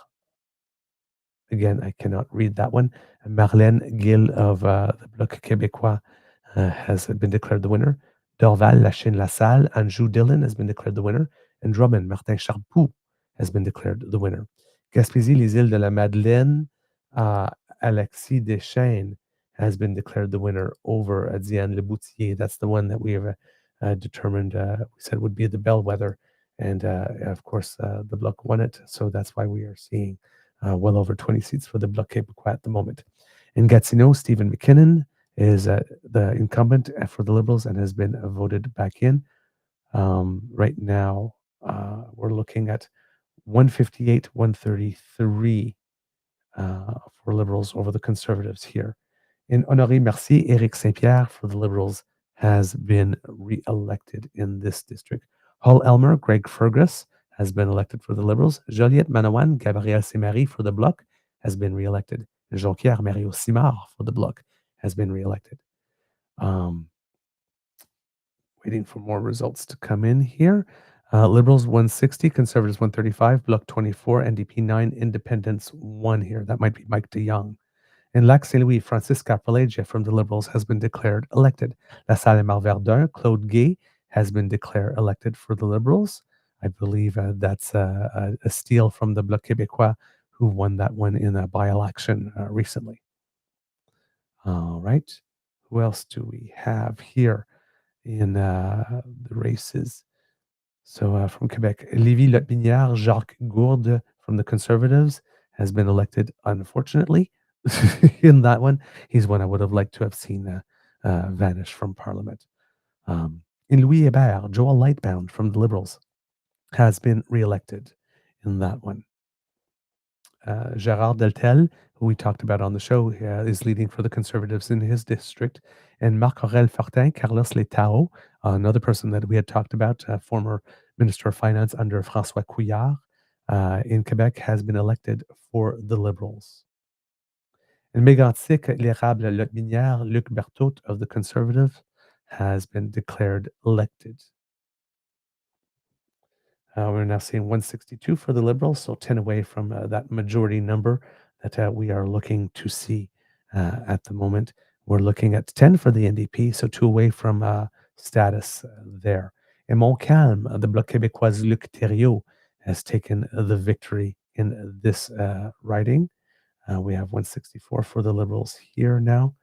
again, I cannot read that one. Marlène Gill of the Bloc Québécois has been declared the winner. Dorval, Lachine Lassalle, Anjou Dillon has been declared the winner. And Drummond, Martin Charpoux has been declared the winner. Gaspésie, Les Îles de la Madeleine, Alexis Deschênes has been declared the winner over Diane Leboutier. That's the one that we have determined, we said would be the bellwether. And of course, the Bloc won it. So that's why we are seeing well over 20 seats for the Bloc Québécois at the moment. In Gatineau, Stephen McKinnon is the incumbent for the Liberals and has been voted back in. Right now, we're looking at 158, 133 for Liberals over the Conservatives here. In Honoré Mercier, Éric Saint-Pierre for the Liberals has been re-elected in this district. Hull Elmer, Greg Fergus has been elected for the Liberals. Joliette Manawan, Gabriel Sémary for the Bloc has been re-elected. And Jonquière Mario Simard for the Bloc has been re-elected. Waiting for more results to come in here. Liberals 160, Conservatives 135, Bloc 24, NDP 9, Independents 1 here. That might be Mike DeYoung. In Lac Saint-Louis, Francis Carpelagia from the Liberals has been declared elected. La Salle et Malverdun, Claude Gay has been declared elected for the Liberals. I believe that's a steal from the Bloc Québécois, who won that one in a by-election recently. All right. Who else do we have here in the races? So from Quebec, Lévis Lotbinière, Jacques Gourde from the Conservatives has been elected, unfortunately, in that one. He's one I would have liked to have seen vanish from Parliament. In Louis Hébert, Joel Lightbound from the Liberals has been re-elected in that one. Gérard Deltel, who we talked about on the show, is leading for the Conservatives in his district. And Marc-Aurèle Fortin, Carlos Letao, another person that we had talked about, former Minister of Finance under François Couillard in Quebec, has been elected for the Liberals. In Mégantic, l'érable Lotbinière, Luc Berthaud of the Conservative has been declared elected. We're now seeing 162 for the Liberals, so 10 away from that majority number that we are looking to see at the moment. We're looking at 10 for the NDP, so 2 away from status there. In Montcalm, the Bloc Québécois Luc Thériault has taken the victory in this riding. We have 164 for the Liberals here now.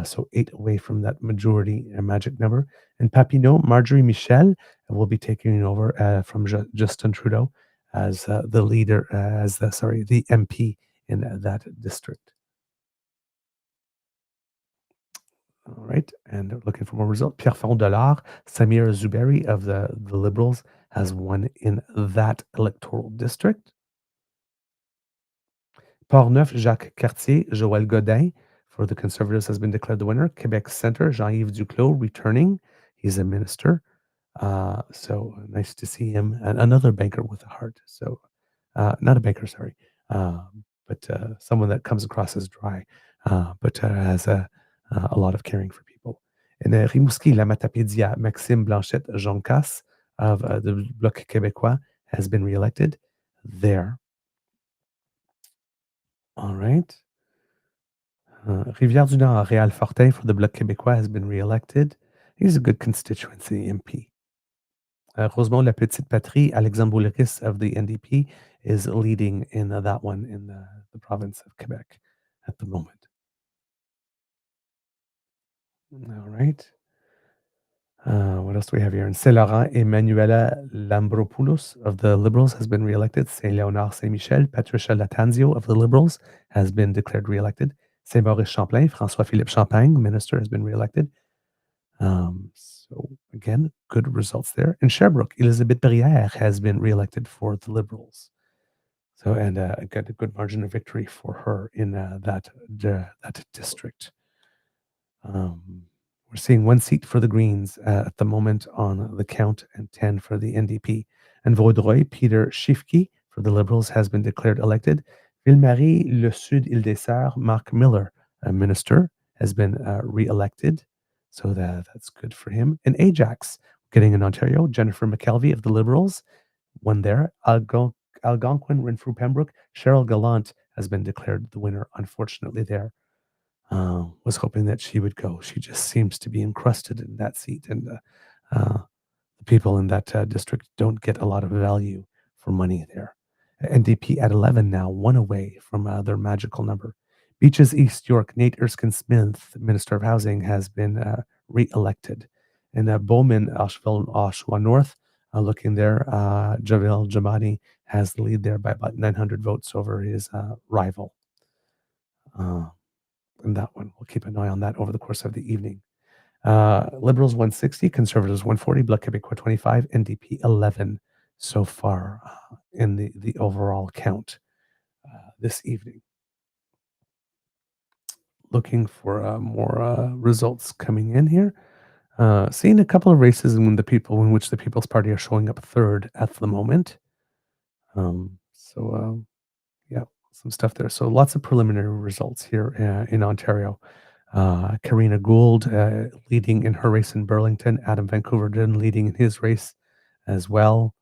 So 8 away from that majority magic number. And Papineau, Marjorie Michel will be taking over from Justin Trudeau as the leader, the MP in that district. All right, and looking for more results. Pierrefonds Dollard, Samir Zuberi of the Liberals has won in that electoral district. Portneuf, Jacques Cartier, Joël Godin for the Conservatives has been declared the winner. Quebec Centre, Jean-Yves Duclos returning. He's a minister. So nice to see him. And another banker with a heart. So not a banker, sorry, but someone that comes across as dry, but has a lot of caring for people. And Rimouski, La Matapédia, Maxime Blanchette Joncas of the Bloc Québécois has been reelected there. All right. Rivière-du-Nord, Réal Fortin for the Bloc Québécois has been re-elected. He's a good constituency MP. Rosemont La Petite Patrie, Alexandre Boulris of the NDP is leading in that one in the province of Quebec at the moment. All right. What else do we have here? In Saint-Laurent, Emanuela Lambropoulos of the Liberals has been re-elected. Saint-Léonard Saint-Michel, Patricia Latanzio of the Liberals has been declared re-elected. Saint-Maurice-Champlain, François-Philippe Champagne, minister, has been re-elected. So again, good results there. In Sherbrooke, Elizabeth Brière has been re-elected for the Liberals. So, and got a good margin of victory for her in that district. We're seeing 1 seat for the Greens at the moment on the count and 10 for the NDP. And Vaudreuil, Peter Schiffke for the Liberals has been declared elected. Ville-Marie, Le Sud Île-des-Sœurs, Mark Miller, a minister, has been re-elected. So that's good for him. And Ajax, getting in Ontario, Jennifer McKelvey of the Liberals won there. Algonquin, Renfrew, Pembroke, Cheryl Gallant has been declared the winner, unfortunately, there. Was hoping that she would go. She just seems to be encrusted in that seat, and the people in that district don't get a lot of value for money there. NDP at 11 now, 1 away from their magical number. Beaches East York, Nate Erskine-Smith, Minister of Housing, has been re-elected. And Bowman, Oshawa North, looking there, Javel Jamadi has the lead there by about 900 votes over his rival. And that one, we'll keep an eye on that over the course of the evening. Liberals 160, Conservatives 140, Bloc Québécois 25, NDP 11 so far in the overall count this evening. Looking for more results coming in here. Seeing a couple of races in which the People's Party are showing up third at the moment. Yeah, some stuff there. So lots of preliminary results here in Ontario. Karina Gould leading in her race in Burlington. Adam Vancouverden leading in his race as well.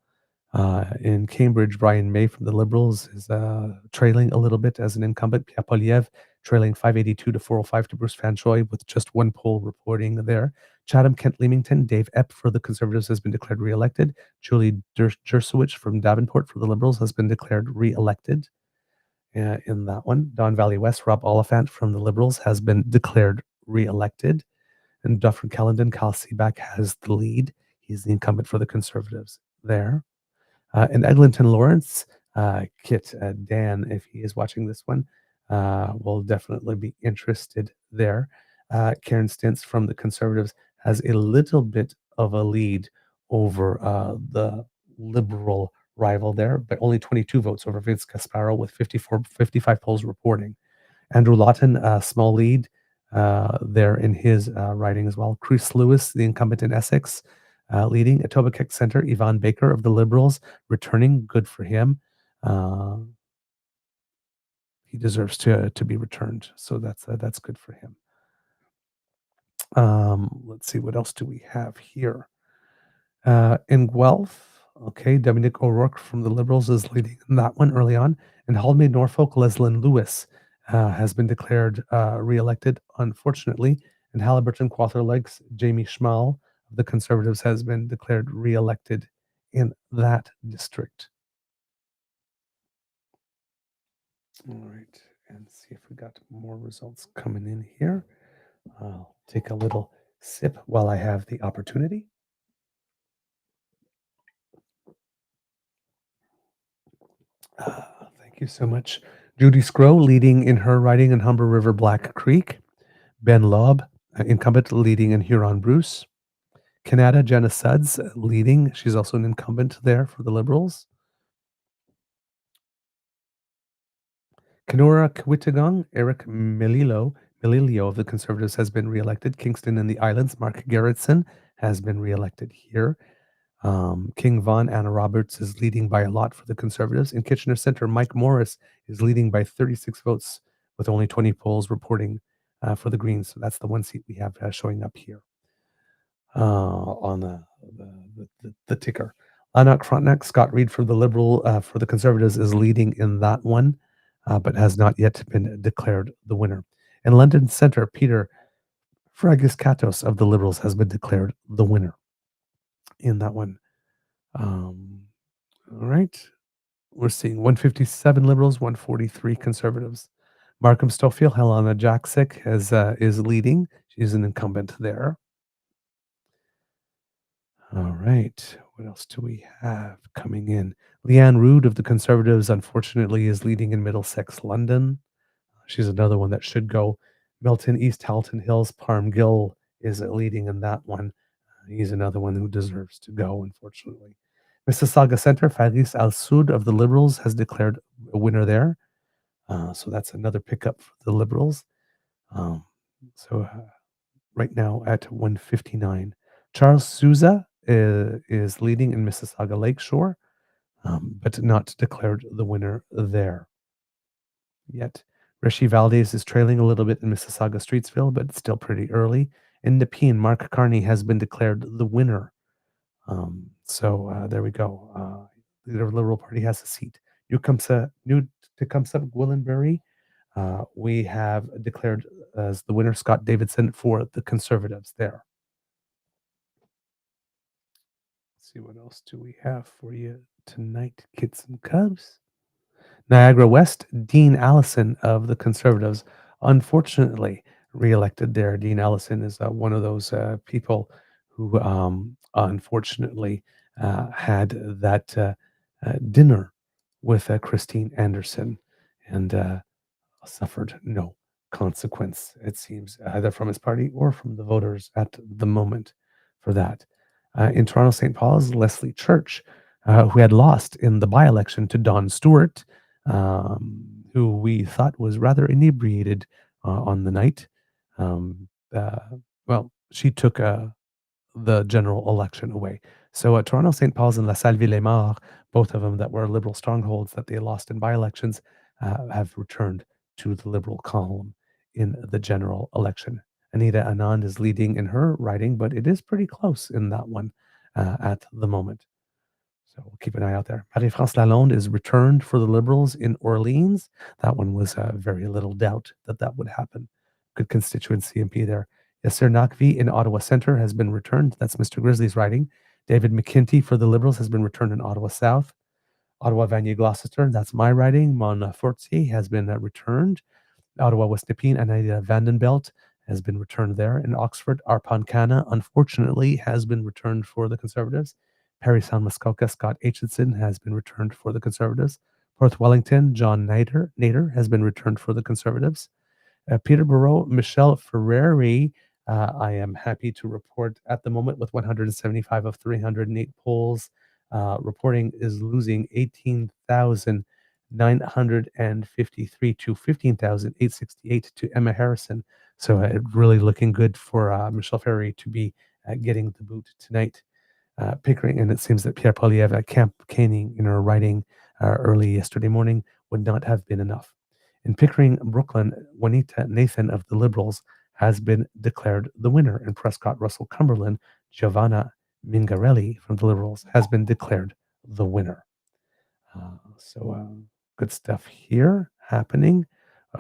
In Cambridge, Brian May from the Liberals is trailing a little bit as an incumbent. Pierre Poliev trailing 582 to 405 to Bruce Fanchoy with just 1 poll reporting there. Chatham, Kent Leamington, Dave Epp for the Conservatives has been declared re-elected. Julie Jersowicz from Davenport for the Liberals has been declared re-elected. in that one. Don Valley West, Rob Oliphant from the Liberals has been declared re-elected. And Dufferin Caledon, Cal Seaback has the lead. He's the incumbent for the Conservatives there. In Eglinton Lawrence, Kit Dan, if he is watching this one, will definitely be interested there. Karen Stintz from the Conservatives has a little bit of a lead over the Liberal rival there, but only 22 votes over Vince Casparo with 55 polls reporting. Andrew Lawton, small lead there in his riding as well. Chris Lewis, the incumbent in Essex, leading. Etobicoke Centre, Yvonne Baker of the Liberals, returning. Good for him. He deserves to be returned, so that's good for him. Let's see, what else do we have here? In Guelph, okay, Dominic O'Rourke from the Liberals is leading in that one early on. And Haldimand Norfolk, Leslyn Lewis has been declared re-elected, unfortunately. And Halliburton Quather Lakes, Jamie Schmal of the Conservatives has been declared re-elected in that district. All right, and see if we got more results coming in here. I'll take a little sip while I have the opportunity. Thank you so much. Judy Scrow leading in her riding in Humber River Black Creek. Ben Lobb, incumbent, leading in Huron Bruce. Canada, Jenna Suds leading. She's also an incumbent there for the Liberals. Kenora Kwitagung, Eric Melillo of the Conservatives has been re-elected. Kingston and the Islands, Mark Gerritsen has been re-elected here. King Vaughan, Anna Roberts is leading by a lot for the Conservatives. In Kitchener Centre, Mike Morris is leading by 36 votes with only 20 polls reporting for the Greens. So that's the one seat we have showing up here on the ticker. Lanark Frontenac, Scott Reid for the Liberal, for the Conservatives is leading in that one, but has not yet been declared the winner. In London Centre, Peter Fragiskatos of the Liberals has been declared the winner in that one. All right. We're seeing 157 Liberals, 143 Conservatives. Markham Stouffville, Helena Jaksic is leading. She's an incumbent there. All right. What else do we have coming in? Leanne Rood of the Conservatives, unfortunately, is leading in Middlesex, London. She's another one that should go. Milton East, Halton Hills, Parm Gill is leading in that one. He's another one who deserves to go, unfortunately. Mississauga Centre, Faris Al Soud of the Liberals has declared a winner there. So that's another pickup for the Liberals. Right now at 159. Charles Souza is leading in Mississauga Lakeshore, but not declared the winner there yet. Rishi Valdez is trailing a little bit in Mississauga Streetsville, but still pretty early. In Nepean, Mark Carney has been declared the winner. There we go. The Liberal Party has a seat. New Tecumseh, Gwillimbury, we have declared as the winner Scott Davidson for the Conservatives there. Let's see, what else do we have for you tonight, kids and cubs? Niagara West, Dean Allison of the Conservatives, unfortunately re-elected there. Dean Allison is one of those people who unfortunately had that dinner with Christine Anderson and suffered no consequence, it seems, either from his party or from the voters at the moment for that. In Toronto, St. Paul's, Leslie Church, who had lost in the by-election to Don Stewart, who we thought was rather inebriated on the night. She took the general election away. So Toronto, St. Paul's, and La Salle-Ville-et-Mort, both of them that were Liberal strongholds that they lost in by-elections, have returned to the Liberal column in the general election. Anita Anand is leading in her riding, but it is pretty close in that one at the moment. So we'll keep an eye out there. Marie-France Lalonde is returned for the Liberals in Orleans. That one was very little doubt that would happen. Good constituency MP there. Yasser Naqvi in Ottawa Centre has been returned. That's Mr. Grizzly's riding. David McKinty for the Liberals has been returned in Ottawa South. Ottawa, Vanier, Gloucester, that's my riding. Montfortier has been returned. Ottawa, West Nepean, Anita Vandenbelt has been returned there. In Oxford, Arpancana, unfortunately, has been returned for the Conservatives. Parry Sound Muskoka, Scott Aitchison has been returned for the Conservatives. Perth Wellington, John Nader has been returned for the Conservatives. Peterborough, Michelle Ferreri, I am happy to report at the moment with 175 of 308 polls, reporting is losing 18,953 to 15,868 to Emma Harrison. So really looking good for Michelle Ferreri to be getting the boot tonight. Pickering, and it seems that Pierre Poilievre campaigning in her riding early yesterday morning would not have been enough. In Pickering, Brooklyn, Juanita Nathan of the Liberals has been declared the winner. In Prescott Russell Cumberland, Giovanna Mingarelli from the Liberals has been declared the winner. So good stuff here happening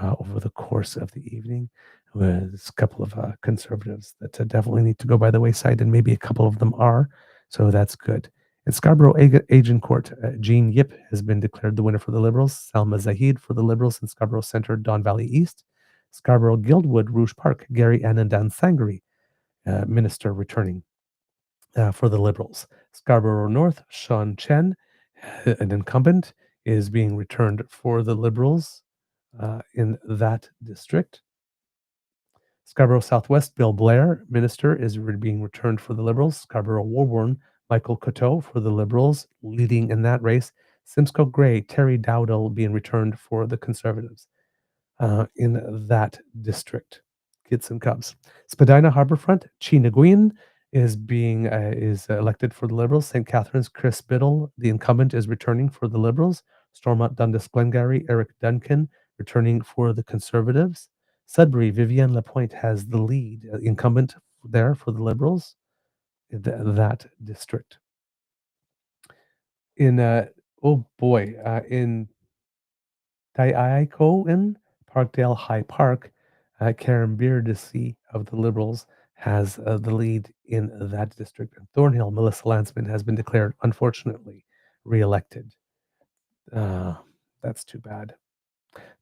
over the course of the evening. There's a couple of Conservatives that definitely need to go by the wayside, and maybe a couple of them are. So that's good. In Scarborough Agincourt, Jean Yip has been declared the winner for the Liberals. Salma Zahid for the Liberals in Scarborough Centre, Don Valley East. Scarborough Guildwood, Rouge Park, Gary Anandan Sangari, Minister returning for the Liberals. Scarborough North, Shawn Chen, an incumbent, is being returned for the Liberals in that district. Scarborough Southwest, Bill Blair, Minister, is being returned for the Liberals. Scarborough Woburn, Michael Coteau for the Liberals, leading in that race. Simcoe Grey, Terry Dowdall being returned for the Conservatives in that district. Kids and Cubs. Spadina Harbourfront, Chi Nguyen is being elected for the Liberals. St. Catharines, Chris Biddle, the incumbent, is returning for the Liberals. Stormont Dundas Glengarry, Eric Duncan, returning for the Conservatives. Sudbury, Vivienne Lapointe has the lead, incumbent there for the Liberals in that district. In in Taiaikoan, Parkdale High Park, Karen Beardsley of the Liberals has the lead in that district. In Thornhill, Melissa Landsman has been declared, unfortunately, re-elected. That's too bad.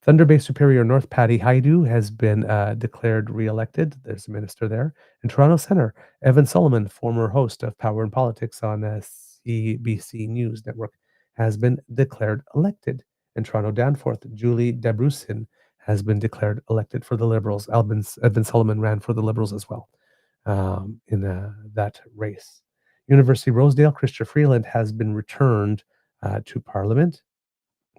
Thunder Bay Superior North, Patty Haidu has been declared re-elected. There's a minister there. In Toronto Centre, Evan Solomon, former host of Power and Politics on CBC News Network, has been declared elected. In Toronto Danforth, Julie Dabrusin has been declared elected for the Liberals. Evan Solomon ran for the Liberals as well in that race. University Rosedale, Christopher Freeland has been returned to Parliament.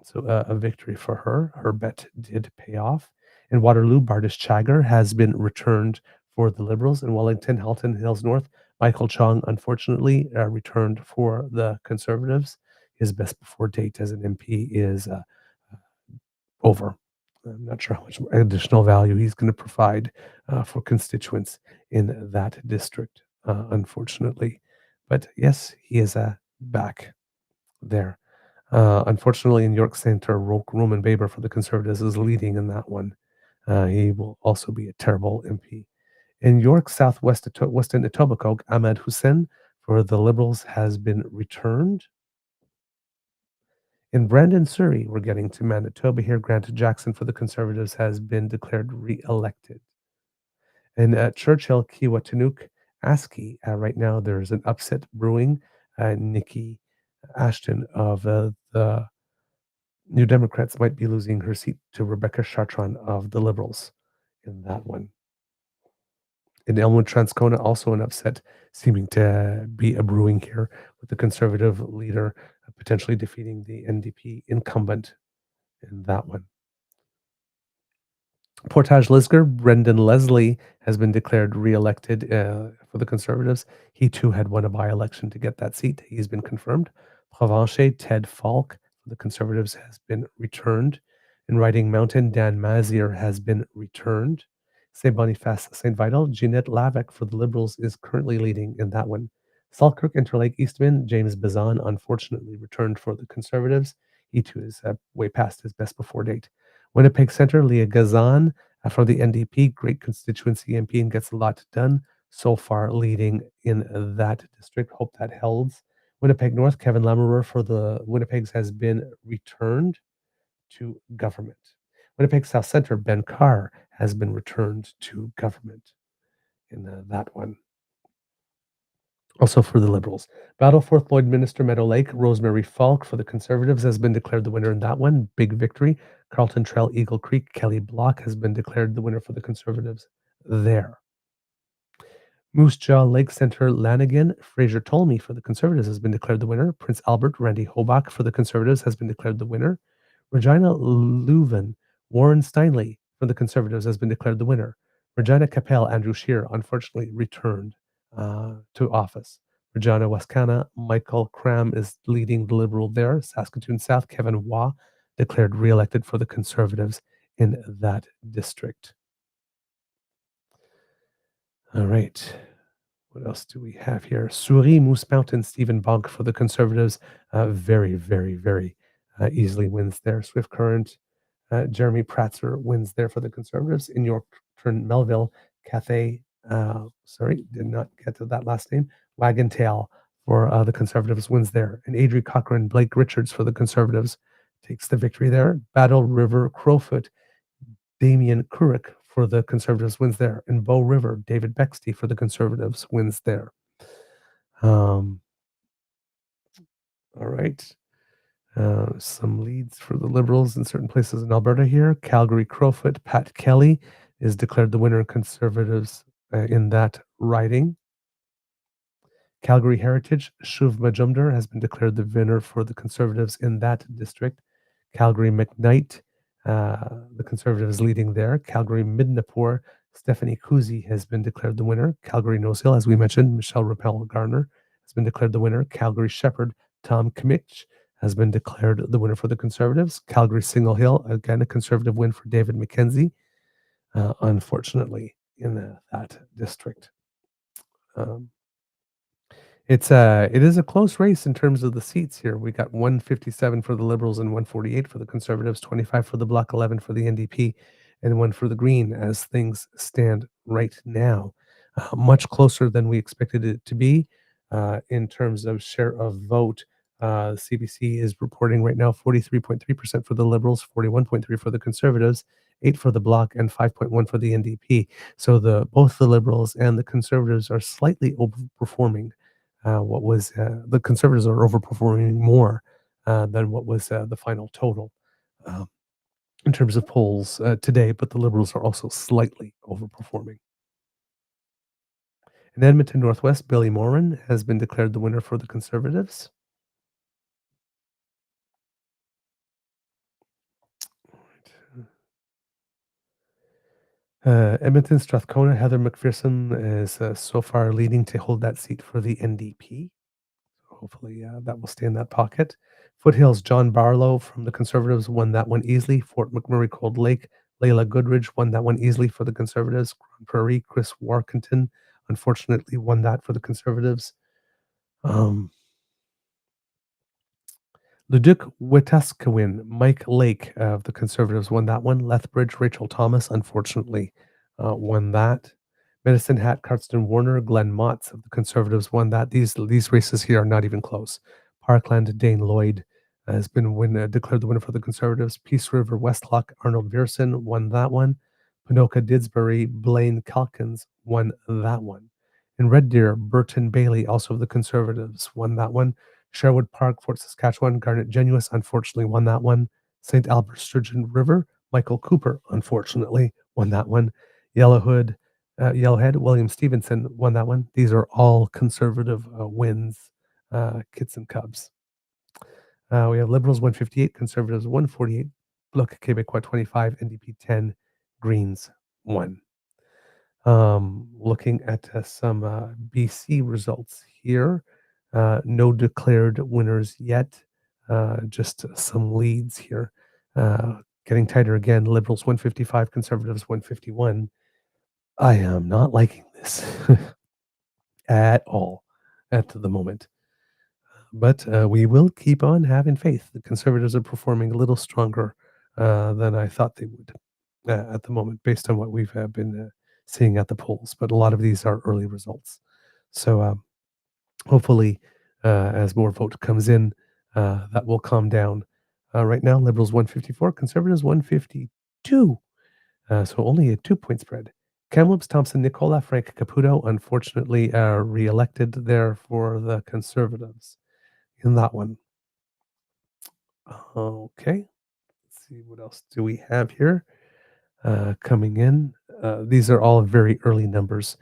So a victory for her. Her bet did pay off. In Waterloo, Bardish Chagger has been returned for the Liberals. In Wellington, Halton Hills North, Michael Chong, unfortunately, returned for the Conservatives. His best before date as an MP is over. I'm not sure how much additional value he's going to provide for constituents in that district, unfortunately. But yes, he is back there. Unfortunately, in York Centre, Roman Baber for the Conservatives is leading in that one. He will also be a terrible MP. In York Southwest, Western Etobicoke, Ahmed Hussein for the Liberals has been returned. In Brandon, Surrey, we're getting to Manitoba here. Grant Jackson for the Conservatives has been declared re-elected. In Churchill, Kiwatanuk, ASCII, right now there's an upset brewing. Nikki Ashton of the New Democrats might be losing her seat to Rebecca Chartrand of the Liberals in that one. In Elmwood, Transcona, also an upset seeming to be a brewing here, with the Conservative leader potentially defeating the NDP incumbent in that one. Portage Lisgar, Brendan Leslie has been declared re-elected for the Conservatives. He too had won a by-election to get that seat. He's been confirmed. Provencher, Ted Falk for the Conservatives has been returned. In Riding Mountain, Dan Mazier has been returned. St. Boniface, St. Vital, Jeanette Lavec for the Liberals is currently leading in that one. Falkirk, Interlake, Eastman, James Bazan unfortunately returned for the Conservatives. He too is way past his best before date. Winnipeg Centre, Leah Gazan for the NDP, great constituency MP and gets a lot done. So far leading in that district. Hope that holds. Winnipeg North, Kevin Lamoureux for the Winnipegs has been returned to government. Winnipeg South Centre, Ben Carr has been returned to government in that one. Also for the Liberals. Battleforth, Lloydminster, Meadow Lake, Rosemary Falk for the Conservatives has been declared the winner in that one. Big victory. Carlton Trail, Eagle Creek, Kelly Block has been declared the winner for the Conservatives there. Moose Jaw, Lake Center, Lanigan, Fraser Tolmie for the Conservatives has been declared the winner. Prince Albert, Randy Hobach for the Conservatives has been declared the winner. Regina Leuven, Warren Steinley for the Conservatives has been declared the winner. Regina Capel, Andrew Scheer, unfortunately returned to office. Regina Wascana, Michael Cram is leading the Liberal there. Saskatoon South, Kevin Waugh declared re-elected for the Conservatives in that district. All right. What else do we have here? Souris, Moose Mountain, Stephen Bogg for the Conservatives. Very, very, very easily wins there. Swift Current, Jeremy Pratzer wins there for the Conservatives. In York Turn, Melville, Cathay, did not get to that last name. Wagon Tail for the Conservatives wins there. And Adri Cochran, Blake Richards for the Conservatives takes the victory there. Battle River, Crowfoot, Damien Couric for the Conservatives wins there. In Bow River, David Bexty for the Conservatives wins there. All right. Some leads for the Liberals in certain places in Alberta here. Calgary Crowfoot, Pat Kelly is declared the winner of Conservatives in that riding. Calgary Heritage, Shuv Majumdar has been declared the winner for the Conservatives in that district. Calgary McKnight, the Conservatives leading there. Calgary Midnapore, Stephanie Kuzi has been declared the winner. Calgary Nose Hill, as we mentioned, Michelle Rappel Garner has been declared the winner. Calgary Shepherd, Tom Kmich has been declared the winner for the Conservatives. Calgary Single Hill, again, a Conservative win for David McKenzie, unfortunately, in that district. It is a close race in terms of the seats here. We got 157 for the Liberals and 148 for the Conservatives, 25 for the Bloc, 11 for the NDP, and 1 for the Green as things stand right now. Much closer than we expected it to be in terms of share of vote. CBC is reporting right now 43.3% for the Liberals, 41.3% for the Conservatives, 8 for the Bloc, and 5.1% for the NDP. So both the Liberals and the Conservatives are slightly overperforming. What was the Conservatives are overperforming more than what was the final total in terms of polls today, but the Liberals are also slightly overperforming. In Edmonton Northwest, Billy Morin has been declared the winner for the Conservatives. Edmonton Strathcona, Heather McPherson is so far leading to hold that seat for the NDP. Hopefully that will stay in that pocket. Foothills, John Barlow from the Conservatives won that one easily. Fort McMurray, Cold Lake, Layla Goodridge won that one easily for the Conservatives. Grand Prairie, Chris Warkentin, unfortunately, won that for the Conservatives. Leduc Wetaskiwin, Mike Lake of the Conservatives won that one. Lethbridge, Rachel Thomas, unfortunately, won that. Medicine Hat, Cardston Warner, Glenn Motts of the Conservatives won that. These races here are not even close. Parkland, Dane Lloyd has been declared the winner for the Conservatives. Peace River, Westlock, Arnold Vierson won that one. Pinoka, Didsbury, Blaine Calkins won that one. In Red Deer, Burton Bailey, also of the Conservatives, won that one. Sherwood Park, Fort Saskatchewan, Garnet Genuous, unfortunately, won that one. St. Albert Sturgeon River, Michael Cooper, unfortunately, won that one. Yellowhead, William Stevenson won that one. These are all Conservative wins, Kits and Cubs. We have Liberals 158, Conservatives 148, Bloc Québécois 25, NDP 10, Greens 1. Looking at some BC results here. No declared winners yet, just some leads here. Getting tighter again. Liberals 155, Conservatives 151. I am not liking this at all at the moment. But we will keep on having faith. The Conservatives are performing a little stronger than I thought they would at the moment, based on what we've been seeing at the polls. But a lot of these are early results. So hopefully as more vote comes in, that will calm down. Right now, Liberals 154, Conservatives 152. So only a 2-point spread. Kamloops, Thompson, Nicola, Frank Caputo, unfortunately re-elected there for the Conservatives in that one. Okay, let's see what else do we have here coming in. These are all very early numbers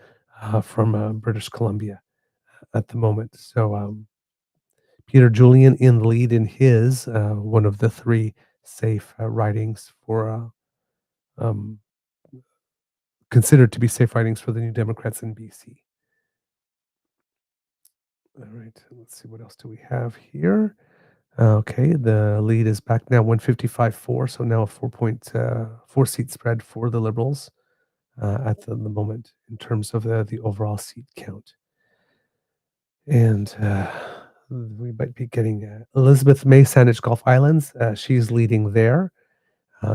from British Columbia at the moment. So Peter Julian in the lead in his one of the 3 safe ridings for considered to be safe ridings for the New Democrats in BC. All right, let's see what else do we have here. Okay, the lead is back now 155-4, so now a 4-seat spread for the Liberals at the moment in terms of the overall seat count. And we might be getting Elizabeth May, Saanich Gulf Islands. She's leading there.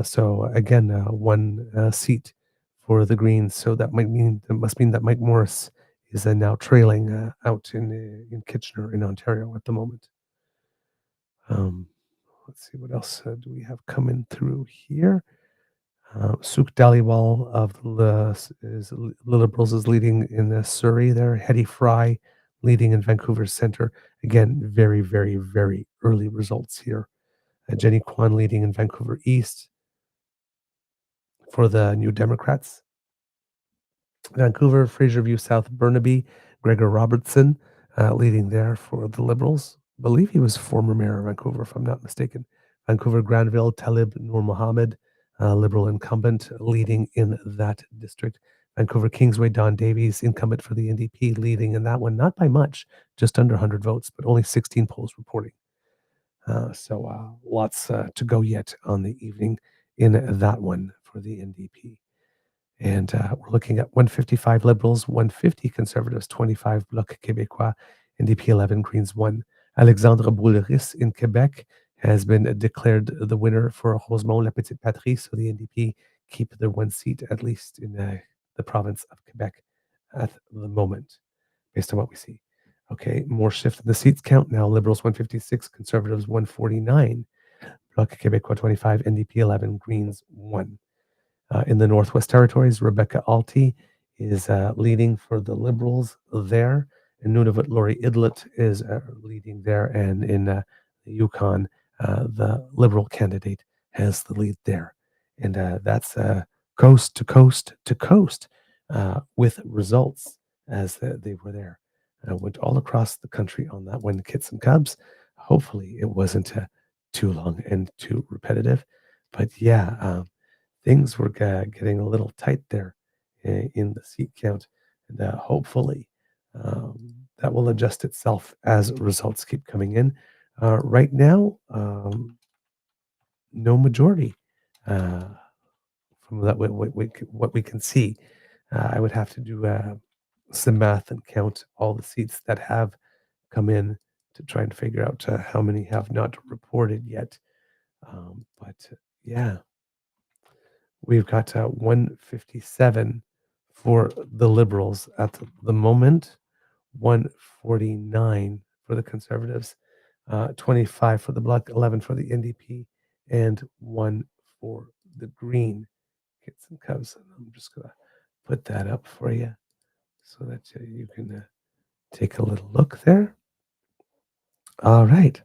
So again, 1 seat for the Greens. So that must mean that Mike Morris is now trailing out in Kitchener in Ontario at the moment. Let's see what else do we have coming through here. Suk Dhaliwal of the Liberals is leading in Surrey there. Hetty Fry leading in Vancouver Centre. Again, very, very, very early results here. Jenny Kwan leading in Vancouver East for the New Democrats. Vancouver, Fraserview South, Burnaby, Gregor Robertson leading there for the Liberals. I believe he was former mayor of Vancouver, if I'm not mistaken. Vancouver, Granville, Talib Noor Mohammed, Liberal incumbent, leading in that district. Vancouver, Kingsway, Don Davies, incumbent for the NDP, leading in that one, not by much, just under 100 votes, but only 16 polls reporting. So lots to go yet on the evening in that one for the NDP. And we're looking at 155 Liberals, 150 Conservatives, 25 Bloc Québécois, NDP 11, Greens 1. Alexandre Bouleris in Quebec has been declared the winner for Rosemont, La Petite Patrie, so the NDP keep their 1 seat, at least in the province of Quebec at the moment, based on what we see. Okay, more shift in the seats count now. Liberals 156, Conservatives 149, Bloc Québécois 25, NDP 11, Greens 1. In the Northwest Territories, Rebecca Alty is leading for the Liberals there. In Nunavut, Lori Idlet is leading there. And in the Yukon, the Liberal candidate has the lead there. And that's coast to coast to coast with results as they were there. Went all across the country on that one, Kits and Cubs. Hopefully it wasn't too long and too repetitive. But yeah, things were getting a little tight there in the seat count. And hopefully that will adjust itself as results keep coming in. Right now, no majority from that what we can see. I would have to do some math and count all the seats that have come in to try and figure out how many have not reported yet. But yeah, we've got 157 for the Liberals at the moment, 149 for the Conservatives, 25 for the Bloc, 11 for the NDP, and 1 for the Green Kits and Cubs. I'm just going to put that up for you so that you can take a little look there. All right.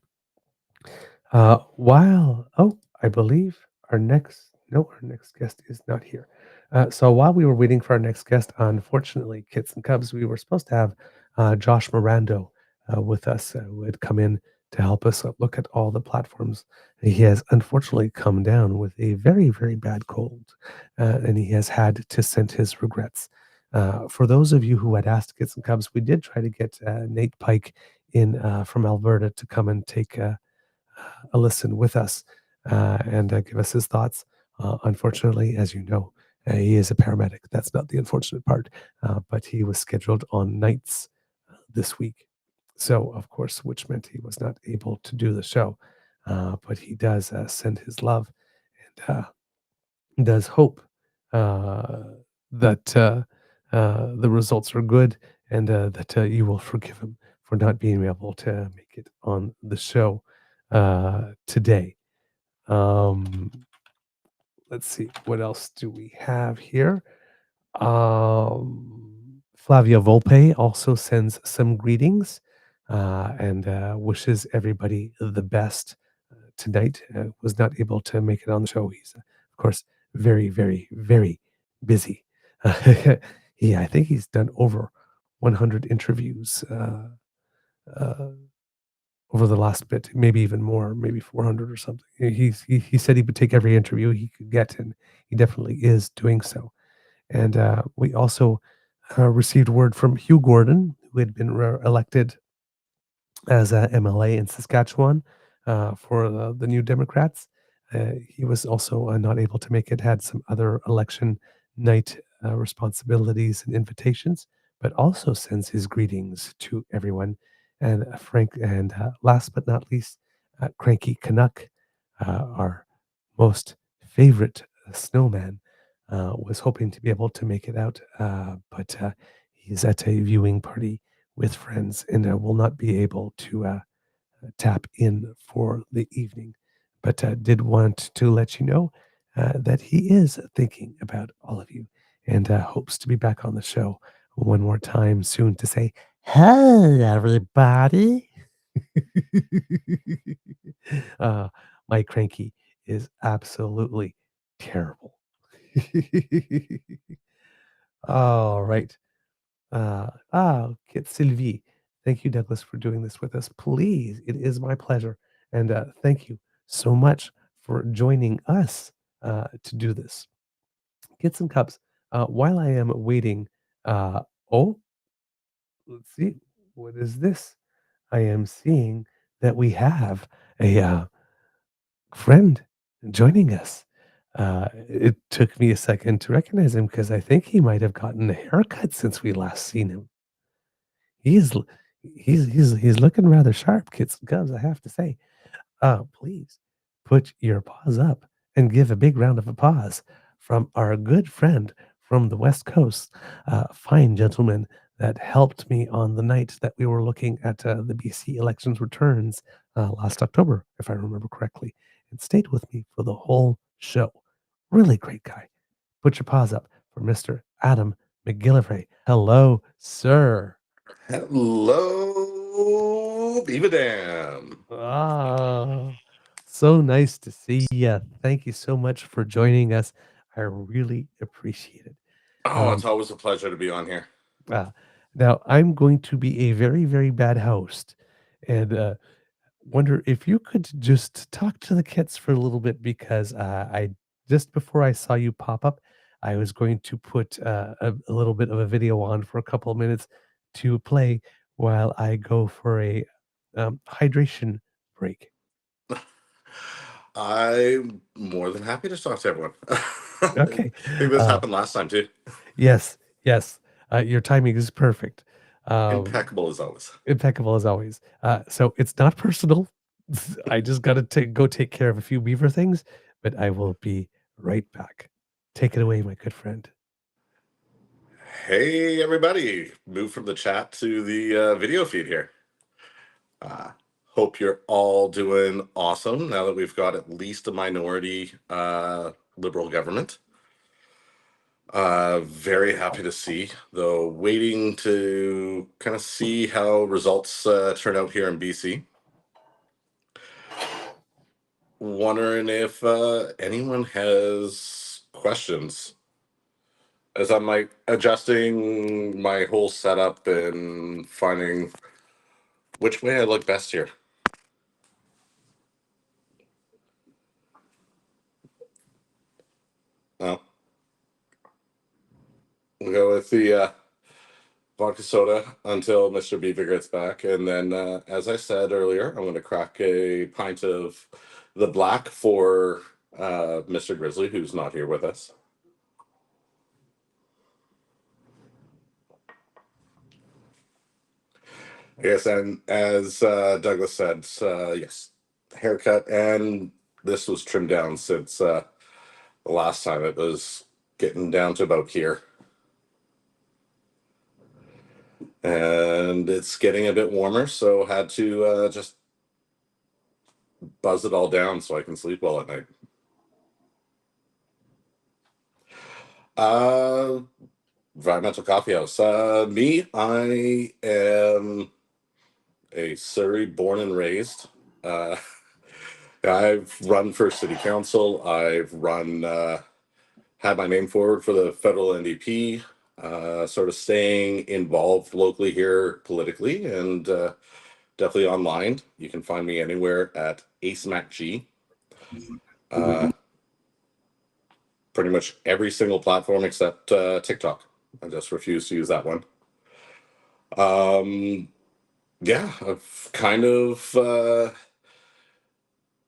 I believe our next guest is not here. So while we were waiting for our next guest, unfortunately, Kits and Cubs, we were supposed to have Josh Marando with us, who had come in to help us look at all the platforms. He has unfortunately come down with a very, very bad cold, and he has had to send his regrets. For those of you who had asked Kits and Cubs, we did try to get Nate Pike in from Alberta to come and take a listen with us and give us his thoughts. Unfortunately, as you know, he is a paramedic. That's not the unfortunate part, but he was scheduled on nights this week. So, of course, which meant he was not able to do the show. But he does send his love and does hope that the results are good and that you will forgive him for not being able to make it on the show today. Um, let's see, what else do we have here? Flavia Volpe also sends some greetings and wishes everybody the best tonight. Was not able to make it on the show. He's, of course, very, very, very busy. I think he's done over 100 interviews uh, over the last bit, maybe even more, maybe 400 or something. He said he would take every interview he could get, and he definitely is doing so. And we also received word from Hugh Gordon, who had been elected as a MLA in Saskatchewan for the New Democrats. He was also not able to make it, had some other election night responsibilities and invitations, but also sends his greetings to everyone. And Frank, and last but not least, Cranky Canuck, our most favorite snowman, was hoping to be able to make it out, but he's at a viewing party with friends and will not be able to tap in for the evening. But did want to let you know that he is thinking about all of you and hopes to be back on the show one more time soon to say, "Hey, everybody." uh, my cranky is absolutely terrible. All right. Kit Sylvie. Thank you, Douglas, for doing this with us. Please, it is my pleasure. And thank you so much for joining us to do this. Get some cups. While I am waiting, oh, let's see. What is this? I am seeing that we have a friend joining us. It took me a second to recognize him because I think he might have gotten a haircut since we last seen him. He's l- he's looking rather sharp, Kits and Cubs, I have to say. Please put your paws up and give a big round of applause from our good friend from the West Coast, fine gentleman that helped me on the night that we were looking at the BC elections returns last October, if I remember correctly, and stayed with me for the whole show. Really great guy. Put your paws up for Mr. Adam McGillivray. Hello, sir. Hello, Beaver Dam. Ah, so nice to see you. Thank you so much for joining us. I really appreciate it. Oh, it's always a pleasure to be on here. Uh, Now, I'm going to be a very, very bad host and wonder if you could just talk to the kids for a little bit because I just before I saw you pop up, I was going to put a little bit of a video on for a couple of minutes to play while I go for a hydration break. I'm more than happy to talk to everyone. Okay. I think this happened last time too. Yes, yes. Your timing is perfect. Impeccable as always. Impeccable as always. So it's not personal. I just got to go take care of a few beaver things, but I will be right back. Take it away, my good friend. Hey, everybody. Move from the chat to the video feed here. Hope you're all doing awesome now that we've got at least a minority liberal government. Very happy to see, though waiting to kind of see how results turn out here in BC. Wondering if anyone has questions as I'm like adjusting my whole setup and finding which way I look best here. Oh, we'll go with the vodka soda until Mr. Beaver gets back. And then, as I said earlier, I'm going to crack a pint of the black for Mr. Grizzly, who's not here with us. Yes, and as Douglas said, yes, haircut, and this was trimmed down since the last time. It was getting down to about here. and it's getting a bit warmer, so had to just buzz it all down so I can sleep well at night. Environmental Coffee House. Me, I am a Surrey born and raised. I've run for city council. I've had my name forward for the federal NDP, sort of staying involved locally here politically, and definitely online. You can find me anywhere at AceMacG. Pretty much every single platform except TikTok. I just refuse to use that one. Yeah, I've kind of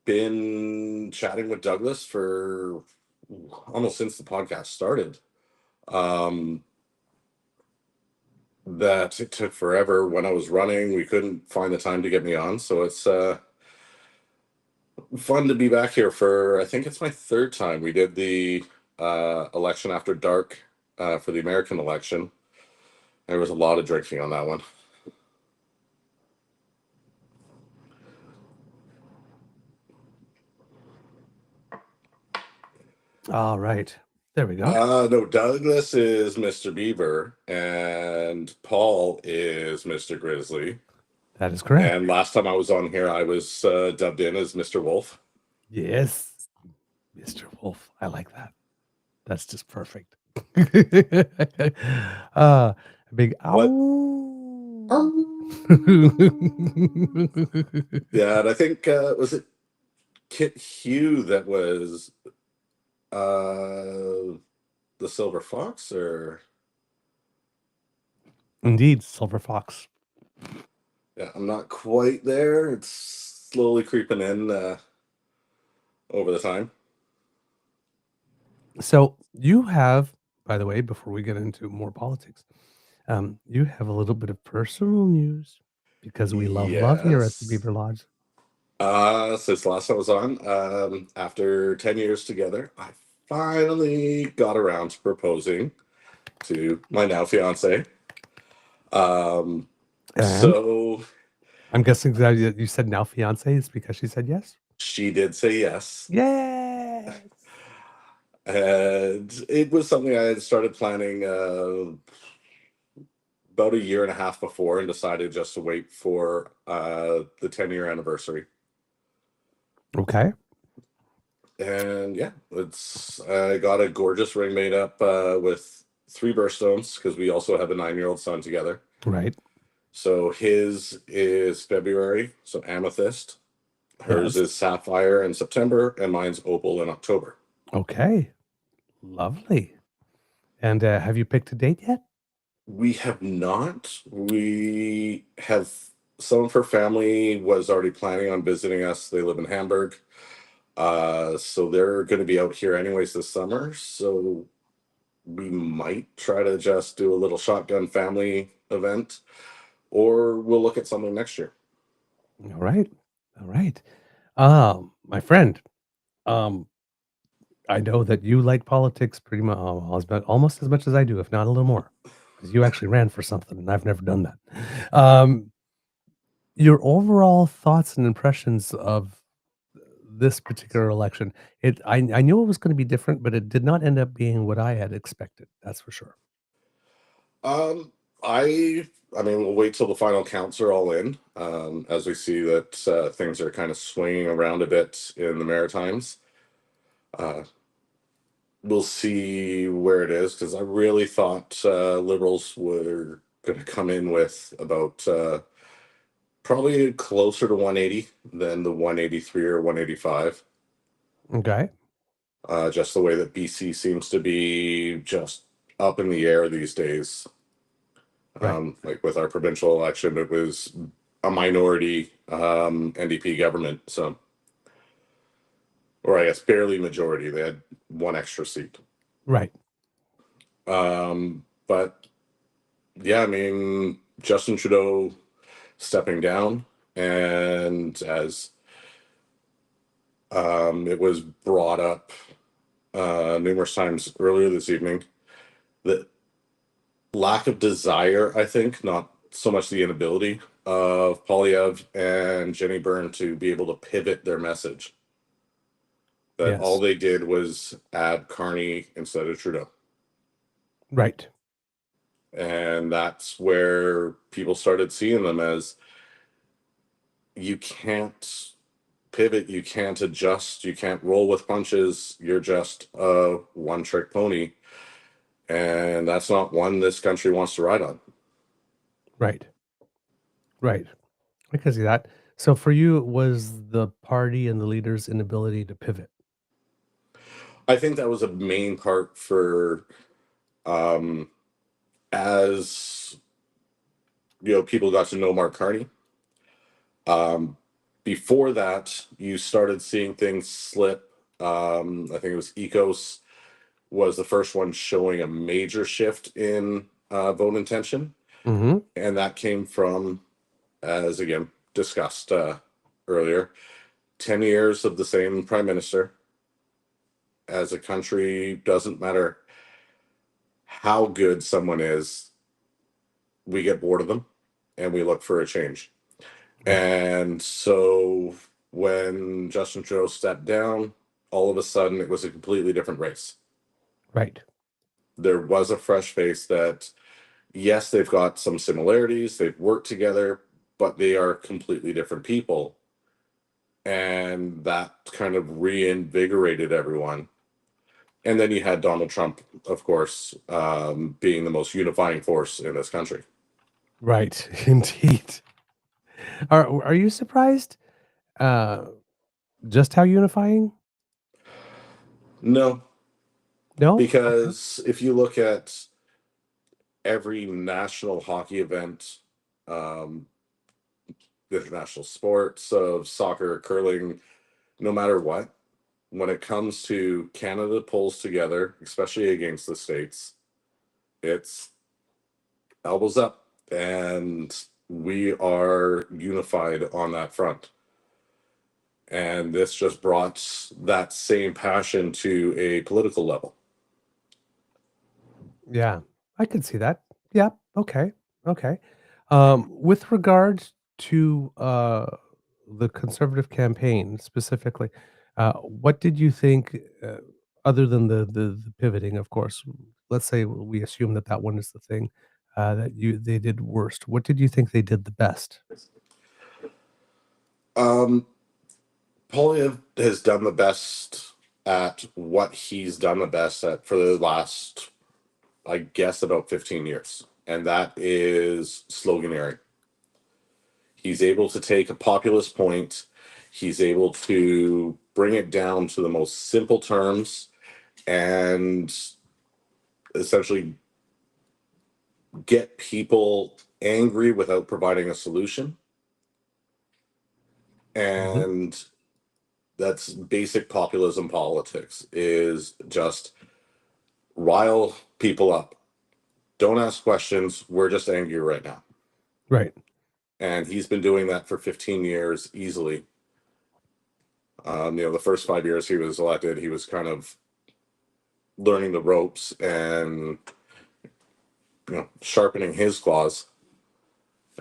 been chatting with Douglas for almost since the podcast started. That it took forever. When I was running, we couldn't find the time to get me on, so it's fun to be back here for, I think it's my third time. We did the election after dark for the American election. There was a lot of drinking on that one. All right. There we go. No, Douglas is Mr. Beaver, and Paul is Mr. Grizzly. That is correct. And last time I was on here, I was dubbed in as Mr. Wolf. Yes, Mr. Wolf. I like that. That's just perfect. Big ow. Yeah, and I think was it Kit Hugh that was the Silver Fox, or Indeed, Silver Fox. Yeah, I'm not quite there. It's slowly creeping in over the time. So you have, by the way, before we get into more politics, you have a little bit of personal news because we love here at the Yes. Beaver Lodge. Since last I was on, after 10 years together, I finally got around to proposing to my now fiance. So I'm guessing that you said now fiance is because she said yes? she did say yes. Yay! And it was something I had started planning about a year and a half before, and decided just to wait for the 10-year anniversary. Okay. And yeah, I got a gorgeous ring made up with 3 birthstones, because we also have a 9-year-old son together. Right. So his is February, so amethyst. Hers Yes. is sapphire in September, and mine's opal in October. Okay. Lovely. And have you picked a date yet? We have not. We have, some of her family was already planning on visiting us. They live in Hamburg. So they're going to be out here anyways this summer. So we might try to just do a little shotgun family event, or we'll look at something next year. All right. All right. My friend, I know that you like politics pretty much almost as much as I do, if not a little more, because you actually ran for something, and I've never done that. Your overall thoughts and impressions of this particular election, I knew it was going to be different, but it did not end up being what I had expected. That's for sure. I mean, we'll wait till the final counts are all in, as we see that things are kind of swinging around a bit in the Maritimes. We'll see where it is, because I really thought Liberals were going to come in with about probably closer to 180 than the 183 or 185. Okay. Just the way that BC seems to be just up in the air these days. Right. Like with our provincial election, it was a minority NDP government, so, or I guess barely majority. They had 1 extra seat. Right. But yeah, I mean, Justin Trudeau stepping down, and as it was brought up numerous times earlier this evening, the lack of desire, I think, not so much the inability of Polyev and Jenny Byrne to be able to pivot their message. That Yes. all they did was add Carney instead of Trudeau. Right. And that's where people started seeing them as, you can't pivot, you can't adjust, you can't roll with punches, you're just a one-trick pony. And that's not one this country wants to ride on. Right. Right. I can see that. So for you, it was the party and the leaders' inability to pivot. I think that was a main part for, as people got to know Mark Carney. Before that, you started seeing things slip. I think it was Ecos was the first one showing a major shift in vote intention. Mm-hmm. And that came from, as again discussed earlier, 10 years of the same prime minister. As a country, doesn't matter how good someone is, we get bored of them and we look for a change. Right. And so when Justin Trudeau stepped down, all of a sudden it was a completely different race. Right. There was a fresh face that, yes, they've got some similarities, they've worked together, but they are completely different people. And that kind of reinvigorated everyone. And then you had Donald Trump, of course, being the most unifying force in this country. Right. Indeed. Are you surprised? Just how unifying? No, No? Okay. because if you look at every national hockey event, the international sports of soccer, curling, no matter what, when it comes to Canada pulls together, especially against the States, it's elbows up, and we are unified on that front. And this just brought that same passion to a political level. Yeah, I can see that. Yeah. Okay. Okay. With regards to the conservative campaign specifically, what did you think, other than the pivoting, of course, let's say we assume that that one is the thing that they did worst. What did you think they did the best? Polyev has done the best at what he's done the best at for the last, I guess, about 15 years. And that is sloganeering. He's able to take a populist point, he's able to bring it down to the most simple terms and essentially get people angry without providing a solution. And that's basic populism politics, is just rile people up. Don't ask questions. We're just angry right now. Right. And he's been doing that for 15 years easily. The first 5 years he was elected, he was kind of learning the ropes and sharpening his claws.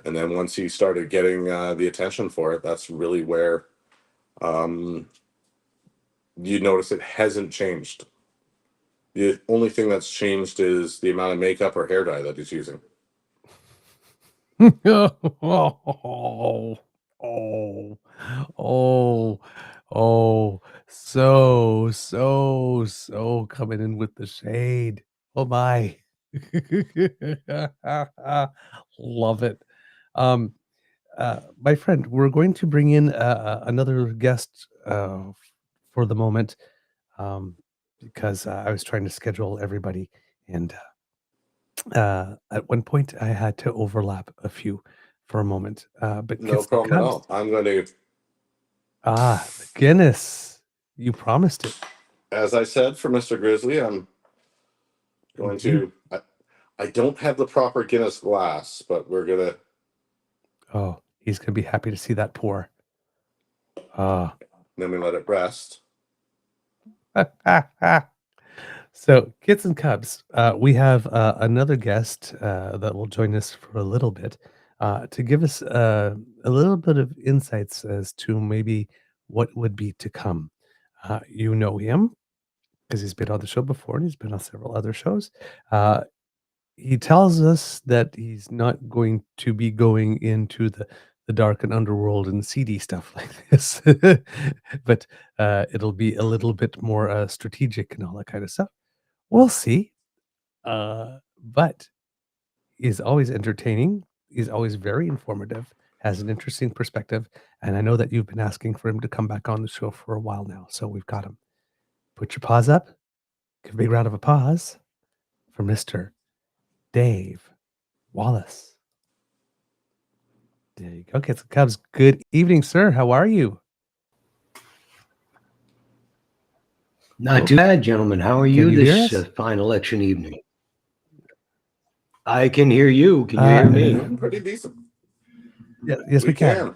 And then once he started getting the attention for it, that's really where you notice it hasn't changed. The only thing that's changed is the amount of makeup or hair dye that he's using. Oh, oh, oh, oh, so coming in with the shade. Oh my. Love it. My friend, we're going to bring in another guest for the moment, because I was trying to schedule everybody, and at one point I had to overlap a few for a moment. But No Kits and problem at Cubs. all. I'm going to, The Guinness. You promised it. as I said for Mr. Grizzly, I'm going to. I don't have the proper Guinness glass, but we're gonna. Oh, he's gonna be happy to see that pour. Then we let it rest. So, Kits and Cubs, we have another guest that will join us for a little bit. to give us a little bit of insights as to maybe what would be to come. You know him because he's been on the show before and he's been on several other shows. He tells us that he's not going to be going into the dark and underworld and seedy stuff like this, but it'll be a little bit more strategic and all that kind of stuff. We'll see. But he's always entertaining. He's always very informative, has an interesting perspective, and I know that you've been asking for him to come back on the show for a while now, so we've got him. Put your paws up. Give a big round of applause for Mr. Dave Wallace. There you go. Kids and Cubs. Good evening, sir. How are you? Not too bad, gentlemen. How are Can you you hear this us? fine election evening? I can hear you. Can you hear me? I'm pretty decent. Yeah, yes, we can. can.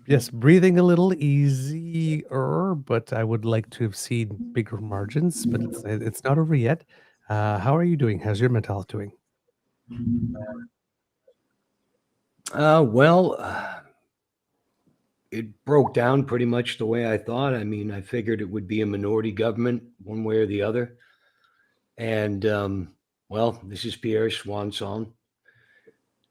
Yes, breathing a little easier, but I would like to have seen bigger margins, but it's not over yet. How are you doing? How's your mental health doing? Well, it broke down pretty much the way I thought. I mean, I figured it would be a minority government one way or the other. And, well, this is Pierre's swan song.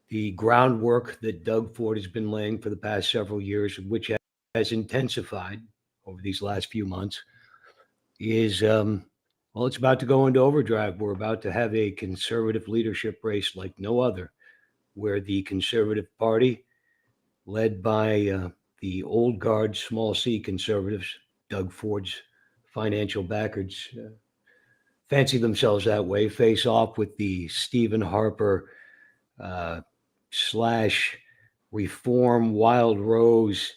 The groundwork that Doug Ford has been laying for the past several years, which has intensified over these last few months, is, well, it's about to go into overdrive. We're about to have a conservative leadership race like no other, where the Conservative Party, led by the old guard, small c conservatives, Doug Ford's financial backers, fancy themselves that way, face off with the Stephen Harper slash reform Wild Rose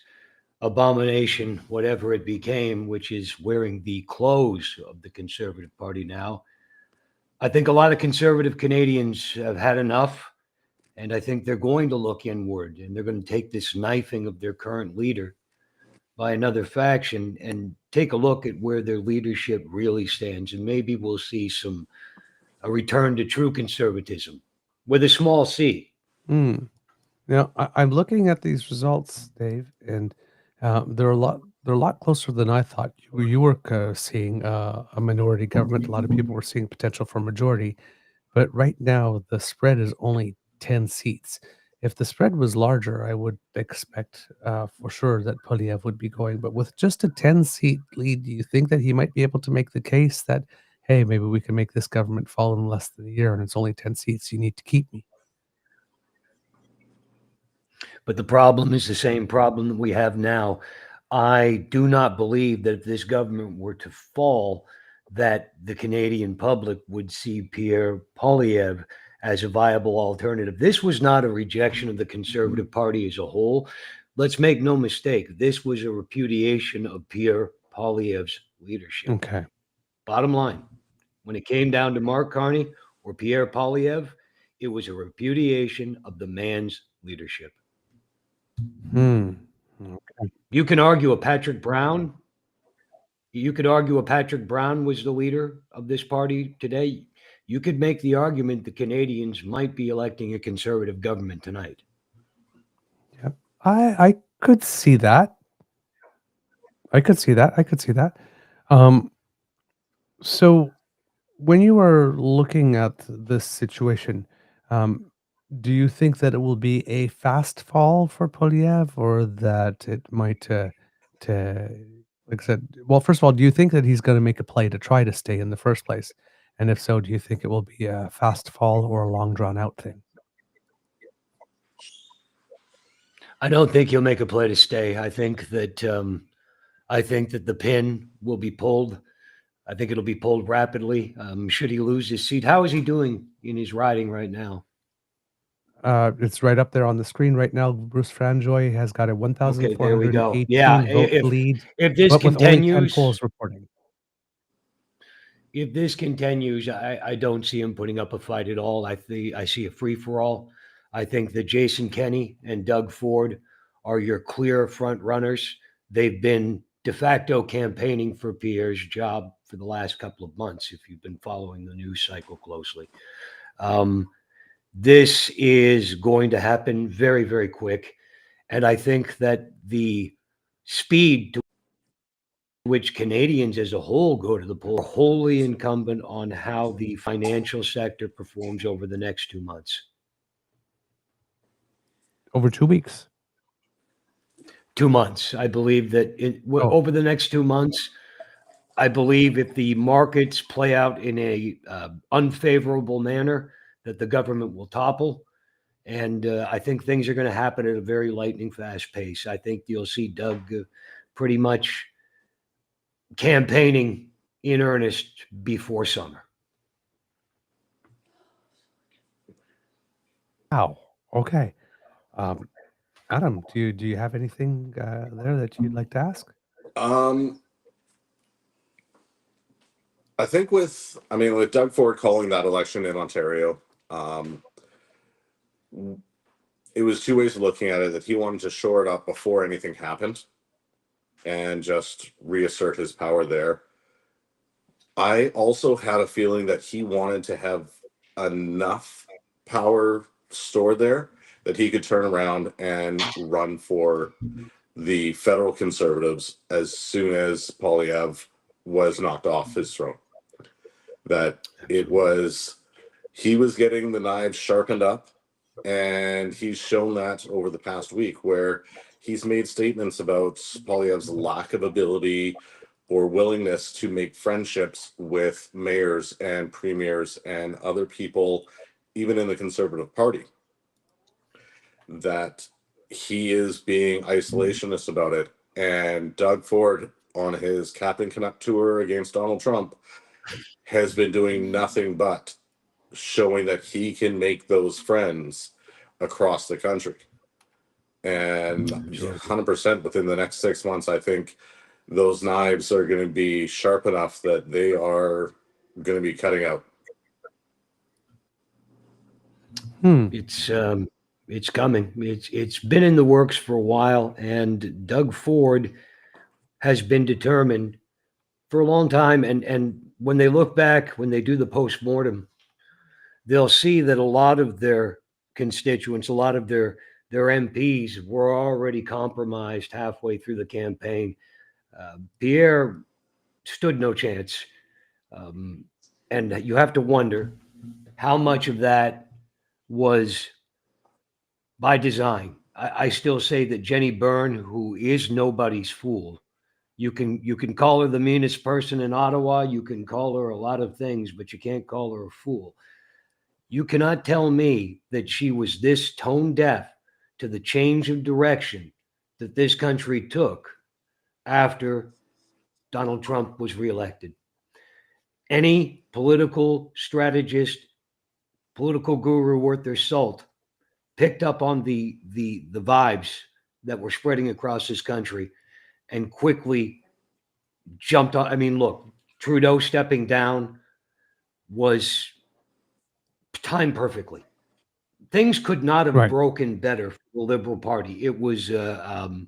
abomination, whatever it became, which is wearing the clothes of the Conservative Party now. I think a lot of conservative Canadians have had enough, and I think they're going to look inward, and they're going to take this knifing of their current leader by another faction and take a look at where their leadership really stands, and maybe we'll see a return to true conservatism with a small c. Now, I'm looking at these results, Dave, and they're a lot closer than I thought. You were seeing a minority government. A lot of people were seeing potential for majority, but right now the spread is only 10 seats. If the spread was larger, I would expect for sure that Polyev would be going. But with just a 10-seat lead, do you think that he might be able to make the case that, hey, maybe we can make this government fall in less than a year, and it's only 10 seats. You need to keep me. But the problem is the same problem that we have now. I do not believe that if this government were to fall, that the Canadian public would see Pierre Poilievre as a viable alternative. This was not a rejection of the Conservative Party as a whole. Let's make no mistake. This was a repudiation of Pierre Poilievre's leadership. Okay. Bottom line, when it came down to Mark Carney or Pierre Poilievre, it was a repudiation of the man's leadership. Okay. You can argue a Patrick Brown. You could argue a Patrick Brown was the leader of this party today. You could make the argument the Canadians might be electing a conservative government tonight. Yep. I could see that. I could see that. So when you are looking at this situation, do you think that it will be a fast fall for Polyev, or that it might, like I said, well, first of all, do you think that he's going to make a play to try to stay in the first place? And if so, do you think it will be a fast fall or a long drawn out thing? I don't think he'll make a play to stay. I think that the pin will be pulled. I think it'll be pulled rapidly. Should he lose his seat? How is he doing in his riding right now? It's right up there on the screen right now. Bruce Franjoy has got a Okay, there we go. 1,418 Yeah, vote lead, if this but with only 10 continues, polls reporting. if this continues, I don't see him putting up a fight at all. I see a free for all. I think that Jason Kenney and Doug Ford are your clear front runners. They've been de facto campaigning for Pierre's job for the last couple of months, if you've been following the news cycle closely. This is going to happen very, very quick. And I think that the speed to which Canadians as a whole go to the polls are wholly incumbent on how the financial sector performs over the next 2 months. Over 2 weeks. 2 months. I believe that over the next 2 months, I believe if the markets play out in a unfavorable manner, that the government will topple. And I think things are going to happen at a very lightning fast pace. I think you'll see Doug pretty much campaigning in earnest before summer. Wow. Okay. Adam, do you have anything there that you'd like to ask? I think with Doug Ford calling that election in Ontario, it was two ways of looking at it, that he wanted to shore it up before anything happened and just reassert his power there. I also had a feeling that he wanted to have enough power stored there that he could turn around and run for the federal Conservatives as soon as Poilievre was knocked off his throne. That he was getting the knives sharpened up, and he's shown that over the past week, where he's made statements about Poilievre's lack of ability or willingness to make friendships with mayors and premiers and other people, even in the Conservative Party. That he is being isolationist about it. And Doug Ford, on his Captain Canuck tour against Donald Trump, has been doing nothing but showing that he can make those friends across the country. And 100% within the next 6 months, I think those knives are going to be sharp enough that they are going to be cutting out. It's coming. It's been in the works for a while, and Doug Ford has been determined for a long time. And when they look back, when they do the postmortem, they'll see that a lot of their constituents, a lot of their MPs were already compromised halfway through the campaign. Pierre stood no chance. And you have to wonder how much of that was by design. I still say that Jenny Byrne, who is nobody's fool, you can call her the meanest person in Ottawa, you can call her a lot of things, but you can't call her a fool. You cannot tell me that she was this tone deaf to the change of direction that this country took after Donald Trump was reelected. Any political strategist, political guru worth their salt picked up on the vibes that were spreading across this country and quickly jumped on. I mean, look, Trudeau stepping down was timed perfectly. Things could not have broken better for the Liberal Party. It was an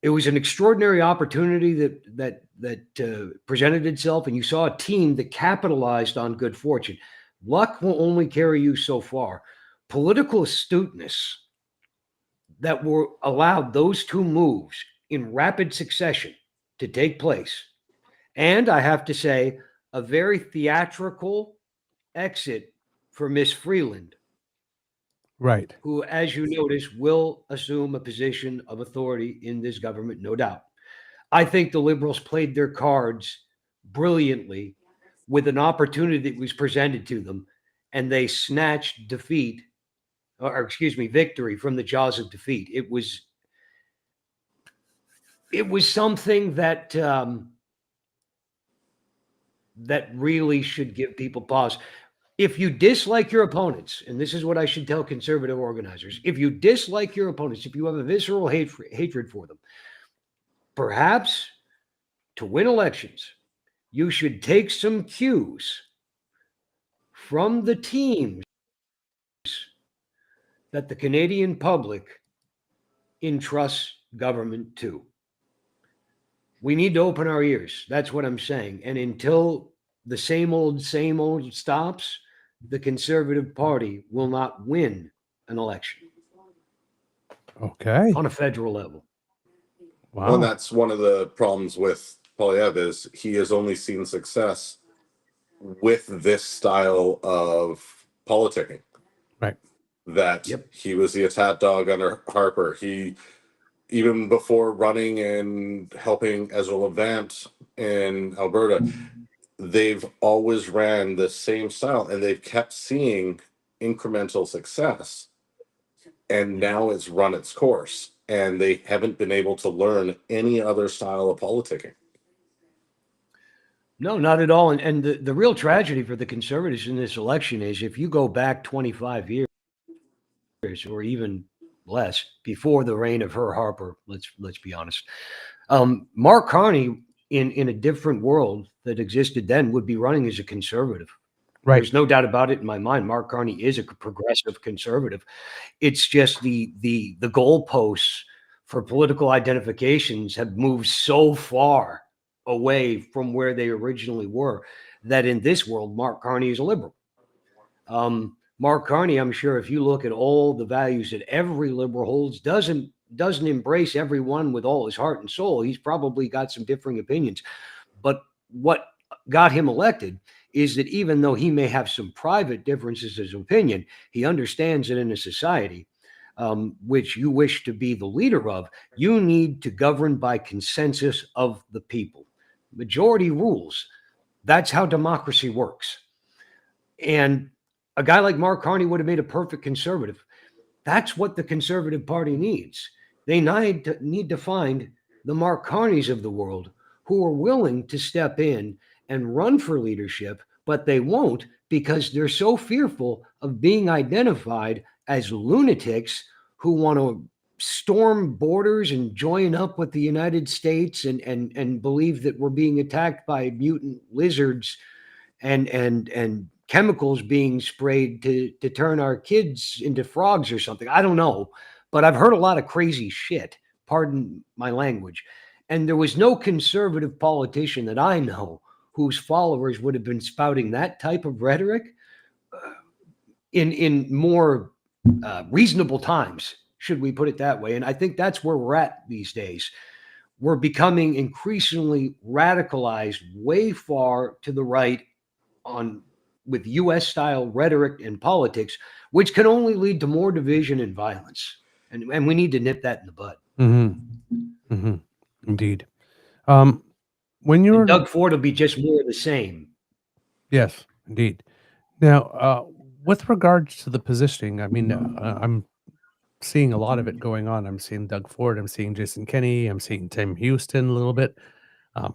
extraordinary opportunity that presented itself, and you saw a team that capitalized on good fortune. Luck will only carry you so far. Political astuteness that were allowed those two moves in rapid succession to take place, and I have to say, a very theatrical exit for Miss Freeland, Right. who, as you notice, will assume a position of authority in this government, no doubt. I think the Liberals played their cards brilliantly with an opportunity that was presented to them, and they snatched victory from the jaws of defeat. It was something that that really should give people pause. If you dislike your opponents, and this is what I should tell conservative organizers, if you dislike your opponents, if you have a visceral hatred for them, perhaps to win elections, you should take some cues from the teams that the Canadian public entrusts government to. We need to open our ears. That's what I'm saying. And until the same old stops, the Conservative Party will not win an election. Okay. On a federal level. Wow. Well, and that's one of the problems with Polyev is he has only seen success with this style of politicking. Right. That he was the attack dog under Harper. He, even before running and helping Ezra Levant in Alberta, they've always ran the same style and they've kept seeing incremental success. And now it's run its course. And they haven't been able to learn any other style of politicking. No, not at all. And the real tragedy for the Conservatives in this election is if you go back 25 years or even less before the reign of Herr Harper, let's be honest, Mark Carney in a different world that existed then would be running as a conservative. Right. There's no doubt about it in my mind. Mark Carney is a progressive conservative. It's just the goalposts for political identifications have moved so far away from where they originally were that in this world, Mark Carney is a liberal. Mark Carney, I'm sure if you look at all the values that every liberal holds, doesn't embrace everyone with all his heart and soul. He's probably got some differing opinions. But what got him elected is that even though he may have some private differences of opinion, he understands that in a society which you wish to be the leader of, you need to govern by consensus of the people. Majority rules. That's how democracy works. And a guy like Mark Carney would have made a perfect conservative. That's what the Conservative Party needs. They need to find the Mark Carneys of the world who are willing to step in and run for leadership, but they won't because they're so fearful of being identified as lunatics who want to storm borders and join up with the United States and believe that we're being attacked by mutant lizards and chemicals being sprayed to turn our kids into frogs or something. I don't know, but I've heard a lot of crazy shit, pardon my language. And there was no conservative politician that I know whose followers would have been spouting that type of rhetoric in more reasonable times, should we put it that way. And I think that's where we're at these days. We're becoming increasingly radicalized way far to the right with US-style rhetoric and politics, which can only lead to more division and violence. And we need to nip that in the bud. Mm-hmm. Mm-hmm. Indeed. When you were Doug Ford will be just more of the same. Yes, indeed. Now, with regards to the positioning, I mean, I'm seeing a lot of it going on. I'm seeing Doug Ford. I'm seeing Jason Kenney. I'm seeing Tim Houston a little bit. I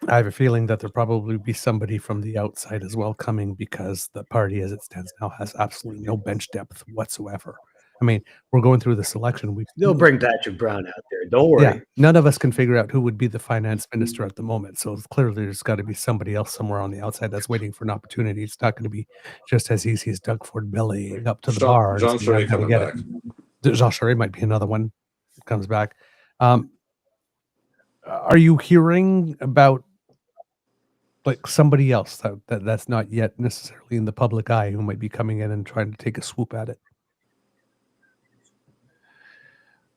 have a feeling that there'll probably be somebody from the outside as well coming because the party as it stands now has absolutely no bench depth whatsoever. I mean, we're going through this election. They'll bring Patrick Brown out there. Don't worry. Yeah, none of us can figure out who would be the finance minister at the moment. So clearly there's got to be somebody else somewhere on the outside that's waiting for an opportunity. It's not going to be just as easy as Doug Ford bellying up to the bar. John Charest coming back. Jean Charest might be another one that comes back. Are you hearing about like somebody else that's not yet necessarily in the public eye who might be coming in and trying to take a swoop at it?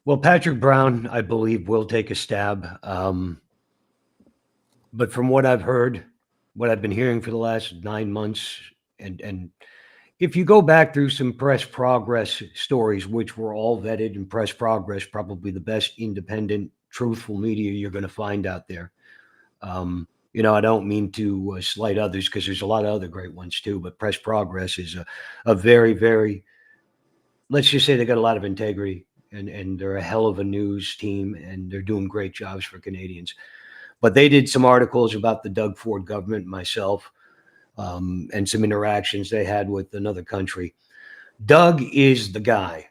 Well, Patrick Brown, I believe, will take a stab. But from what I've heard, what I've been hearing for the last 9 months, and if you go back through some press progress stories, which were all vetted, and press progress, probably the best independent, truthful media you're going to find out there. You know, I don't mean to slight others because there's a lot of other great ones too, but press progress is a very, very, let's just say they got a lot of integrity. And they're a hell of a news team, and they're doing great jobs for Canadians. But they did some articles about the Doug Ford government, myself, and some interactions they had with another country. Doug is the guy.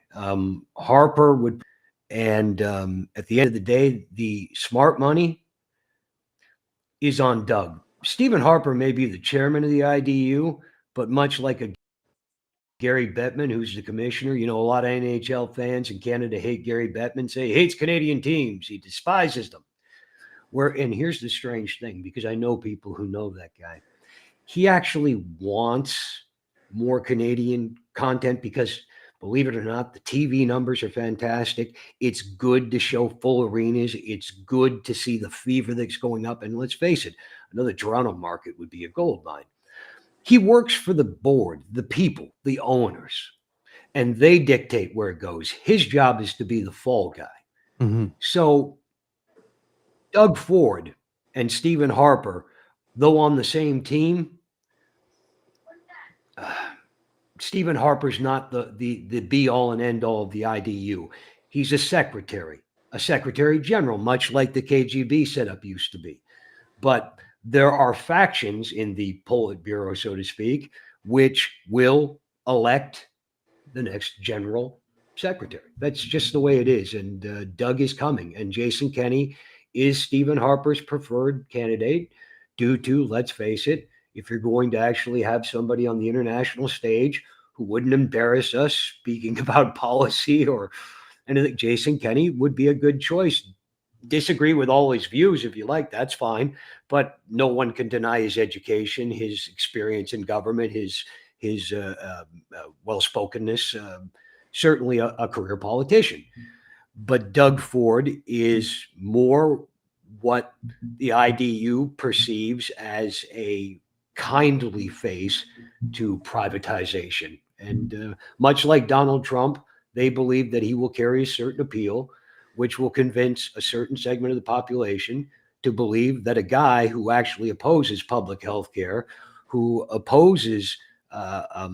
Harper would, and at the end of the day, the smart money is on Doug. Stephen Harper may be the chairman of the IDU, but much like a Gary Bettman, who's the commissioner. You know, a lot of NHL fans in Canada hate Gary Bettman, say he hates Canadian teams. He despises them. And here's the strange thing, because I know people who know that guy. He actually wants more Canadian content because, believe it or not, the TV numbers are fantastic. It's good to show full arenas. It's good to see the fever that's going up. And let's face it, another Toronto market would be a gold mine. He works for the board, the people, the owners, and they dictate where it goes. His job is to be the fall guy. Mm-hmm. So Doug Ford and Stephen Harper, though on the same team, Stephen Harper's not the be all and end all of the IDU. He's a secretary general, much like the KGB setup used to be. But there are factions in the Politburo, so to speak, which will elect the next general secretary. That's just the way it is. And Doug is coming. And Jason Kenney is Stephen Harper's preferred candidate due to, let's face it, if you're going to actually have somebody on the international stage who wouldn't embarrass us speaking about policy or anything, Jason Kenney would be a good choice. Disagree with all his views if you like, that's fine. But no one can deny his education, his experience in government, his well-spokenness, certainly a career politician. But Doug Ford is more what the IDU perceives as a kindly face to privatization. And much like Donald Trump, they believe that he will carry a certain appeal, which will convince a certain segment of the population to believe that a guy who actually opposes public health care, who opposes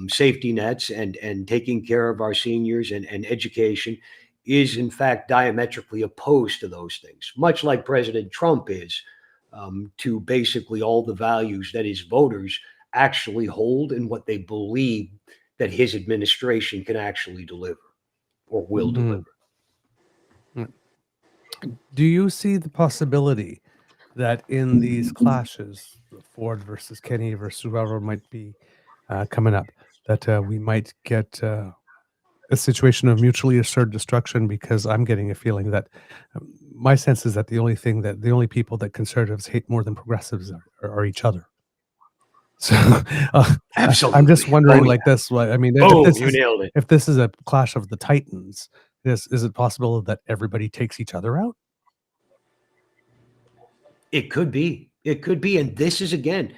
safety nets and taking care of our seniors and education, is in fact diametrically opposed to those things, much like President Trump is to basically all the values that his voters actually hold and what they believe that his administration can actually deliver or will deliver. Do you see the possibility that in these clashes, Ford versus Kenney versus whoever might be coming up, that we might get a situation of mutually assured destruction? Because I'm getting a feeling that my sense is that the only people that conservatives hate more than progressives are each other. So Absolutely. I'm just wondering this. I mean, nailed it. If this is a clash of the titans, is it possible that everybody takes each other out? It could be. It could be. And this is, again,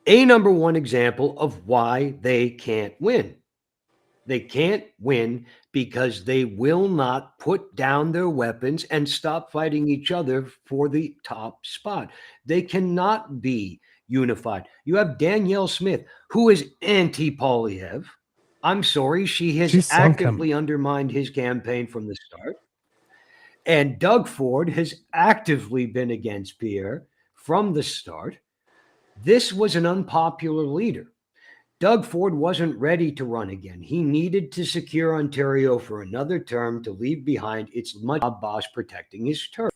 a number one example of why they can't win. They can't win because they will not put down their weapons and stop fighting each other for the top spot. They cannot be unified. You have Danielle Smith, who is anti-Polyev. I'm sorry, she's actively undermined his campaign from the start. And Doug Ford has actively been against Pierre from the start. This was an unpopular leader. Doug Ford wasn't ready to run again. He needed to secure Ontario for another term to leave behind its mob boss protecting his turf.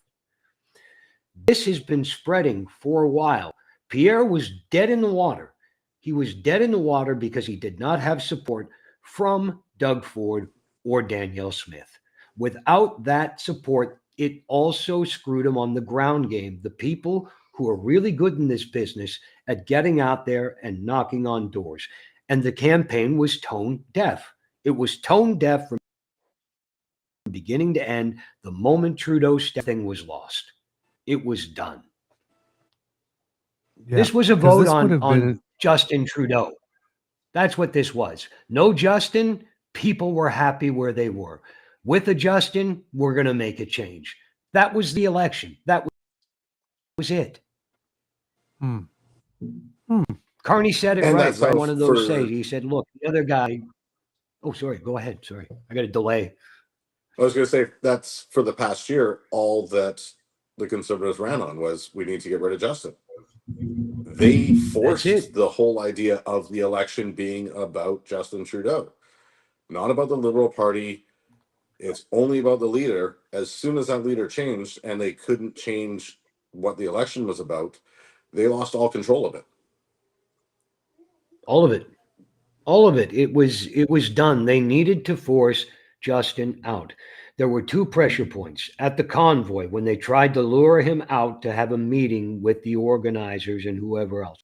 This has been spreading for a while. Pierre was dead in the water. He was dead in the water because he did not have support from Doug Ford or Danielle Smith. Without that support, it also screwed him on the ground game. The people who are really good in this business at getting out there and knocking on doors. And the campaign was tone deaf. It was tone deaf from beginning to end. The moment Trudeau's thing was lost, it was done. Yeah, this was a vote on Justin Trudeau. That's what this was. No Justin, people were happy where they were. With a Justin, we're going to make a change. That was the election. That was it. Carney said it And right. that's how One of those say. He said, look, the other guy. Oh, sorry. Go ahead. Sorry. I got a delay. I was going to say that's for the past year, all that the Conservatives ran on was we need to get rid of Justin. They forced the whole idea of the election being about Justin Trudeau, not about the Liberal Party. It's only about the leader. As soon as that leader changed and they couldn't change what the election was about, they lost all control of it. All of it. All of it. It was done. They needed to force Justin out. There were two pressure points at the convoy when they tried to lure him out to have a meeting with the organizers and whoever else.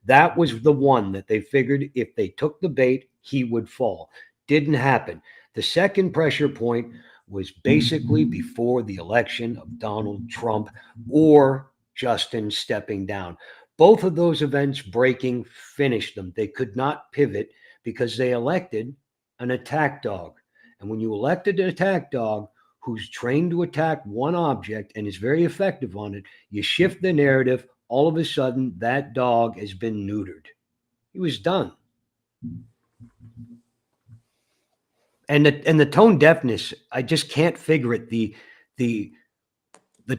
That was the one that they figured if they took the bait, he would fall. Didn't happen. The second pressure point was basically before the election of Donald Trump or Justin stepping down. Both of those events breaking finished them. They could not pivot because they elected an attack dog. And when you elected an attack dog who's trained to attack one object and is very effective on it, you shift the narrative. All of a sudden, that dog has been neutered. He was done. And the tone deafness, I just can't figure it. The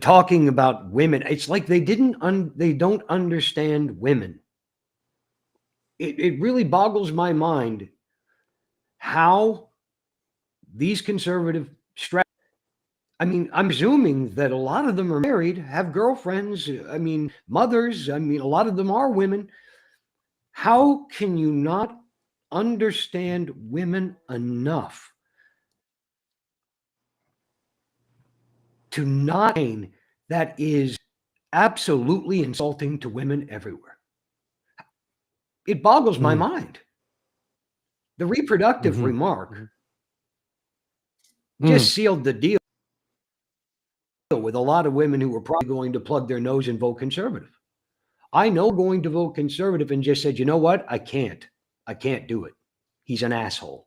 talking about women, it's like they don't understand women. It really boggles my mind how these conservative I mean, I'm assuming that a lot of them are married, have girlfriends, I mean, mothers, I mean, a lot of them are women. How can you not understand women enough to not that is absolutely insulting to women everywhere? It boggles my mind. The reproductive remark just sealed the deal with a lot of women who were probably going to plug their nose and vote conservative. I know going to vote conservative and just said, you know what? I can't do it. He's an asshole.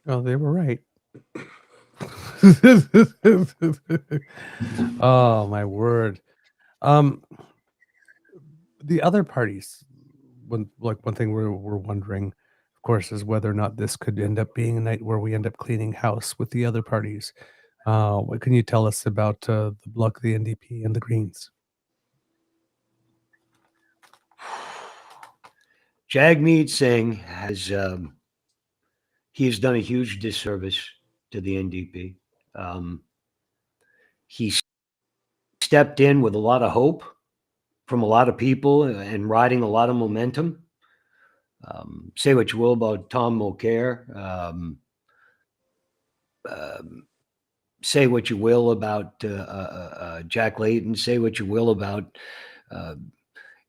Oh, they were right. Oh, my word. The other parties, one thing we're wondering, of course, is whether or not this could end up being a night where we end up cleaning house with the other parties. What can you tell us about the Bloc, the NDP, and the Greens? Jagmeet Singh has he has done a huge disservice to the NDP. He stepped in with a lot of hope from a lot of people and riding a lot of momentum. Say what you will about Tom Mulcair. Say what you will about Jack Layton. Say what you will about,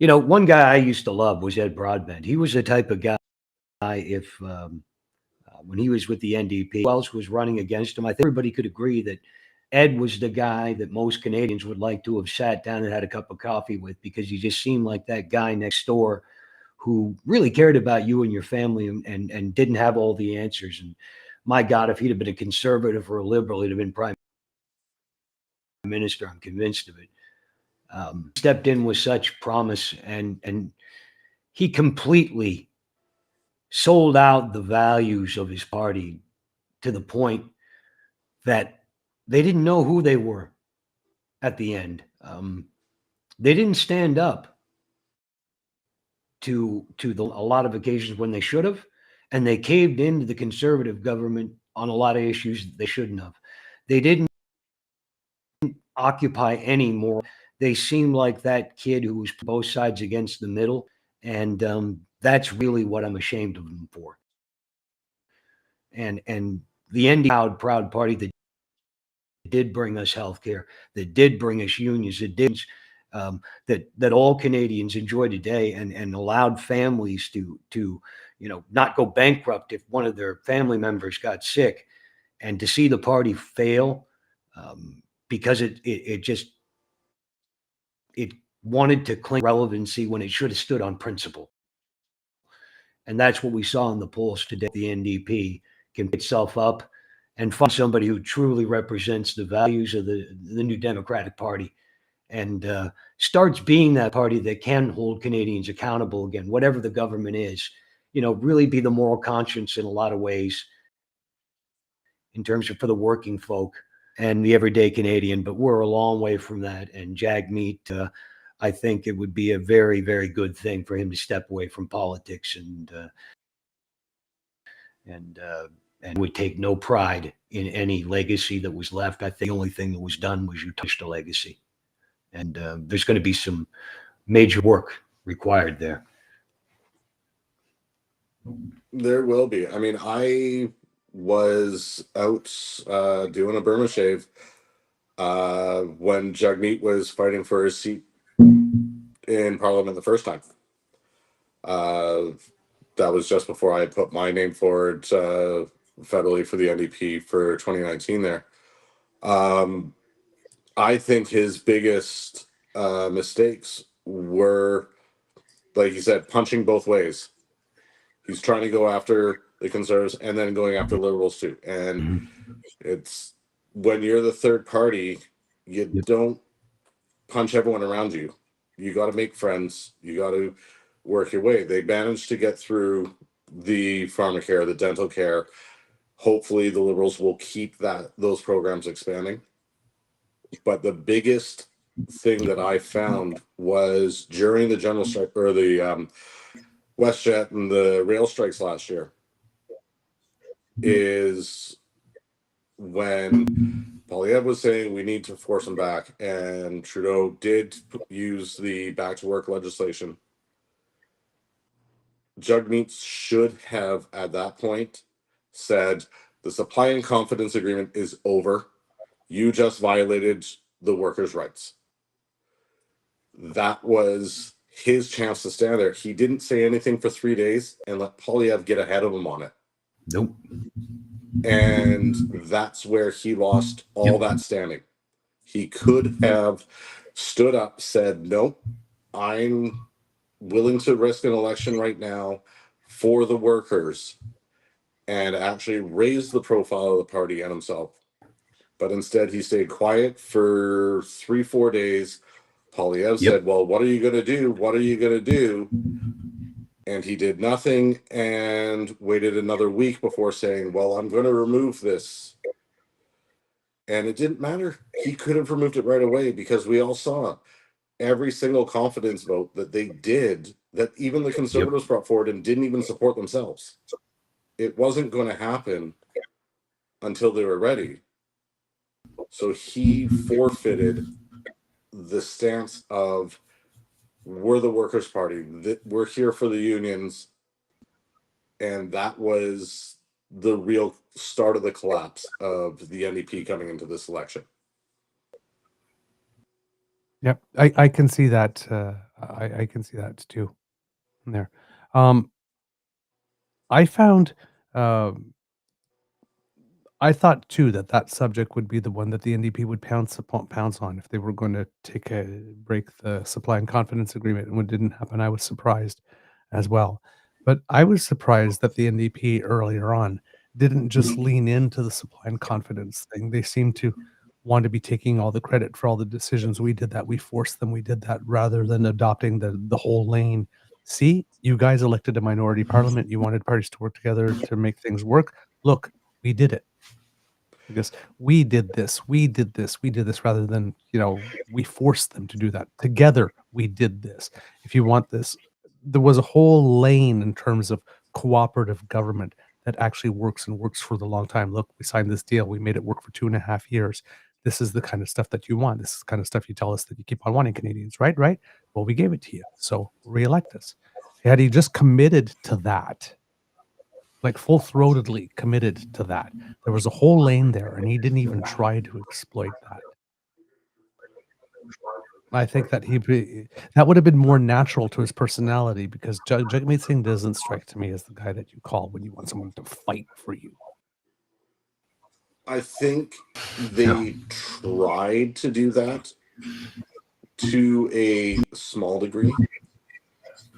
one guy I used to love was Ed Broadbent. He was the type of guy, if when he was with the NDP, who else was running against him? I think everybody could agree that Ed was the guy that most Canadians would like to have sat down and had a cup of coffee with, because he just seemed like that guy next door who really cared about you and your family and didn't have all the answers. And my God, if he'd have been a conservative or a liberal, he'd have been prime minister. I'm convinced of it. Stepped in with such promise, and he completely sold out the values of his party to the point that they didn't know who they were at the end. They didn't stand up to a lot of occasions when they should have, and they caved into the conservative government on a lot of issues they shouldn't have. They didn't occupy anymore. They seemed like that kid who was both sides against the middle, and that's really what I'm ashamed of them for. And the NDP proud party that did bring us healthcare, that did bring us unions, that did that all Canadians enjoy today, and allowed families to not go bankrupt if one of their family members got sick, and to see the party fail because it wanted to claim relevancy when it should have stood on principle. And that's what we saw in the polls today. The NDP can pick itself up and find somebody who truly represents the values of the New Democratic Party, and starts being that party that can hold Canadians accountable again, whatever the government is, really be the moral conscience in a lot of ways in terms of for the working folk and the everyday Canadian. But we're a long way from that. And Jagmeet, I think it would be a very, very good thing for him to step away from politics and would take no pride in any legacy that was left. I think the only thing that was done was you touched a legacy. And there's going to be some major work required there. There will be. I mean, I was out doing a Burma shave when Jagmeet was fighting for his seat in Parliament the first time. That was just before I put my name forward federally for the NDP for 2019 there. I think his biggest mistakes were, like you said, punching both ways. He's trying to go after the Conservatives and then going after Liberals too. And it's when you're the third party, you don't punch everyone around you. You got to make friends. You got to work your way. They managed to get through the pharmacare, the dental care. Hopefully the Liberals will keep those programs expanding. But the biggest thing that I found was during the general strike or the WestJet and the rail strikes last year is when Poilievre was saying we need to force them back, and Trudeau did use the back to work legislation. Jagmeet should have at that point said the supply and confidence agreement is over. You just violated the workers' rights. That was his chance to stand there. He didn't say anything for 3 days and let Poilievre get ahead of him on it. Nope. And that's where he lost all that standing. He could have stood up, said, nope, I'm willing to risk an election right now for the workers, and actually raised the profile of the party and himself. But instead, he stayed quiet for 3-4 days. Poilievre said, well, what are you going to do? What are you going to do? And he did nothing and waited another week before saying, well, I'm going to remove this. And it didn't matter. He could have removed it right away because we all saw every single confidence vote that they did, that even the Conservatives brought forward and didn't even support themselves. It wasn't going to happen until they were ready. So he forfeited the stance of, we're the Workers' Party, we're here for the unions. And that was the real start of the collapse of the NDP coming into this election. Yep, I can see that. I can see that too. In there, I found. I thought too that that subject would be the one that the NDP would pounce on if they were going to break the supply and confidence agreement. And when it didn't happen, I was surprised as well. But I was surprised that the NDP earlier on didn't just lean into the supply and confidence thing. They seemed to want to be taking all the credit for all the decisions. We did that. We forced them. We did that rather than adopting the whole lane. See, you guys elected a minority parliament. You wanted parties to work together to make things work. Look, we did it. Because we did this, we did this, we did this, rather than, we forced them to do that. Together, we did this. If you want this, there was a whole lane in terms of cooperative government that actually works and works for the long time. Look, we signed this deal. We made it work for 2.5 years. This is the kind of stuff that you want. This is the kind of stuff you tell us that you keep on wanting, Canadians, right? Right? Well, we gave it to you. So re-elect us. Had he just committed to that, like full-throatedly committed to that, there was a whole lane there, and he didn't even try to exploit that. I think that that would have been more natural to his personality, because Jagmeet Singh doesn't strike to me as the guy that you call when you want someone to fight for you. I think they tried to do that to a small degree.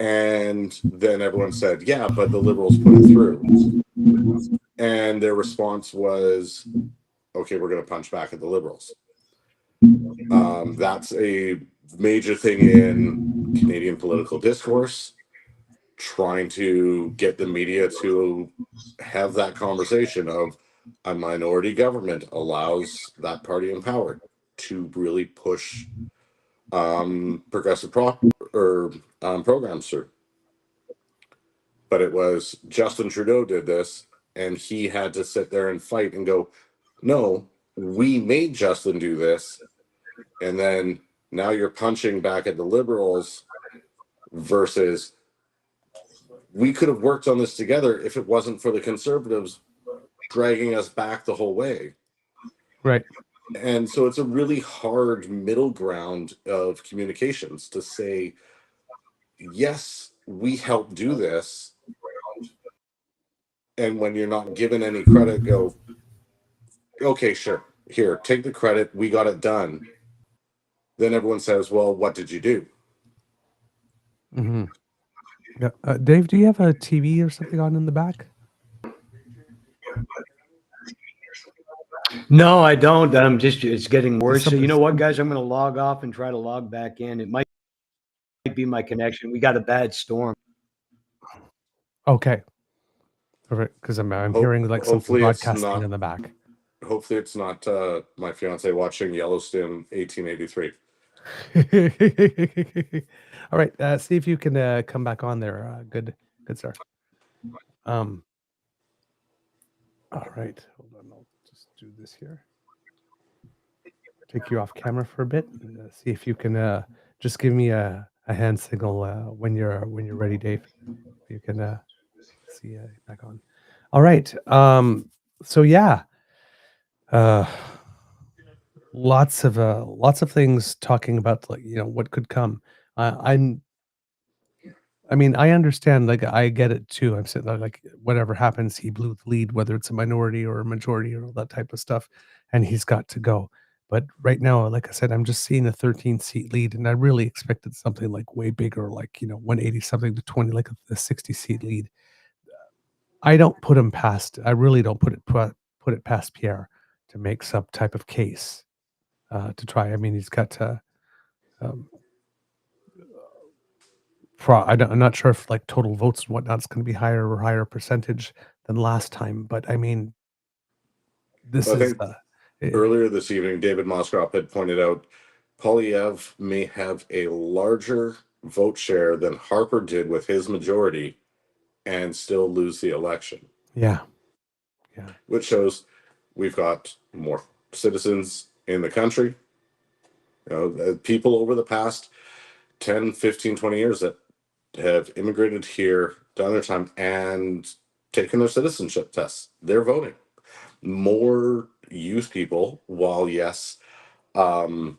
And then everyone said, yeah, but the Liberals put it through. And their response was, okay, we're going to punch back at the Liberals. That's a major thing in Canadian political discourse, trying to get the media to have that conversation of a minority government allows that party in power to really push progressive programs through. But it was Justin Trudeau did this, and he had to sit there and fight and go, no, we made Justin do this, and then now you're punching back at the Liberals, versus we could have worked on this together if it wasn't for the Conservatives dragging us back the whole way. Right. And so it's a really hard middle ground of communications to say, yes, we helped do this. And when you're not given any credit, go, okay, sure, here, take the credit. We got it done. Then everyone says, well, what did you do? Mm-hmm. Yeah. Dave, do you have a TV or something on in the back? No, I don't. It's getting worse. So you know what, guys? I'm going to log off and try to log back in. It might be my connection. We got a bad storm. Okay. Perfect. Because I'm hearing like something Hopefully it's broadcasting not. in the back. Hopefully it's not my fiance watching Yellowstone 1883. All right. See if you can come back on there. Good, sir. All right. Hold on. I'll just do this here. Take you off camera for a bit and see if you can just give me a hand signal when you're ready, Dave. If you can see back on. All right. So yeah. Lots of things talking about, like, what could come. I mean, I understand, like, I get it too. I'm sitting there like, whatever happens, he blew the lead, whether it's a minority or a majority or all that type of stuff, and he's got to go. But right now, like I said, I'm just seeing a 13-seat lead, and I really expected something like way bigger, like, 180 something to 20, like a 60-seat lead. I really don't put it past Pierre to make some type of case to try. I mean, he's got um, I'm not sure if like total votes and whatnot's going to be higher percentage than last time, but I mean, this I is think earlier this evening, David Moskrop had pointed out Polyev may have a larger vote share than Harper did with his majority and still lose the election. Yeah. Which shows we've got more citizens in the country. People over the past 10, 15, 20 years that have immigrated here, done their time, and taken their citizenship tests. They're voting. More youth people, while yes, the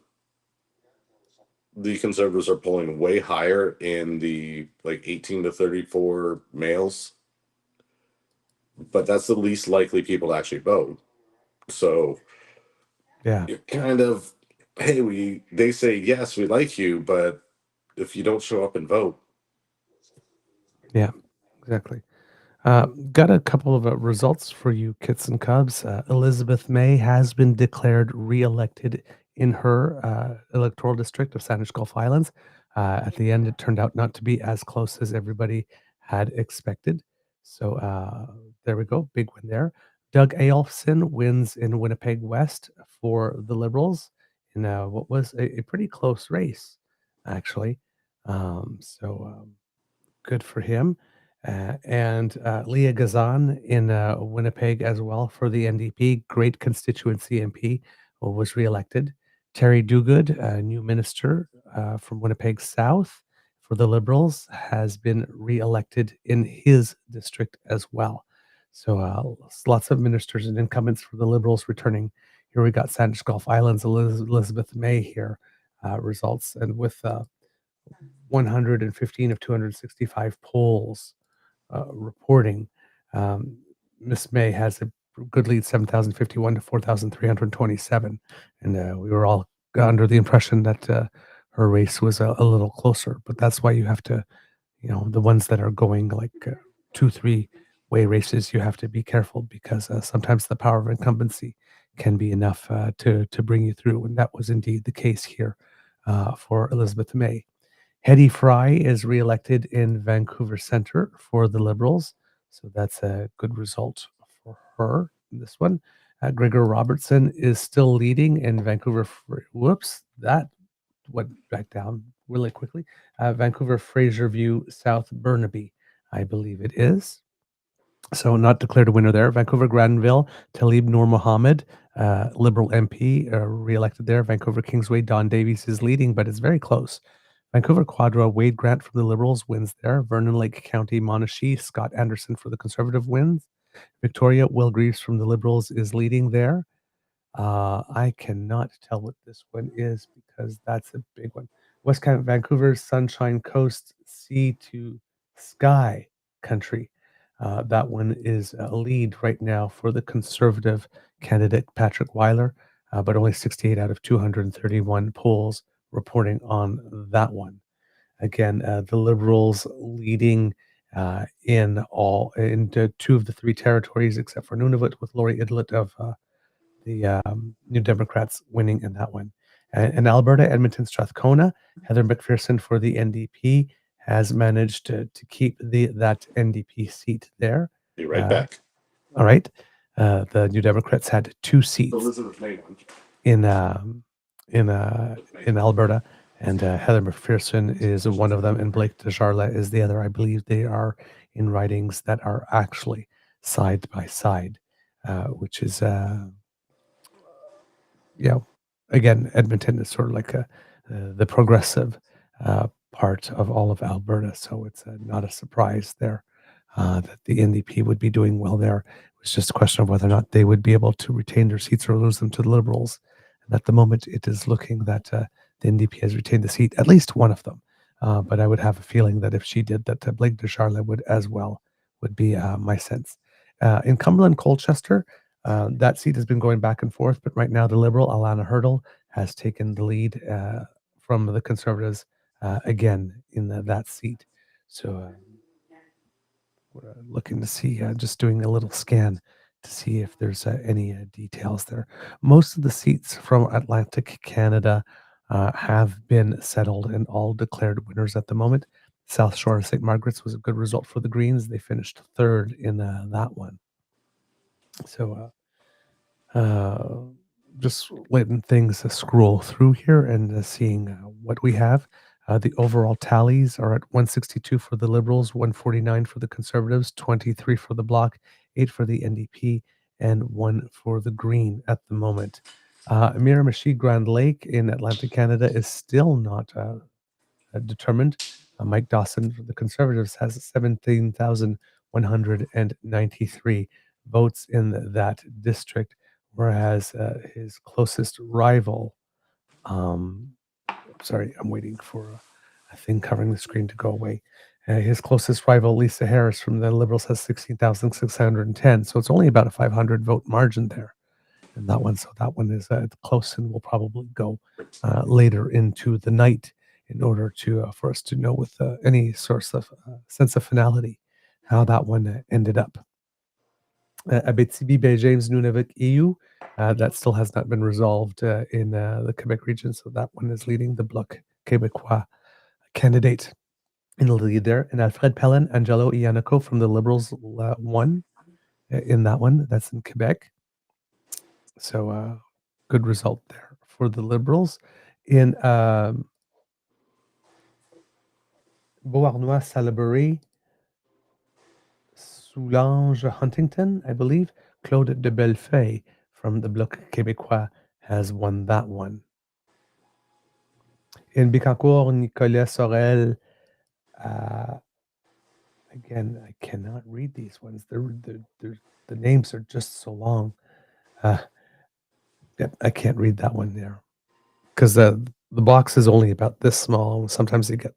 conservatives are polling way higher in the like 18 to 34 males, but that's the least likely people to actually vote. So yeah, you're kind of, hey, they say yes, we like you, but if you don't show up and vote. Yeah, exactly. Got a couple of results for you, Kits and Cubs. Elizabeth May has been declared re-elected in her electoral district of Sandwich Gulf Islands. At the end, it turned out not to be as close as everybody had expected. So there we go, big win there. Doug Aolfson wins in Winnipeg West for the Liberals in what was a pretty close race, actually. Good for him. And Leah Gazan in Winnipeg as well for the NDP, great constituency MP, was reelected. Terry Duguid, a new minister from Winnipeg South for the Liberals, has been reelected in his district as well. So lots of ministers and incumbents for the Liberals returning. Here we got Sandwich Gulf Islands, Elizabeth May here results, and with 115 of 265 polls reporting. Miss May has a good lead, 7,051 to 4,327. And we were all under the impression that her race was a little closer. But that's why you have to, the ones that are going like 2-3 way races, you have to be careful because sometimes the power of incumbency can be enough to bring you through. And that was indeed the case here for Elizabeth May. Hetty Fry is reelected in Vancouver Centre for the Liberals. So that's a good result for her in this one. Gregor Robertson is still leading in Vancouver. Whoops, that went back down really quickly. Vancouver Fraser View South Burnaby, I believe it is. So not declared a winner there. Vancouver Granville, Talib Noor Mohammed, Liberal MP, reelected there. Vancouver Kingsway, Don Davies is leading, but it's very close. Vancouver Quadra, Wade Grant from the Liberals wins there. Vernon Lake County, Monashee, Scott Anderson for the Conservative wins. Victoria, Will Greaves from the Liberals is leading there. I cannot tell what this one is because that's a big one. Vancouver's Sunshine Coast, sea to sky country. That one is a lead right now for the Conservative candidate Patrick Weiler, but only 68 out of 231 polls reporting on that one. Again, the Liberals leading in two of the three territories, except for Nunavut, with Laurie Idlet of the New Democrats winning in that one. In Alberta, Edmonton, Strathcona, Heather McPherson for the NDP has managed to keep that NDP seat there. Be right back. All right. The New Democrats had 2 seats in Alberta, and Heather McPherson is one of them, and Blake Desjardins is the other. I believe they are in ridings that are actually side by side, which is again, Edmonton is sort of like the progressive part of all of Alberta, so it's not a surprise there that the NDP would be doing well there. It was just a question of whether or not they would be able to retain their seats or lose them to the Liberals. And at the moment, it is looking that the NDP has retained the seat, at least one of them. But I would have a feeling that if she did, that Blake Desjardins would as well, would be my sense. In Cumberland, Colchester, that seat has been going back and forth, but right now the Liberal, Alana Hurdle, has taken the lead from the Conservatives again in that seat. So we're looking to see, just doing a little scan to see if there's any details there. Most of the seats from Atlantic Canada have been settled and all declared winners at the moment. South Shore of St. Margaret's was a good result for the Greens. They finished third in that one. So just letting things scroll through here and seeing what we have. The overall tallies are at 162 for the Liberals, 149 for the Conservatives, 23 for the Bloc, 8 for the NDP, and 1 for the Green at the moment. Miramichi Grand Lake in Atlantic Canada is still not determined. Mike Dawson for the Conservatives has 17,193 votes in that district, whereas his closest rival, sorry, I'm waiting for a thing covering the screen to go away. His closest rival, Lisa Harris from the Liberals, has 16,610. So it's only about a 500 vote margin there in that one. So that one is close and will probably go later into the night in order to for us to know with any source of sense of finality how that one ended up. Abitibi, Bay James, Nunavut, EU, that still has not been resolved in the Quebec region, so that one is leading the Bloc Québécois candidate in the lead there. And Alfred Pellin, Angelo Iannico from the Liberals won in that one. That's in Quebec. So good result there for the Liberals. In Beauharnois, Salaberry, Soulange Huntington, I believe, Claude de Bellefeuille from the Bloc Québécois has won that one. In Bécancour, Nicolas Sorel, again, I cannot read these ones. The names are just so long. I can't read that one there because the box is only about this small. Sometimes you get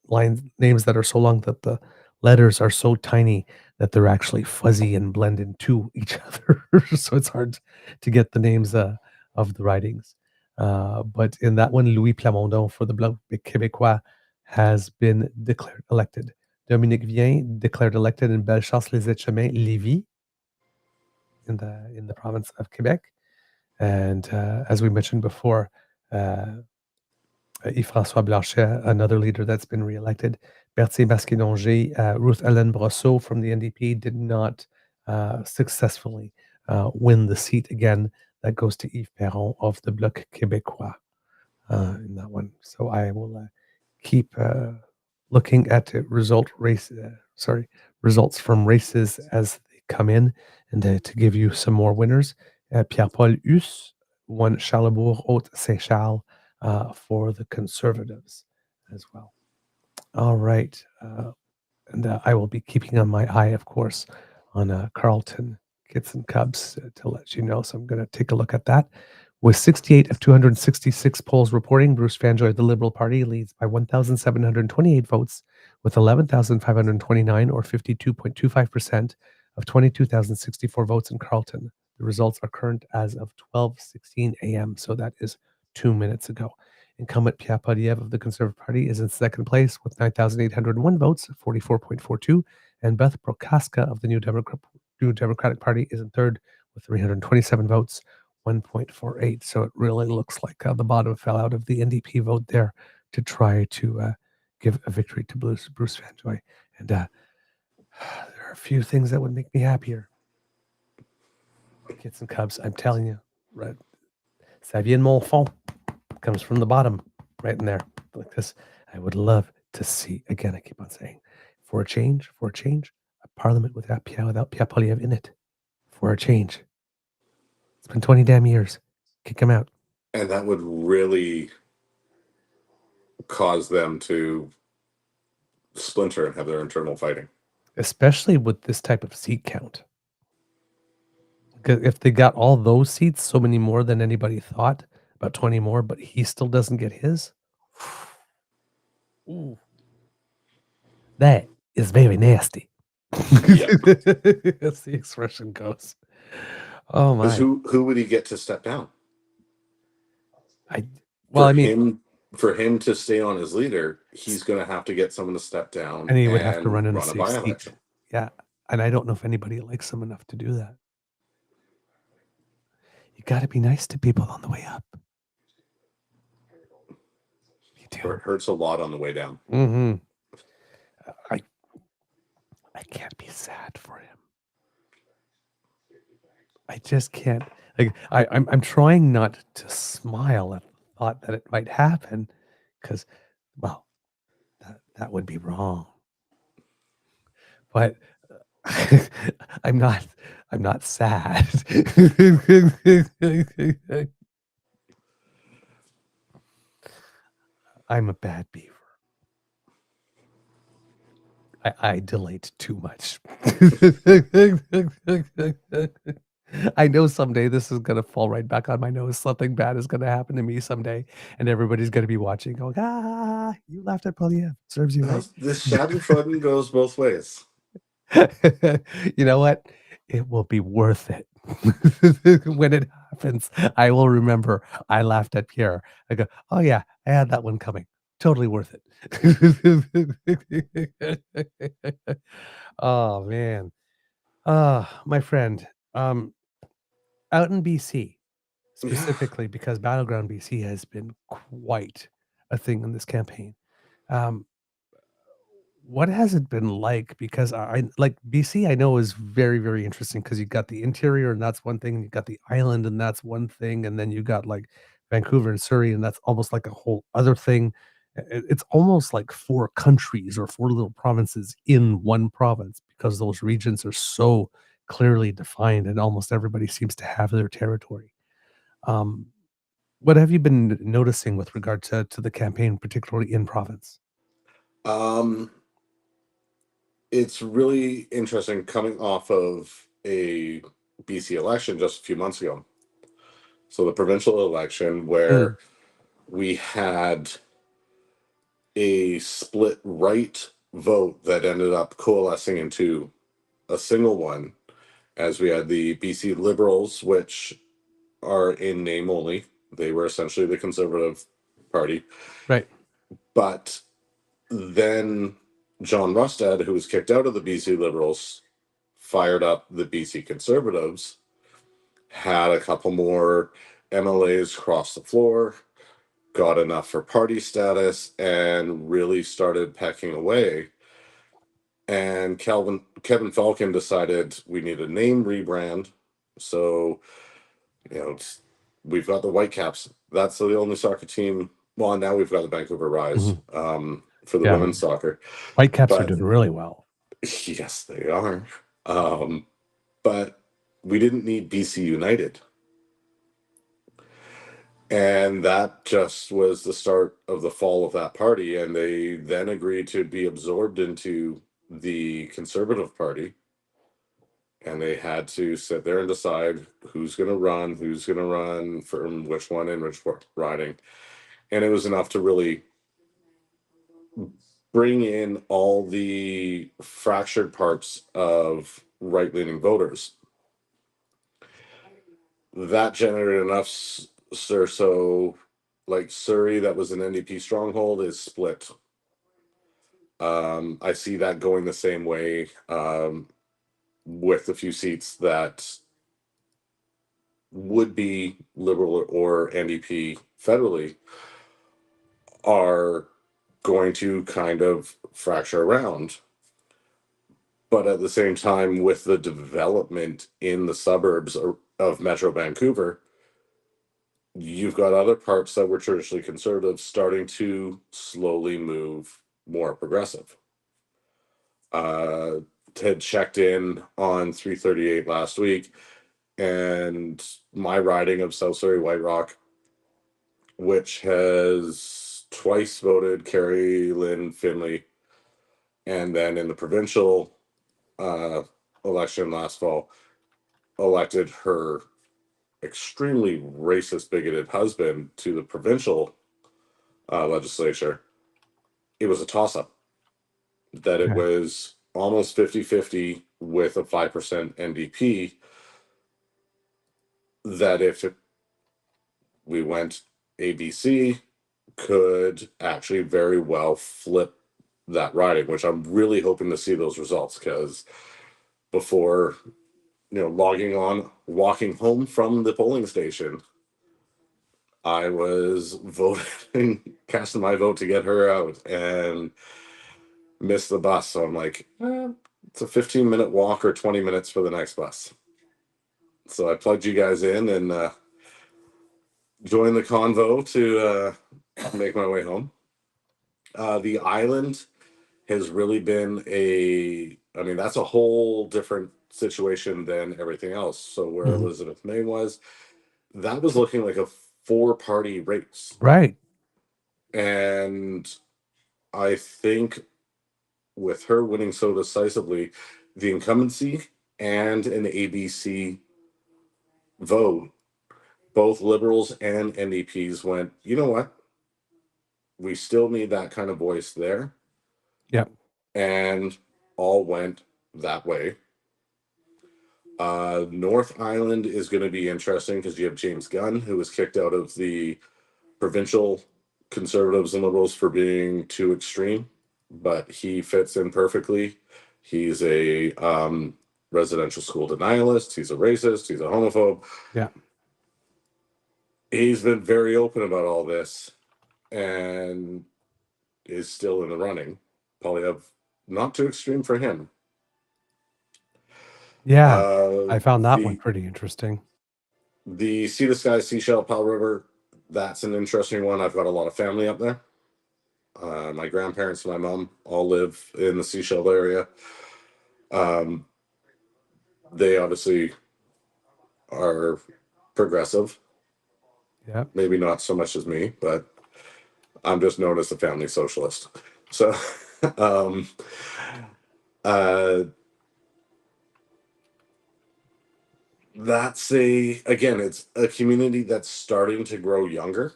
names that are so long that the letters are so tiny that they're actually fuzzy and blend into each other. So it's hard to get the names of the writings. But in that one, Louis Plamondon for the Bloc Québécois has been declared elected. Dominique Vien declared elected in Bellechasse-les-Etchemins, Lévis, in the province of Quebec. And as we mentioned before, Yves-François Blanchet, another leader that's been reelected. Berthier Masquinongé, Ruth Ellen Brosseau from the NDP did not successfully win the seat again. That goes to Yves Perron of the Bloc Québécois in that one. So I will keep looking at results from races as they come in, and to give you some more winners. Pierre-Paul Husse won Charlebourg-Haute-Saint-Charles for the Conservatives as well. All right. And I will be keeping on my eye, of course, on Carleton Kits and Cubs to let you know. So I'm going to take a look at that. With 68 of 266 polls reporting, Bruce Fanjoy of the Liberal Party leads by 1,728 votes, with 11,529 or 52.25% of 22,064 votes in Carleton. The results are current as of 12:16 a.m., so that is 2 minutes ago. Incumbent Pierre Poilievre of the Conservative Party is in second place with 9,801 votes, 44.42, and Beth Prochaska of the New Democratic Party is in third with 327 votes, 1.48. So it really looks like the bottom fell out of the NDP vote there to try to give a victory to Bruce Fanjoy. And there are a few things that would make me happier. Kids and Cubs, I'm telling you, right? Ça vient de mon fond. Comes from the bottom, right in there, like this. I would love to see, again, I keep on saying, for a change, a parliament without Pierre Poilievre in it. For a change. It's been 20 damn years. Kick him out. And that would really cause them to splinter and have their internal fighting. Especially with this type of seat count. Because if they got all those seats, so many more than anybody thought, about 20 more, but he still doesn't get his. Ooh. That is very nasty. Yep. As the expression goes. Oh my. Who would he get to step down? For him to stay on as leader, he's going to have to get someone to step down, and he would have to run in a a safe by-election. seat. Yeah, and I don't know if anybody likes him enough to do that. You got to be nice to people on the way up. You do. It hurts a lot on the way down. Mm-hmm. I can't be sad for him. I just can't. Like I'm trying not to smile at the thought that it might happen, because, well, that would be wrong. But I'm not sad. I'm a bad beaver. I delayed too much. I know someday this is going to fall right back on my nose. Something bad is going to happen to me someday, and everybody's going to be watching going, you laughed at Poilievre. Serves you right. This schadenfreude goes both ways. You know what? It will be worth it. When it happens, I will remember I laughed at Pierre. I go, oh yeah, I had that one coming. Totally worth it. Oh man. My friend, out in BC, specifically because Battleground BC has been quite a thing in this campaign. What has it been like? Because I like BC, I know is very, very interesting because you got the interior and that's one thing, and you got the island and that's one thing, and then you got like Vancouver and Surrey and that's almost like a whole other thing. It's almost like 4 countries or 4 little provinces in one province because those regions are so clearly defined and almost everybody seems to have their territory. What have you been noticing with regard to the campaign, particularly in province? It's really interesting coming off of a BC election just a few months ago. So the provincial election where we had a split right vote that ended up coalescing into a single one, as we had the BC Liberals, which are in name only. They were essentially the Conservative Party. Right. But then John Rustad, who was kicked out of the BC Liberals, fired up the BC Conservatives, had a couple more MLAs cross the floor, got enough for party status, and really started pecking away. And Kevin Falcon decided we need a name rebrand. So, we've got the Whitecaps. That's the only soccer team. Well, now we've got the Vancouver Rise for the women's soccer. Whitecaps are doing really well. Yes, they are. But we didn't need BC United. And that just was the start of the fall of that party. And they then agreed to be absorbed into the Conservative Party. and they had to sit there and decide who's going to run from which one in which riding. And it was enough to really bring in all the fractured parts of right-leaning voters. That generated enough so like Surrey, that was an NDP stronghold, is split. I see that going the same way with a few seats that would be Liberal or NDP federally are going to kind of fracture around. But at the same time, with the development in the suburbs of Metro Vancouver, you've got other parts that were traditionally conservative starting to slowly move more progressive. Ted checked in on 338 last week, and my riding of South Surrey White Rock, which has twice voted Carrie Lynn Finley, and then in the provincial election last fall, elected her extremely racist, bigoted husband to the provincial legislature. It was a toss-up. That it was almost 50-50 with a 5% NDP. That if we went ABC, could actually very well flip that riding, which I'm really hoping to see those results, because before, walking home from the polling station, I was voting, casting my vote to get her out, and missed the bus. So I'm like, it's a 15-minute walk or 20 minutes for the next bus. So I plugged you guys in and joined the convo to make my way home. The island has really been that's a whole different situation than everything else. So where Elizabeth May was, that was looking like a 4-party race. Right. And I think with her winning so decisively, the incumbency and an ABC vote, both Liberals and NDPs went, you know what? We still need that kind of voice there. Yep. And all went that way. North Island is going to be interesting because you have James Gunn, who was kicked out of the provincial Conservatives and Liberals for being too extreme, but he fits in perfectly. He's a residential school denialist. He's a racist. He's a homophobe. Yeah. He's been very open about all this and is still in the running. Polyev, not too extreme for him. Yeah, I found that one pretty interesting. The Sea to Sky Seashell Powell River, that's an interesting one. I've got a lot of family up there. My grandparents and my mom all live in the Seashell area. They obviously are progressive. Yeah. Maybe not so much as me, but I'm just known as the family socialist. So that's it's a community that's starting to grow younger.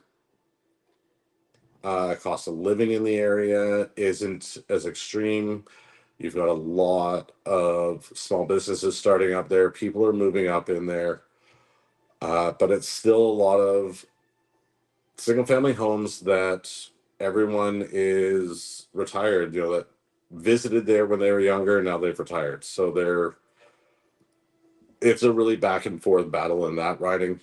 Cost of living in the area isn't as extreme. You've got a lot of small businesses starting up there. People are moving up in there. But it's still a lot of single family homes that everyone is retired, that visited there when they were younger, and now they've retired. So it's a really back and forth battle in that riding.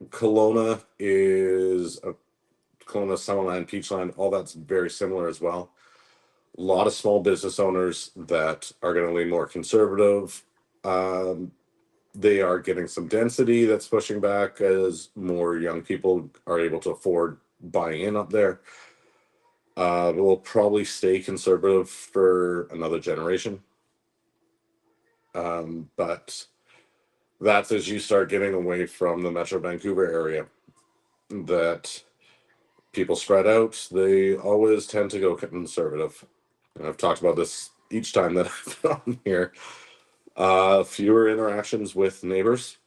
Kelowna is Kelowna, Summerland, Peachland, all that's very similar as well. A lot of small business owners that are going to lean more conservative. They are getting some density that's pushing back as more young people are able to afford buying in up there. We'll probably stay conservative for another generation. But that's as you start getting away from the Metro Vancouver area, that people spread out. They always tend to go conservative. And I've talked about this each time that I've been on here. Fewer interactions with neighbors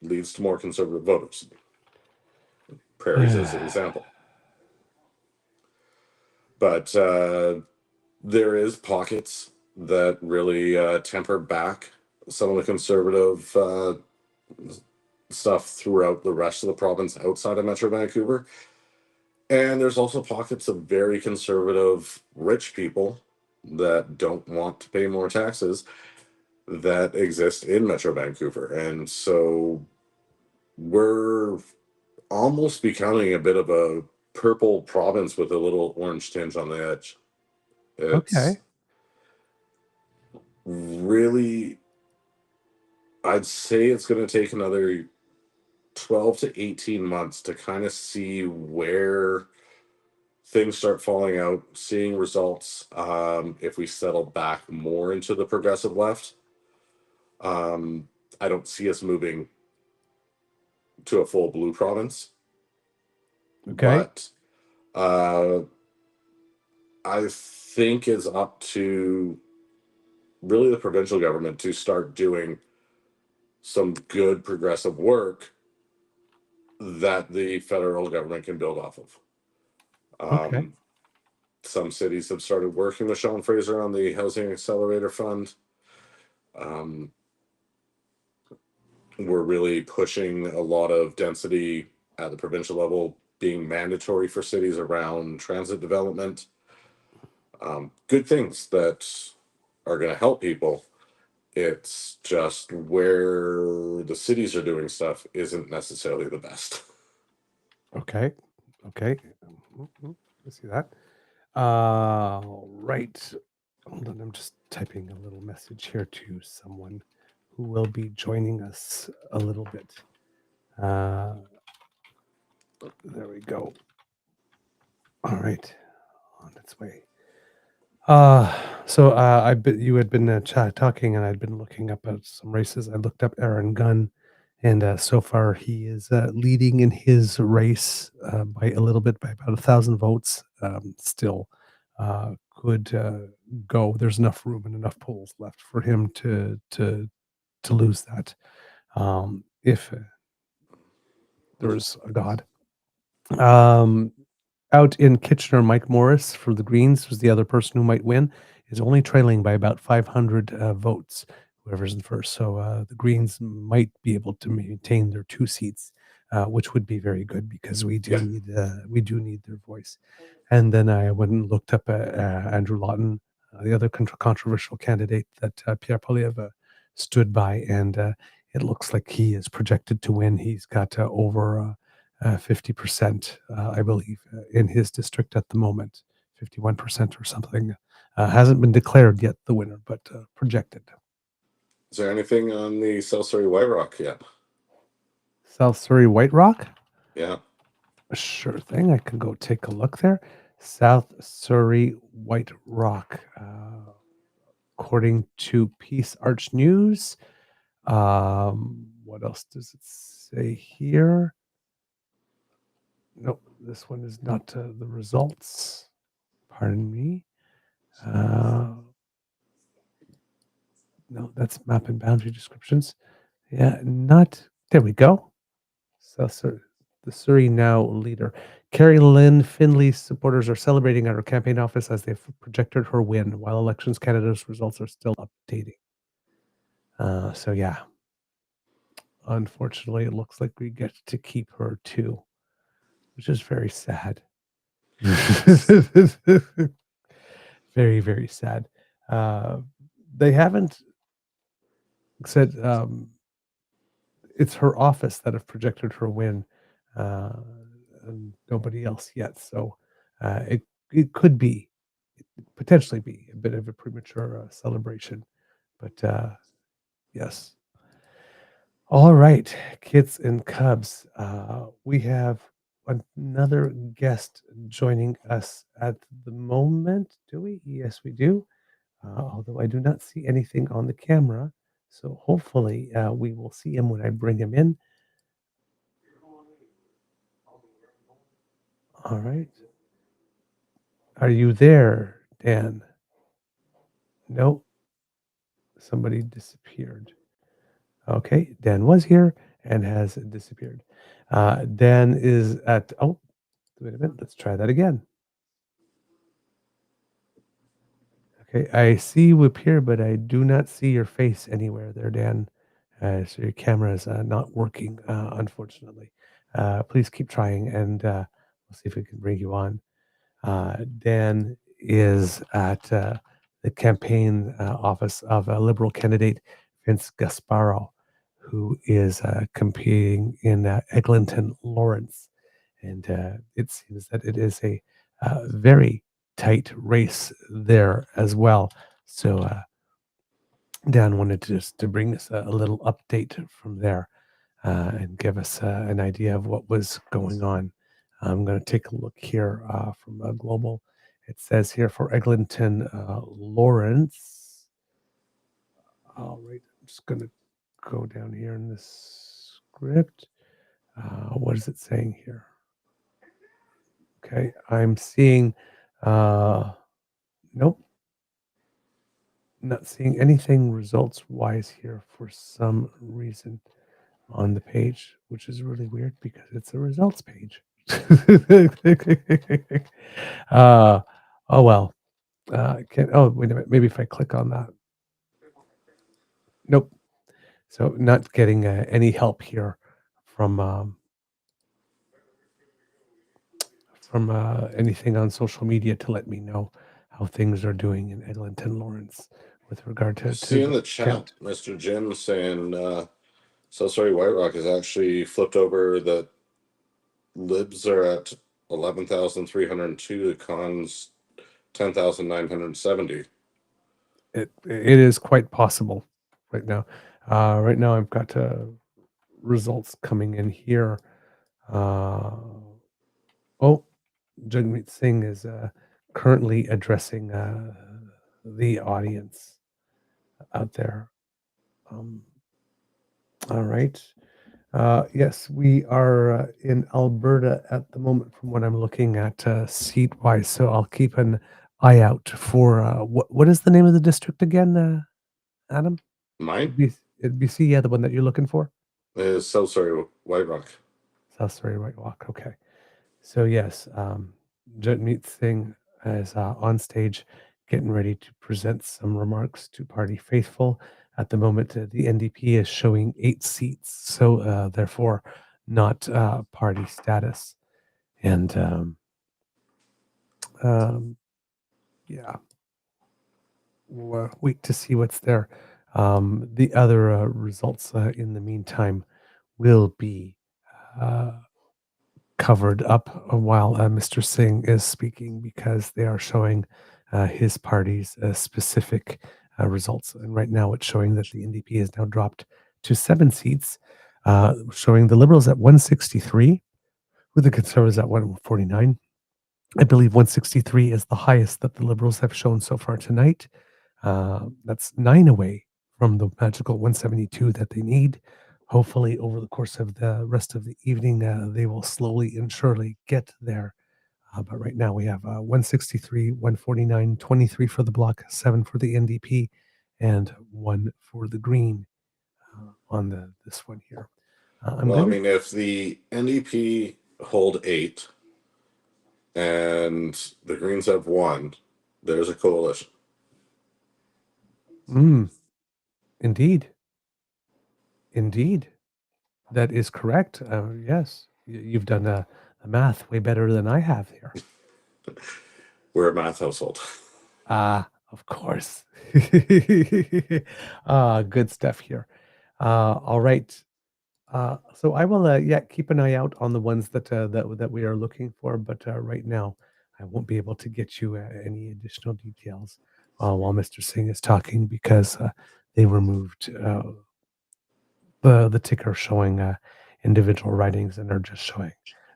leads to more conservative voters. Prairies as an example. But there is pockets that really temper back some of the conservative stuff throughout the rest of the province outside of Metro Vancouver. And there's also pockets of very conservative rich people that don't want to pay more taxes that exist in Metro Vancouver. And so we're almost becoming a bit of a purple province with a little orange tinge on the edge. It's really, I'd say it's going to take another 12 to 18 months to kind of see where things start falling out, seeing results. If we settle back more into the progressive left, I don't see us moving to a full blue province. But I think it's up to really the provincial government to start doing some good progressive work that the federal government can build off of. Some cities have started working with Shawn Fraser on the Housing Accelerator Fund. We're really pushing a lot of density at the provincial level being mandatory for cities around transit development. Good things that are going to help people. It's just where the cities are doing stuff isn't necessarily the best. Okay. I see that. Right. Hold on. I'm just typing a little message here to someone who will be joining us a little bit. There we go. All right. On its way. You had been talking, and I'd been looking up at some races. I looked up Aaron Gunn, and so far he is leading in his race by a little bit, by about 1,000 votes. Still could go. There's enough room and enough polls left for him to lose that. If there was a God. Out in Kitchener, Mike Morris for the Greens was the other person who might win, is only trailing by about 500 votes, whoever's in first. So the Greens might be able to maintain their 2 seats, which would be very good because we do need their voice. And then I went and looked up Andrew Lawton, the other controversial candidate that Pierre Poilievre stood by, and it looks like he is projected to win. He's got over 50%, I believe, in his district at the moment, 51% or something. Hasn't been declared yet the winner, but projected. Is there anything on the South Surrey White Rock yet? South Surrey White Rock? Yeah. Sure thing. I can go take a look there. South Surrey White Rock. According to Peace Arch News. What else does it say here? Nope, this one is not the results. Pardon me. No, that's map and boundary descriptions. Yeah, not. There we go. So, the Surrey Now leader. Carrie Lynn Finley's supporters are celebrating at her campaign office as they've projected her win, while Elections Canada's results are still updating. So, yeah. Unfortunately, it looks like we get to keep her too, which is very sad. Very, very sad. They haven't said it's her office that have projected her win, and nobody else yet. So it could be, potentially be a bit of a premature celebration, but yes. All right, kids and cubs, we have another guest joining us at the moment. Do we? Yes, we do. Although I do not see anything on the camera. So hopefully we will see him when I bring him in. All right. Are you there, Dan? No, somebody disappeared. Okay, Dan was here and has disappeared. Dan is at, oh, wait a minute, let's try that again. Okay, I see you appear, but I do not see your face anywhere there, Dan. So your camera is not working, unfortunately. Please keep trying, and we'll see if we can bring you on. Dan is at the campaign office of a Liberal candidate, Vince Gasparo, who is competing in Eglinton Lawrence. And it seems that it is a very tight race there as well. So Dan wanted to bring us a little update from there and give us an idea of what was going on. I'm going to take a look here from Global. It says here for Eglinton Lawrence. All right, I'm just going to go down here in this script. What is it saying here? Okay, I'm seeing, nope, not seeing anything results-wise here for some reason on the page, which is really weird because it's a results page. Oh well. Oh, wait a minute. Maybe if I click on that. Nope. So not getting any help here from anything on social media to let me know how things are doing in Eglinton Lawrence with regard to See in the count. chat, Mr. Jim saying, so sorry, White Rock has actually flipped over that libs are at 11,302, the cons 10,970. It is quite possible right now. Right now I've got results coming in here. Oh, Jagmeet Singh is currently addressing the audience out there. All right. Yes, we are in Alberta at the moment from what I'm looking at seat-wise, so I'll keep an eye out for what is the name of the district again, Adam? Mine BC, yeah, the one that you're looking for? is South Surrey White Rock. South Surrey White Rock, okay. So yes, Jagmeet Singh is on stage getting ready to present some remarks to party faithful. At the moment, the NDP is showing 8 seats, so therefore not party status. And yeah, we'll wait to see what's there. The other results in the meantime will be covered up while Mr. Singh is speaking because they are showing his party's specific results. And right now it's showing that the NDP has now dropped to 7 seats, showing the Liberals at 163, with the Conservatives at 149. I believe 163 is the highest that the Liberals have shown so far tonight. That's 9 away from the magical 172 that they need. Hopefully, over the course of the rest of the evening, they will slowly and surely get there. But right now, we have 163, 149, 23 for the Bloc, 7 for the NDP, and 1 for the Green on this one here. Well, I mean, if the NDP hold 8 and the Greens have 1, there's a coalition. Indeed. Indeed. That is correct. Yes, you've done the math way better than I have here. We're a math household. Of course. Good stuff here. All right. So I will, keep an eye out on the ones that we are looking for. But right now, I won't be able to get you any additional details while Mr. Singh is talking because they removed the ticker showing individual ridings and are just showing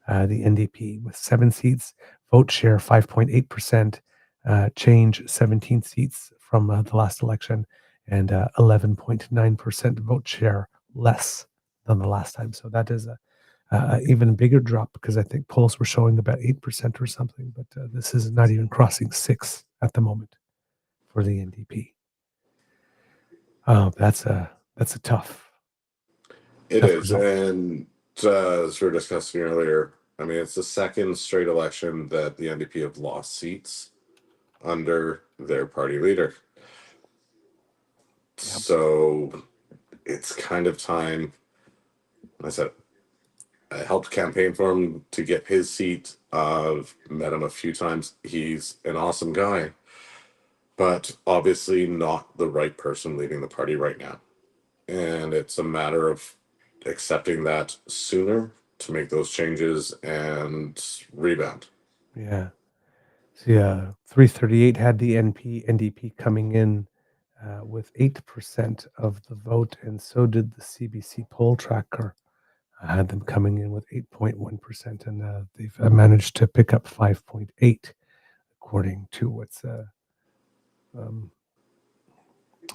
the NDP with 7 seats, vote share 5.8%, change 17 seats from the last election, and 11.9% vote share less than the last time. So that is a even bigger drop because I think polls were showing about 8% or something, but this is not even crossing 6 at the moment for the NDP. Oh, that's a tough It tough is, result. and as we were discussing earlier, I mean, it's the second straight election that the NDP have lost seats under their party leader. So it's kind of time. I said I helped campaign for him to get his seat. I've met him a few times. He's an awesome guy, but obviously not the right person leading the party right now. And it's a matter of accepting that sooner to make those changes and rebound. Yeah. So yeah, 338 had the NDP coming in with 8% of the vote, and so did the CBC poll tracker. I had them coming in with 8.1%, and they've managed to pick up 5.8, according to what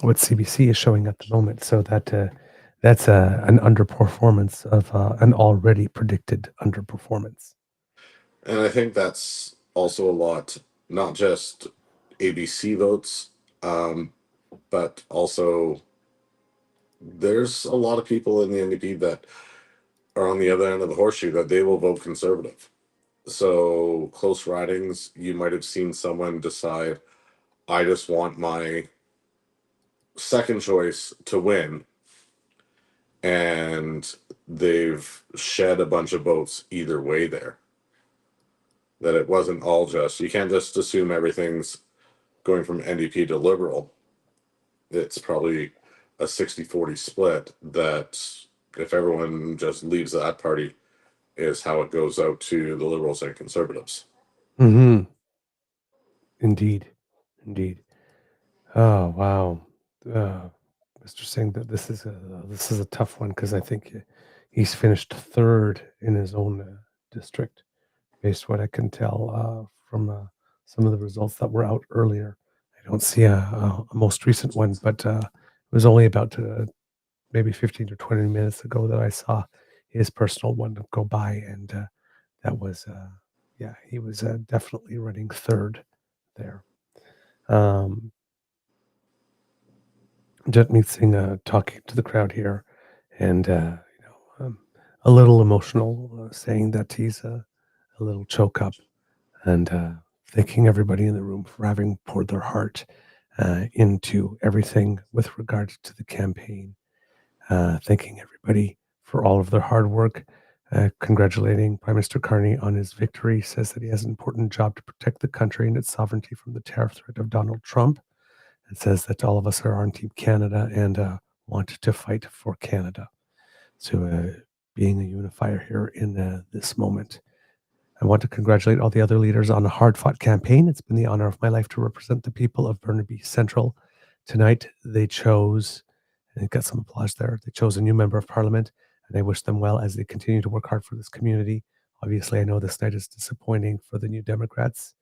CBC is showing at the moment. So that's an underperformance of an already predicted underperformance. And I think that's also a lot, not just ABC votes, but also there's a lot of people in the NDP that are on the other end of the horseshoe that they will vote conservative. So close ridings, you might have seen someone decide, I just want my second choice to win, and they've shed a bunch of votes either way there. That it wasn't all just, you can't just assume everything's going from NDP to Liberal. It's probably a 60-40 split that if everyone just leaves that party is how it goes out to the Liberals and Conservatives. Mm-hmm. Indeed. Oh wow, Mr. Singh, that this is a tough one because I think he's finished third in his own district, based what I can tell from some of the results that were out earlier. I don't see a most recent one, but it was only about maybe 15 or 20 minutes ago that I saw his personal one go by, and that was yeah, he was definitely running third there. Jagmeet Singh talking to the crowd here, and a little emotional, saying that he's a little choke up, and thanking everybody in the room for having poured their heart into everything with regard to the campaign. Thanking everybody for all of their hard work. Congratulating Prime Minister Carney on his victory. Says that he has an important job to protect the country and its sovereignty from the tariff threat of Donald Trump. It says that all of us are on Team Canada and want to fight for Canada. So being a unifier here in this moment. I want to congratulate all the other leaders on a hard-fought campaign. It's been the honor of my life to represent the people of Burnaby Central. Tonight, they chose, and it got some applause there, they chose a new member of parliament, and I wish them well as they continue to work hard for this community. Obviously, I know this night is disappointing for the New Democrats.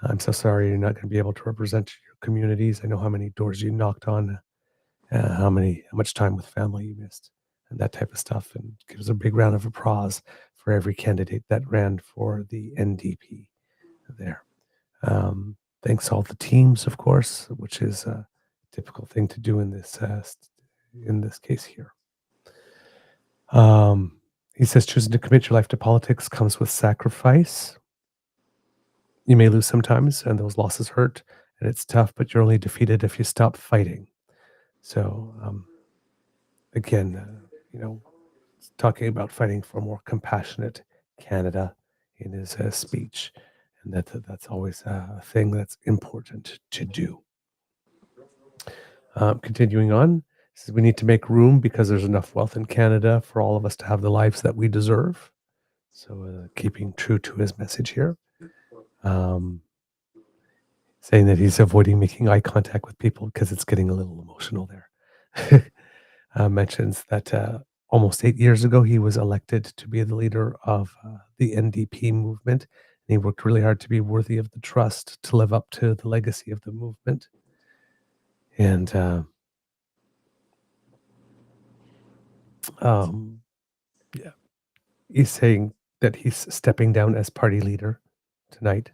I'm so sorry you're not going to be able to represent your communities. I know how many doors you knocked on, how much time with family you missed, and that type of stuff. And gives a big round of applause for every candidate that ran for the NDP there. Thanks all the teams, of course, which is a typical thing to do in this case here. He says choosing to commit your life to politics comes with sacrifice. You may lose sometimes, and those losses hurt, and it's tough, but you're only defeated if you stop fighting. So, again, talking about fighting for a more compassionate Canada in his speech, and that's always a thing that's important to do. Continuing on, says we need to make room because there's enough wealth in Canada for all of us to have the lives that we deserve. So keeping true to his message here. Saying that he's avoiding making eye contact with people because it's getting a little emotional there. Mentions that almost 8 years ago, he was elected to be the leader of the NDP movement. And he worked really hard to be worthy of the trust to live up to the legacy of the movement. And yeah, he's saying that he's stepping down as party leader tonight.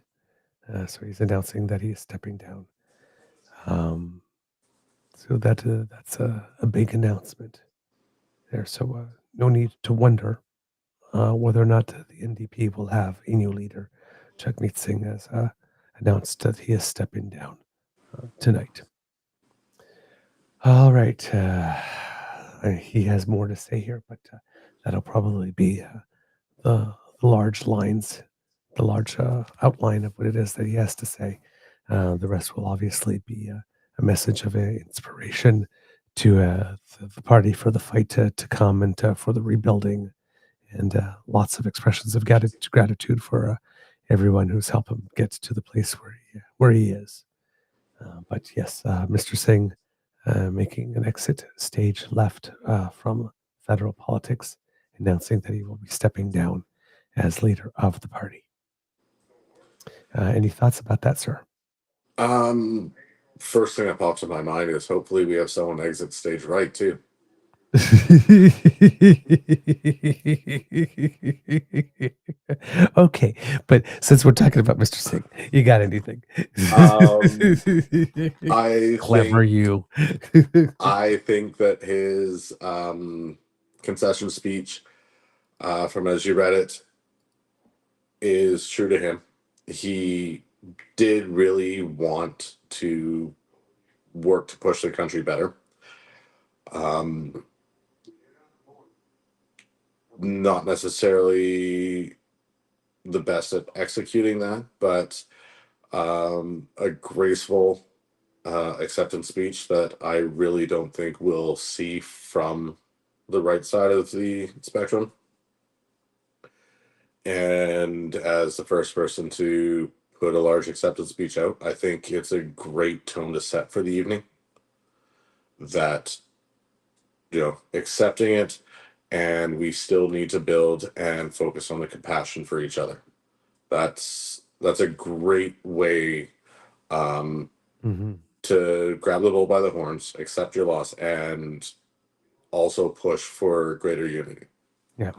So he's announcing that he is stepping down. So that's a big announcement there. So no need to wonder whether or not the NDP will have a new leader. Jagmeet Singh has announced that he is stepping down tonight. All right. He has more to say here, but that'll probably be the large lines, the large outline of what it is that he has to say. The rest will obviously be a message of inspiration to the party for the fight to come and for the rebuilding, and lots of expressions of gratitude for everyone who's helped him get to the place where he is. But yes, Mr. Singh making an exit stage left from federal politics, announcing that he will be stepping down as leader of the party. Any thoughts about that, sir? First thing that pops in my mind is hopefully we have someone exit stage right too. Okay, but since we're talking about Mr. Singh, you got anything? I Clever think you. I think that his concession speech, from as you read it, is true to him. He did really want to work to push the country better. Not necessarily the best at executing that, but a graceful acceptance speech that I really don't think we'll see from the right side of the spectrum. And as the first person to put a large acceptance speech out, I think it's a great tone to set for the evening. That, accepting it, and we still need to build and focus on the compassion for each other. That's a great way to grab the bull by the horns, accept your loss, and also push for greater unity. Yeah.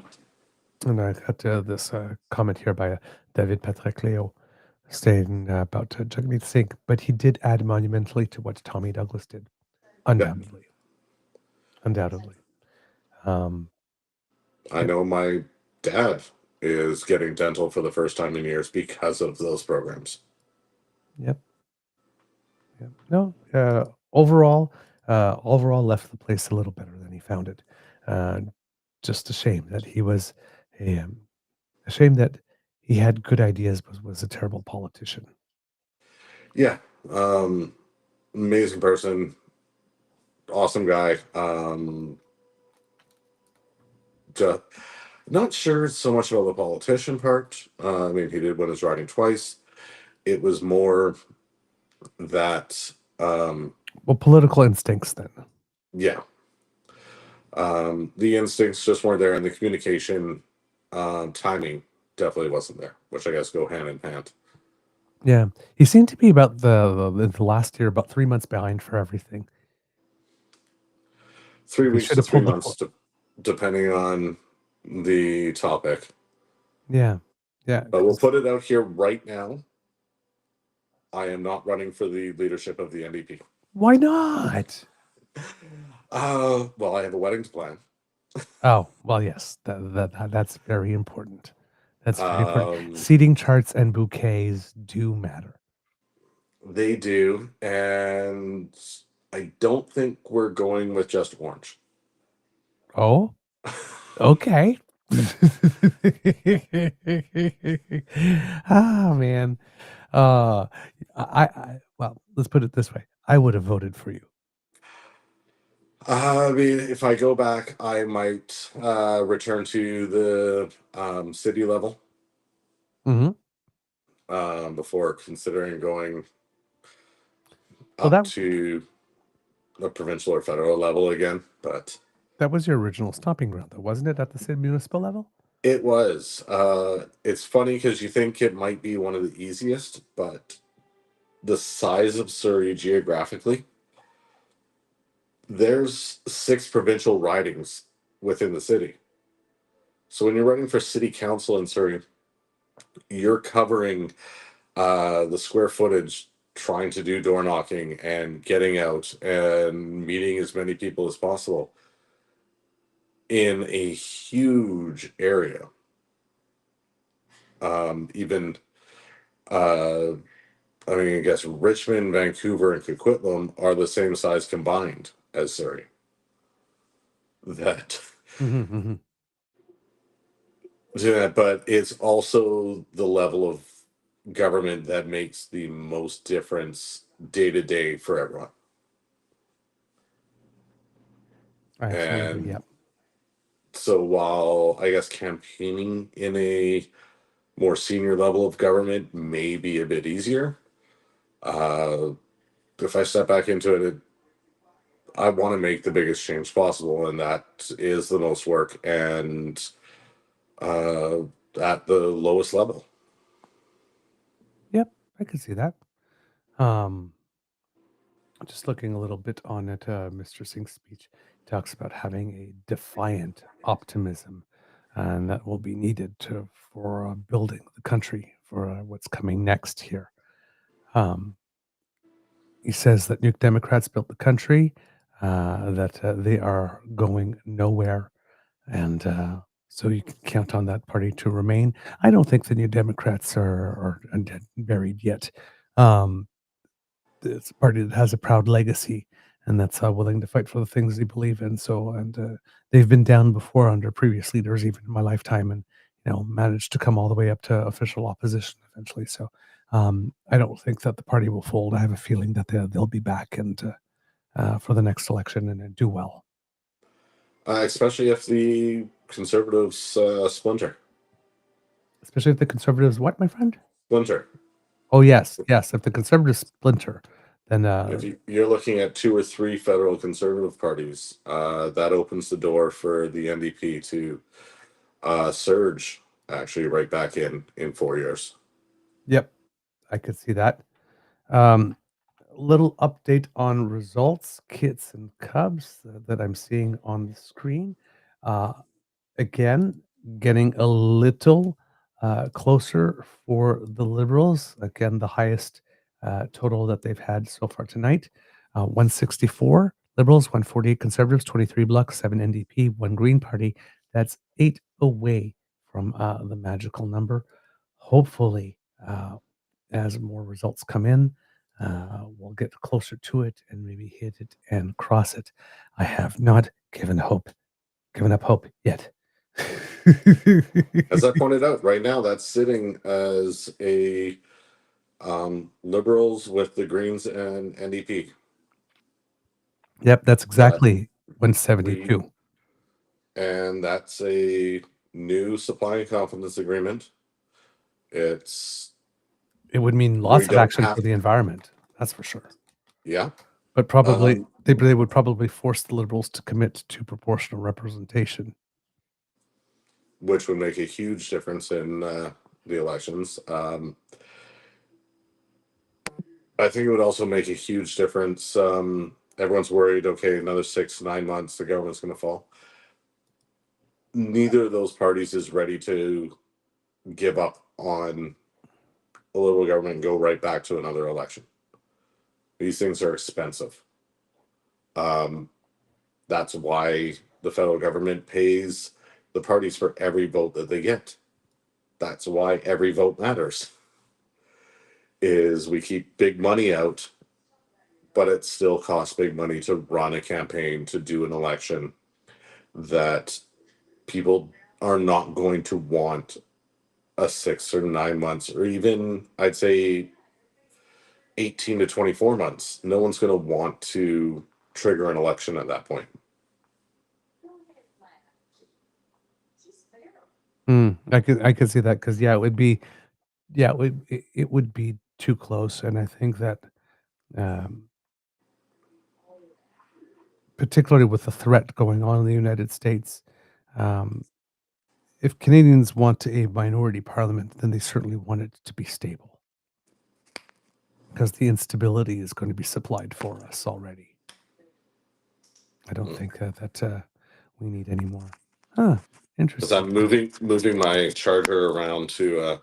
And I got this comment here by David Patrick Leo saying about Jagmeet Singh, but he did add monumentally to what Tommy Douglas did. Undoubtedly. Undoubtedly. I know my dad is getting dental for the first time in years because of those programs. Yep. No, overall left the place a little better than he found it. Just a shame that he was a shame that he had good ideas, but was a terrible politician. Yeah. Amazing person. Awesome guy. Not sure so much about the politician part. I mean, he did win his riding twice. It was more that well, political instincts then. Yeah. The instincts just weren't there, and the communication timing definitely wasn't there, which I guess go hand in hand. Yeah, he seemed to be about the last year about 3 months behind for everything. 3 He weeks should to have 3 pulled the months, depending on the topic. Yeah. But we'll put it out here right now. I am not running for the leadership of the NDP. Why not? Well, I have a wedding to plan. Oh, well, yes, that's very important. That's very important. Um, Seating charts and bouquets do matter. They do, and I don't think we're going with just orange. Oh, okay. Man. Well, let's put it this way. I would have voted for you. I mean, if I go back, I might return to the city level before considering going up to the provincial or federal level again. But that was your original stomping ground, though, wasn't it? At the city municipal level? it was. It's funny because you think it might be one of the easiest, but the size of Surrey geographically, there's 6 provincial ridings within the city. So when you're running for city council in Surrey, you're covering the square footage trying to do door knocking and getting out and meeting as many people as possible in a huge area. Even, I mean, I guess Richmond, Vancouver, and Coquitlam are the same size combined as Surrey. That, but it's also the level of government that makes the most difference day to day for everyone. Absolutely, yep. So while I guess campaigning in a more senior level of government may be a bit easier, if I step back into it, I want to make the biggest change possible, and that is the most work and at the lowest level. Yep, I can see that. Just looking a little bit on it, Mr. Singh's speech talks about having a defiant optimism, and that will be needed for building the country for what's coming next here. He says that New Democrats built the country, that they are going nowhere, and so you can count on that party to remain. I don't think the New Democrats are dead and buried yet. It's a party that has a proud legacy and that's willing to fight for the things they believe in. So, and they've been down before under previous leaders, even in my lifetime, and managed to come all the way up to official opposition eventually. So, I don't think that the party will fold. I have a feeling that they'll be back and for the next election and do well. Especially if the Conservatives splinter. Especially if the Conservatives, what, my friend? Splinter. Oh yes, yes. If the Conservatives splinter, then If you're looking at 2 or 3 federal Conservative parties, that opens the door for the NDP to surge actually right back in 4 years. Yep, I could see that. Little update on results, Kits and Cubs that I'm seeing on the screen. Again, getting a little closer for the Liberals. Again, the highest total that they've had so far tonight. 164 Liberals, 148 Conservatives, 23 Bloc, 7 NDP, 1 Green Party. That's 8 away from the magical number. Hopefully, as more results come in, we'll get closer to it and maybe hit it and cross it. I have not given up hope yet. As I pointed out, right now that's sitting as a Liberals with the Greens and NDP. Yep, that's exactly 172. And that's a new supply and confidence agreement. It would mean lots of action for the environment. That's for sure. Yeah. But probably they would probably force the Liberals to commit to proportional representation, which would make a huge difference in the elections. I think it would also make a huge difference. Everyone's worried, okay, another 6-9 months, the government's going to fall. Neither of those parties is ready to give up on a Liberal government and go right back to another election. These things are expensive. That's why the federal government pays the parties for every vote that they get. That's why every vote matters. Is we keep big money out, but it still costs big money to run a campaign, to do an election, that people are not going to want a 6 or 9 months, or even I'd say 18 to 24 months. No one's going to want to trigger an election at that point. I could see that because it would be it would be too close, and I think that particularly with the threat going on in the United States, if Canadians want a minority parliament, then they certainly want it to be stable, because the instability is going to be supplied for us already. I don't think that we need any more. Interesting. Because I'm moving my charger around to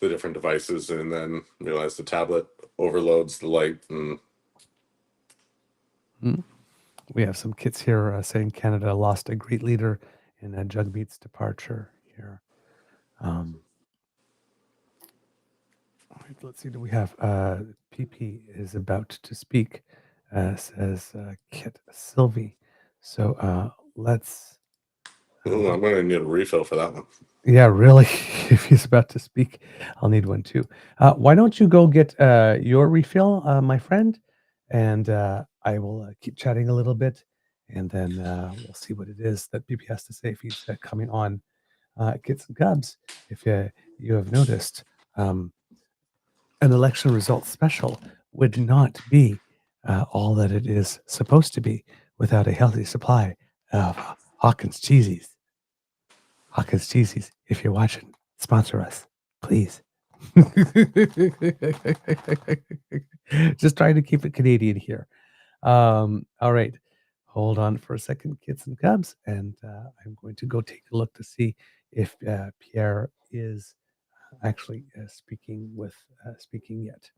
the different devices, and then realize the tablet overloads the light. And We have some kits here saying Canada lost a great leader in Jugmeat's departure here. Let's see, do we have PP is about to speak, says Kit Sylvie. So let's. ooh, I'm going to need a refill for that one. Yeah, really. If he's about to speak, I'll need one too. Why don't you go get your refill, my friend, and I will keep chatting a little bit, and then we'll see what it is that PP has to say if he's coming on. Get some Cubs. If you have noticed, an election results special would not be all that it is supposed to be without a healthy supply of Hawkins cheesies. Hawkins cheesies, if you're watching, sponsor us, please. Just trying to keep it Canadian here. All right. Hold on for a second, kids and cubs, and I'm going to go take a look to see if Pierre is actually speaking yet.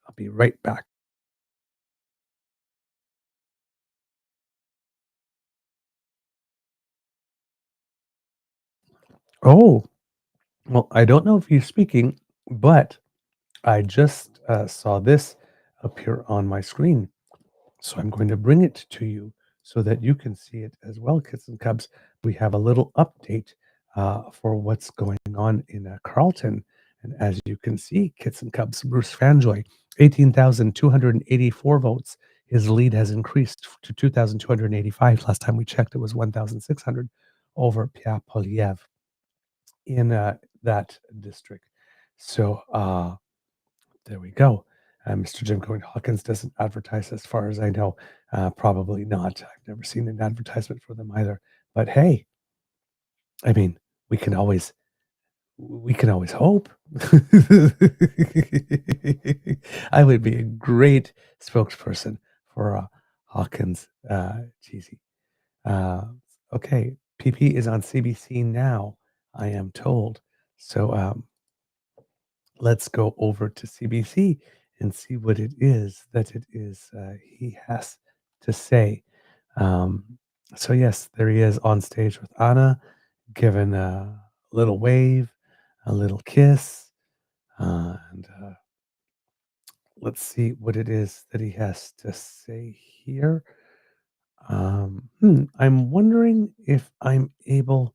I'll be right back. Oh, well, I don't know if he's speaking, but I just saw this appear on my screen. So I'm going to bring it to you so that you can see it as well, kids and cubs. We have a little update for what's going on in Carleton. And as you can see, kids and cubs, Bruce Fanjoy, 18,284 votes. His lead has increased to 2,285. Last time we checked, it was 1,600 over Pierre Poilievre in that district. So there we go. Mr. Jim Cohen Hawkins doesn't advertise, as far as I know. Probably not. I've never seen an advertisement for them either. But hey, I mean, we can always hope. I would be a great spokesperson for Hawkins cheesy. Okay, PP is on CBC now, I am told. So let's go over to CBC and see what it is that he has to say. So yes, there he is on stage with Anna, giving a little wave, a little kiss, and let's see what it is that he has to say here. I'm wondering if I'm able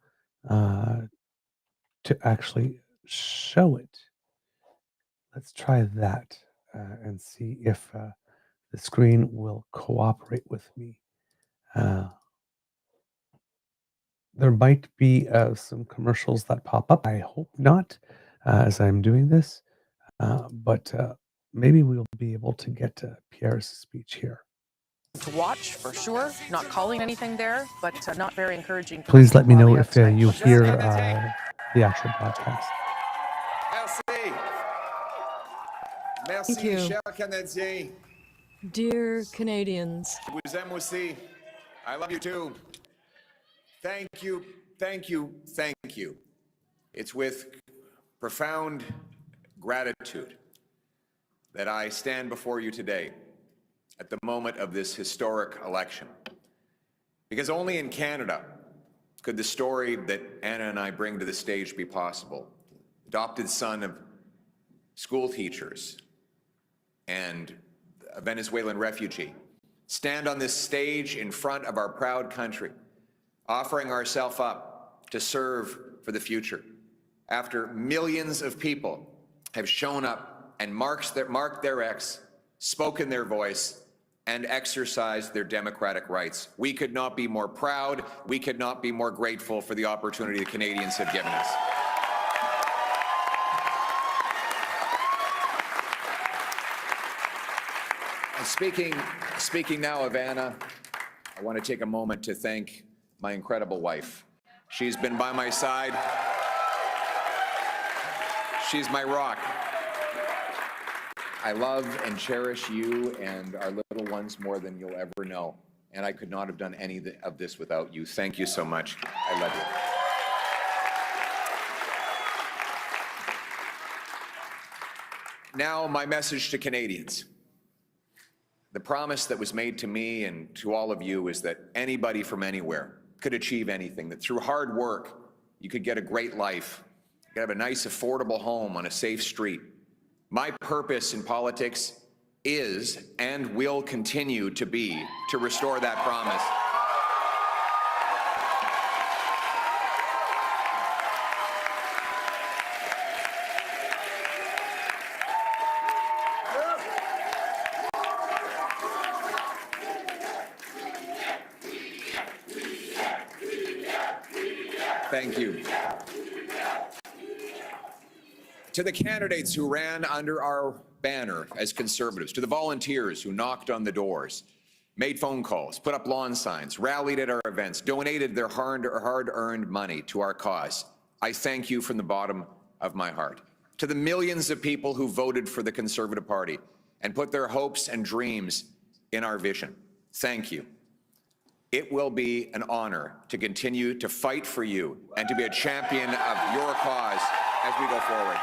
to actually show it. Let's try that and see if the screen will cooperate with me. There might be some commercials that pop up. I hope not as I'm doing this, but maybe we'll be able to get Pierre's speech here. To watch for sure, not calling anything there, but not very encouraging. Please let me know if you hear the actual broadcast. Merci. Merci, Thank you. chers Canadiens. Dear Canadians, Je vous aime aussi. I love you too. Thank you, thank you, thank you. It's with profound gratitude that I stand before you today at the moment of this historic election. Because only in Canada could the story that Anna and I bring to the stage be possible. Adopted son of school teachers and a Venezuelan refugee, stand on this stage in front of our proud country, offering ourselves up to serve for the future, after millions of people have shown up and marked their X, spoken their voice, and exercised their democratic rights. We could not be more proud, we could not be more grateful for the opportunity the Canadians have given us. And speaking now of Anna, I want to take a moment to thank my incredible wife. She's been by my side. She's my rock. I love and cherish you and our little ones more than you'll ever know. And I could not have done any of this without you. Thank you so much. I love you. Now, my message to Canadians. The promise that was made to me and to all of you is that anybody from anywhere could achieve anything, that through hard work, you could get a great life, you could have a nice, affordable home on a safe street. My purpose in politics is and will continue to be to restore that promise. Thank you. To the candidates who ran under our banner as Conservatives, to the volunteers who knocked on the doors, made phone calls, put up lawn signs, rallied at our events, donated their hard-earned money to our cause, I thank you from the bottom of my heart. To the millions of people who voted for the Conservative Party and put their hopes and dreams in our vision, thank you. It will be an honor to continue to fight for you and to be a champion of your cause as we go forward.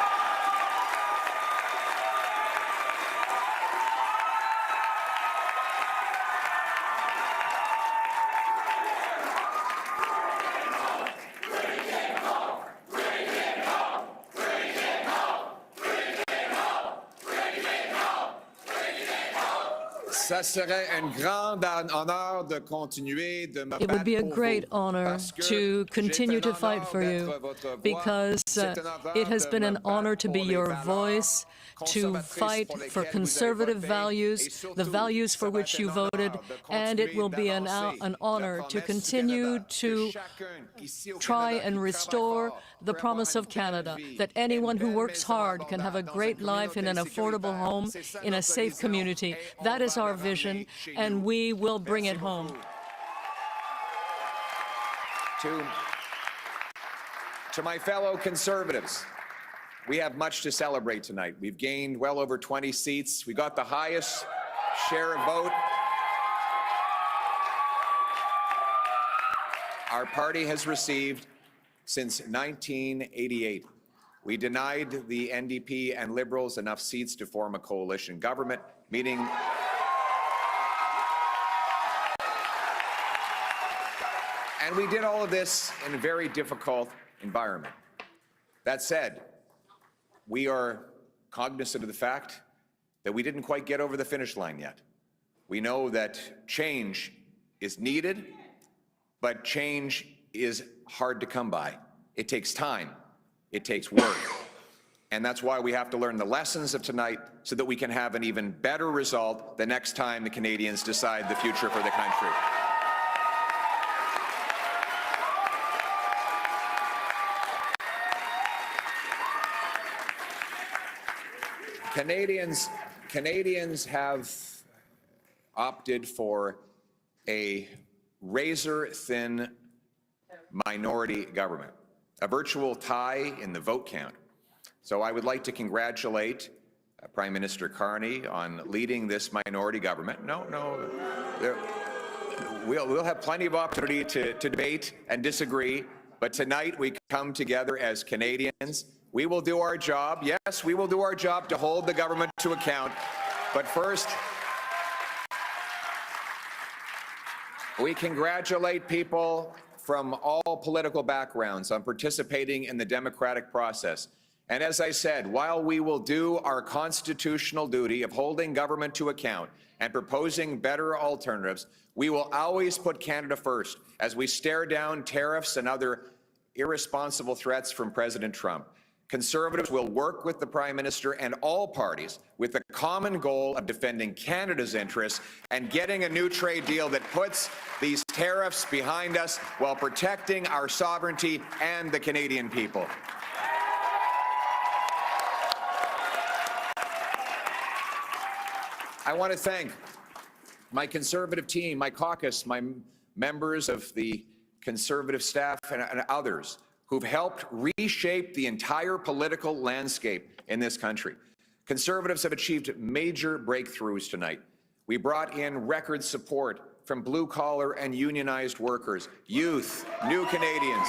It would be a great honor to continue to fight for you because it has been an honor to be your voice, to fight for conservative values, the values for which you voted, and it will be an honor to continue to try and restore the promise of Canada, that anyone who works hard can have a great life in an affordable home, in a safe community. That is our vision, and we will bring it home. To my fellow Conservatives, we have much to celebrate tonight. We've gained well over 20 seats. We got the highest share of vote our party has received since 1988. We denied the NDP and Liberals enough seats to form a coalition government, meaning and we did all of this in a very difficult environment. That said, we are cognizant of the fact that we didn't quite get over the finish line yet. We know that change is needed, but change is hard to come by. It takes time. It takes work. And that's why we have to learn the lessons of tonight so that we can have an even better result the next time the Canadians decide the future for the country. Canadians have opted for a razor-thin minority government, a virtual tie in the vote count. So I would like to congratulate Prime Minister Carney on leading this minority government. We'll have plenty of opportunity to debate and disagree, but tonight we come together as Canadians. We will do our job. Yes, we will do our job to hold the government to account. But first, we congratulate people from all political backgrounds on participating in the democratic process. And as I said, while we will do our constitutional duty of holding government to account and proposing better alternatives, we will always put Canada first as we stare down tariffs and other irresponsible threats from President Trump. Conservatives will work with the Prime Minister and all parties with the common goal of defending Canada's interests and getting a new trade deal that puts these tariffs behind us while protecting our sovereignty and the Canadian people. I want to thank my Conservative team, my caucus, my members of the Conservative staff and others who've helped reshape the entire political landscape in this country. Conservatives have achieved major breakthroughs tonight. We brought in record support from blue-collar and unionized workers, youth, new Canadians,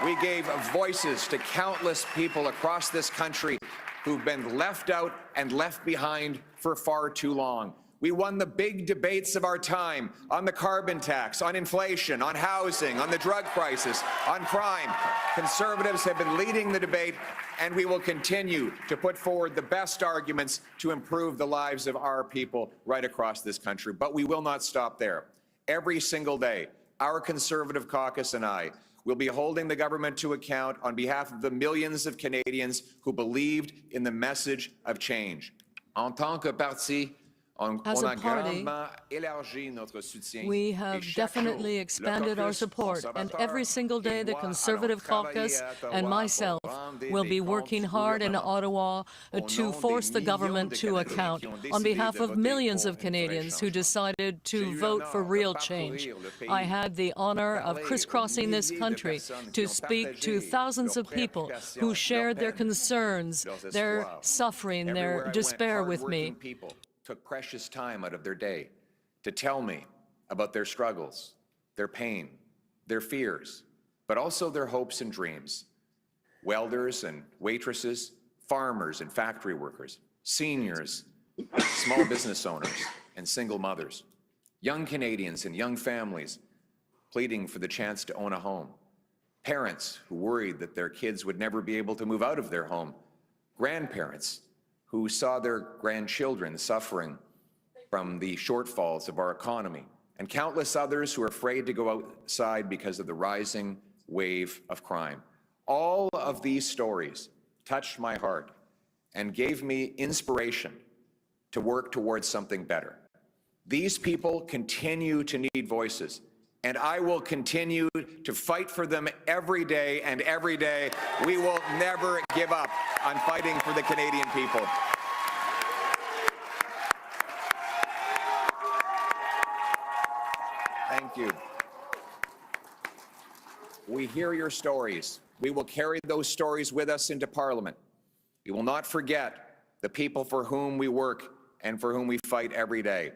We gave voices to countless people across this country who've been left out and left behind for far too long. We won the big debates of our time on the carbon tax, on inflation, on housing, on the drug crisis, on crime. Conservatives have been leading the debate, and we will continue to put forward the best arguments to improve the lives of our people right across this country. But we will not stop there. Every single day, our Conservative caucus and I will be holding the government to account on behalf of the millions of Canadians who believed in the message of change. En tant que parti, as a party, we have definitely expanded our support, and every single day the Conservative caucus and myself will be working hard in Ottawa to force the government to account on behalf of millions of Canadians who decided to vote for real change. I had the honor of crisscrossing this country to speak to thousands of people who shared their concerns, their suffering, their despair with me. Took precious time out of their day to tell me about their struggles, their pain, their fears, but also their hopes and dreams. Welders and waitresses, farmers and factory workers, seniors, small business owners and single mothers, young Canadians and young families pleading for the chance to own a home, parents who worried that their kids would never be able to move out of their home, grandparents who saw their grandchildren suffering from the shortfalls of our economy, and countless others who are afraid to go outside because of the rising wave of crime. All of these stories touched my heart and gave me inspiration to work towards something better. These people continue to need voices, and I will continue to fight for them every day, and every day we will never give up on fighting for the Canadian people. Thank you. We hear your stories. We will carry those stories with us into Parliament. We will not forget the people for whom we work and for whom we fight every day.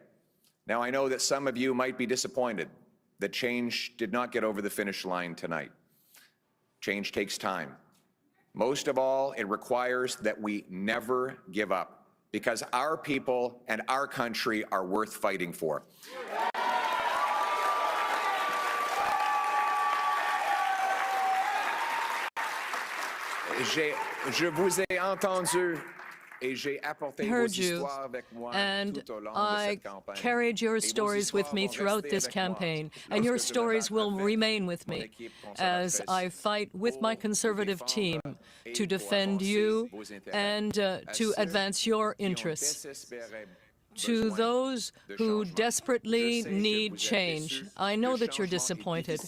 Now, I know that some of you might be disappointed that change did not get over the finish line tonight. Change takes time. Most of all, it requires that we never give up, because our people and our country are worth fighting for. Je vous ai entendu. I heard you, and I carried your stories with me throughout this campaign, and your stories will remain with me as I fight with my Conservative team to defend you and to advance your interests. To those who desperately need change, I know that you're disappointed.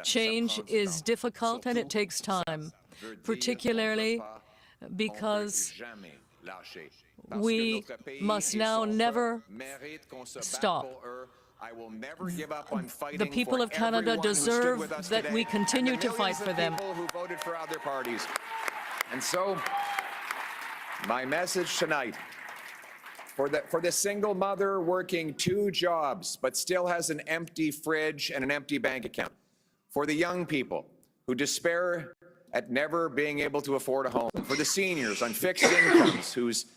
Change is difficult and it takes time, particularly because we must now never stop. The people of Canada deserve that we continue to fight for them. Who voted for other parties. And so, my message tonight, for the single mother working 2 jobs but still has an empty fridge and an empty bank account, for the young people who despair at never being able to afford a home, for the seniors on fixed incomes whose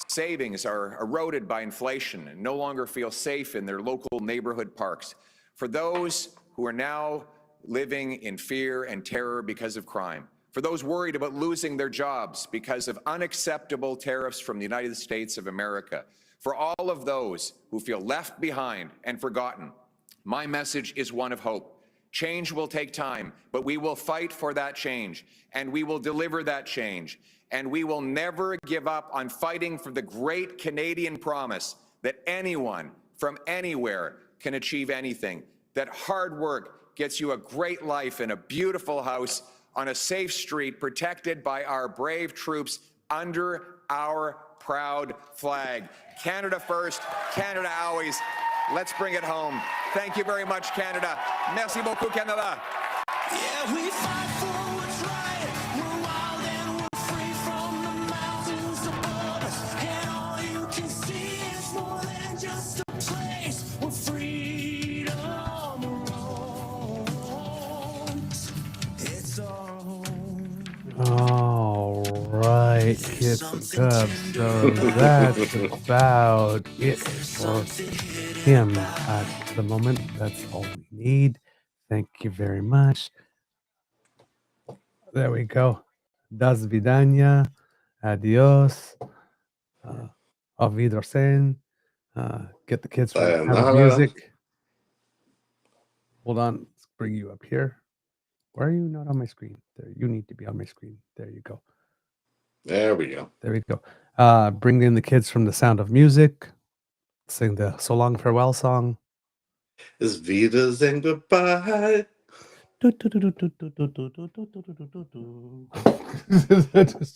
savings are eroded by inflation and no longer feel safe in their local neighborhood parks, for those who are now living in fear and terror because of crime, for those worried about losing their jobs because of unacceptable tariffs from the United States of America, for all of those who feel left behind and forgotten, my message is one of hope. Change will take time, but we will fight for that change, and we will deliver that change, and we will never give up on fighting for the great Canadian promise that anyone from anywhere can achieve anything, that hard work gets you a great life in a beautiful house on a safe street protected by our brave troops under our proud flag. Canada first, Canada always. Let's bring it home. Thank you very much, Canada. Merci beaucoup, Canada. Yeah, we fight for what's right. We're wild and we're free from the mountains above us. And all you can see is more than just a place where freedom roams. It's all All right, kids and cubs. So that's about it for him at the moment. That's all we need. Thank you very much. There we go. Das vidania. Adios. Auf Wiedersehen. Get the kids from the Sound of Sayonara. Music. Hold on. Let's bring you up here. Why are you not on my screen? There, you need to be on my screen. There you go. There we go. There we go. Bring in the kids from the Sound of Music. Sing the So Long Farewell song. It's Wiedersehen goodbye. It's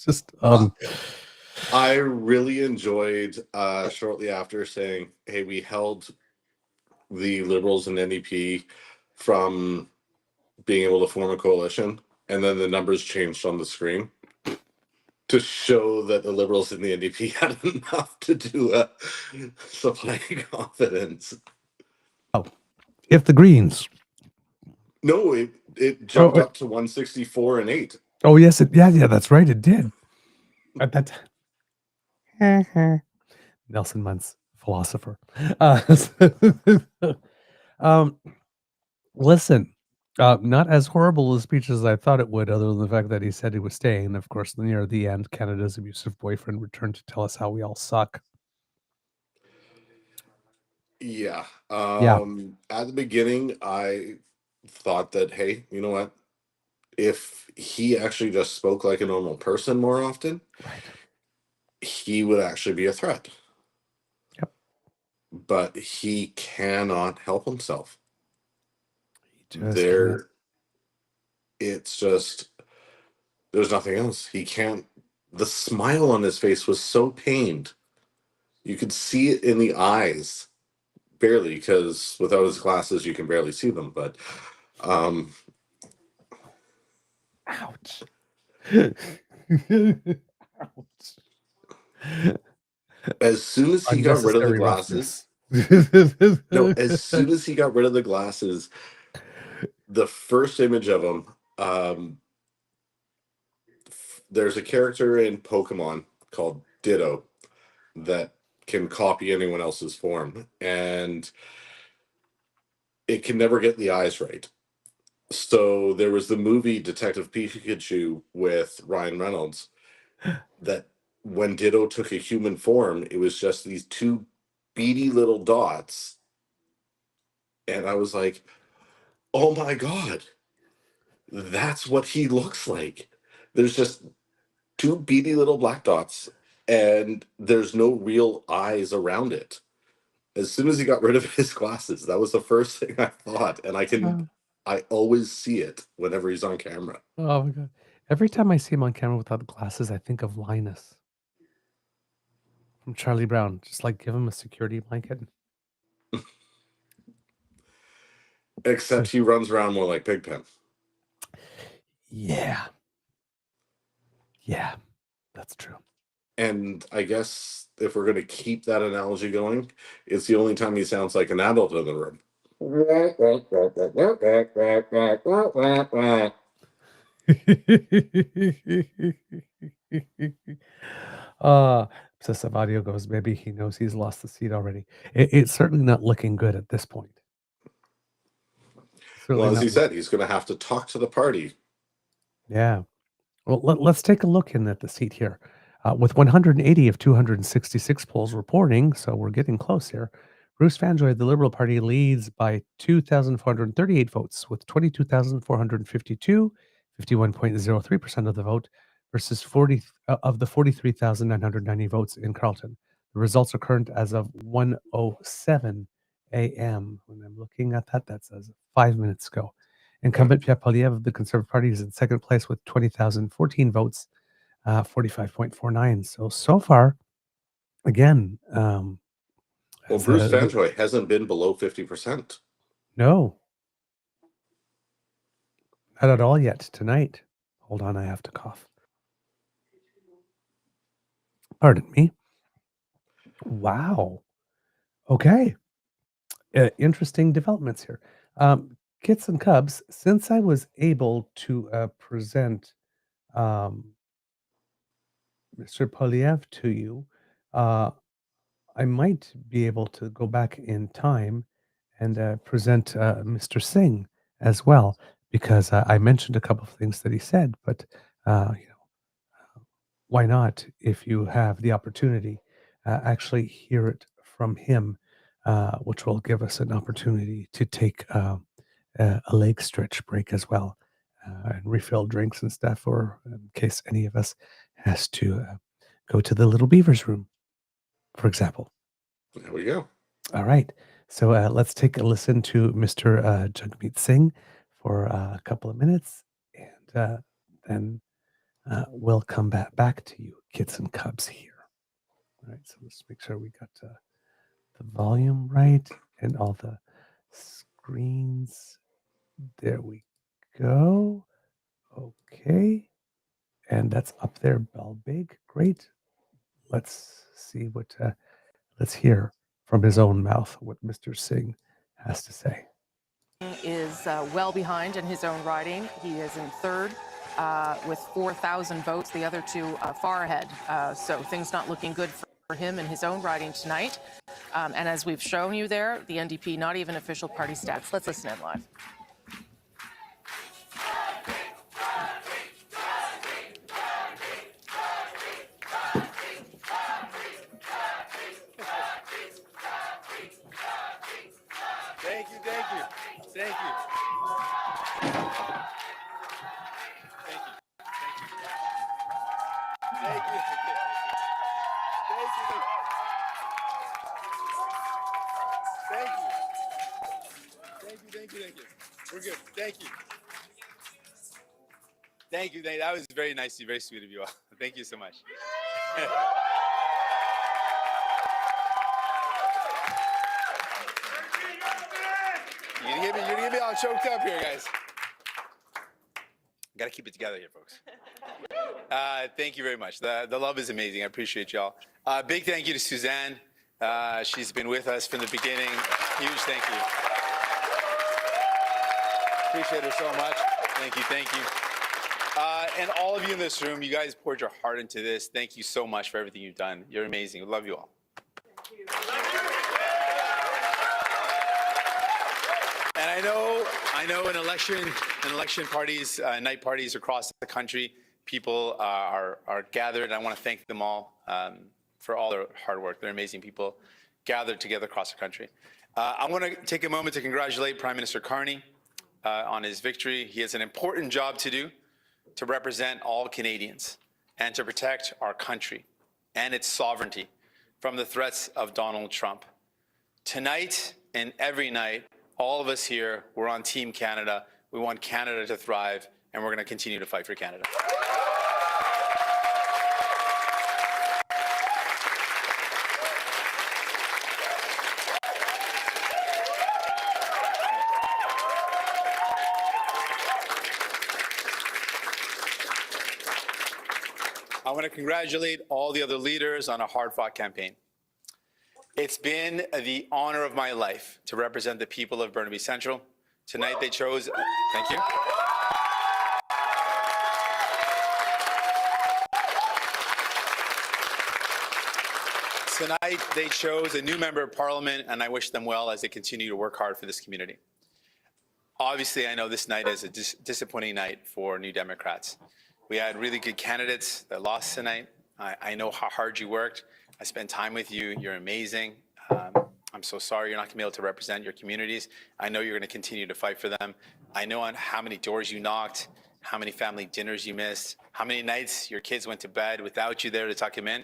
just I really enjoyed shortly after saying, hey, we held the Liberals and NDP from being able to form a coalition, and then the numbers changed on the screen to show that the Liberals and the NDP had enough to do a supply confidence. Oh, if the Greens. No, it jumped up to 164 and 8. Oh yes, yeah, that's right, it did. At that Nelson Muntz, philosopher. Listen, not as horrible a speech as I thought it would, other than the fact that he said he was staying. And of course, near the end, Canada's abusive boyfriend returned to tell us how we all suck. Yeah. Yeah. At the beginning, I thought that, hey, you know what? If he actually just spoke like a normal person more often, he would actually be a threat. Yep. But he cannot help himself. Can't. It's just, there's nothing else. He can't. The smile on his face was so pained. You could see it in the eyes. Barely, because without his glasses, you can barely see them. But, ouch. As soon as he got rid of the Unnecessary glasses, roughness. no, as soon as he got rid of the glasses, the first image of him, there's a character in Pokemon called Ditto that can copy anyone else's form, and it can never get the eyes right. So there was the movie Detective Pikachu with Ryan Reynolds that when Ditto took a human form, it was just these two beady little dots. And I was like, oh my God, that's what he looks like. There's just two beady little black dots, and there's no real eyes around it. As soon as he got rid of his glasses, that was the first thing I thought. And I always see it whenever he's on camera. Oh my God. Every time I see him on camera without the glasses, I think of Linus from Charlie Brown. Just like give him a security blanket. Except he runs around more like Pigpen. Yeah. Yeah, that's true. And I guess if we're going to keep that analogy going, it's the only time he sounds like an adult in the room. Obsessive audio goes, maybe he knows he's lost the seat already. It's certainly not looking good at this point. Well, as he said, he's going to have to talk to the party. Yeah. Well, let's take a look in at the seat here. With 180 of 266 polls reporting, so we're getting close here, Bruce Fanjoy, the Liberal Party, leads by 2,438 votes with 22,452, 51.03% of the vote, versus 40 of the 43,990 votes in Carleton. The results are current as of 1:07 a.m. When I'm looking at that, that says 5 minutes ago. Incumbent Pierre Poilievre of the Conservative Party is in second place with 20,014 votes, 45.49. So far, again, well, Bruce Fanjoy hasn't been below 50%. No. Not at all yet tonight. Hold on, I have to cough. Pardon me. Wow. Okay. Interesting developments here. Kits and Cubs, since I was able to present um, Mr. Polyev to you, uh, I might be able to go back in time and present Mr. Singh as well, because I mentioned a couple of things that he said, but you know, why not, if you have the opportunity, actually hear it from him, which will give us an opportunity to take a leg stretch break as well, and refill drinks and stuff, or in case any of us has to go to the Little Beavers room, for example. There we go. All right. So let's take a listen to Mr. Jagmeet Singh for a couple of minutes, and then we'll come back to you, kids and cubs here. All right. So let's make sure we got the volume right and all the screens. There we go. Okay. And that's up there, bell big. Great. Let's see what, let's hear from his own mouth what Mr. Singh has to say. Is well behind in his own riding. He is in third with 4,000 votes. The other two far ahead. So things not looking good for him in his own riding tonight. And as we've shown you there, the NDP, not even official party stats. Let's listen in live. Thank you, thank you, thank you. Thank you. Thank you. Thank you. Thank you, thank you, thank you. We're good. Thank you. Thank you. That was very nice of you, very sweet of you all. Thank you so much. You're gonna get me all choked up here, guys. Gotta keep it together here, folks. Thank you very much. The love is amazing. I appreciate y'all. Big thank you to Suzanne. She's been with us from the beginning. Huge thank you. Appreciate her so much. Thank you, thank you. And all of you in this room, you guys poured your heart into this. Thank you so much for everything you've done. You're amazing. We love you all. And I know in election parties, night parties across the country, people are gathered. I want to thank them all for all their hard work. They're amazing people gathered together across the country. I want to take a moment to congratulate Prime Minister Carney on his victory. He has an important job to do to represent all Canadians and to protect our country and its sovereignty from the threats of Donald Trump. Tonight and every night, all of us here, we're on Team Canada. We want Canada to thrive, and we're going to continue to fight for Canada. I want to congratulate all the other leaders on a hard-fought campaign. It's been the honor of my life to represent the people of Burnaby Central. Tonight they chose, thank you. Tonight they chose a new member of parliament, and I wish them well as they continue to work hard for this community. Obviously, I know this night is a disappointing night for New Democrats. We had really good candidates that lost tonight. I know how hard you worked. I spent time with you. You're amazing. I'm so sorry you're not going to be able to represent your communities. I know you're going to continue to fight for them. I know on how many doors you knocked, how many family dinners you missed, how many nights your kids went to bed without you there to tuck them in.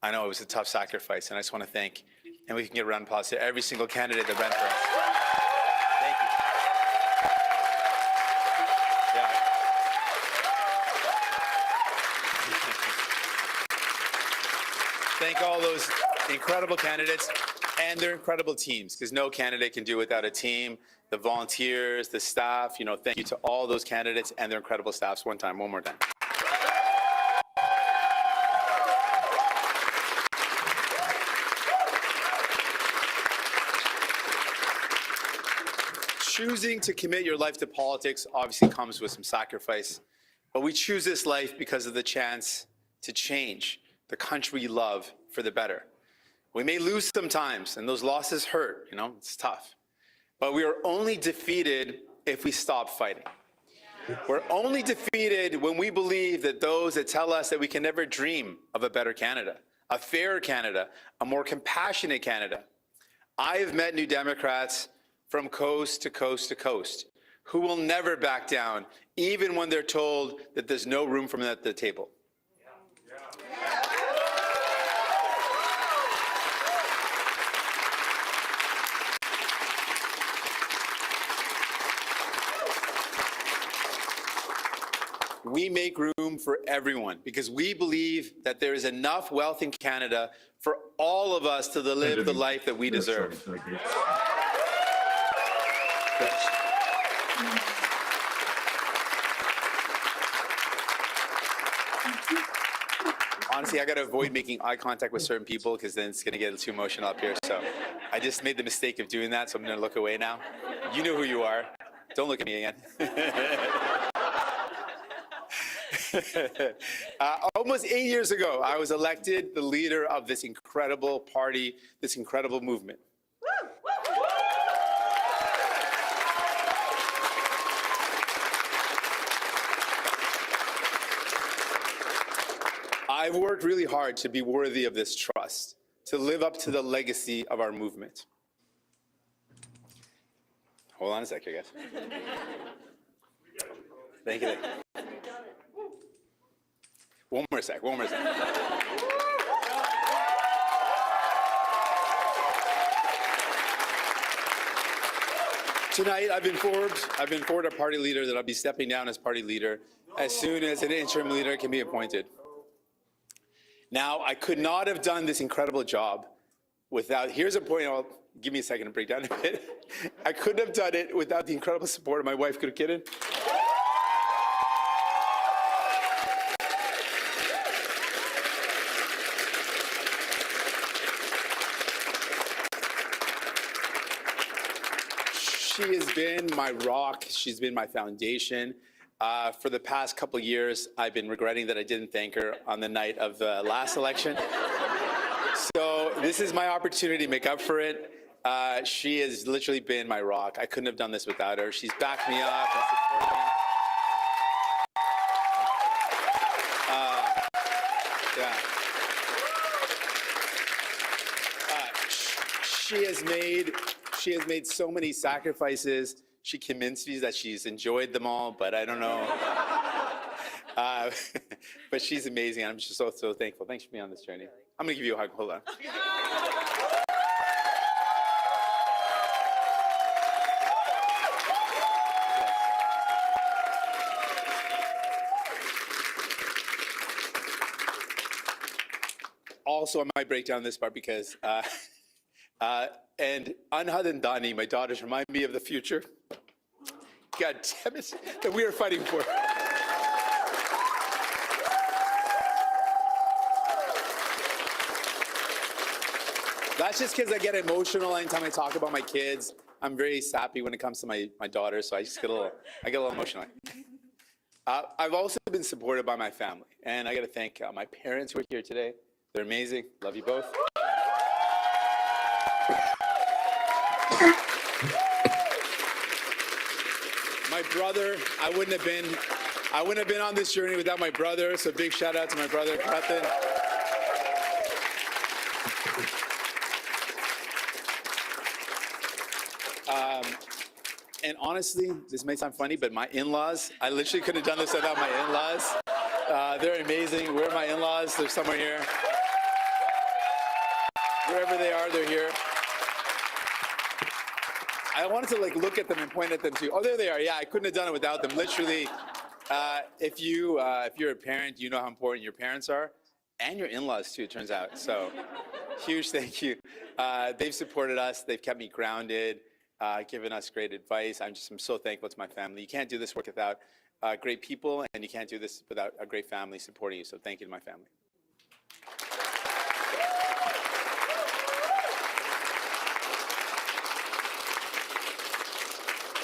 I know it was a tough sacrifice, and I just want to thank, and we can get a round of applause to every single candidate that ran for us. Thank you. Yeah. Thank all those incredible candidates and their incredible teams, because no candidate can do without a team, the volunteers, the staff. You know, thank you to all those candidates and their incredible staffs. One more time. Choosing to commit your life to politics obviously comes with some sacrifice. But we choose this life because of the chance to change the country we love for the better. We may lose sometimes, and those losses hurt, it's tough. But we are only defeated if we stop fighting. We're only defeated when we believe that those that tell us that we can never dream of a better Canada, a fairer Canada, a more compassionate Canada. I have met New Democrats from coast to coast to coast who will never back down, even when they're told that there's no room for them at the table. We make room for everyone because we believe that there is enough wealth in Canada for all of us to live the life that we deserve. Honestly, I got to avoid making eye contact with certain people because then it's going to get too emotional up here. So I just made the mistake of doing that, so I'm going to look away now. You know who you are. Don't look at me again. Almost 8 years ago, I was elected the leader of this incredible party, this incredible movement. I've worked really hard to be worthy of this trust, to live up to the legacy of our movement. Hold on a sec here, guys. Thank you. One more sec. Tonight, I've been informed a party leader that I'll be stepping down as party leader as soon as an interim leader can be appointed. Now, I could not have done this incredible job without, here's a point, give me a second to break down a bit. I couldn't have done it without the incredible support of my wife, Kidden. She has been my rock. She's been my foundation. For the past couple of years, I've been regretting that I didn't thank her on the night of the last election. So this is my opportunity to make up for it. She has literally been my rock. I couldn't have done this without her. She's backed me up and supported me. She has made so many sacrifices. She convinced me that she's enjoyed them all, but I don't know. But she's amazing. I'm just so thankful. Thanks for being on this journey. I'm going to give you a hug. Hold on. Also, I might break down this part because, and Anhad and Dani, my daughters, remind me of the future. God damn it, that we are fighting for. That's just because I get emotional anytime I talk about my kids. I'm very sappy when it comes to my daughters, so I get a little emotional. I've also been supported by my family, and I got to thank my parents who are here today. They're amazing. Love you both. My brother, I wouldn't have been on this journey without my brother. So big shout out to my brother, Krathin. And honestly, this may sound funny, but my in-laws, I literally couldn't have done this without my in-laws. They're amazing. Where are my in-laws? They're somewhere here. Wherever they are, they're here. I wanted to look at them and point at them too. Oh, there they are. Yeah, I couldn't have done it without them. Literally, if you're a parent, you know how important your parents are, and your in-laws too, it turns out. So huge thank you. They've supported us. They've kept me grounded, given us great advice. I'm so thankful to my family. You can't do this work without great people, and you can't do this without a great family supporting you. So thank you to my family.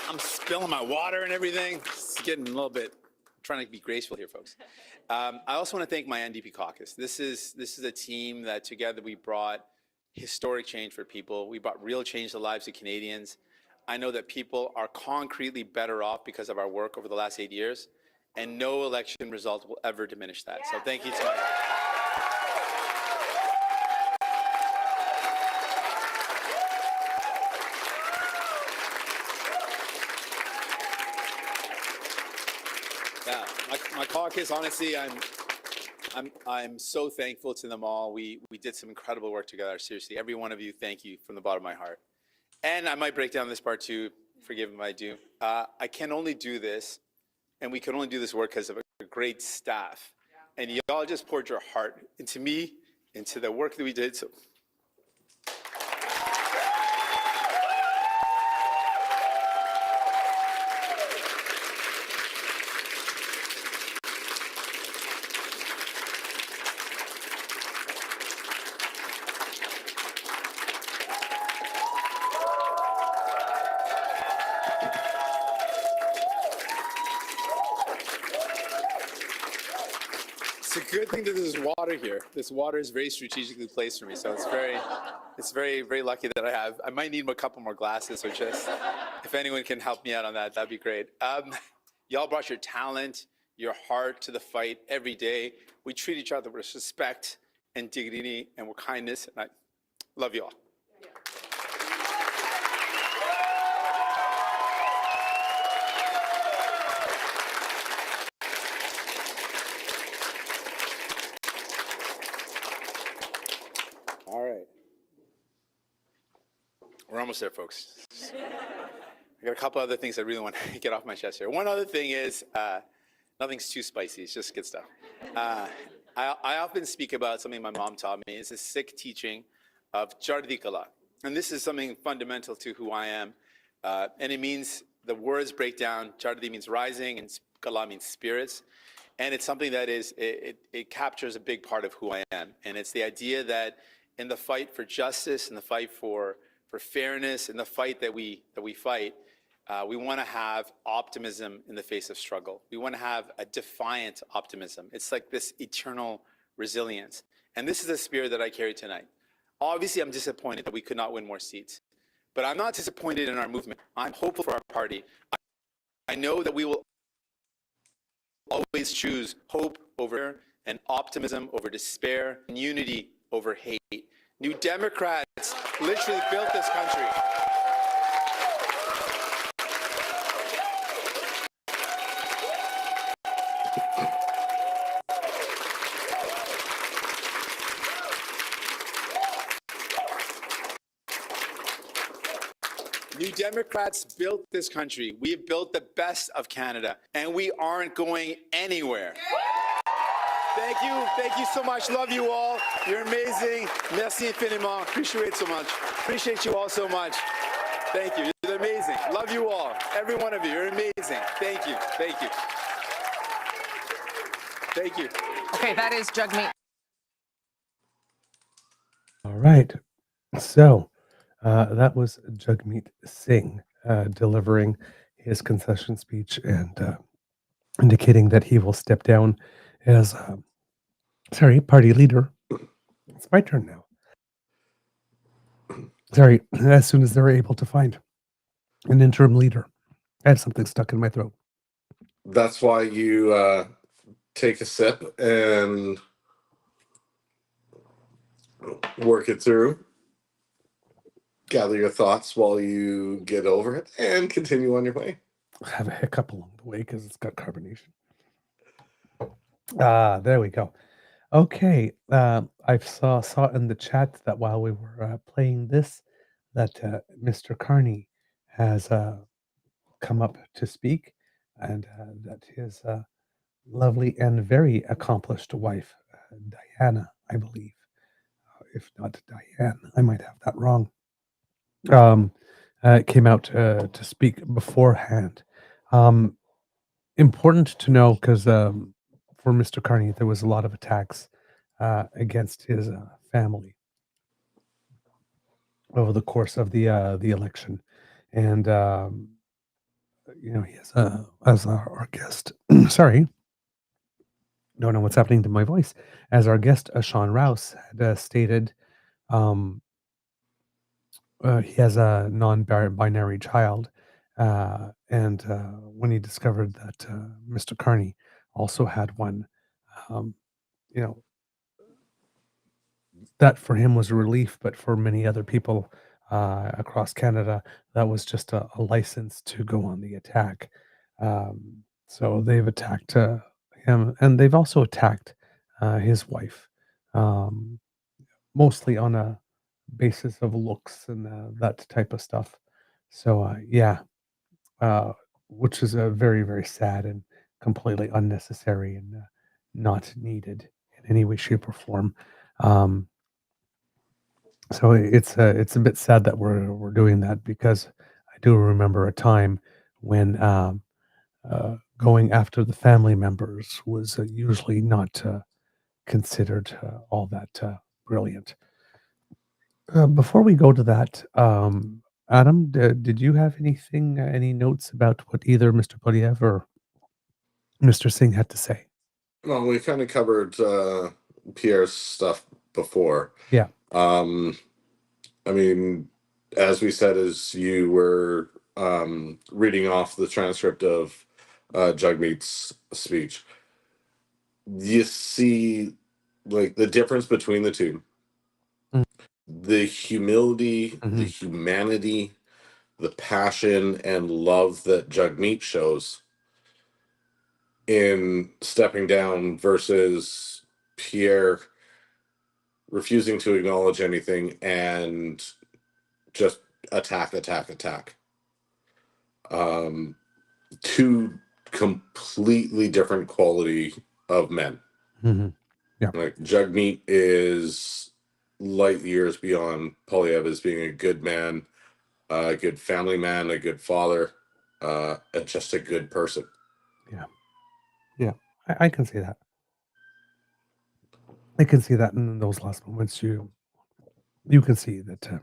I'm spilling my water and everything. It's getting a little bit trying to be graceful here, folks. I also want to thank my NDP caucus. This is a team that together we brought historic change for people. We brought real change to the lives of Canadians. I know that people are concretely better off because of our work over the last 8 years, and no election result will ever diminish that. So thank you to my my caucus. Honestly, I'm so thankful to them all. We did some incredible work together. Seriously, every one of you, thank you from the bottom of my heart. And I might break down this part too. Forgive me if I do. I can only do this, and we can only do this work because of a great staff. And y'all just poured your heart into me, into the work that we did. So. It's a good thing that there's water here. This water is very strategically placed for me, so it's very, very lucky that I have. I might need a couple more glasses, or just if anyone can help me out on that, that'd be great. Y'all brought your talent, your heart to the fight every day. We treat each other with respect and dignity and with kindness, and I love you all. All right. We're almost there, folks. I got a couple other things I really want to get off my chest here. One other thing is, nothing's too spicy, it's just good stuff. I often speak about something my mom taught me. It's a Sikh teaching of Chardi Kala. And this is something fundamental to who I am. And it means, the words break down, Chardi means rising, and Kala means spirits. And it's something that it captures a big part of who I am. And it's the idea that in the fight for justice, in the fight for fairness, in the fight that we fight, we want to have optimism in the face of struggle. We want to have a defiant optimism. It's like this eternal resilience. And this is the spirit that I carry tonight. Obviously, I'm disappointed that we could not win more seats. But I'm not disappointed in our movement. I'm hopeful for our party. I know that we will always choose hope over and optimism over despair, and unity over hate. New Democrats literally built this country. New Democrats built this country. We have built the best of Canada, and we aren't going anywhere. Thank you so much. Love you all. You're amazing. Merci infiniment. Appreciate it so much. Appreciate you all so much. Thank you. You're amazing. Love you all. Every one of you. You're amazing. Thank you. Thank you. Thank you. Okay, that is Jagmeet. All right. So that was Jagmeet Singh delivering his concession speech and indicating that he will step down as party leader. It's my turn now. Sorry, as soon as they're able to find an interim leader. I had something stuck in my throat. That's why you take a sip and work it through. Gather your thoughts while you get over it and continue on your way. I have a hiccup along the way because it's got carbonation. There we go. Okay, I saw in the chat that while we were playing this, that Mr. Carney has come up to speak, and that his lovely and very accomplished wife, Diana, I believe, if not Diane, I might have that wrong, came out to speak beforehand. Important to know because for Mr. Carney, there was a lot of attacks against his family over the course of the election, and he has as our guest, sorry, don't know what's happening to my voice. As our guest, Shawn Rouse, had stated, um, he has a non-binary child, and when he discovered that Mr. Carney also had one, um, you know, that for him was a relief, but for many other people across Canada, that was just a license to go on the attack. So they've attacked him, and they've also attacked his wife, um, mostly on a basis of looks and that type of stuff. So yeah, uh, which is a very, very sad and completely unnecessary and not needed in any way, shape, or form. Um, so it's a bit sad that we're doing that, because I do remember a time when going after the family members was usually not considered all that brilliant. Before we go to that, Adam, did you have anything, any notes about what either Mr. Polyev or Mr. Singh had to say? Well, we kind of covered Pierre's stuff before. Yeah. I mean, as we said, as you were reading off the transcript of Jagmeet's speech, you see like the difference between the two. The humility, the humanity, the passion and love that Jagmeet shows in stepping down versus Pierre refusing to acknowledge anything and just attack. Two completely different quality of men. Yeah. Like Jagmeet is light years beyond Polyev as being a good man, a good family man, a good father, and just a good person. Yeah, I can see that. I can see that in those last moments. You can see that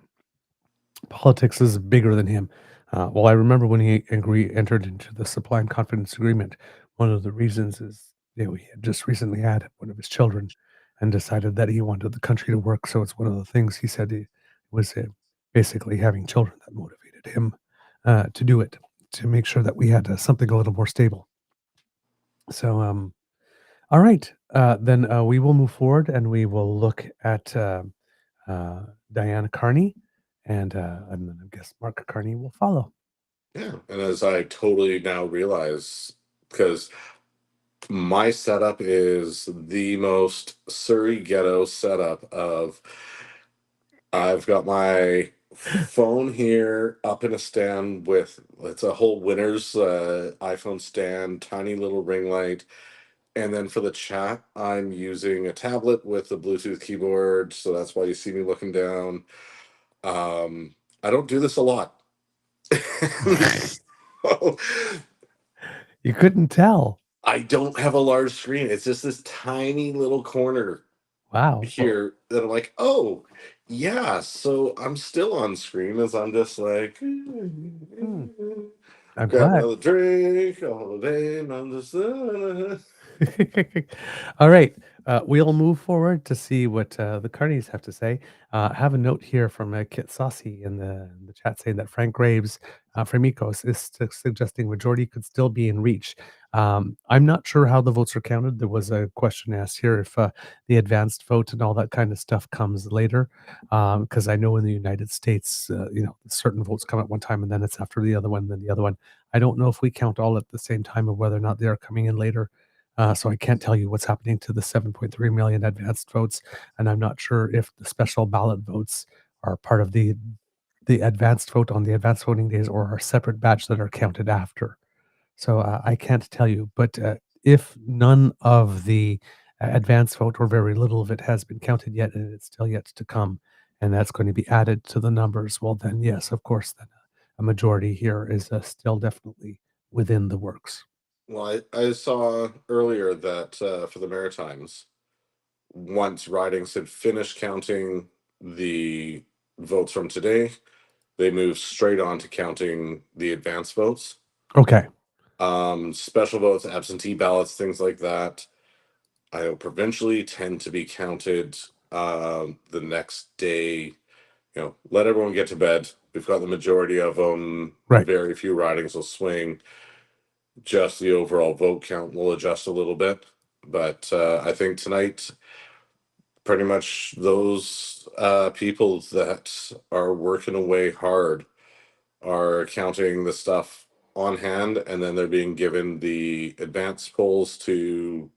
politics is bigger than him. Well, I remember when he entered into the supply and confidence agreement. One of the reasons is, he had just recently had one of his children, and decided that he wanted the country to work. So it's one of the things he said he was basically having children that motivated him to do it, to make sure that we had something a little more stable. So, all right, then we will move forward, and we will look at Diana Carney, and then I guess Mark Carney will follow. Yeah, and as I totally now realize, because my setup is the most Surrey ghetto setup of I've got my phone here up in a stand with it's a whole winner's iPhone stand, tiny little ring light. And then for the chat, I'm using a tablet with a Bluetooth keyboard. So that's why you see me looking down. I don't do this a lot. You couldn't tell. I don't have a large screen. It's just this tiny little corner Wow. here that I'm like, oh, yeah. So I'm still on screen as I'm just like, I'm grab glad. another drink, all day, and I'm just. All right, we'll move forward to see what the Carneys have to say. Have a note here from Kit Saucy in the chat saying that Frank Graves from Ecos is suggesting majority could still be in reach. I'm not sure how the votes are counted. There was a question asked here if the advanced vote and all that kind of stuff comes later, because I know in the United States, certain votes come at one time and then it's after the other one, then the other one. I don't know if we count all at the same time or whether or not they are coming in later. So I can't tell you what's happening to the 7.3 million advanced votes, and I'm not sure if the special ballot votes are part of the advanced vote on the advanced voting days or are a separate batch that are counted after. So I can't tell you, but if none of the advanced vote or very little of it has been counted yet, and it's still yet to come, and that's going to be added to the numbers, well then yes, of course, then a majority here is still definitely within the works. Well, I saw earlier that for the Maritimes, once ridings had finished counting the votes from today, they moved straight on to counting the advance votes. Okay. Special votes, absentee ballots, things like that. I know provincially tend to be counted the next day. Let everyone get to bed. We've got the majority of them. Right. Very few ridings will swing. Just the overall vote count will adjust a little bit. But I think tonight, pretty much those people that are working away hard are counting the stuff on hand, and then they're being given the advance polls to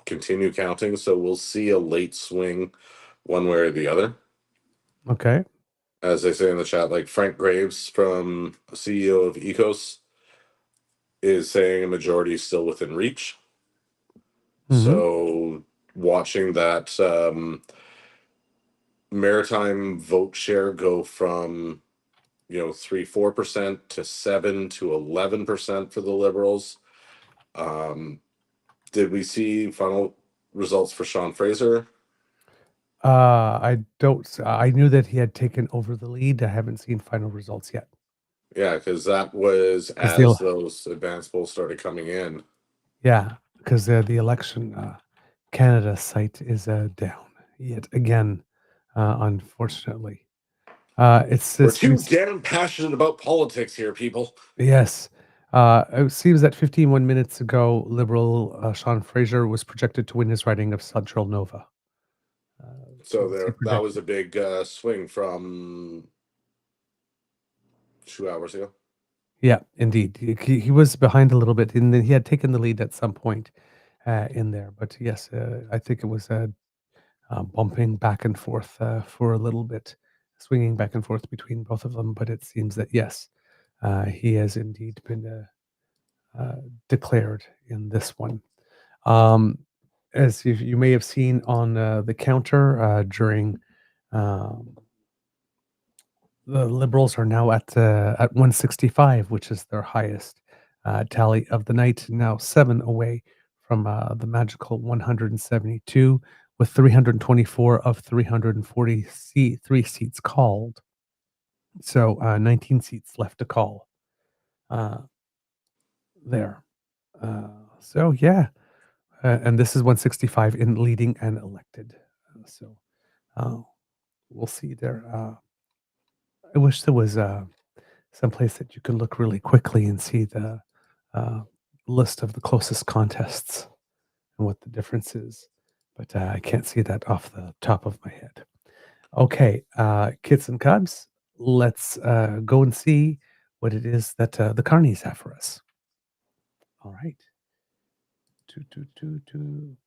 continue counting. So we'll see a late swing one way or the other. Okay. As they say in the chat, like Frank Graves from CEO of Ecos is saying a majority is still within reach. So watching that maritime vote share go from 3-4% to 7 to 11% for the Liberals. Did we see final results for Shawn Fraser? I don't. I knew that he had taken over the lead. I haven't seen final results yet. Yeah, because that was 'Cause as those advance polls started coming in. Yeah, because the election Canada site is down yet again, unfortunately. We're too damn passionate about politics here, people. Yes. It seems that 15 minutes ago, Liberal Shawn Fraser was projected to win his riding of Central Nova. So was he that projected? was a big swing from 2 hours ago. Yeah, indeed. He was behind a little bit, and then he had taken the lead at some point in there. But yes, I think it was bumping back and forth for a little bit, swinging back and forth between both of them. But it seems that yes, he has indeed been declared in this one. As you may have seen on the counter during. The Liberals are now at 165, which is their highest tally of the night. Now 7 away from the magical 172, with 324 of 343 seats called. So 19 seats left to call. There. So yeah, and this is 165 in leading and elected. So we'll see there. I wish there was someplace that you could look really quickly and see the list of the closest contests and what the difference is. But I can't see that off the top of my head. Okay, kids and cubs, let's go and see what it is that the carnies have for us. All right.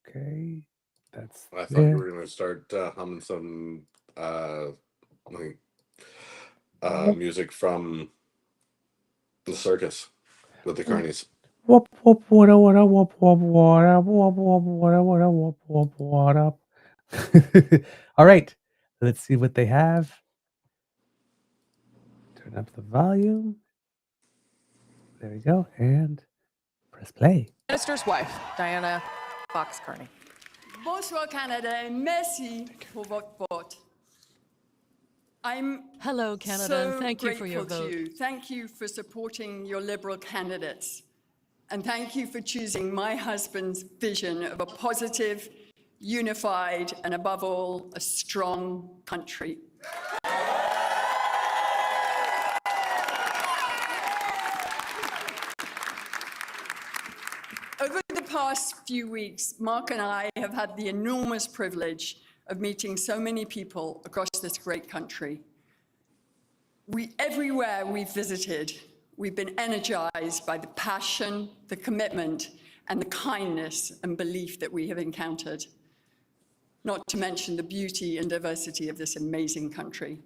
Okay, that's I thought there. you were going to start humming some music from the circus with the carnies. Whoop whoop what up what up whoop whoop what up whoop whoop what up what up whoop whoop what up. All right, let's see what they have. Turn up the volume. There we go, and press play. Minister's wife, Diana Fox Carney. Bonsoir Canada et merci pour votre vote. I'm Hello, Canada, so and thank you for your grateful vote. to you. Thank you for supporting your Liberal candidates. And thank you for choosing my husband's vision of a positive, unified, and above all, a strong country. Over the past few weeks, Mark and I have had the enormous privilege of meeting so many people across this great country. Everywhere we've visited, we've been energized by the passion, the commitment, and the kindness and belief that we have encountered. Not to mention the beauty and diversity of this amazing country.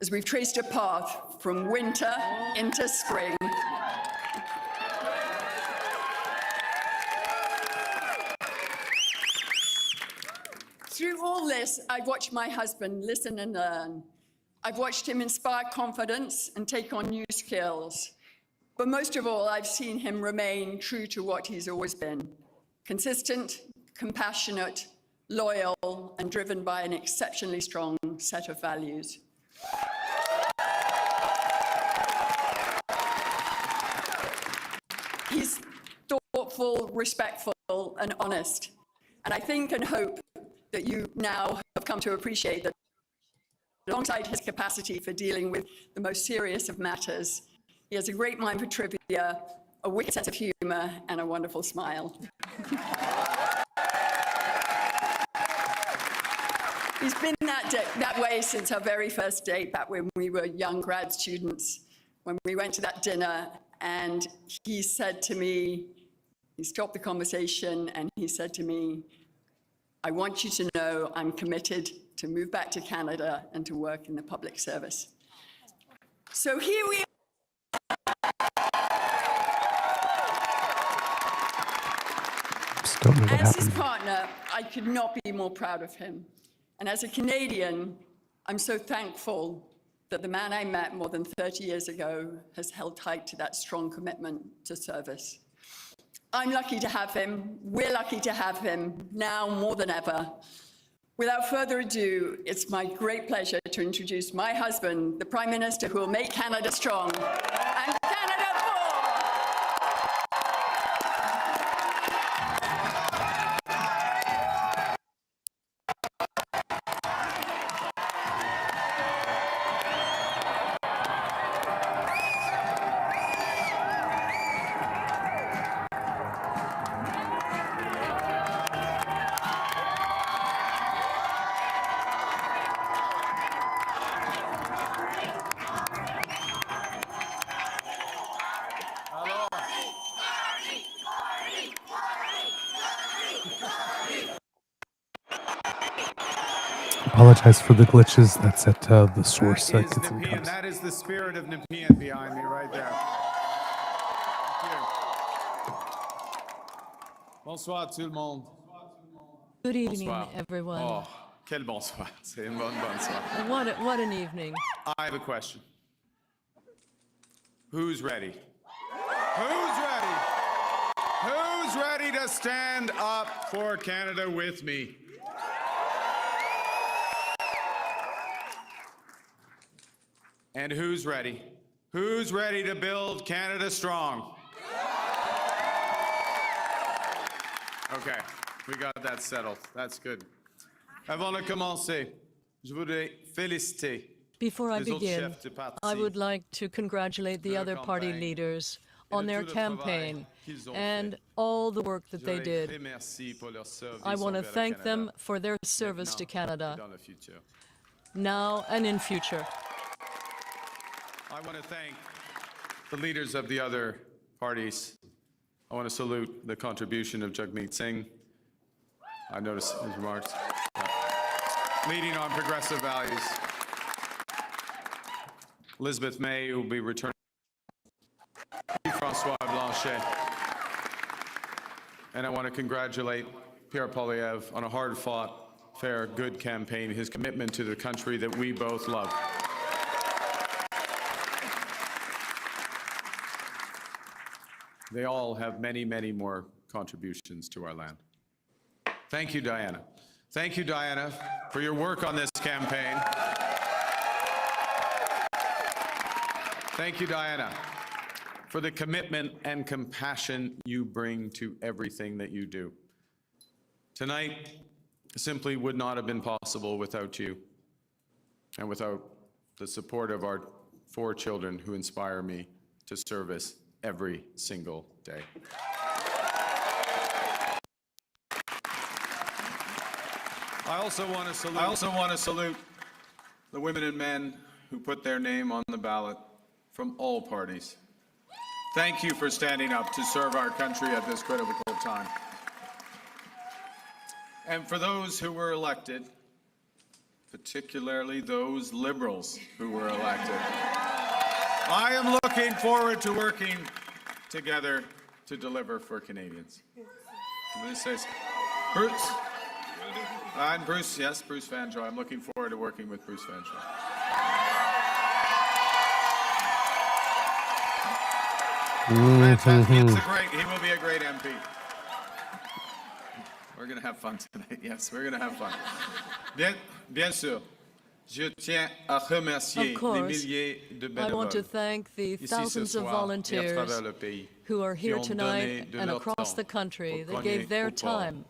As we've traced a path from winter into spring, through all this, I've watched my husband listen and learn. I've watched him inspire confidence and take on new skills. But most of all, I've seen him remain true to what he's always been. Consistent, compassionate, loyal, and driven by an exceptionally strong set of values. He's thoughtful, respectful, and honest. And I think and hope that you now have come to appreciate that alongside his capacity for dealing with the most serious of matters, he has a great mind for trivia, a wicked sense of humor, and a wonderful smile. He's been that way since our very first date, back when we were young grad students, when we went to that dinner, and he said to me, he stopped the conversation, and he said to me, I want you to know I'm committed to move back to Canada and to work in the public service. So here we are. As his partner, I could not be more proud of him. And as a Canadian, I'm so thankful that the man I met more than 30 years ago has held tight to that strong commitment to service. I'm lucky to have him. We're lucky to have him now more than ever. Without further ado, it's my great pleasure to introduce my husband, the Prime Minister who will make Canada strong. And Canada Apologize for the glitches. That's at the source. That is the spirit of Nepean behind me right there. Thank you. Bonsoir tout le monde. Good evening, Bonsoir. everyone. Oh, quel bonsoir. C'est un bon bonsoir. What an evening. I have a question. Who's ready? Who's ready? Who's ready to stand up for Canada with me? And who's ready? Who's ready to build Canada strong? Okay, we got that settled. That's good. Avant de commencer, je voudrais féliciter Before I les autres begin, chefs de parti I would like to congratulate the other party leaders on their campaign and all the work that they did. I want to thank them for their service to Canada, now and in future. I want to thank the leaders of the other parties. I want to salute the contribution of Jagmeet Singh. I noticed his remarks. Leading on progressive values. Elizabeth May, who will be returning. François Blanchet. And I want to congratulate Pierre Poilievre on a hard-fought, fair, good campaign, his commitment to the country that we both love. They all have many, many more contributions to our land. Thank you, Diana. Thank you, Diana, for your work on this campaign. Thank you, Diana, for the commitment and compassion you bring to everything that you do. Tonight simply would not have been possible without you and without the support of our 4 children who inspire me to service every single day. I also want to salute the women and men who put their name on the ballot from all parties. Thank you for standing up to serve our country at this critical time. And for those who were elected, particularly those Liberals who were elected, I am looking forward to working together to deliver for Canadians. Bruce, and Bruce, yes, Bruce Fanjoy. I'm looking forward to working with Bruce Fanjoy. He will be a great MP. We're going to have fun tonight. Yes, we're going to have fun. Bien sûr. Je tiens à remercier les milliers de bénévoles. I want to thank the thousands of volunteers who are here tonight and across the country that gave their time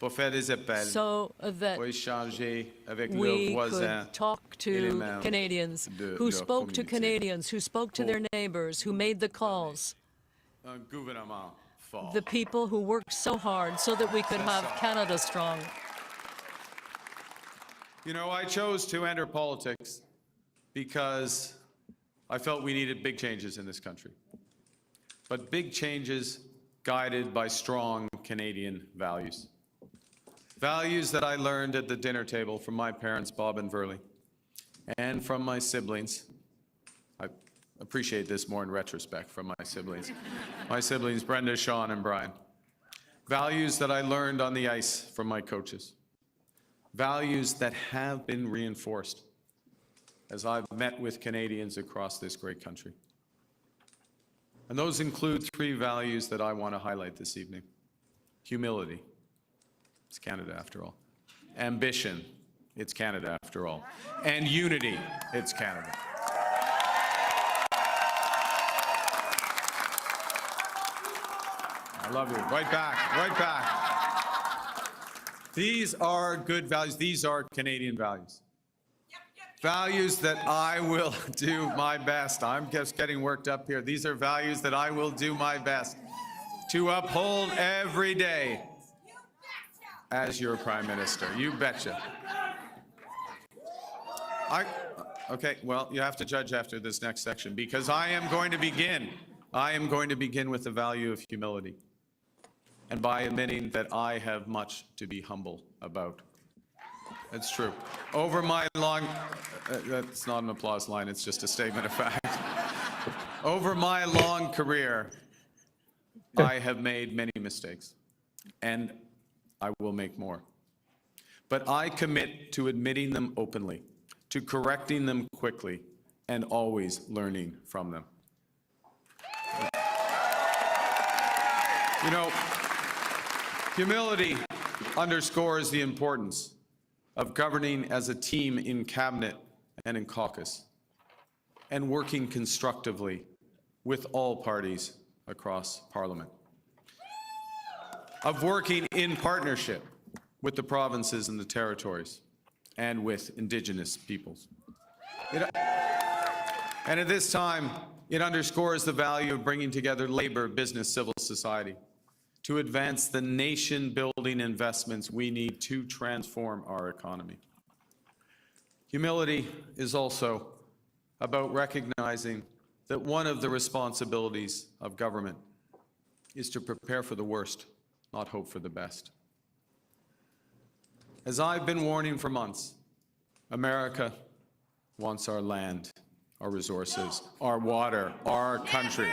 pour faire des appels, so that pour échanger avec leurs we voisins could talk et les to membres Canadians, de who leur spoke to communauté. Canadians, who spoke to their neighbors, who made the calls, Un gouvernement fort. the people who worked so hard so that we could have Canada strong. You know, I chose to enter politics because I felt we needed big changes in this country. But big changes guided by strong Canadian values. Values that I learned at the dinner table from my parents, Bob and Verley, and from my siblings. I appreciate this more in retrospect from my siblings. My siblings, Brenda, Shawn, and Brian. Values that I learned on the ice from my coaches. Values that have been reinforced as I've met with Canadians across this great country. And those include three values that I want to highlight this evening. Humility. It's Canada after all. Ambition. It's Canada after all. And unity. It's Canada. I love you. Right back. Right back. These are good values. These are Canadian values. Values that I will do my best. I'm just getting worked up here. These are values that I will do my best to uphold every day as your Prime Minister. You betcha. Okay, well, you have to judge after this next section because I am going to begin with the value of humility and by admitting that I have much to be humble about. That's true. Over my long, that's not an applause line, it's just a statement of fact. Over my long career, I have made many mistakes, and I will make more. But I commit to admitting them openly, to correcting them quickly, and always learning from them. You know, humility underscores the importance of governing as a team in cabinet and in caucus, and working constructively with all parties across Parliament. Of working in partnership with the provinces and the territories, and with Indigenous peoples. And at this time, it underscores the value of bringing together labor, business, civil society, to advance the nation-building investments we need to transform our economy. Humility is also about recognizing that one of the responsibilities of government is to prepare for the worst, not hope for the best. As I've been warning for months, America wants our land, our resources, our water, our country.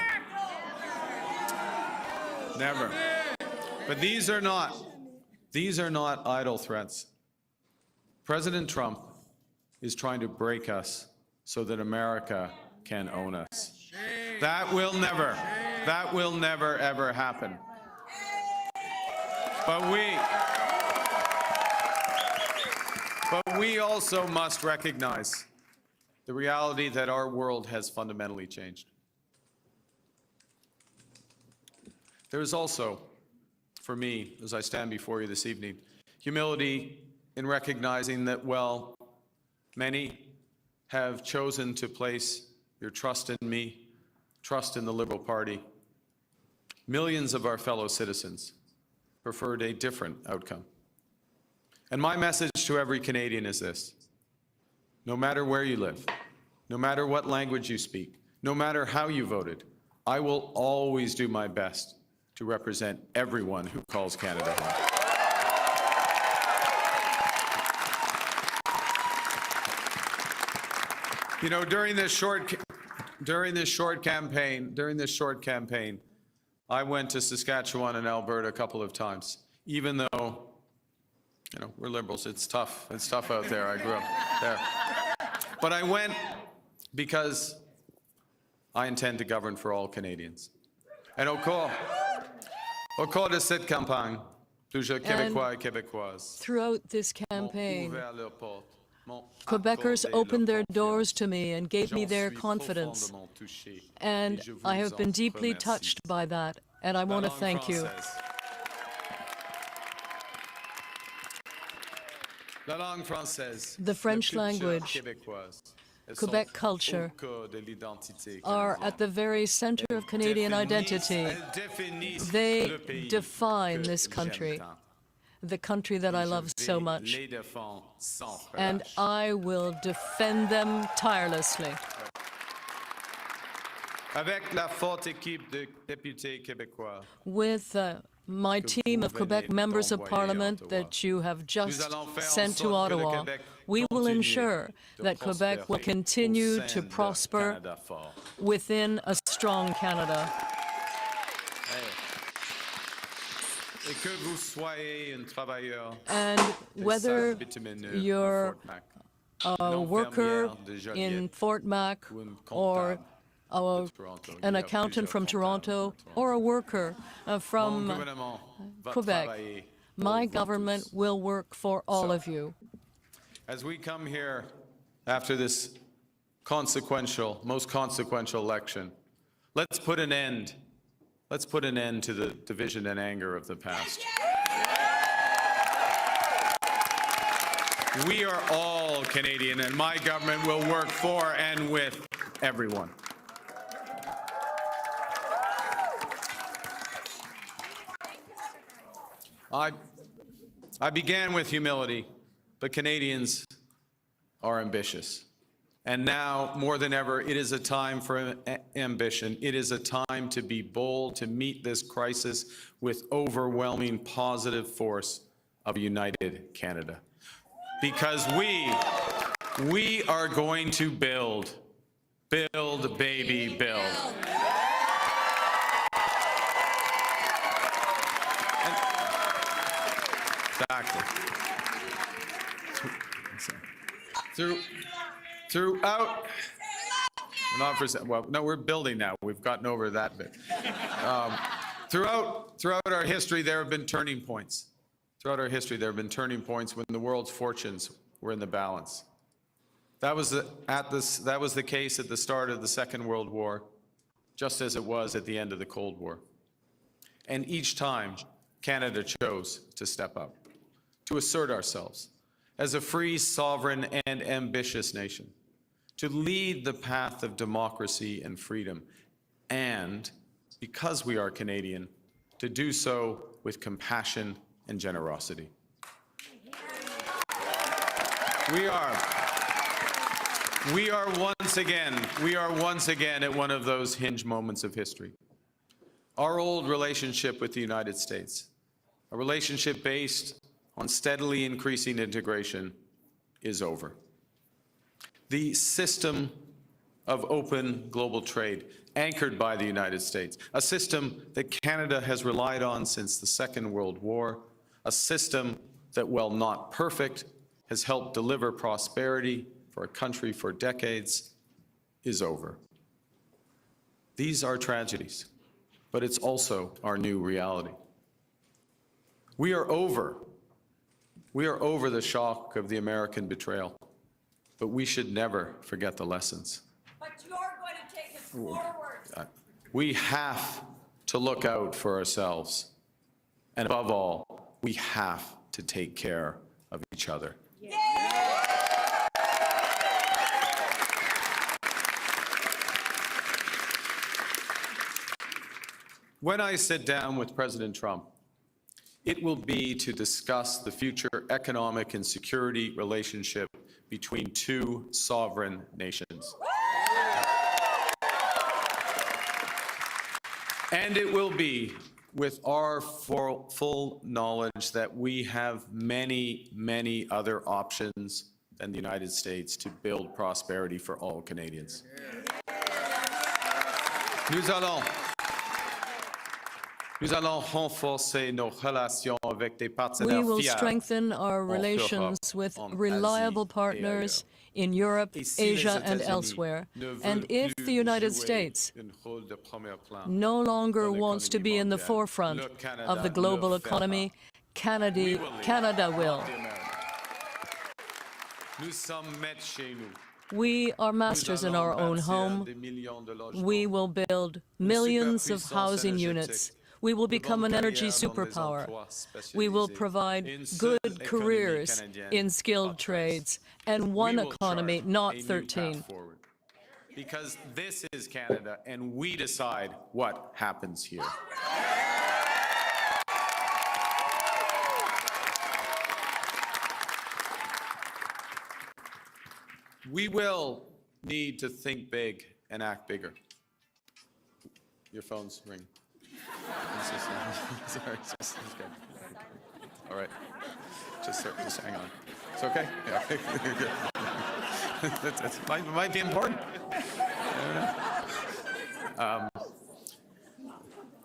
Never. But these are not idle threats. President Trump is trying to break us so that America can own us. That will never ever happen. But we also must recognize the reality that our world has fundamentally changed. There is also, for me, as I stand before you this evening, humility in recognizing that, well, many have chosen to place your trust in me, trust in the Liberal Party. Millions of our fellow citizens preferred a different outcome. And my message to every Canadian is this: no matter where you live, no matter what language you speak, no matter how you voted, I will always do my best to represent everyone who calls Canada home. You know, during this short campaign, I went to Saskatchewan and Alberta a couple of times, even though, you know, we're Liberals. It's tough. It's tough out there. I grew up there. But I went because I intend to govern for all Canadians. And au cours de cette campagne, plusieurs Québécois et Québécoises Throughout this campaign, ouvert leurs portes, m'ont Quebecers accordé opened leur their confiance. doors to me and gave me J'en their suis confidence. profondément touché, And et je vous I have been en deeply remercie. touched by that, and I want to La langue thank you. française. La langue française, The French la culture language, québécoise, elles Quebec sont culture au cœur de l'identité are canadienne. at the very center of Canadian identity. Elles définissent They le pays define que this j'aime country, tant. the country that I love so much. Les défends sans And relâche. I will defend them tirelessly. Avec la forte équipe de députés québécois, With my team of Quebec members of parliament that you have just sent to Ottawa, we will ensure that Quebec will continue to prosper within a strong Canada. et que vous soyez un travailleur And des whether sacs bitumineux à you're Fort Mac, a worker infirmière de in Joliette, Fort Mac ou une or comptable de Toronto, il an y a accountant plusieurs from comptables Toronto à or a worker Mon from gouvernement va Quebec, travailler my pour vous government tous. will work for all of you. As we come here after this most consequential election, let's put an end to the division and anger of the past. We are all Canadian, and my government will work for and with everyone. I began with humility, but Canadians are ambitious. And now, more than ever, it is a time for ambition. It is a time to be bold, to meet this crisis with overwhelming positive force of a united Canada. Because we are going to build, baby, build. Exactly. Throughout, not for, well, no, we're building now. We've gotten over that bit. Throughout our history, there have been turning points. Throughout our history, there have been turning points when the world's fortunes were in the balance. That was the case at the start of the Second World War, just as it was at the end of the Cold War. And each time, Canada chose to step up, to assert ourselves as a free, sovereign, and ambitious nation, to lead the path of democracy and freedom, and, because we are Canadian, to do so with compassion and generosity. We are once again at one of those hinge moments of history. Our old relationship with the United States, a relationship based on steadily increasing integration, is over. The system of open global trade, anchored by the United States, a system that Canada has relied on since the Second World War, a system that, while not perfect, has helped deliver prosperity for a country for decades, is over. These are tragedies, but it's also our new reality. We are over the shock of the American betrayal, but we should never forget the lessons. But you're going to take it forward. We have to look out for ourselves, and above all, we have to take care of each other. When I sit down with President Trump, it will be to discuss the future economic and security relationship between two sovereign nations. And it will be with our full knowledge that we have many, many other options than the United States to build prosperity for all Canadians. Nous allons renforcer nos relations avec des partenaires We will fiables strengthen our en relations Europe, with en reliable Asie et partners ailleurs. in Europe, Et si les Asia, and États-Unis elsewhere. ne veulent And if plus the United jouer States un rôle de premier plan no longer dans wants to be in the l'économie forefront mondiale, le Canada of the global le fera. economy, Canada will. Nous sommes maîtres chez nous. We are masters in our own home. We will build millions of housing units. We will become an energy superpower. We will provide good careers in skilled trades and one economy, not 13. Because this is Canada, and we decide what happens here. We will need to think big and act bigger. Your phone's ringing. Sorry, just okay. All right. Just hang on. It's okay? Yeah. That might be important.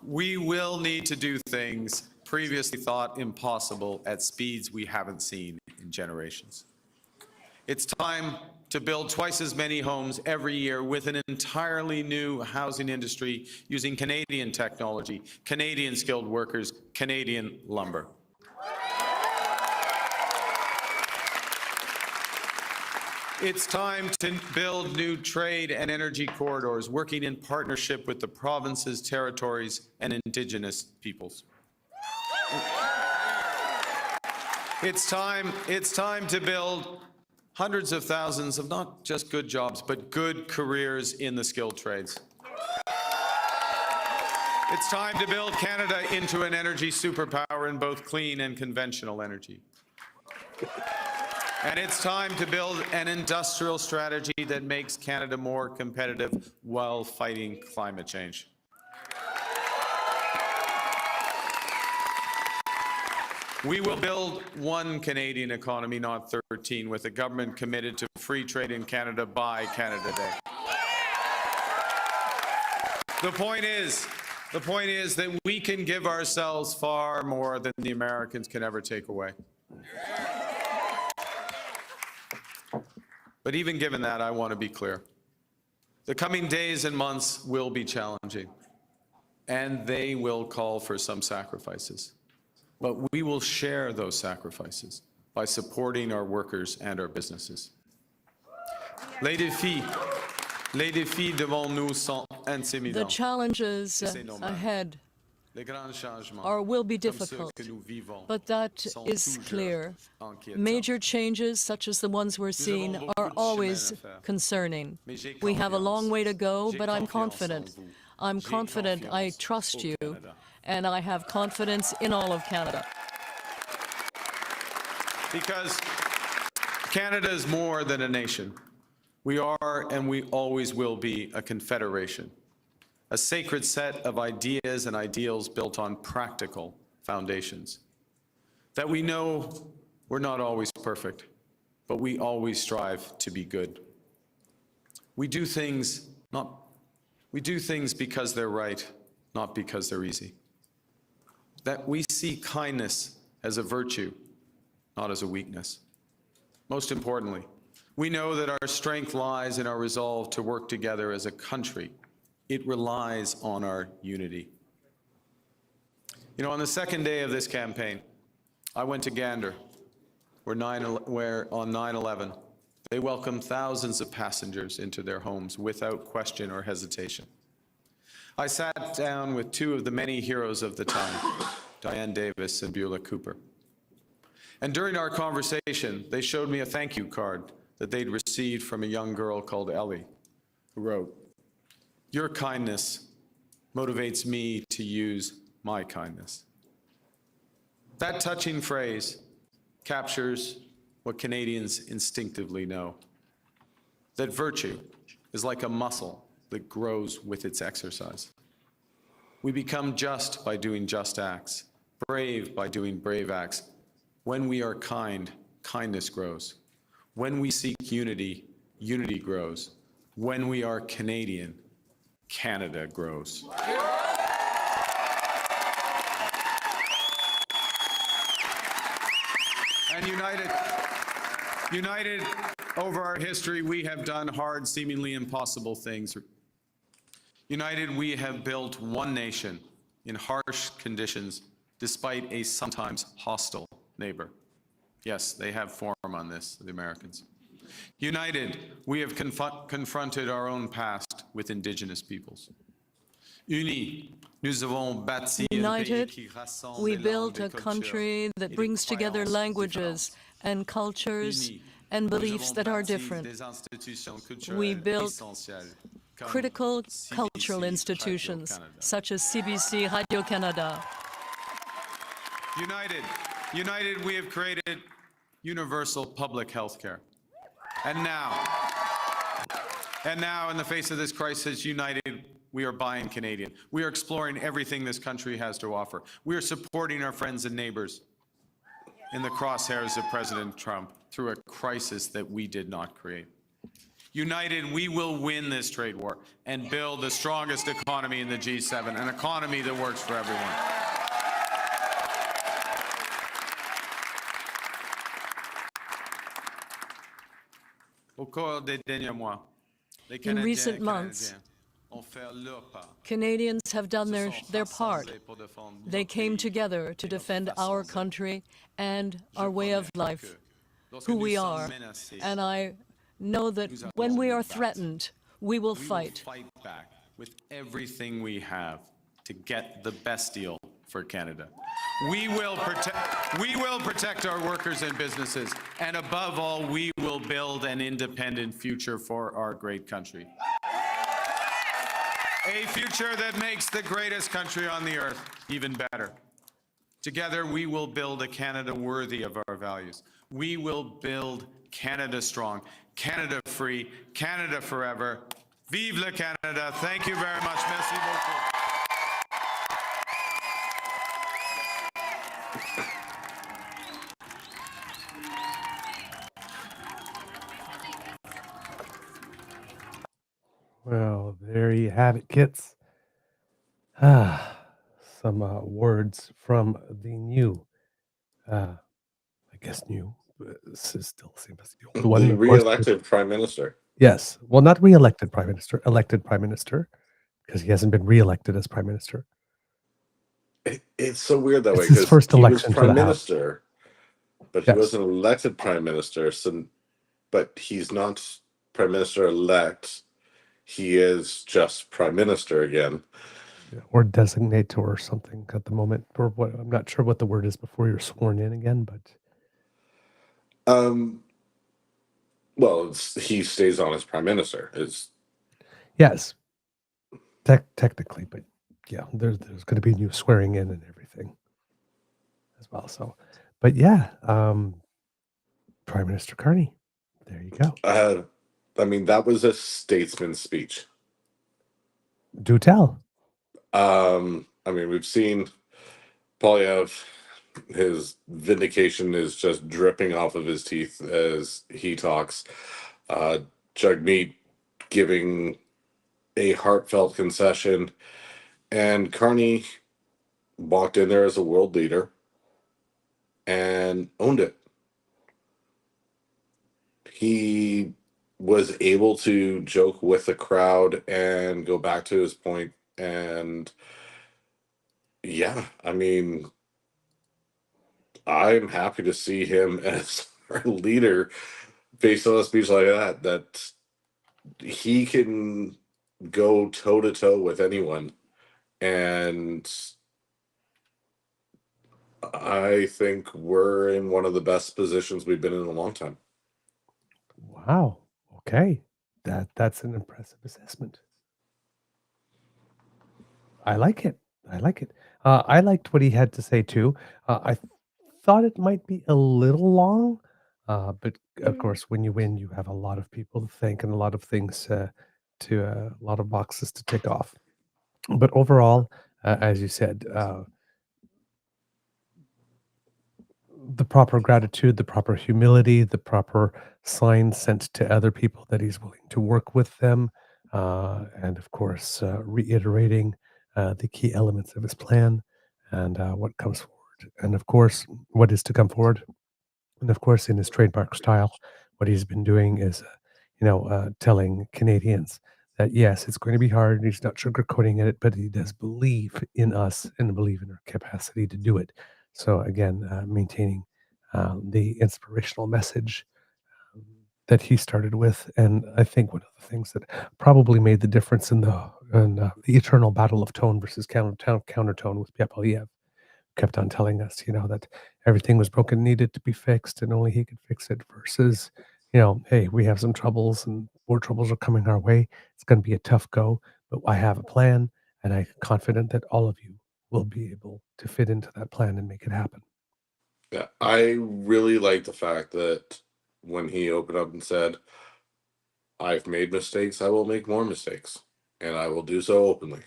We will need to do things previously thought impossible at speeds we haven't seen in generations. It's time to build twice as many homes every year with an entirely new housing industry using Canadian technology, Canadian skilled workers, Canadian lumber. It's time to build new trade and energy corridors, working in partnership with the provinces, territories, and Indigenous peoples. It's time to build hundreds of thousands of not just good jobs, but good careers in the skilled trades. It's time to build Canada into an energy superpower in both clean and conventional energy. And it's time to build an industrial strategy that makes Canada more competitive while fighting climate change. We will build one Canadian economy, not 13, with a government committed to free trade in Canada by Canada Day. The point is that we can give ourselves far more than the Americans can ever take away. But even given that, I want to be clear. The coming days and months will be challenging, and they will call for some sacrifices. But we will share those sacrifices by supporting our workers and our businesses. Les défis devant nous sont intimidatants. The challenges ahead will be difficult, but that is clear. Major changes, such as the ones we're seeing, are always concerning. We have a long way to go, but I'm confident. I'm confident, I trust you, and I have confidence in all of Canada. Because Canada is more than a nation. We are, and we always will be, a confederation. A sacred set of ideas and ideals built on practical foundations. That we know we're not always perfect, but we always strive to be good. We do things because they're right, not because they're easy. That we see kindness as a virtue, not as a weakness. Most importantly, we know that our strength lies in our resolve to work together as a country. It relies on our unity. You know, on the second day of this campaign, I went to Gander, where on 9/11, they welcomed thousands of passengers into their homes without question or hesitation. I sat down with two of the many heroes of the time, Diane Davis and Beulah Cooper. And during our conversation, they showed me a thank you card that they'd received from a young girl called Ellie, who wrote, "Your kindness motivates me to use my kindness." That touching phrase captures what Canadians instinctively know, that virtue is like a muscle that grows with its exercise. We become just by doing just acts, brave by doing brave acts. When we are kind, kindness grows. When we seek unity, unity grows. When we are Canadian, Canada grows. And united over our history, we have done hard, seemingly impossible things. United, we have built one nation in harsh conditions, despite a sometimes hostile neighbor. Yes, they have form on this, the Americans. United, we have confronted our own past with Indigenous peoples. Unis, nous avons bâti un pays United, qui rassemble we les built langues, a les cultures country et that les brings together croyances languages différentes. and cultures Unis, and nous beliefs avons that are bâti different. des institutions We culturelles built essentielles comme critical CBC, cultural institutions Radio-Canada. such as CBC, Radio-Canada. United, we have created universal public health care. And now, in the face of this crisis, united, we are buying Canadian. We are exploring everything this country has to offer. We are supporting our friends and neighbors in the crosshairs of President Trump through a crisis that we did not create. United, we will win this trade war and build the strongest economy in the G7, an economy that works for everyone. Au cours des derniers mois, les In Canadiens recent et months, Canadiennes ont fait leur part. Canadians have done their part. rassemblés pour défendre They notre came pays together to defend our country and our way of life, who we are. And I know that when we are threatened, we will fight. Fight back with everything we have to get the best deal for Canada. We will protect our workers and businesses, and above all, we will build an independent future for our great country. A future that makes the greatest country on the earth even better. Together, we will build a Canada worthy of our values. We will build Canada strong, Canada free, Canada forever. Vive le Canada. Thank you very much. Merci beaucoup. Well, there you have it, kits. Some words from the new, I guess new, but this is still the same as the old one. The Of course, re-elected prime minister. yes. Well, not re-elected prime minister, elected prime minister, because he hasn't been re-elected as prime minister. It's so weird that It's way his because first he was election to prime the House. minister, but he Yes. wasn't elected prime minister. So, but he's not prime minister elect. He is just prime minister again. Or designate or something at the moment, or what? I'm not sure what the word is before you're sworn in again, but Well, he stays on as prime minister. yes, technically, but yeah, there's going to be new swearing in and everything as well. So, but yeah, Prime Minister Carney, there you go. I mean, that was a statesman speech. Do tell. I mean, we've seen Polyev, his vindication is just dripping off of his teeth as he talks. Jagmeet giving a heartfelt concession, and Carney walked in there as a world leader and owned it. He was able to joke with the crowd and go back to his point. And yeah, I mean, I'm happy to see him as our leader based on a speech like that he can go toe to toe with anyone. And I think we're in one of the best positions we've been in a long time. Wow. Okay, that's an impressive assessment. I like it. I like it. I liked what he had to say too. I thought it might be a little long, but of course, when you win, you have a lot of people to thank and a lot of things a lot of boxes to tick off. But overall, as you said, the proper gratitude, the proper humility, the proper sign sent to other people that he's willing to work with them, and of course, reiterating the key elements of his plan and what comes forward, and of course, what is to come forward. And of course, in his trademark style, what he's been doing is, telling Canadians that yes, it's going to be hard. He's not sugarcoating it, but he does believe in us and believe in our capacity to do it. So again, maintaining the inspirational message that he started with, and I think one of the things that probably made the difference in the eternal battle of tone versus countertone with Piepoliev kept on telling us, that everything was broken, needed to be fixed, and only he could fix it. Versus, hey, we have some troubles, and more troubles are coming our way. It's going to be a tough go, but I have a plan, and I'm confident that all of you will be able to fit into that plan and make it happen. Yeah, I really like the fact that when he opened up and said, I've made mistakes, I will make more mistakes, and I will do so openly.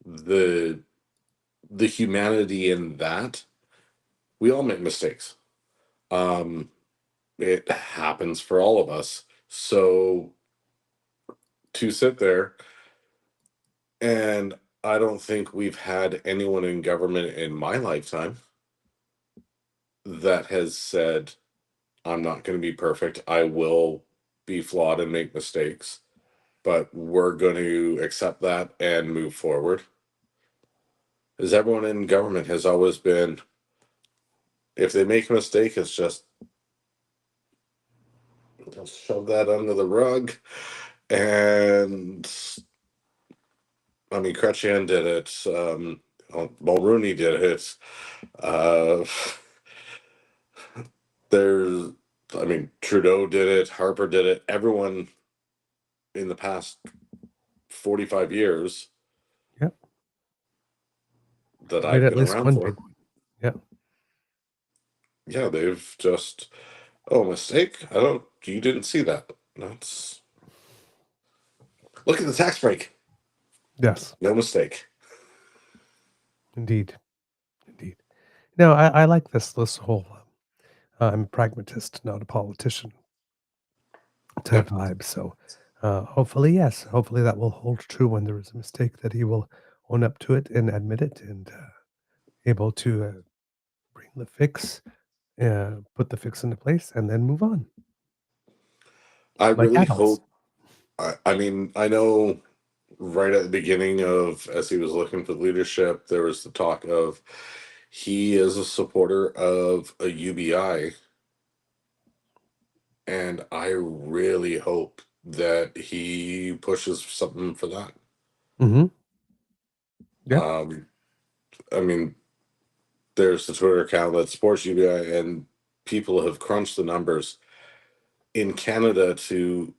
The humanity in that, we all make mistakes. It happens for all of us. So to sit there, and I don't think we've had anyone in government in my lifetime that has said, I'm not going to be perfect. I will be flawed and make mistakes, but we're going to accept that and move forward. Because everyone in government has always been, if they make a mistake, it's just shove that under the rug. And I mean, Chrétien did it. Mulrooney did it. Uh, Trudeau did it. Harper did it. Everyone in the past 45 years Yep. that Made I've at been least around one for, big one. Yeah. yeah, they've just, oh, mistake? You didn't see that. That's, look at the tax break. Yes. No mistake. Indeed. Indeed. No, I like this whole I'm a pragmatist, not a politician type vibe. So hopefully, yes, hopefully that will hold true when there is a mistake, that he will own up to it and admit it, and able to bring the fix, put the fix into place, and then move on. I Like really adults. hope, I mean, I know right at the beginning of, as he was looking for leadership, there was the talk of he is a supporter of a UBI. And I really hope that he pushes something for that. Mm-hmm. Yeah. I mean, there's the Twitter account that supports UBI, and people have crunched the numbers in Canada to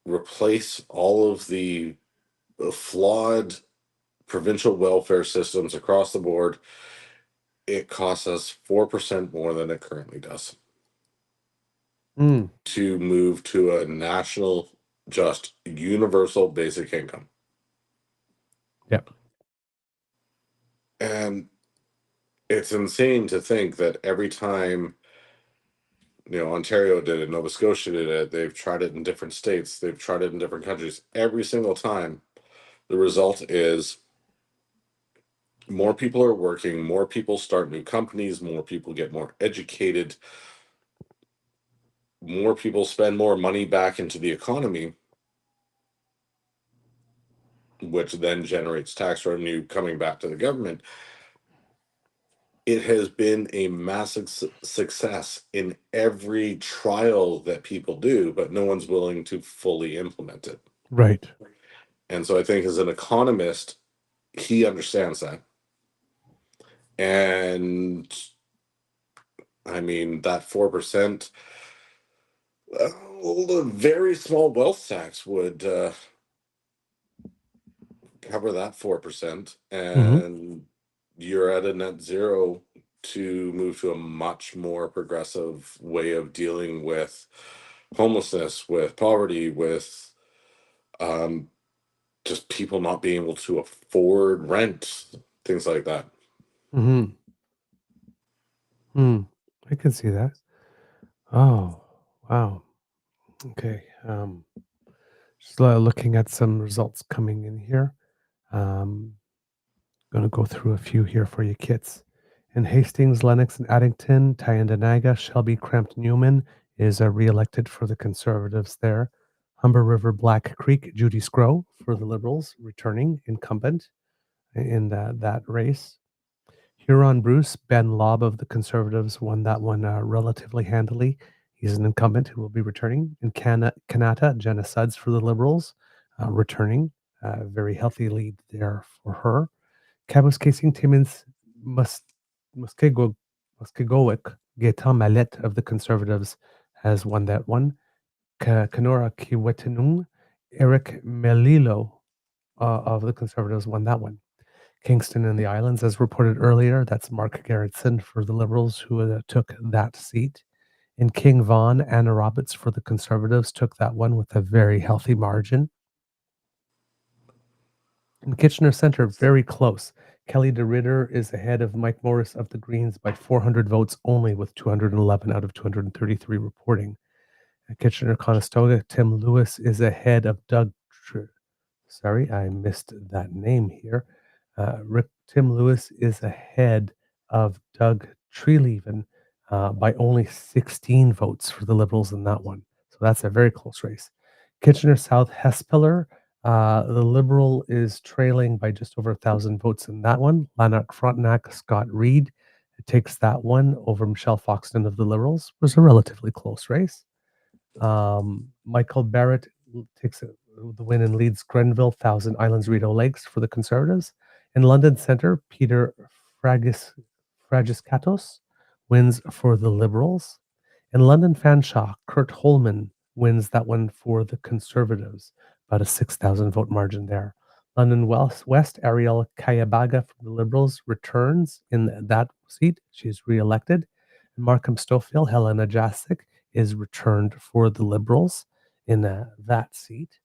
replace all of the flawed provincial welfare systems across the board. It costs us 4% more than it currently does Mm. to move to a national, just universal basic income. Yep. And it's insane to think that every time, Ontario did it, Nova Scotia did it, they've tried it in different states, they've tried it in different countries. Every single time, the result is more people are working, more people start new companies, more people get more educated, more people spend more money back into the economy, which then generates tax revenue coming back to the government. It has been a massive success in every trial that people do, but no one's willing to fully implement it. Right. And so I think as an economist, he understands that. And I mean, that 4%, a very small wealth tax would cover that 4%. Mm-hmm. And you're at a net zero to move to a much more progressive way of dealing with homelessness, with poverty, with just people not being able to afford rent, things like that. Mm-hmm. I can see that. Oh, wow. Okay. Just looking at some results coming in here. Going to go through a few here for you kids. In Hastings, Lennox, and Addington, Tyendinaga, Shelby Crampton Newman is re-elected for the Conservatives there. Humber River, Black Creek, Judy Scrow for the Liberals, returning incumbent in that race. Huron Bruce, Ben Lobb of the Conservatives won that one relatively handily. He's He's an incumbent who will be returning. In Kanata, Jenna Suds for the Liberals, returning. Very healthy lead there for her. Kabuskasing Timmins Muskegowick, Gaetan Mallet of the Conservatives has won that one. Kenora Kiwetanung, Eric Melilo of the Conservatives won that one. Kingston and the Islands, as reported earlier, that's Mark Gerritsen for the Liberals who took that seat. In King Vaughan, Anna Roberts for the Conservatives took that one with a very healthy margin. In Kitchener Centre, very close. Kelly DeRitter is ahead of Mike Morris of the Greens by 400 votes only, with 211 out of 233 reporting. At Kitchener-Conestoga, Tim Lewis is ahead of Doug. Sorry, I missed that name here. Tim Lewis is ahead of Doug Treeleven by only 16 votes for the Liberals in that one. So that's a very close race. Kitchener South, Hespeler, the Liberal is trailing by just over 1,000 votes in that one. Lanark Frontenac, Scott Reed takes that one over Michelle Foxton of the Liberals. It was a relatively close race. Michael Barrett takes the win and leads Grenville, Thousand Islands, Rideau Lakes for the Conservatives. In London Centre, Peter Fragiskatos wins for the Liberals. In London Fanshawe, Kurt Holman wins that one for the Conservatives, about a 6,000 vote margin there. London West, Ariel Kayabaga from the Liberals returns in that seat. She's re-elected. Markham Stofield, Helena Jasic is returned for the Liberals in that seat.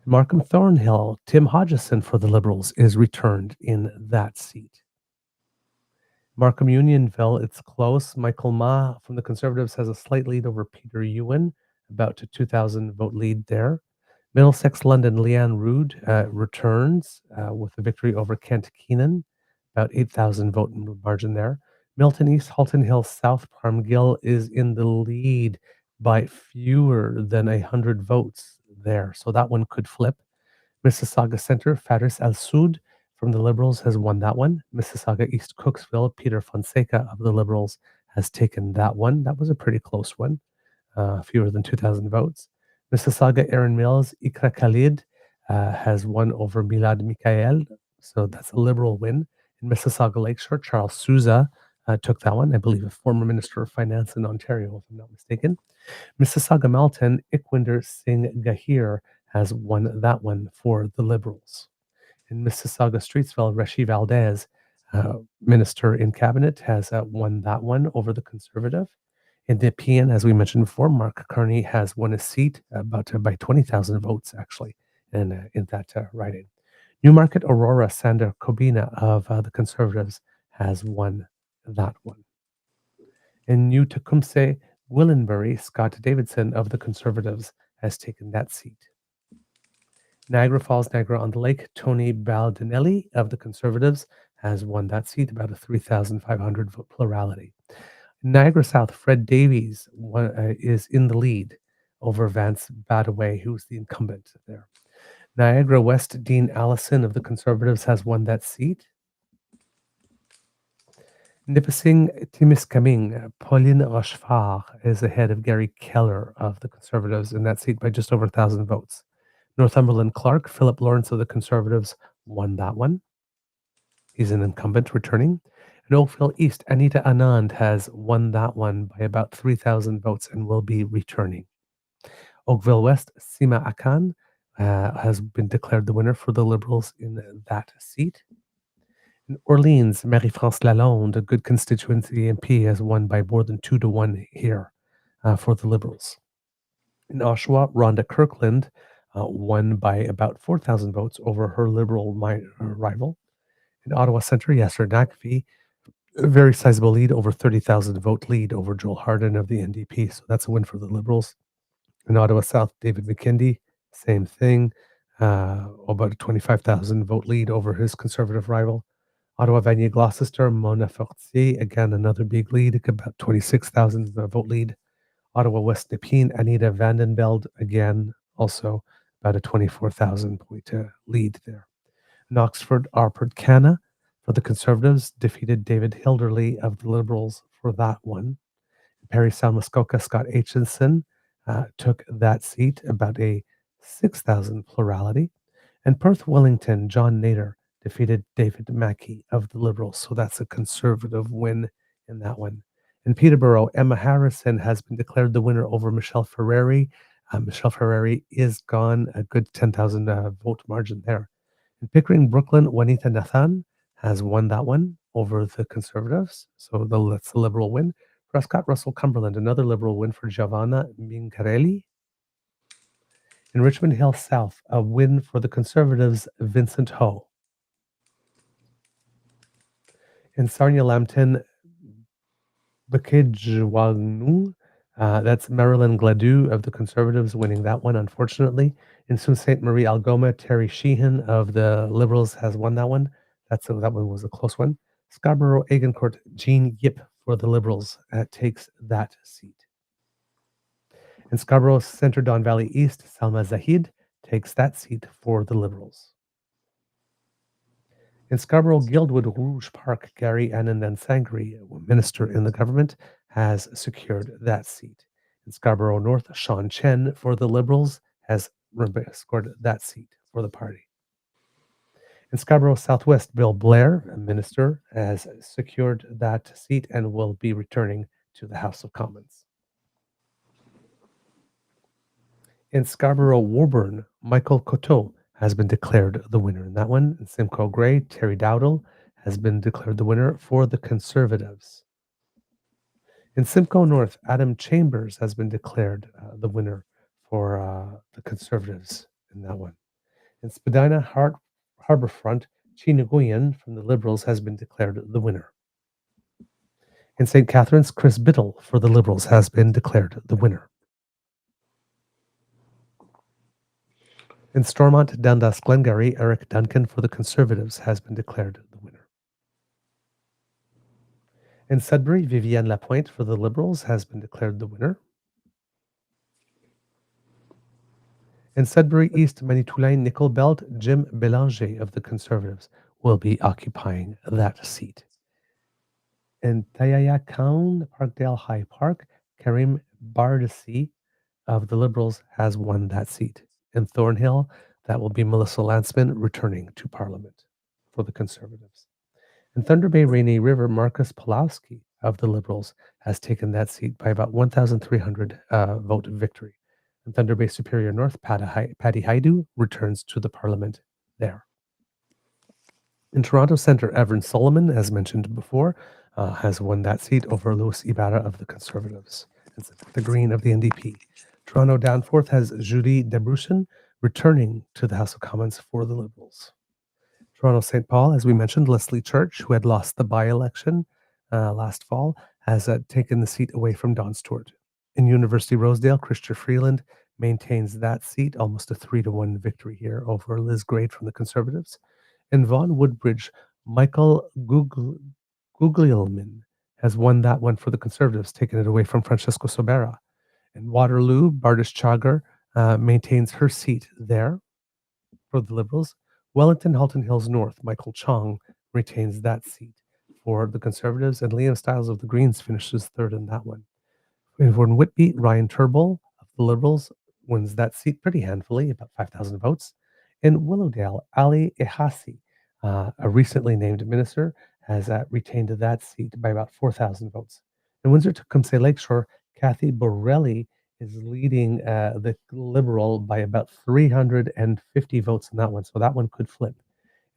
Markham Thornhill, Tim Hodgson for the Liberals is returned in that seat. Markham Unionville, it's close. Michael Ma from the Conservatives has a slight lead over Peter Ewan, about a 2,000 vote lead there. Middlesex London, Leanne Rood returns with a victory over Kent Keenan, about 8,000 vote margin there. Milton East, Halton Hill South, Parmgill is in the lead by fewer than 100 votes there. So that one could flip. Mississauga Centre, Faris Al Soud from the Liberals has won that one. Mississauga East Cooksville, Peter Fonseca of the Liberals has taken that one. That was a pretty close one, fewer than 2,000 votes. Mississauga Erin Mills, Ikra Khalid has won over Milad Mikael, so that's a Liberal win. In Mississauga Lakeshore, Charles Souza took that one, I believe a former Minister of Finance in Ontario, if I'm not mistaken. Mississauga Malton, Ikwinder Singh Gahir has won that one for the Liberals. In Mississauga Streetsville, Reshi Valdez, Minister in Cabinet, has won that one over the Conservative. In Nepean, as we mentioned before, Mark Carney has won a seat about by 20,000 votes, actually, in that riding. Newmarket Aurora, Sander Kobina of the Conservatives has won that one. In New Tecumseh, Willenbury, Scott Davidson of the Conservatives has taken that seat. Niagara Falls, Niagara-on-the-Lake, Tony Baldinelli of the Conservatives has won that seat, about a 3,500 vote plurality. Niagara South, Fred Davies is in the lead over Vance Badaway, who's the incumbent there. Niagara West, Dean Allison of the Conservatives has won that seat. Nipissing Timiskaming, Pauline Rochefort is ahead of Gary Keller of the Conservatives in that seat by just over 1,000 votes. Northumberland Clark, Philip Lawrence of the Conservatives won that one. He's an incumbent returning. In Oakville East, Anita Anand has won that one by about 3,000 votes and will be returning. Oakville West, Sima Akan has been declared the winner for the Liberals in that seat. In Orleans, Marie-France Lalonde, a good constituency MP, has won by more than 2-1 here for the Liberals. In Oshawa, Rhonda Kirkland won by about 4,000 votes over her Liberal rival. In Ottawa Centre, Yasser Naqvi, a very sizable lead, over 30,000 vote lead over Joel Hardin of the NDP. So that's a win for the Liberals. In Ottawa South, David McKindy, same thing, about a 25,000 vote lead over his Conservative rival. Ottawa Vanier Gloucester, Mona Fortier, again another big lead, about 26,000 vote lead. Ottawa West Nepean, Anita Vandenbeld, again also about a 24,000 point lead there. In Oxford, Arperd Canna for the Conservatives defeated David Hilderley of the Liberals for that one. Perry Sound Muskoka, Scott Aitchison took that seat, about a 6,000 plurality. And Perth Wellington, John Nader defeated David Mackey of the Liberals. So that's a Conservative win in that one. In Peterborough, Emma Harrison has been declared the winner over Michelle Ferreri. Michelle Ferreri is gone, a good 10,000 vote margin there. In Pickering, Brooklyn, Juanita Nathan has won that one over the Conservatives. So that's the Liberal win. Prescott Russell Cumberland, another Liberal win for Giovanna Mincarelli. In Richmond Hill South, a win for the Conservatives, Vincent Ho. In Sarnia Lambton, Bakejwanung, that's Marilyn Gladue of the Conservatives winning that one, unfortunately. In Sault Ste. Marie Algoma, Terry Sheehan of the Liberals has won that one. That one was a close one. Scarborough Agincourt, Jean Yip for the Liberals takes that seat. In Scarborough Centre Don Valley East, Salma Zahid takes that seat for the Liberals. In Scarborough Guildwood Rouge Park, Gary Anandan Sangri, a minister in the government, has secured that seat. In Scarborough North, Shawn Chen for the Liberals has scored that seat for the party. In Scarborough Southwest, Bill Blair, a minister, has secured that seat and will be returning to the House of Commons. In Scarborough Woburn, Michael Coteau has been declared the winner in that one. In Simcoe Grey, Terry Dowdle has been declared the winner for the Conservatives. In Simcoe North, Adam Chambers has been declared the winner for the Conservatives in that one. In Spadina Harbourfront, Chi Nguyen from the Liberals has been declared the winner. In St. Catharines, Chris Biddle for the Liberals has been declared the winner. In Stormont, Dundas Glengarry, Eric Duncan for the Conservatives has been declared the winner. In Sudbury, Vivienne Lapointe for the Liberals has been declared the winner. In Sudbury East, Manitoulin Nickel Belt, Jim Belanger of the Conservatives will be occupying that seat. In Tayayakown, Parkdale High Park, Karim Bardasi of the Liberals has won that seat. In Thornhill, that will be Melissa Landsman returning to Parliament for the Conservatives. In Thunder Bay Rainy River, Marcus Pulowski of the Liberals has taken that seat by about 1,300 vote victory. In Thunder Bay Superior North, Paddy Haidu returns to the Parliament there. In Toronto Centre, Everin Solomon, as mentioned before, has won that seat over Louis Ibarra of the Conservatives. It's the Green of the NDP. Toronto Danforth has Judy Debruchin returning to the House of Commons for the Liberals. Toronto St. Paul, as we mentioned, Leslie Church, who had lost the by-election last fall, has taken the seat away from Don Stewart. In University Rosedale, Christian Freeland maintains that seat, almost a 3-1 victory here over Liz Grade from the Conservatives. In Vaughan Woodbridge, Michael Guglielmin has won that one for the Conservatives, taking it away from Francesco Sobera. In Waterloo, Bardish Chagar maintains her seat there for the Liberals. Wellington, Halton Hills North, Michael Chong retains that seat for the Conservatives, and Liam Stiles of the Greens finishes third in that one. In Vaughan Whitby, Ryan Turnbull of the Liberals wins that seat pretty handfully, about 5,000 votes. In Willowdale, Ali Ehasi, a recently named minister, has retained that seat by about 4,000 votes. In Windsor-Tecumseh Lakeshore, Kathy Borelli is leading the Liberal by about 350 votes in that one, so that one could flip.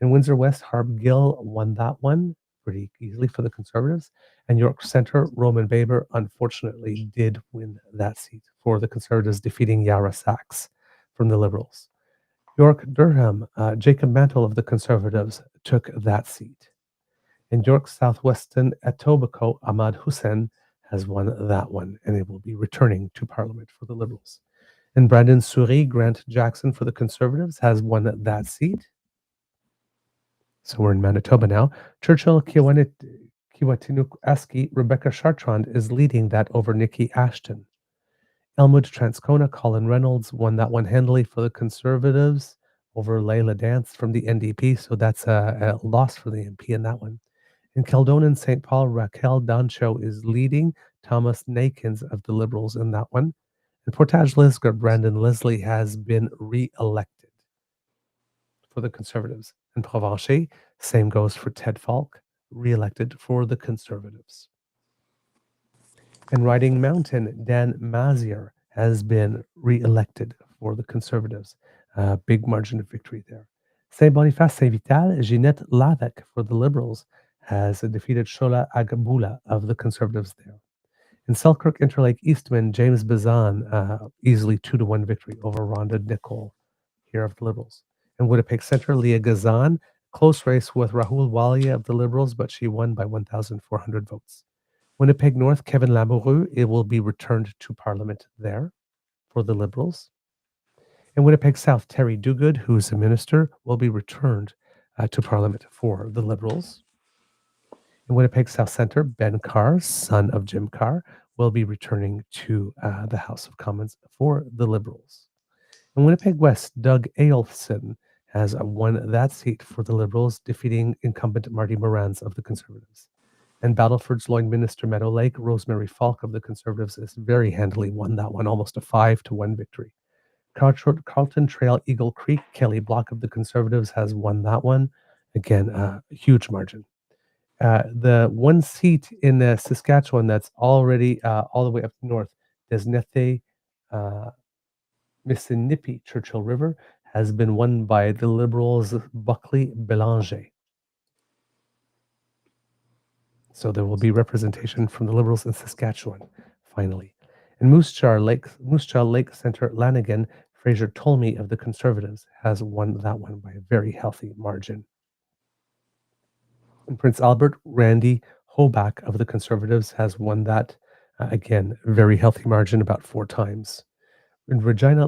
In Windsor West, Harb Gill won that one pretty easily for the Conservatives. And York Centre, Roman Baber, unfortunately, did win that seat for the Conservatives, defeating Yara Sachs from the Liberals. York Durham, Jacob Mantle of the Conservatives took that seat. In York Southwestern, Etobicoke, Ahmad Hussein has won that one, and it will be returning to Parliament for the Liberals. In Brandon Souris, Grant Jackson for the Conservatives has won that seat. So we're in Manitoba now. Churchill Kiwatinuk-Aski, Rebecca Chartrand is leading that over Nikki Ashton. Elmwood Transcona, Colin Reynolds won that one handily for the Conservatives over Layla Dance from the NDP, so that's a loss for the MP in that one. In Kildonan, St. Paul, Raquel Dancho is leading. Thomas Nakins of the Liberals in that one. In Portage Lisgar, Brandon Leslie has been re-elected for the Conservatives. In Provencher, same goes for Ted Falk, re-elected for the Conservatives. In Riding Mountain, Dan Mazier has been re-elected for the Conservatives. Big margin of victory there. Saint-Boniface Saint-Vital, Ginette Lavec for the Liberals has defeated Shola Agabula of the Conservatives there. In Selkirk Interlake Eastman, James Bazan, easily 2-1 victory over Rhonda Nicole here of the Liberals. In Winnipeg Centre, Leah Gazan, close race with Rahul Walia of the Liberals, but she won by 1,400 votes. Winnipeg North, Kevin Lamoureux, it will be returned to Parliament there for the Liberals. In Winnipeg South, Terry Duguid, who is a minister, will be returned to Parliament for the Liberals. In Winnipeg South Centre, Ben Carr, son of Jim Carr, will be returning to the House of Commons for the Liberals. In Winnipeg West, Doug Ailson has won that seat for the Liberals, defeating incumbent Marty Morans of the Conservatives. And Battleford's Lloydminster Meadow Lake, Rosemary Falk of the Conservatives has very handily won that one, almost a 5-1 victory. Carlton Trail, Eagle Creek, Kelly Block of the Conservatives has won that one. Again, a huge margin. The one seat in Saskatchewan that's already all the way up north, Desnethe, Missinippi, Churchill River, has been won by the Liberals' Buckley Belanger. So there will be representation from the Liberals in Saskatchewan, finally. In Moose Jaw Lake Centre, Lanigan, Fraser Tolmie of the Conservatives has won that one by a very healthy margin. In Prince Albert, Randy Hoback of the Conservatives has won that, again, very healthy margin, about 4 times. In Regina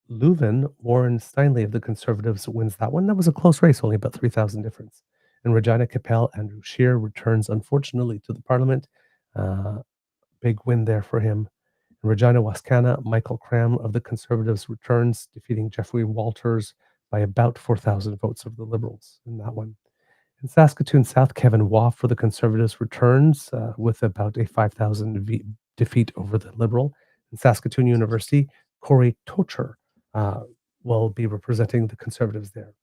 Leuven, Warren Steinley of the Conservatives wins that one. That was a close race, only about 3,000 difference. In Regina Capel, Andrew Scheer returns, unfortunately, to the Parliament. Big win there for him. In Regina Wascana, Michael Cram of the Conservatives returns, defeating Jeffrey Walters by about 4,000 votes of the Liberals in that one. In Saskatoon South, Kevin Waugh for the Conservatives returns with about a 5,000 defeat over the Liberal. In Saskatoon University, Corey Tocher will be representing the Conservatives there.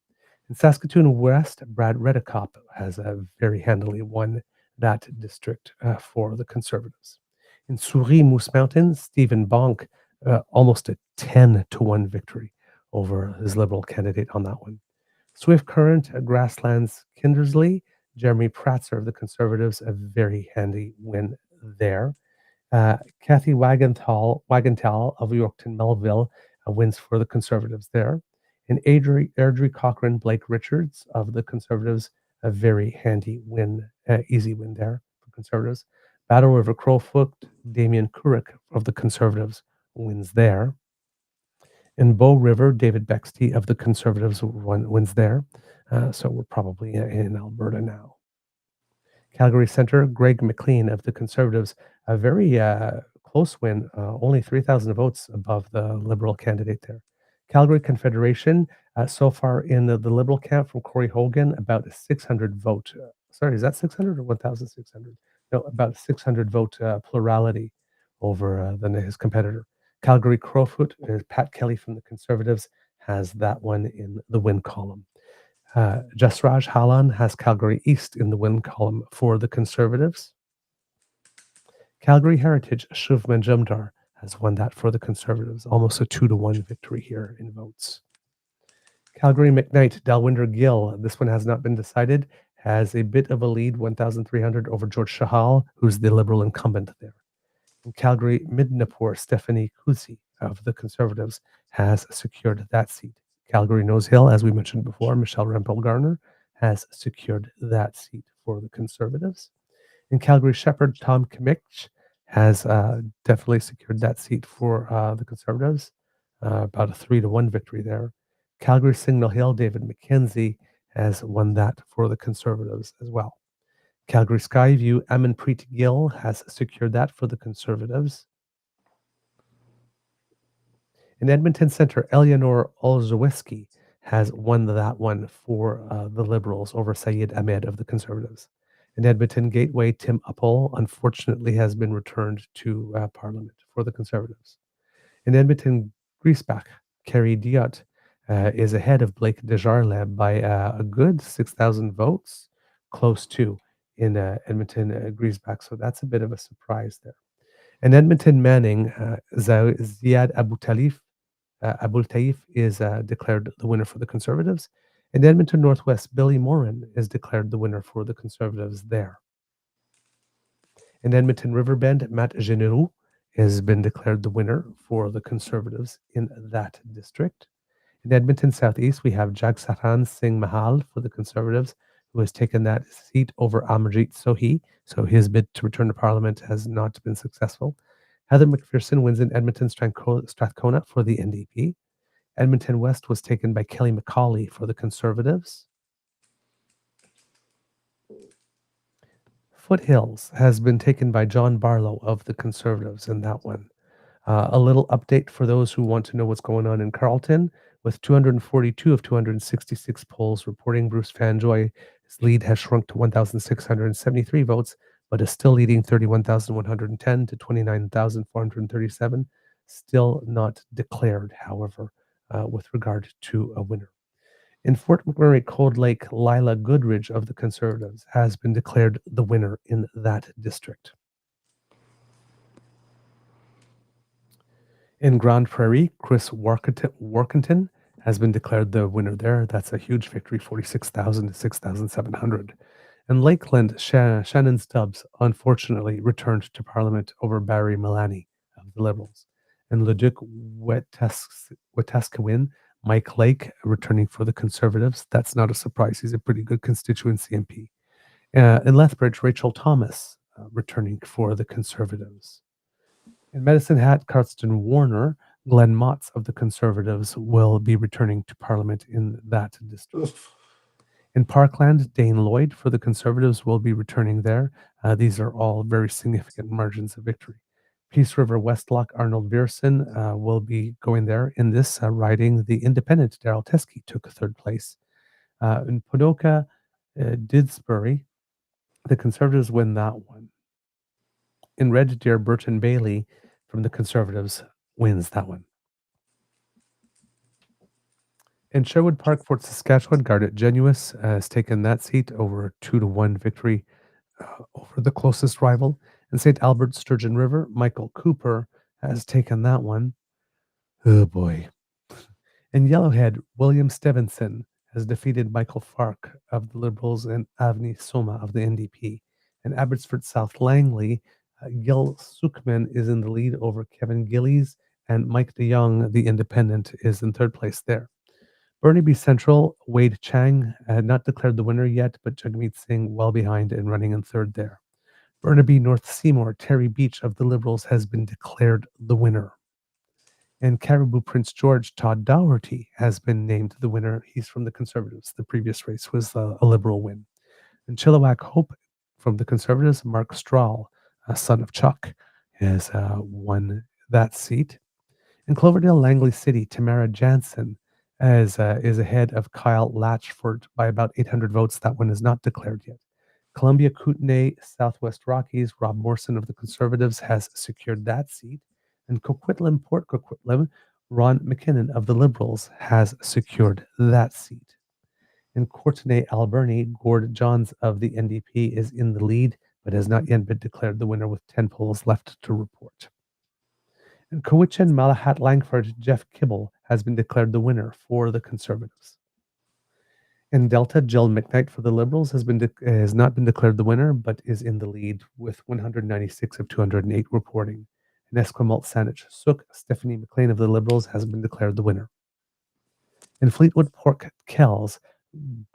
In Saskatoon West, Brad Redekop has very handily won that district for the Conservatives. In Souris Moose Mountain, Stephen Bonk, almost a 10-1 victory over his Liberal candidate on that one. Swift Current, Grasslands Kindersley, Jeremy Pratzer of the Conservatives, a very handy win there. Kathy Wagenthal of Yorkton Melville wins for the Conservatives there. And Airdrie Cochrane, Blake Richards of the Conservatives, a very handy win, easy win there for Conservatives. Battle River Crowfoot, Damien Couric of the Conservatives wins there. In Bow River, David Bexty of the Conservatives wins there. So we're probably in Alberta now. Calgary Centre, Greg McLean of the Conservatives, a very close win, only 3,000 votes above the Liberal candidate there. Calgary Confederation, so far in the Liberal camp from Corey Hogan, about a 600 vote. Sorry, is that 600 or 1,600? No, about 600 vote plurality over his competitor. Calgary Crowfoot, Pat Kelly from the Conservatives has that one in the win column. Jasraj Halan has Calgary East in the win column for the Conservatives. Calgary Heritage, Shuv Manjumdar has won that for the Conservatives, almost a 2-1 victory here in votes. Calgary McKnight, Dalwinder Gill, this one has not been decided, has a bit of a lead, 1,300 over George Shahal, who's the Liberal incumbent there. In Calgary Midnapore, Stephanie Kusi of the Conservatives has secured that seat. Calgary Nose Hill, as we mentioned before, Michelle Rempel-Garner has secured that seat for the Conservatives. In Calgary Shepherd, Tom Kimmich has definitely secured that seat for the Conservatives, about a 3-1 victory there. Calgary Signal Hill, David McKenzie has won that for the Conservatives as well. Calgary Skyview, Amanpreet Gill has secured that for the Conservatives. In Edmonton Centre, Eleanor Olszewski has won that one for the Liberals over Syed Ahmed of the Conservatives. In Edmonton Gateway, Tim Uppal unfortunately has been returned to Parliament for the Conservatives. In Edmonton Griesbach, Kerry Diot is ahead of Blake Desjardins by a good 6,000 votes, close to in Edmonton Griesbach. So that's a bit of a surprise there. In Edmonton Manning, Ziad Abul Taif is declared the winner for the Conservatives. In Edmonton Northwest, Billy Morin is declared the winner for the Conservatives there. In Edmonton Riverbend, Matt Generoux has been declared the winner for the Conservatives in that district. In Edmonton Southeast, we have Jagsaran Singh Mahal for the Conservatives, who has taken that seat over Amarjeet Sohi. So his bid to return to Parliament has not been successful. Heather McPherson wins in Edmonton Strathcona for the NDP. Edmonton West was taken by Kelly McCauley for the Conservatives. Foothills has been taken by John Barlow of the Conservatives in that one. A little update for those who want to know what's going on in Carleton. With 242 of 266 polls reporting, Bruce Fanjoy's lead has shrunk to 1,673 votes, but is still leading 31,110 to 29,437. Still not declared, however, with regard to a winner. In Fort McMurray Cold Lake, Lila Goodridge of the Conservatives has been declared the winner in that district. In Grand Prairie, Chris Workington has been declared the winner there. That's a huge victory, 46,000 to 6,700. In Lakeland, Shannon Stubbs unfortunately returned to Parliament over Barry Milani of the Liberals. In Leduc Wetaskiwin, Mike Lake returning for the Conservatives. That's not a surprise. He's a pretty good constituency MP. In Lethbridge, Rachel Thomas returning for the Conservatives. In Medicine Hat, Cardston Warner, Glenn Motts of the Conservatives will be returning to Parliament in that district. In Parkland, Dane Lloyd for the Conservatives will be returning there. These are all very significant margins of victory. Peace River Westlock, Arnold Vierson will be going there. In this riding, the independent Darrell Teskey took third place. In Ponoka, Didsbury, the Conservatives win that one. In Red Deer, Burton Bailey from the Conservatives wins that one. In Sherwood Park, Fort Saskatchewan, Garnet Genuous has taken that seat over a 2-1 victory over the closest rival. In St. Albert, Sturgeon River, Michael Cooper has taken that one. Oh boy. In Yellowhead, William Stevenson has defeated Michael Fark of the Liberals and Avni Soma of the NDP. In Abbotsford South Langley, Gil Sukman is in the lead over Kevin Gillies, and Mike DeYoung, the independent, is in third place there. Burnaby Central, Wade Chang had not declared the winner yet, but Jagmeet Singh well behind and running in third there. Burnaby North Seymour, Terry Beach of the Liberals has been declared the winner. And Caribou Prince George, Todd Dougherty has been named the winner. He's from the Conservatives. The previous race was a Liberal win. In Chilliwack Hope from the Conservatives, Mark Strahl, a son of Chuck, has won that seat. In Cloverdale, Langley City, Tamara Jansen is ahead of Kyle Latchford by about 800 votes. That one is not declared yet. Columbia Kootenay, Southwest Rockies, Rob Morrison of the Conservatives has secured that seat. And Coquitlam, Port Coquitlam, Ron McKinnon of the Liberals has secured that seat. In Courtenay, Alberni, Gord Johns of the NDP is in the lead, but has not yet been declared the winner with 10 polls left to report. In Cowichan, Malahat, Langford, Jeff Kibble has been declared the winner for the Conservatives. In Delta, Jill McKnight for the Liberals has not been declared the winner, but is in the lead with 196 of 208 reporting. In Esquimalt, Saanich, Sook, Stephanie McLean of the Liberals has been declared the winner. In Fleetwood, Port Kells,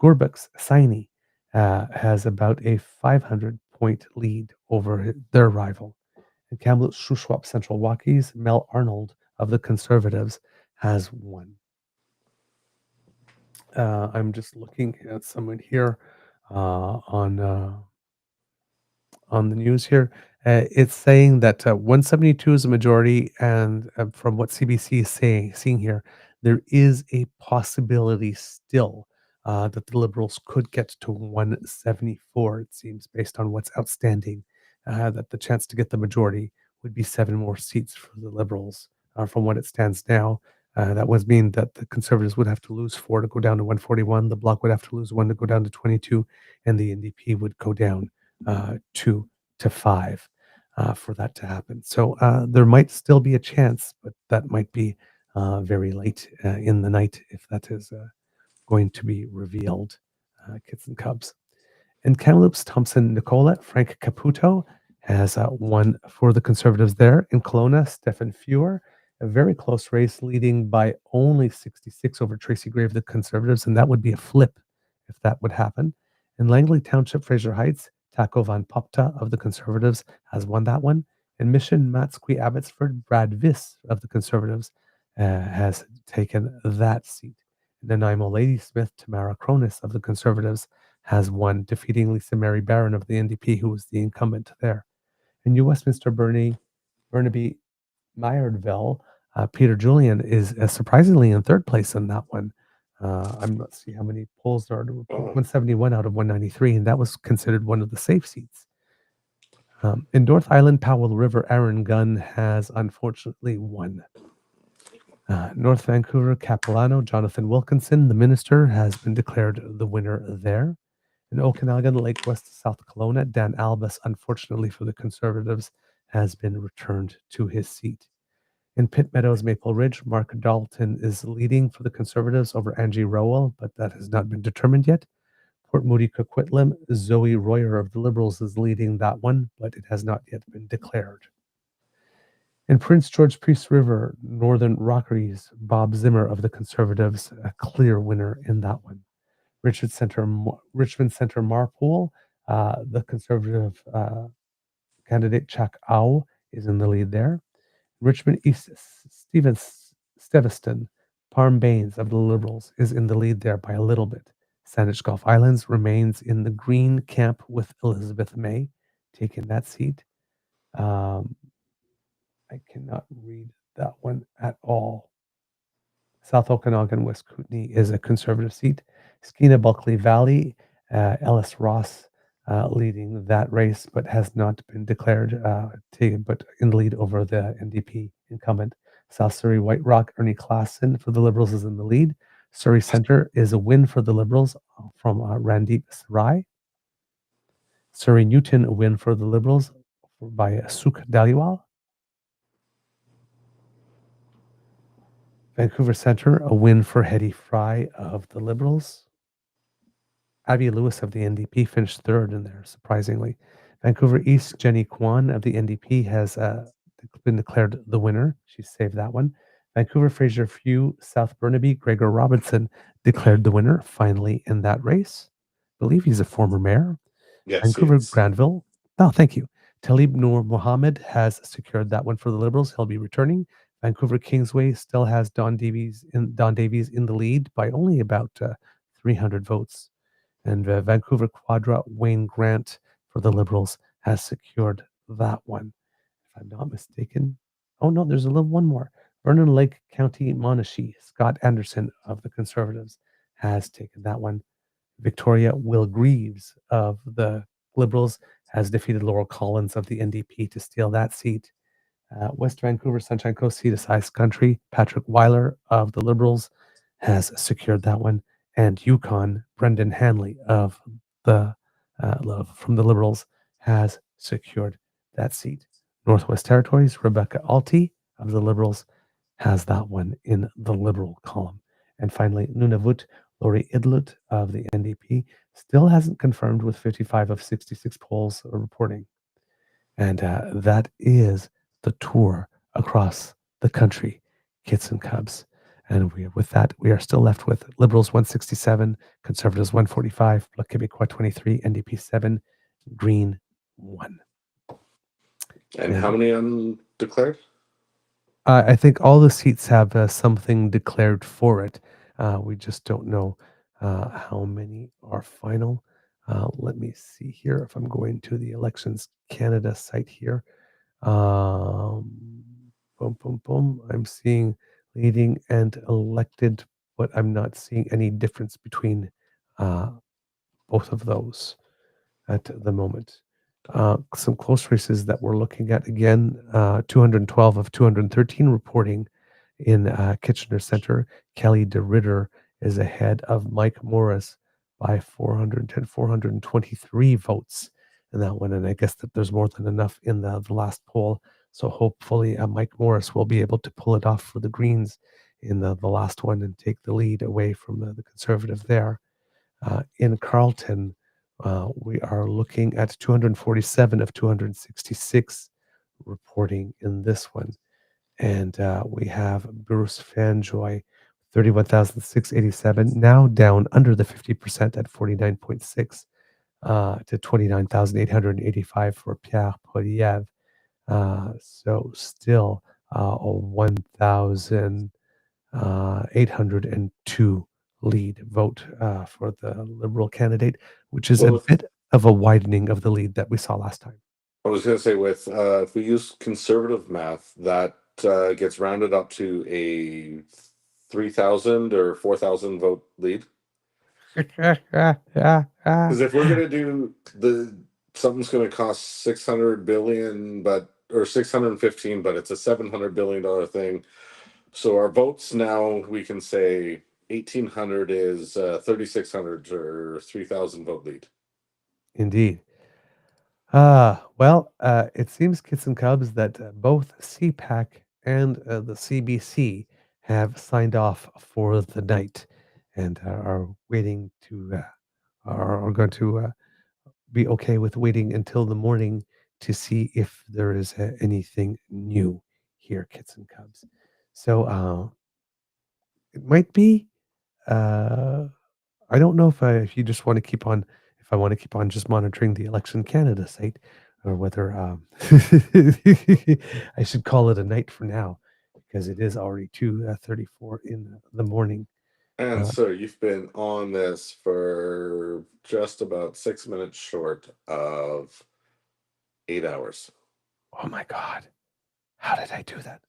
Gorbux Saini has about a 500-point lead over their rival. In Kamloops, Shuswap, Central Rockies, Mel Arnold of the Conservatives has won. I'm just looking at someone here on the news here. It's saying that 172 is a majority, and from what CBC is seeing here, there is a possibility still that the Liberals could get to 174, it seems, based on what's outstanding, that the chance to get the majority would be 7 more seats for the Liberals from what it stands now. That would mean that the Conservatives would have to lose 4 to go down to 141, the Bloc would have to lose 1 to go down to 22, and the NDP would go down 2 to 5 for that to happen. So there might still be a chance, but that might be very late in the night if that is going to be revealed, Kits and Cubs. In Kamloops, Thompson Nicola, Frank Caputo has won for the Conservatives there. In Kelowna, Stephen Fewer, a very close race, leading by only 66 over Tracy Gray of the Conservatives, and that would be a flip if that would happen. In Langley Township, Fraser Heights, Taco Van Popta of the Conservatives has won that one. In Mission, Matsqui Abbotsford, Brad Viss of the Conservatives has taken that seat. In Nanaimo, Ladysmith, Tamara Cronus of the Conservatives has won, defeating Lisa Mary Barron of the NDP, who was the incumbent there. In New Westminster, Burnaby Meyerdville, Peter Julian is surprisingly in third place in that one. I'm not see how many polls there are to report. 171 out of 193, and that was considered one of the safe seats. In North Island, Powell River, Aaron Gunn has unfortunately won. North Vancouver, Capilano, Jonathan Wilkinson, the minister, has been declared the winner there. In Okanagan, Lake West, South Kelowna, Dan Albus, unfortunately for the Conservatives, has been returned to his seat. In Pitt Meadows, Maple Ridge, Mark Dalton is leading for the Conservatives over Angie Rowell, but that has not been determined yet. Port Moody, Coquitlam, Zoe Royer of the Liberals is leading that one, but it has not yet been declared. In Prince George Peace River, Northern Rockies, Bob Zimmer of the Conservatives, a clear winner in that one. Richmond Center Marpole, the Conservative candidate Chuck Au is in the lead there. Richmond East, Steveston, Parm Baines of the Liberals is in the lead there by a little bit. Saanich Gulf Islands remains in the green camp with Elizabeth May taking that seat. I cannot read that one at all. South Okanagan, West Kootenay is a Conservative seat. Skeena Bulkley Valley, Ellis Ross leading that race, but has not been declared, but in the lead over the NDP incumbent. South Surrey White Rock, Ernie Klassen for the Liberals is in the lead. Surrey Centre is a win for the Liberals from Randeep Sarai. Surrey Newton, a win for the Liberals by Suk Daliwal. Vancouver Centre, a win for Hetty Fry of the Liberals. Abby Lewis of the NDP finished third in there, surprisingly. Vancouver East, Jenny Kwan of the NDP has been declared the winner. She saved that one. Vancouver Fraser Few, South Burnaby, Gregor Robinson declared the winner finally in that race. I believe he's a former mayor. Yes, Vancouver yes. Granville. Oh, thank you. Talib Noor Mohammed has secured that one for the Liberals. He'll be returning. Vancouver Kingsway still has Don Davies in the lead by only about 300 votes. And Vancouver Quadra, Wayne Grant for the Liberals has secured that one. If I'm not mistaken. Oh, no, there's one more. Vernon Lake County, Monashee, Scott Anderson of the Conservatives has taken that one. Victoria, Will Greaves of the Liberals has defeated Laurel Collins of the NDP to steal that seat. West Vancouver, Sunshine Coast, Sea-to-Size Country, Patrick Weiler of the Liberals has secured that one. And Yukon, Brendan Hanley of the from the Liberals has secured that seat. Northwest Territories, Rebecca Alty of the Liberals has that one in the Liberal column. And finally, Nunavut, Lori Idlut of the NDP still hasn't confirmed with 55 of 66 polls reporting. And that is the tour across the country, Kits and Cubs. And with that, we are still left with Liberals 167, Conservatives 145, Bloc Québécois 23, NDP 7, Green 1. And how many undeclared? I think all the seats have something declared for it. We just don't know how many are final. Let me see here if I'm going to the Elections Canada site here. Boom, boom, boom. I'm seeing leading and elected, but I'm not seeing any difference between both of those at the moment. Some close races that we're looking at again, 212 of 213 reporting in Kitchener Center. Kelly DeRitter is ahead of Mike Morris by 423 votes in that one. And I guess that there's more than enough in the last poll. So hopefully Mike Morris will be able to pull it off for the Greens in the last one and take the lead away from the Conservative there. In Carleton, we are looking at 247 of 266 reporting in this one. And we have Bruce Fanjoy, 31,687, now down under the 50% at 49.6 to 29,885 for Pierre Poliev. So still a 1,802 lead vote for the Liberal candidate, which is a bit of a widening of the lead that we saw last time. I was going to say, with if we use conservative math, that gets rounded up to a 3,000 or 4,000 vote lead. Because if we're going to do something's going to cost 600 billion, or 615, but it's a $700 billion thing. So our votes now, we can say 1,800 is 3,600 or 3,000 vote lead. Indeed. Well, it seems, Kits and Cubs, that both CPAC and the CBC have signed off for the night and are waiting to, are going to be okay with waiting until the morning to see if there is anything new here, Kits and Cubs. So it might be, I don't know if you just want to keep on, if I want to keep on just monitoring the Election Canada site, or whether I should call it a night for now, because it is already 2:34 in the morning. And so you've been on this for just about 6 minutes short of 8 hours. Oh my God. How did I do that?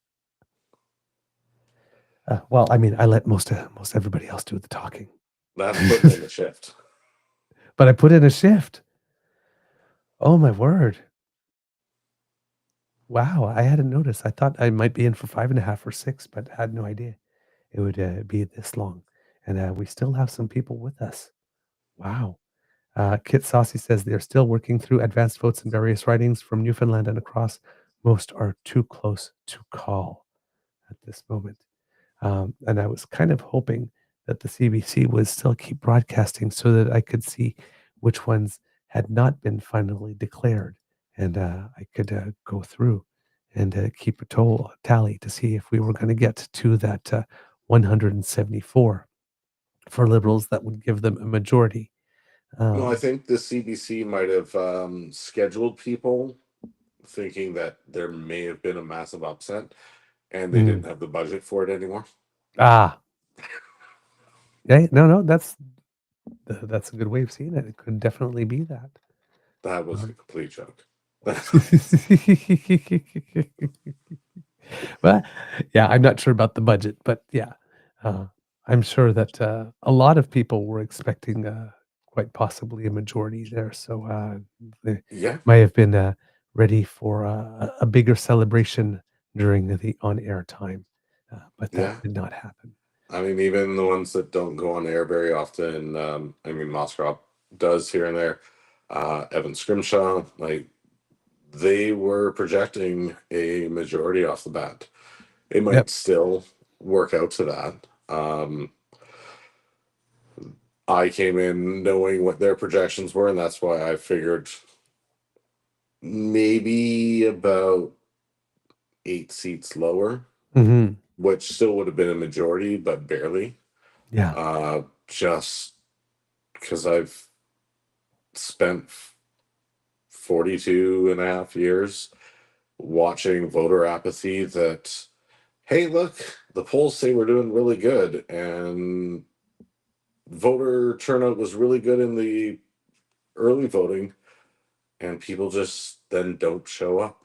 Well, I mean, I let most everybody else do the talking. That's putting in the shift. But I put in a shift. Oh my word. Wow, I hadn't noticed. I thought I might be in for 5.5 or 6, but had no idea it would be this long. And we still have some people with us. Wow. Kit Saucy says they're still working through advanced votes in various ridings from Newfoundland and across. Most are too close to call at this moment. And I was kind of hoping that the CBC would still keep broadcasting so that I could see which ones had not been finally declared. And I could go through and keep a tally to see if we were going to get to that 174 for Liberals that would give them a majority. No, I think the CBC might have scheduled people thinking that there may have been a massive upset, and they didn't have the budget for it anymore. Ah. Yeah, no, that's a good way of seeing it. It could definitely be that. That was a complete joke. Well, yeah, I'm not sure about the budget, but yeah, I'm sure that a lot of people were expecting quite possibly a majority there. So they might have been ready for a bigger celebration during the on-air time, but that did not happen. I mean, even the ones that don't go on air very often, I mean, Moscrop does here and there, Evan Scrimshaw, like, they were projecting a majority off the bat. It might still work out to that. I came in knowing what their projections were, and that's why I figured maybe about 8 seats lower, which still would have been a majority, but barely. Yeah. Just because I've spent 42 and a half years watching voter apathy that, hey, look, the polls say we're doing really good, and voter turnout was really good in the early voting, and people just then don't show up.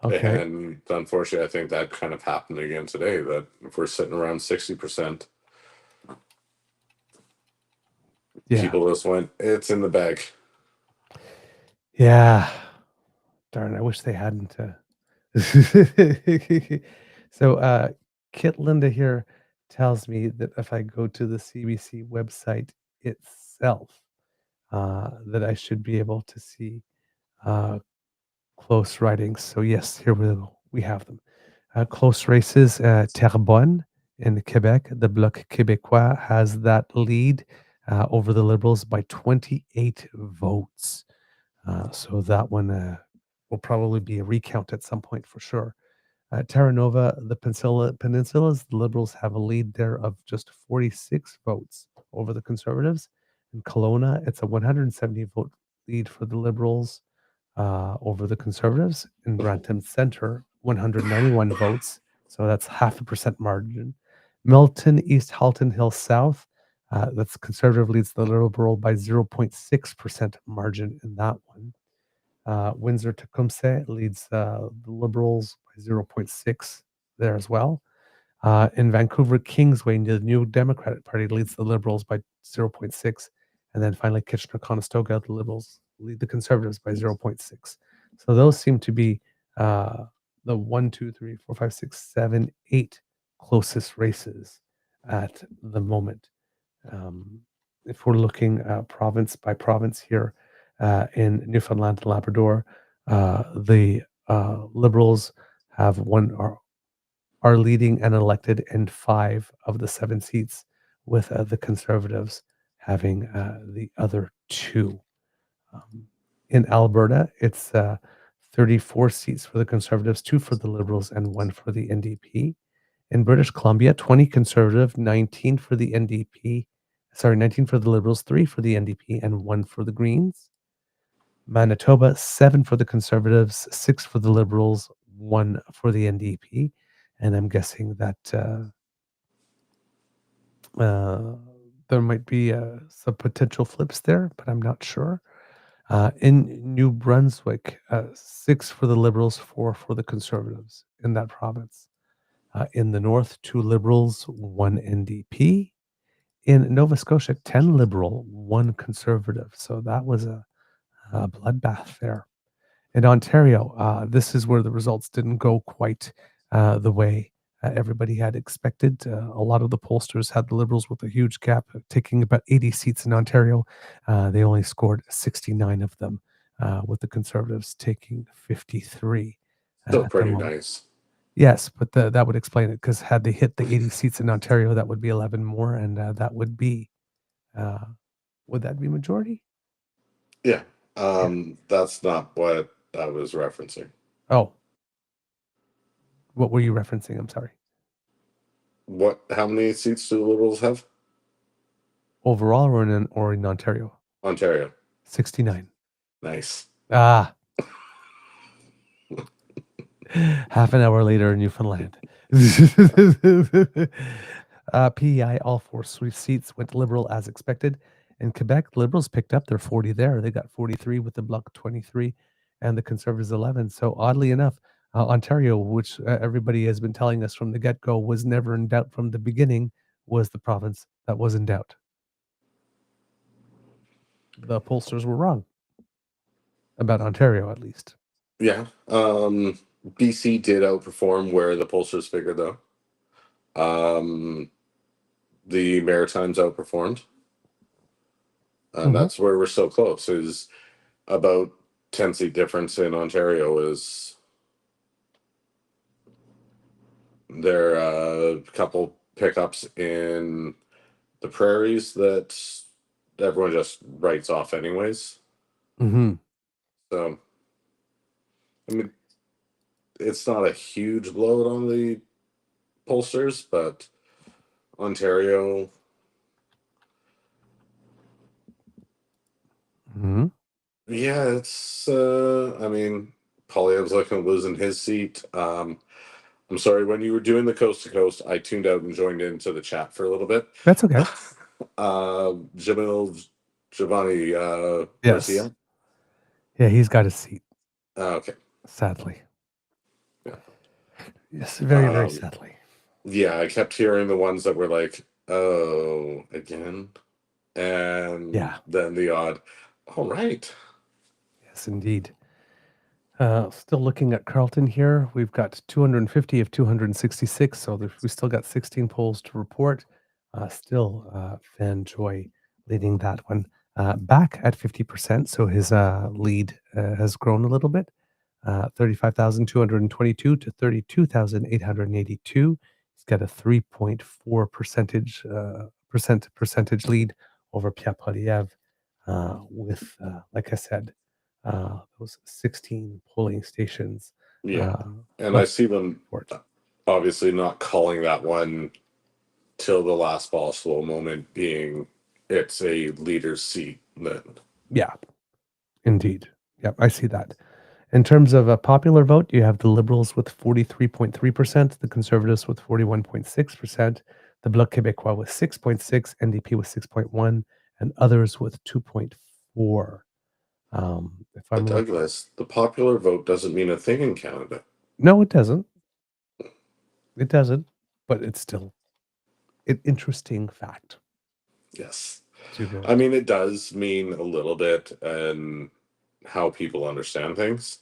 Okay. And unfortunately, I think that kind of happened again today, that if we're sitting around 60%, Yeah. people just went, it's in the bag. Yeah. Darn, I wish they hadn't. So, Kit Linda here tells me that if I go to the CBC website itself, that I should be able to see uh, close ridings. So yes, here we have them. Close races, Terrebonne in Quebec. The Bloc Québécois has that lead over the Liberals by 28 votes. So that one will probably be a recount at some point for sure. Terra Nova, the Peninsulas, the Liberals have a lead there of just 46 votes over the Conservatives. In Kelowna, it's a 170 vote lead for the Liberals over the Conservatives. In Brampton Centre, 191 votes. So that's 0.5% margin. Milton, East Halton Hill South, that's Conservative leads the Liberal by 0.6% margin in that one. Windsor Tecumseh leads the Liberals by 0.6 there as well. In Vancouver, Kingsway, the New Democratic Party leads the Liberals by 0.6. And then finally, Kitchener-Conestoga, the Liberals lead the Conservatives by 0.6. So those seem to be the 1, 2, 3, 4, 5, 6, 7, 8 closest races at the moment. If we're looking province by province here in Newfoundland and Labrador, the Liberals have won are leading and elected in 5 of the 7 seats, with the Conservatives having the other 2. In Alberta, it's 34 seats for the Conservatives, 2 for the Liberals, and 1 for the NDP. In British Columbia, 20 Conservative, 19 for the NDP. Sorry, 19 for the Liberals, 3 for the NDP, and 1 for the Greens. Manitoba, 7 for the Conservatives, 6 for the Liberals, 1 for the NDP. And I'm guessing that there might be some potential flips there, but I'm not sure. In New Brunswick, 6 for the Liberals, 4 for the Conservatives in that province. In the north, 2 Liberals, 1 NDP. In Nova Scotia, 10 Liberal, 1 Conservative. So that was a bloodbath there. In Ontario, this is where the results didn't go quite the way everybody had expected. A lot of the pollsters had the Liberals with a huge gap, taking about 80 seats in Ontario. They only scored 69 of them, with the Conservatives taking 53. Still At the pretty moment. nice. Yes, but that would explain it, because had they hit the 80 seats in Ontario, that would be 11 more, and that would be, would that be majority? Yeah. That's not what I was referencing. Oh. What were you referencing? I'm sorry. How many seats do the Liberals have? Overall or in Ontario? Ontario. 69. Nice. Ah. Half an hour later in Newfoundland. PEI, all 4 seats went Liberal as expected. In Quebec, Liberals picked up their 40 there. They got 43 with the Bloc 23 and the Conservatives 11. So oddly enough, Ontario, which everybody has been telling us from the get-go was never in doubt from the beginning, was the province that was in doubt. The pollsters were wrong. About Ontario, at least. Yeah. BC did outperform where the pollsters figured, though. The Maritimes outperformed. And that's where we're so close, is about 10 seat difference in Ontario. Is there a couple pickups in the prairies that everyone just writes off anyways? Mm-hmm. So, I mean, it's not a huge load on the pollsters, but Ontario. Mm-hmm. Yeah, it's. I mean, Poilievre's looking at losing his seat. I'm sorry, when you were doing the coast to coast, I tuned out and joined into the chat for a little bit. That's okay. Giovanni, where's he Yes. at? Yeah, he's got a seat. Okay. Sadly. Yeah. Yes, very, very sadly. Yeah, I kept hearing the ones that were like, "Oh, again," and Yeah. then the odd, all right. Yes, indeed. Still looking at Carlton here. We've got 250 of 266, so we still got 16 polls to report. Fan Joy leading that one. Back at 50%, so his lead has grown a little bit. 35,222 to 32,882. He's got a 3.4 percentage lead over Pierre Poilievre, with, like I said, those 16 polling stations. Yeah. And I left see them obviously not calling that one till the last possible moment, being it's a leader's seat then. Yeah, indeed. Yep, I see that. In terms of a popular vote, you have the Liberals with 43.3%, the Conservatives with 41.6%, the Bloc Québécois with 6.6, NDP with 6.1, and others with 2.4. If But I'm Douglas, the popular vote doesn't mean a thing in Canada. No, it doesn't. It doesn't, but it's still an interesting fact. Yes. To know. I mean, it does mean a little bit and how people understand things.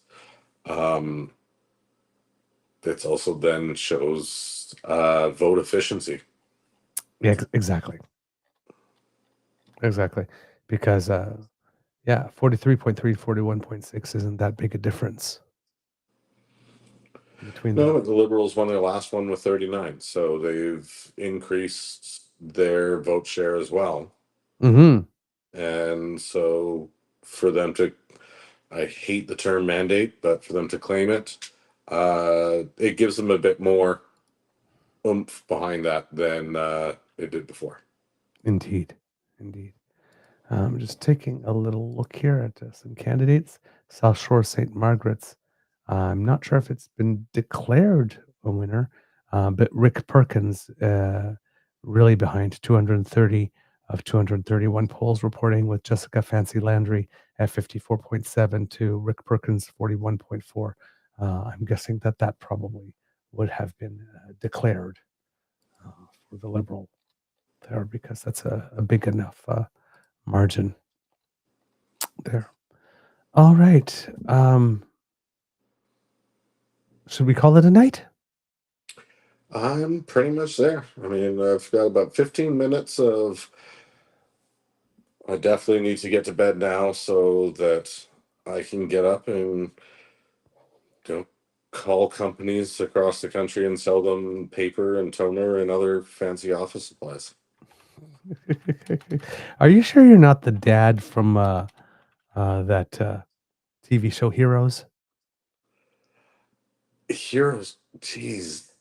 It's also then shows vote efficiency. Yeah, exactly. Exactly. Because, 43.3, 41.6 isn't that big a difference between No, them. the Liberals won their last one with 39, so they've increased their vote share as well. Mm-hmm. And so for them to, I hate the term mandate, but for them to claim it, it gives them a bit more oomph behind that than it did before. Indeed. Indeed. Just taking a little look here at some candidates. South Shore St. Margaret's. I'm not sure if it's been declared a winner, but Rick Perkins really behind 230 of 231 polls reporting, with Jessica Fancy Landry at 54.7 to Rick Perkins 41.4. I'm guessing that probably would have been declared for the Liberal there, because that's a big enough margin there. All right. Should we call it a night? I'm pretty much there. I mean, I've got about 15 minutes of. I definitely need to get to bed now so that I can get up and call companies across the country and sell them paper and toner and other fancy office supplies. Are you sure you're not the dad from that TV show Heroes? Heroes, geez.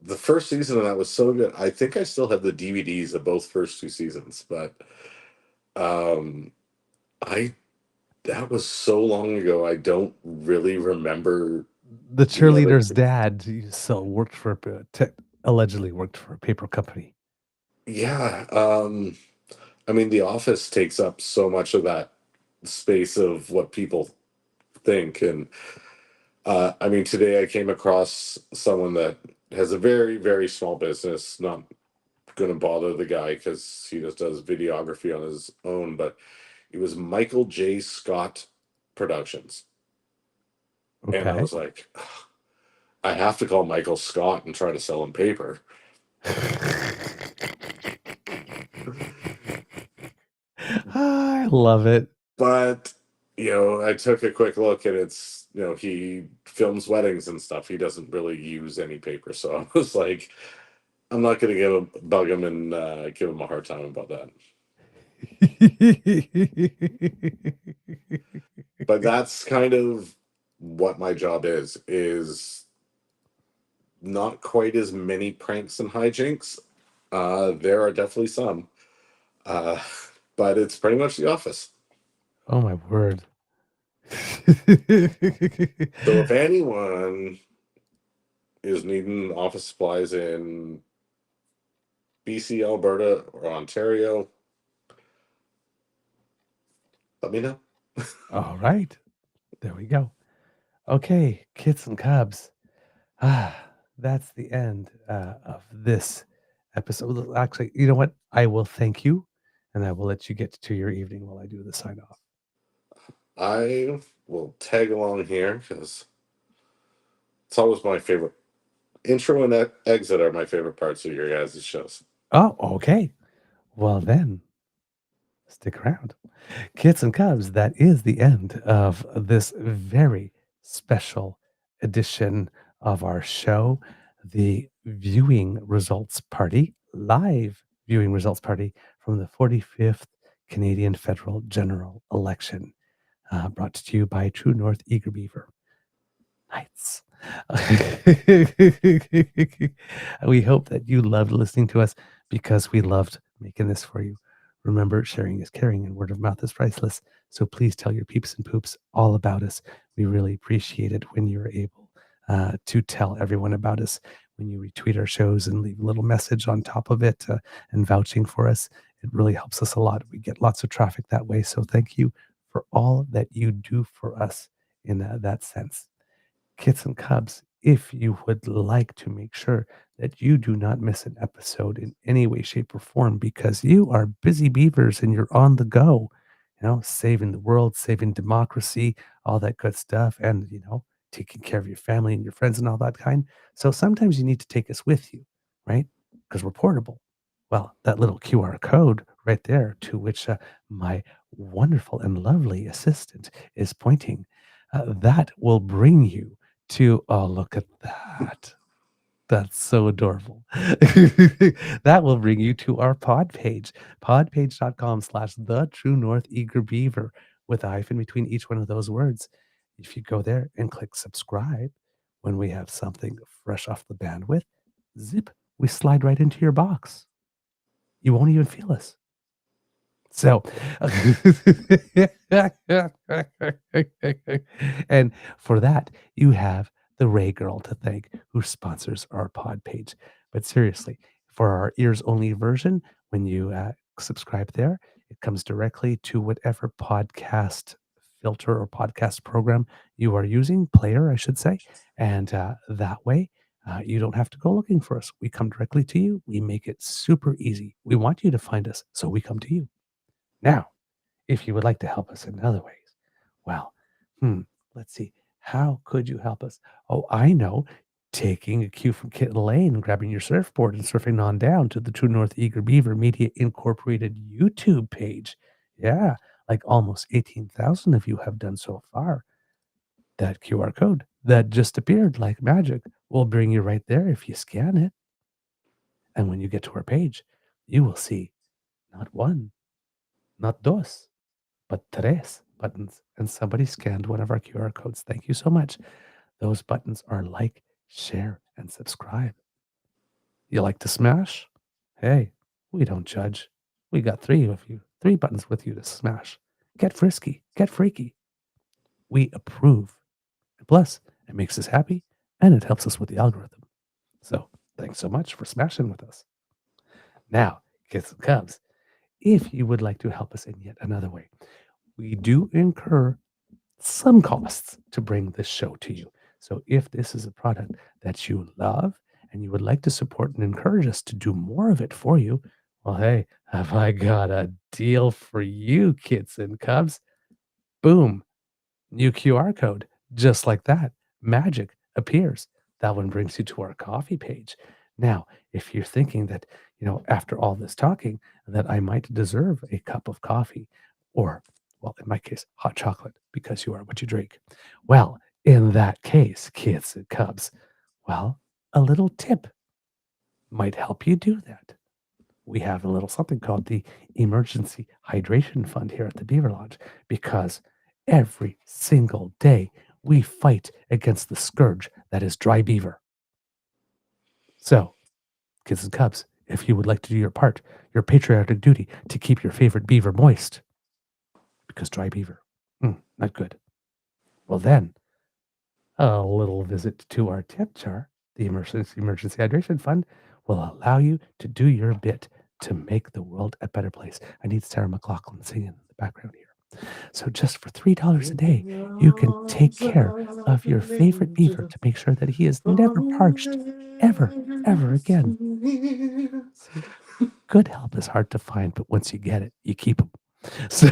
The first season of that was so good. I think I still have the DVDs of both first two seasons, but that was so long ago. I don't really remember The other cheerleader's dad allegedly worked for a paper company. Yeah. I mean, The Office takes up so much of that space of what people think. And I mean, today I came across someone that has a very, very small business. Not going to bother the guy because he just does videography on his own, but it was Michael J. Scott Productions. And I Okay. was like, I have to call Michael Scott and try to sell him paper. I love it. But, I took a quick look and it's, he films weddings and stuff. He doesn't really use any paper. So I was like, I'm not going to bug him and give him a hard time about that. But that's kind of what my job is not quite as many pranks and hijinks. There are definitely some, but it's pretty much The Office. Oh my word. So if anyone is needing office supplies in BC, Alberta, or Ontario, let me know. All right. There we go. Okay, kits and cubs. That's the end of this episode. Actually, you know what? I will thank you and I will let you get to your evening while I do the sign off. I will tag along here because it's always my favorite. Intro and exit are my favorite parts of your guys' shows. Oh, okay. Well, then, stick around. Kids and Cubs, that is the end of this very special edition of our show, the viewing results party, live viewing results party from the 45th Canadian Federal General Election, brought to you by True North Eager Beaver. Nights. We hope that you loved listening to us because we loved making this for you. Remember, sharing is caring and word of mouth is priceless. So please tell your peeps and poops all about us. We really appreciate it when you're able to tell everyone about us, when you retweet our shows and leave a little message on top of it and vouching for us. It really helps us a lot. We get lots of traffic that way. So thank you for all that you do for us in that sense. Kits and Cubs, if you would like to make sure that you do not miss an episode in any way, shape, or form because you are busy beavers and you're on the go, saving the world, saving democracy, all that good stuff, and, taking care of your family and your friends and all that kind. So sometimes you need to take us with you, right? Because we're portable. Well, that little QR code right there to which my wonderful and lovely assistant is pointing, that will bring you to, oh, look at that. That's so adorable. That will bring you to our pod page, podpage.com/the True North Eager Beaver with a hyphen between each one of those words. If you go there and click subscribe, when we have something fresh off the bandwidth, zip, we slide right into your box. You won't even feel us. So, and for that, you have the Ray Girl to thank, who sponsors our pod page. But seriously, for our ears only version, when you subscribe there, it comes directly to whatever podcast filter or podcast program you are using, player, I should say. And that way, you don't have to go looking for us. We come directly to you. We make it super easy. We want you to find us, so we come to you. Now, if you would like to help us in other ways, well, let's see. How could you help us? Oh, I know. Taking a cue from Kit Lane, grabbing your surfboard and surfing on down to the True North Eager Beaver Media Incorporated YouTube page. Yeah, like almost 18,000 of you have done so far. That QR code that just appeared like magic will bring you right there if you scan it. And when you get to our page, you will see not one, not dos, but tres buttons. And somebody scanned one of our QR codes. Thank you so much. Those buttons are like, share, and subscribe. You like to smash? Hey, we don't judge. We got three buttons with you to smash. Get frisky, get freaky. We approve. Plus, it makes us happy and it helps us with the algorithm. So thanks so much for smashing with us. Now, Kids and Cubs, if you would like to help us in yet another way, we do incur some costs to bring this show to you. So if this is a product that you love and you would like to support and encourage us to do more of it for you, well, hey, have I got a deal for you, Kids and Cubs? Boom. New QR code. Just like that. Magic appears. That one brings you to our coffee page. Now, if you're thinking that, after all this talking, that I might deserve a cup of coffee or, well, in my case, hot chocolate, because you are what you drink. Well, in that case, Kids and Cubs, well, a little tip might help you do that. We have a little something called the Emergency Hydration Fund here at the Beaver Lodge because every single day we fight against the scourge that is dry beaver. So, Kids and Cubs, if you would like to do your part, your patriotic duty to keep your favorite beaver moist, because dry beaver, not good. Well then, a little visit to our tip jar, the Emergency Hydration Fund, will allow you to do your bit to make the world a better place. I need Sarah McLachlan singing in the background here. So just for $3 a day, you can take care of your favorite beaver to make sure that he is never parched ever again. Good help is hard to find, but once you get it, you keep them. So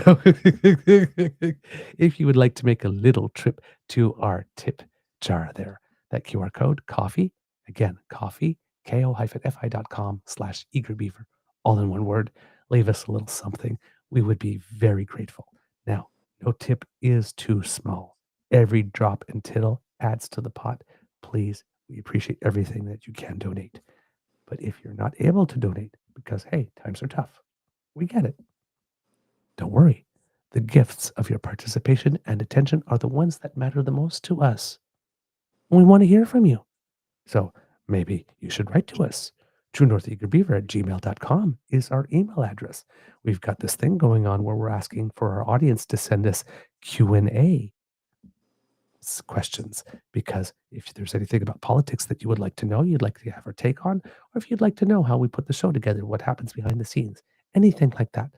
if you would like to make a little trip to our tip jar there, that QR code, coffee, again, coffee, ko-fi.com/eagerbeaver, all in one word. Leave us a little something. We would be very grateful. Now, no tip is too small. Every drop and tittle adds to the pot. Please, we appreciate everything that you can donate. But if you're not able to donate because, hey, times are tough, we get it. Don't worry. The gifts of your participation and attention are the ones that matter the most to us. We want to hear from you. So maybe you should write to us. TrueNorthEagerBeaver@gmail.com is our email address. We've got this thing going on where we're asking for our audience to send us Q&A questions, because if there's anything about politics that you would like to know, you'd like to have our take on, or if you'd like to know how we put the show together, what happens behind the scenes, anything like that,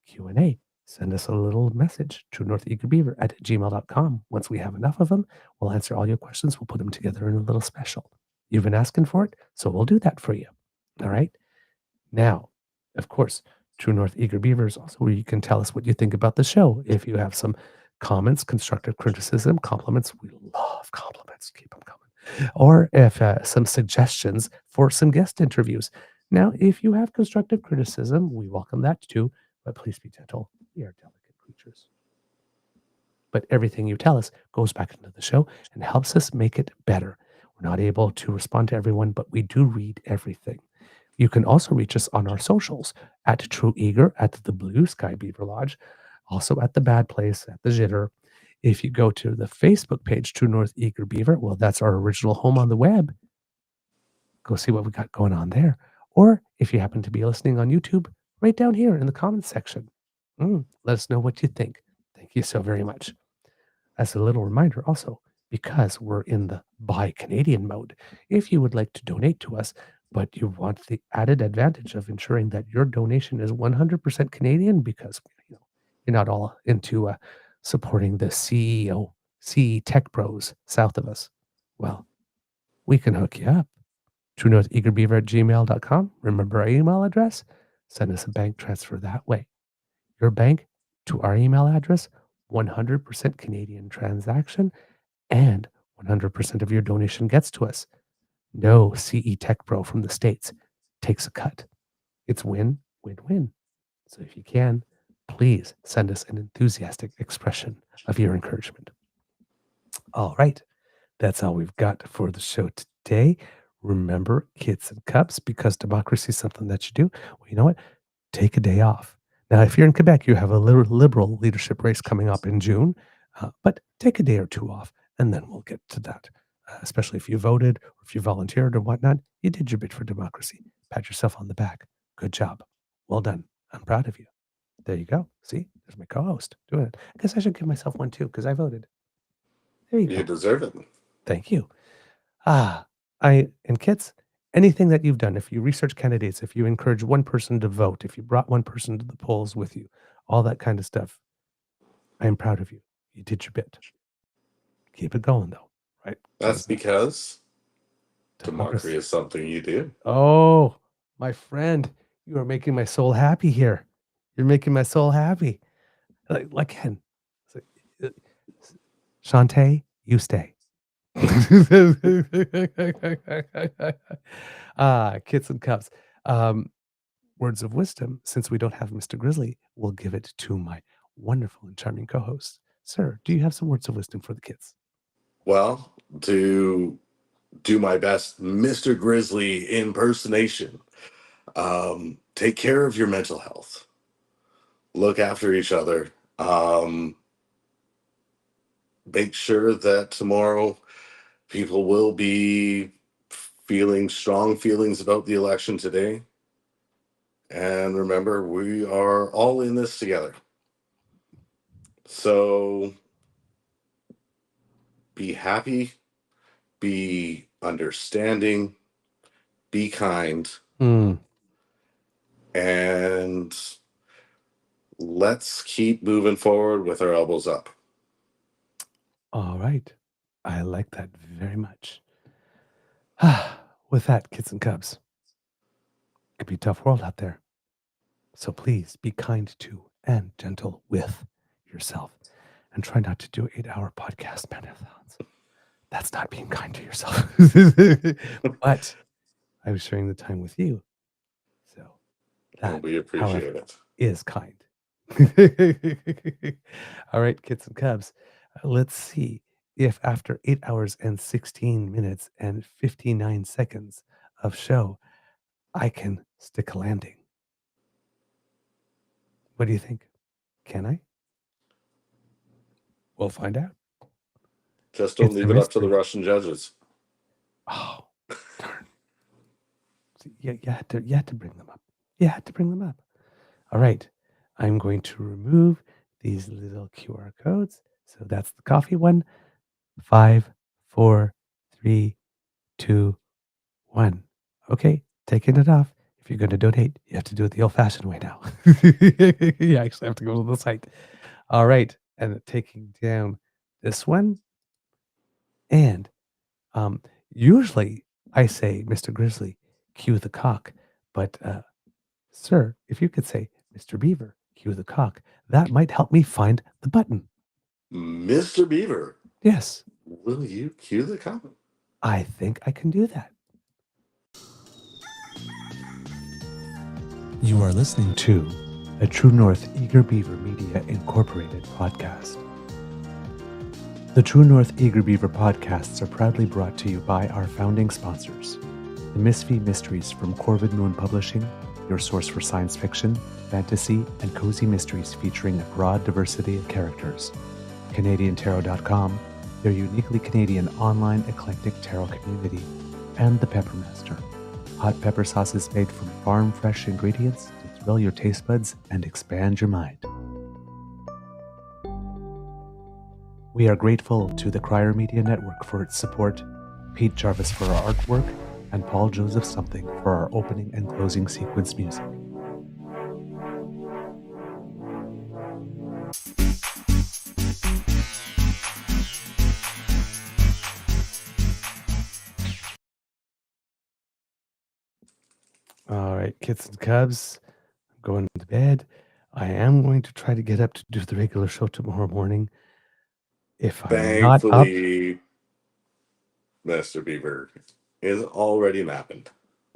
Q&A, send us a little message, TrueNorthEagerBeaver@gmail.com. Once we have enough of them, we'll answer all your questions. We'll put them together in a little special. You've been asking for it, so we'll do that for you. All right. Now, of course, True North Eager Beaver is also where you can tell us what you think about the show. If you have some comments, constructive criticism, compliments, we love compliments. Keep them coming. Or if some suggestions for some guest interviews. Now, if you have constructive criticism, we welcome that too, but please be gentle. We are delicate creatures. But everything you tell us goes back into the show and helps us make it better. We're not able to respond to everyone, but we do read everything. You can also reach us on our socials at True Eager, at the Blue Sky Beaver Lodge, also at the Bad Place, at the Jitter. If you go to the Facebook page, True North Eager Beaver, well, that's our original home on the web. Go see what we got going on there. Or if you happen to be listening on YouTube, right down here in the comments section. Let us know what you think. Thank you so very much. As a little reminder also, because we're in the Buy Canadian mode, if you would like to donate to us, but you want the added advantage of ensuring that your donation is 100% Canadian, because you're not all into supporting the CE tech bros south of us, well, we can hook you up. TrueNorthEagerBeaver@gmail.com. Remember our email address? Send us a bank transfer that way. Your bank to our email address, 100% Canadian transaction, and 100% of your donation gets to us. No CE Tech Pro from the States takes a cut. It's win, win, win. So if you can, please send us an enthusiastic expression of your encouragement. All right. That's all we've got for the show today. Remember, kids and cups, because democracy is something that you do. Well, you know what? Take a day off. Now, if you're in Quebec, you have a liberal leadership race coming up in June, but take a day or two off, and then we'll get to that. Especially if you voted or if you volunteered or whatnot, you did your bit for democracy. Pat yourself on the back. Good job. Well done. I'm proud of you. There you go. See, there's my co-host doing it. I guess I should give myself one too, because I voted. There you go. You deserve it. Thank you. And kids, anything that you've done, if you research candidates, if you encourage one person to vote, if you brought one person to the polls with you, all that kind of stuff, I am proud of you. You did your bit. Keep it going, though, right? That's because democracy is something you do. Oh, my friend, you are making my soul happy here. You're making my soul happy. Like Ken. Shantae, you stay. Kits and cups. Words of wisdom, since we don't have Mr. Grizzly, we'll give it to my wonderful and charming co-host. Sir, do you have some words of wisdom for the kids? Well, to do my best Mr. Grizzly impersonation, take care of your mental health. Look after each other. Make sure that tomorrow people will be feeling strong feelings about the election today. And remember, we are all in this together. So be happy, be understanding, be kind, and let's keep moving forward with our elbows up. All right. I like that very much. With that, kids and cubs, it could be a tough world out there. So please be kind to and gentle with yourself, and try not to do 8-hour podcast marathons. That's not being kind to yourself. But I was sharing the time with you. So And that, we however, appreciate it. is kind. All right, kids and cubs, let's see if after 8 hours and 16 minutes and 59 seconds of show, I can stick a landing. What do you think? Can I? We'll find out. Just don't It's a leave it up to the mystery. Russian judges. Oh, darn. You had to bring them up. You had to bring them up. All right. I'm going to remove these little QR codes. So that's the coffee one. 5, 4, 3, 2, 1. Okay, taking it off. If you're going to donate, you have to do it the old-fashioned way now. You actually have to go to the site. All right, and taking down this one. And usually I say, Mr. Grizzly, cue the cock. But, sir, if you could say, Mr. Beaver, cue the cock, that might help me find the button. Mr. Beaver. Yes. Will you cue the comment? I think I can do that. You are listening to a True North Eager Beaver Media Incorporated podcast. The True North Eager Beaver podcasts are proudly brought to you by our founding sponsors, the Misfit Mysteries from Corvid Moon Publishing, your source for science fiction, fantasy, and cozy mysteries featuring a broad diversity of characters. CanadianTarot.com, their uniquely Canadian online eclectic tarot community, and the Peppermaster, hot pepper sauces made from farm-fresh ingredients to thrill your taste buds and expand your mind. We are grateful to the Crier Media Network for its support, Pete Jarvis for our artwork, and Paul Joseph Something for our opening and closing sequence music. All right, kids and cubs, I'm going to bed. I am going to try to get up to do the regular show tomorrow morning. If I'm not up, Thankfully, Mr. Beaver is already napping.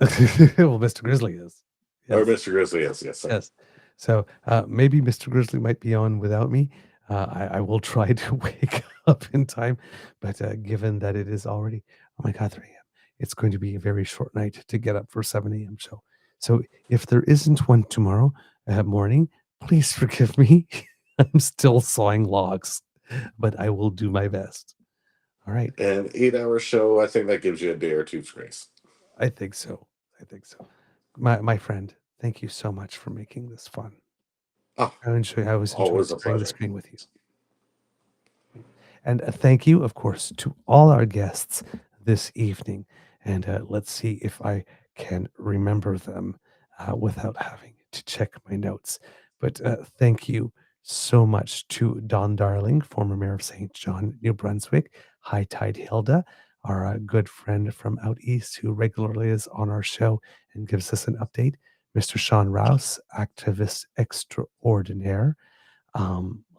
well, Mr. Grizzly is. Or Yes. Mr. Grizzly, yes. Yes. So maybe Mr. Grizzly might be on without me. I will try to wake up in time, but given that it is already, oh my God, 3 a.m., it's going to be a very short night to get up for 7 a.m. show. So if there isn't one tomorrow morning, please forgive me. I'm still sawing logs, but I will do my best. All right. An 8-hour show, I think that gives you a day or two's grace. I think so. My friend, thank you so much for making this fun. Oh, I was enjoying always a sharing the pleasure. screen with you. And thank you, of course, to all our guests this evening. And let's see if I can remember them without having to check my notes. But thank you so much to Don Darling, former mayor of St. John, New Brunswick, High Tide Hilda, our good friend from out east who regularly is on our show and gives us an update, Mr. Shawn Rouse, activist extraordinaire.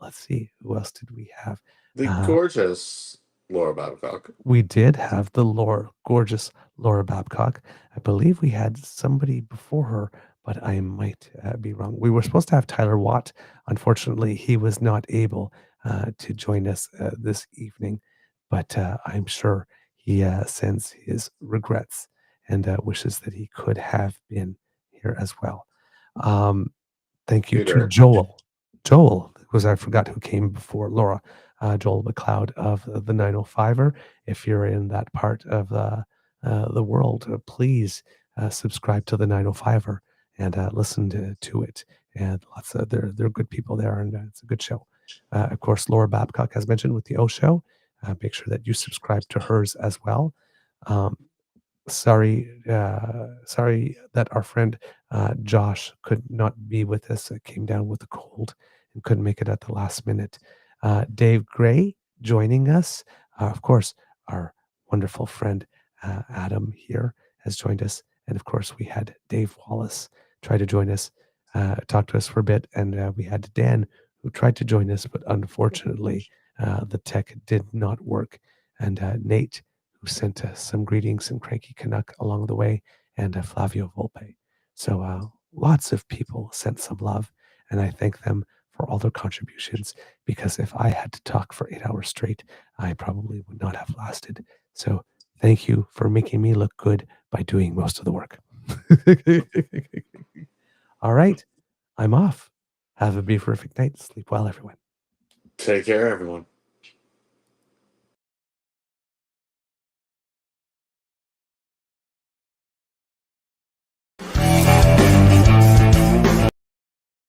Let's see, who else did we have? The gorgeous Laura Babcock. We did have the gorgeous Laura Babcock. I believe we had somebody before her, but I might be wrong. We were supposed to have Tyler Watt. Unfortunately, he was not able to join us this evening, but I'm sure he sends his regrets and wishes that he could have been here as well. Thank you to Peter. Joel. Joel, because I forgot who came before Laura. Joel McLeod of the 905er. If you're in that part of the world, please subscribe to the 905er and listen to it. And lots of they're good people there, and it's a good show. Of course, Laura Babcock, as mentioned, with the O Show. Make sure that you subscribe to hers as well. Sorry that our friend Josh could not be with us. It came down with a cold and couldn't make it at the last minute. Dave Gray joining us. Of course, our wonderful friend Adam here has joined us. And of course, we had Dave Wallace try to join us. talked to us for a bit, and we had Dan, who tried to join us, but unfortunately, the tech did not work. And Nate, who sent us some greetings, and Cranky Canuck along the way, and Flavio Volpe. So lots of people sent some love, and I thank them for all their contributions, because if I had to talk for 8 hours straight, I probably would not have lasted. So thank you for making me look good by doing most of the work. All right, I'm off. Have a beeferific night. Sleep well, everyone. Take care, everyone.